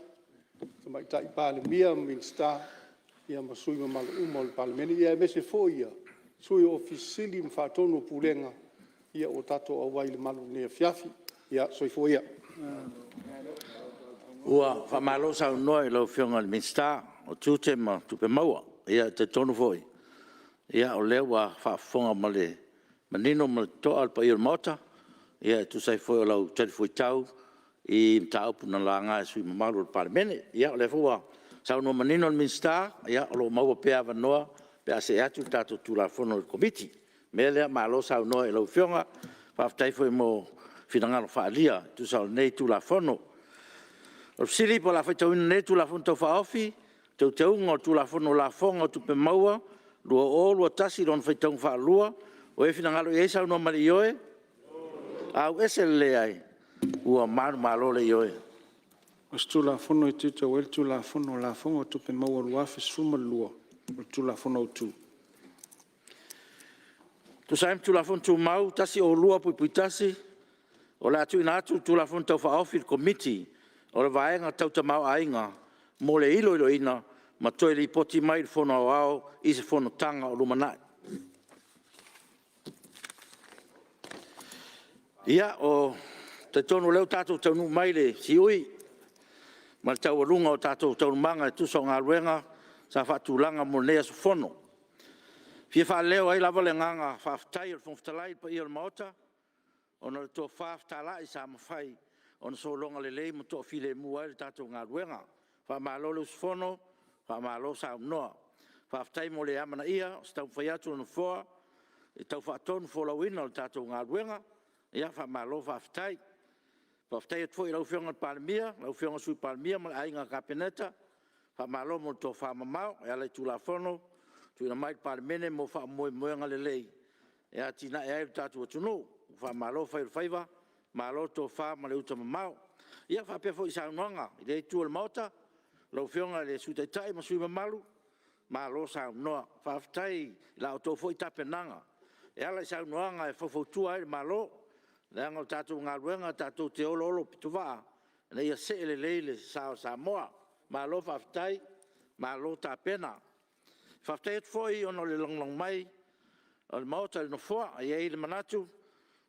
Sa mai tai Palemia minsta. Ia masui ma malu uma le Palemene. Ia mese fo ia. Sui ofisili mwhātono pulenga ia o tato au wai le malu nea fiafi. Ia, soifo ia. Ua, whamalo sau noa i lau whionga le minsta o tūte ma tupe maua. Ia, te tonu foi. Ia, o leo wa whafonga ma le manino ma le toa alpa i o mota. Ia, tu sai foi o lau telefoi tau i mtaupu na la ngai sui mamalu le Palemene. Ia, o le fua sau no manino le minsta. Ia, o lo maua pea wanoa. Pea se atu tātou tūlafono le komiti. Mea lea malo sau noa i lau whionga, whaftai foi mo whinangaro whaalia, tu sau nei tūlafono. O siri po la whaitauina nei tūlafono tau whaofi, tau teunga o tūlafono la fonga o tupe maua, lua o lua tasi ron whaitaunga whaalua, o e whinangaro i eisau no mari ioe, au ese lea ai, ua maru malo le ioe. O tūlafono i tita o el tūlafono la fonga o tupe maua lua fesuma lua. O tūlafono tū. Tu saim tūlafono tū mau, tasi o lua pui tasi, o le atu ina atu tūlafono tau whaofi le komiti, o le vaenga tau ta mau ainga, mo le ilo ina, ma toi li poti mai le fono au i se Fonotaga o Lumanai. Ia o te tonu leo tātou taunu mai le siui, ma le tau alunga o tātou taunu manga e tuso ngā ruenga, sa whatulanga mo nea su fono. Fia wha leo ai lava le nganga whaftai o whaftalai pa i o maota, o na le tō whaftalai sa mawhai, o na so longa le lei mo tō file mua le tātou ngā ruenga. Wha malo le su fono, wha malo sa noa. Whaftai mo le amana ia, o stau whai atu na whoa, e tau whaatonu wholawina le tātou ngā ruenga, ia wha malo whaftai. Whaftai atu i lau whionga Palemia, lau whionga sui Palemia, ma le ainga kapeneta, wha malo mo tō wha mamau, e alai tūlafono, tu ina mai Palemene mo wha moenga le lei. E a tina e ai tātou atunu, wha malo whai whaiva, malo tō wha ma le uta mamau. Ia wha pia fo i saunoanga, i rei tua le maota, lau whionga le sutaitai ma sui mamalu, malo saunoa, wha aftai, la o tō fo i tapenanga. E alai saunoanga e whawhautua ai malo, le anga o tātou ngā ruenga, tātou te olo olo pitu waa, e ia se ele leile sao Samoa, malo whaftai, malo tā pena. Whaftai et foi ono le longlong mai, o le maota le no fua, a iei le manatu,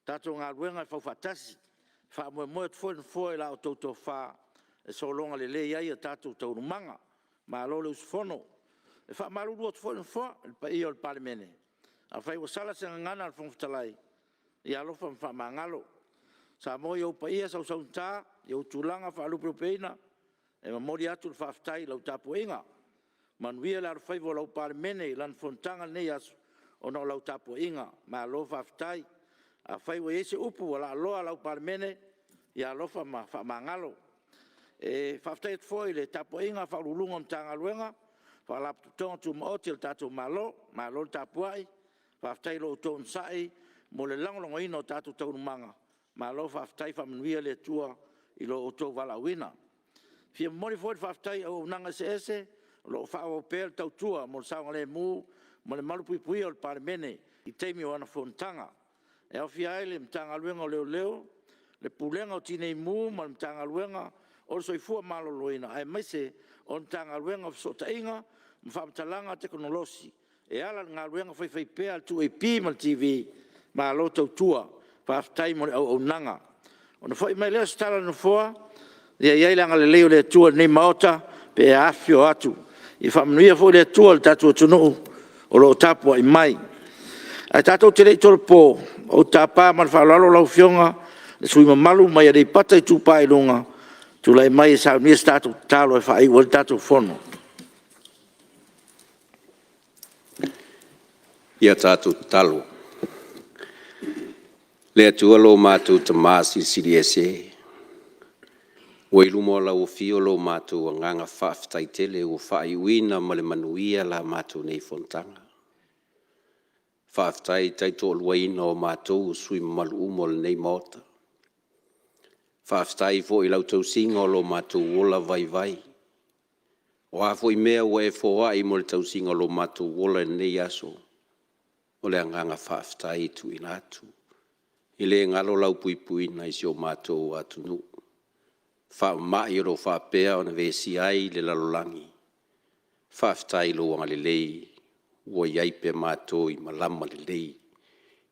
tātou ngā ruenga e whawhatasi, wha moe et foi no fua e la o tautou wha, e so longa le lei ai a tātou taurumanga, malo le usfono, e wha maru luot foi no fua, e pa i o le Palemene. A whai wasala se ngana al whangwhtalai, i alofa mwha mangalo. Sa mo i au pa ia sau saunta, i au tūlanga wha alupe upeina, e mamori atu le whaftai lau tapu inga. Manuia le arwhai vo lau Palemene i lan Fonotaga nei asu o no lau tapu inga, ma alo whaftai. A whai wa ese upu wa la aloa lau Palemene, i alofa ma wha mangalo. E whaftai et foi le tapu inga wha ulunga mtanga luenga, wha laptu tonga tu maoti le tatu malo le tapu ai, whaftai lo uton sai, mo le langolongo ino tatu taunu manga, malo whaftai wha manuia le tua i lo uto wala wina. Fia mori foi whaftai au nanga se ese, lo wha au pēr tau tua, mo le saunga le mu, mo le malu pui o le Palemene, i teimi o ana Fonotaga. E au fia ai le mtanga luenga o leo, le pulenga o tinei mu, mo le mtanga luenga, o le soifua malo loina, ai maise o le mtanga luenga o sota inga, mwhamtalanga teknolosi, e ala ngā luenga whai pēr tu e pi ma TV, ma lo tau tua, whaftai mo le au nanga. O na whai mai leo stala na fua, ia iai langa le leo le tua nei maota, pe e afio atu. I whamanuia fo le tua le tatu atunu'u, o lo tapua i mai. Ai tātou te rei tōra pō, o tā pā man whaalalo lau whionga, le sui mamalu mai a rei pata I tūpā I runga, tu lai mai e sa nia tātou tālo e whaai wale tātou whono. Ia tātou talo. Lea tua lo mātou ta māsi siri ese. Wailu mo la o fio lo mātou a nganga whaafitai tele o whaai uina ma le manuia la mātou nei Fonotaga. Whaafitai tai tō luaina o mātou sui malu umol nei mota. Whaafitai fo I lau tau singa o lo mātou wola vai vai. O hafo I mea ua e fōa I mo le tau singa o lo mātou wola nei aso. O le anganga whaafitai tu ina atu. I le ngalo lau pui pui na isi o mātou atu nu. Wha mai o whapea o na vesi ai le lalolangi. Whaafitai lo wanga le lei. Ua iai pe mātou I malama le lei.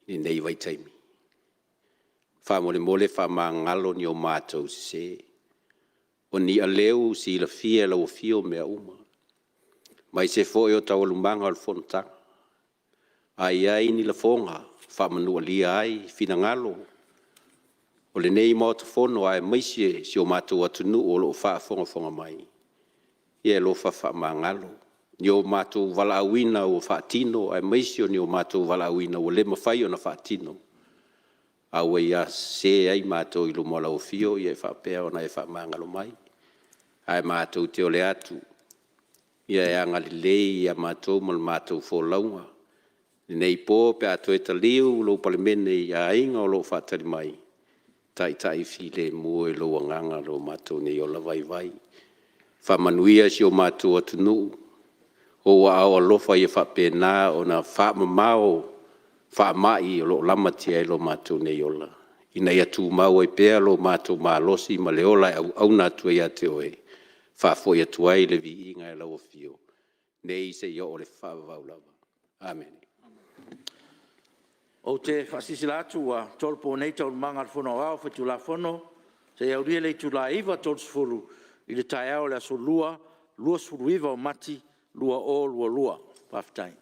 Ni nei vai taimi. Wha mole wha maa ngalo ni o mātou se. O ni a leo si la fia la o fio mea uma. Mai se fo o tau lumanga al Fonotaga. Ai ni la fonga. Wha manua lia ai fina ngalo. O le nei mauta fono ai maisie si o mātou atunu o lo wha fonga mai. Ie lo wha maa ngalo. Ni o mātou wala awina o wha tino ai maisio ni o mātou wala awina o le mawhai o na wha tino. Awe ia se ai mātou I lo mola o fio ia wha pea o na wha maa ngalo mai. Ai mātou te ole atu. Ia e angali lei ia mātou mal mātou fo launga. Nei pō pe ato e taliu lo Palemene ia inga o lo whatari mai. Tai file mua lo anganga lo mātou nei o la vai vai. Whamanuia si o mātou atunu. O wa au alofa I whapena o na whamamao whamai o lo lamatia lo mātou nei ola. Ina ia tū mau e pēa lo mātou mālosi ma le ola au nātua ia te oe. Whafo ia tuai le vi inga e lau fio. Nei se ia o le whavavau lava. Amen. O te whasisilatu a tolpo nei tau manga whono au whetu la whono, se iau ria le tu la iwa tolu sfuru I le tai au le Aso Lua, lua sfuru iwa o mati, lua o lua lua, paftai.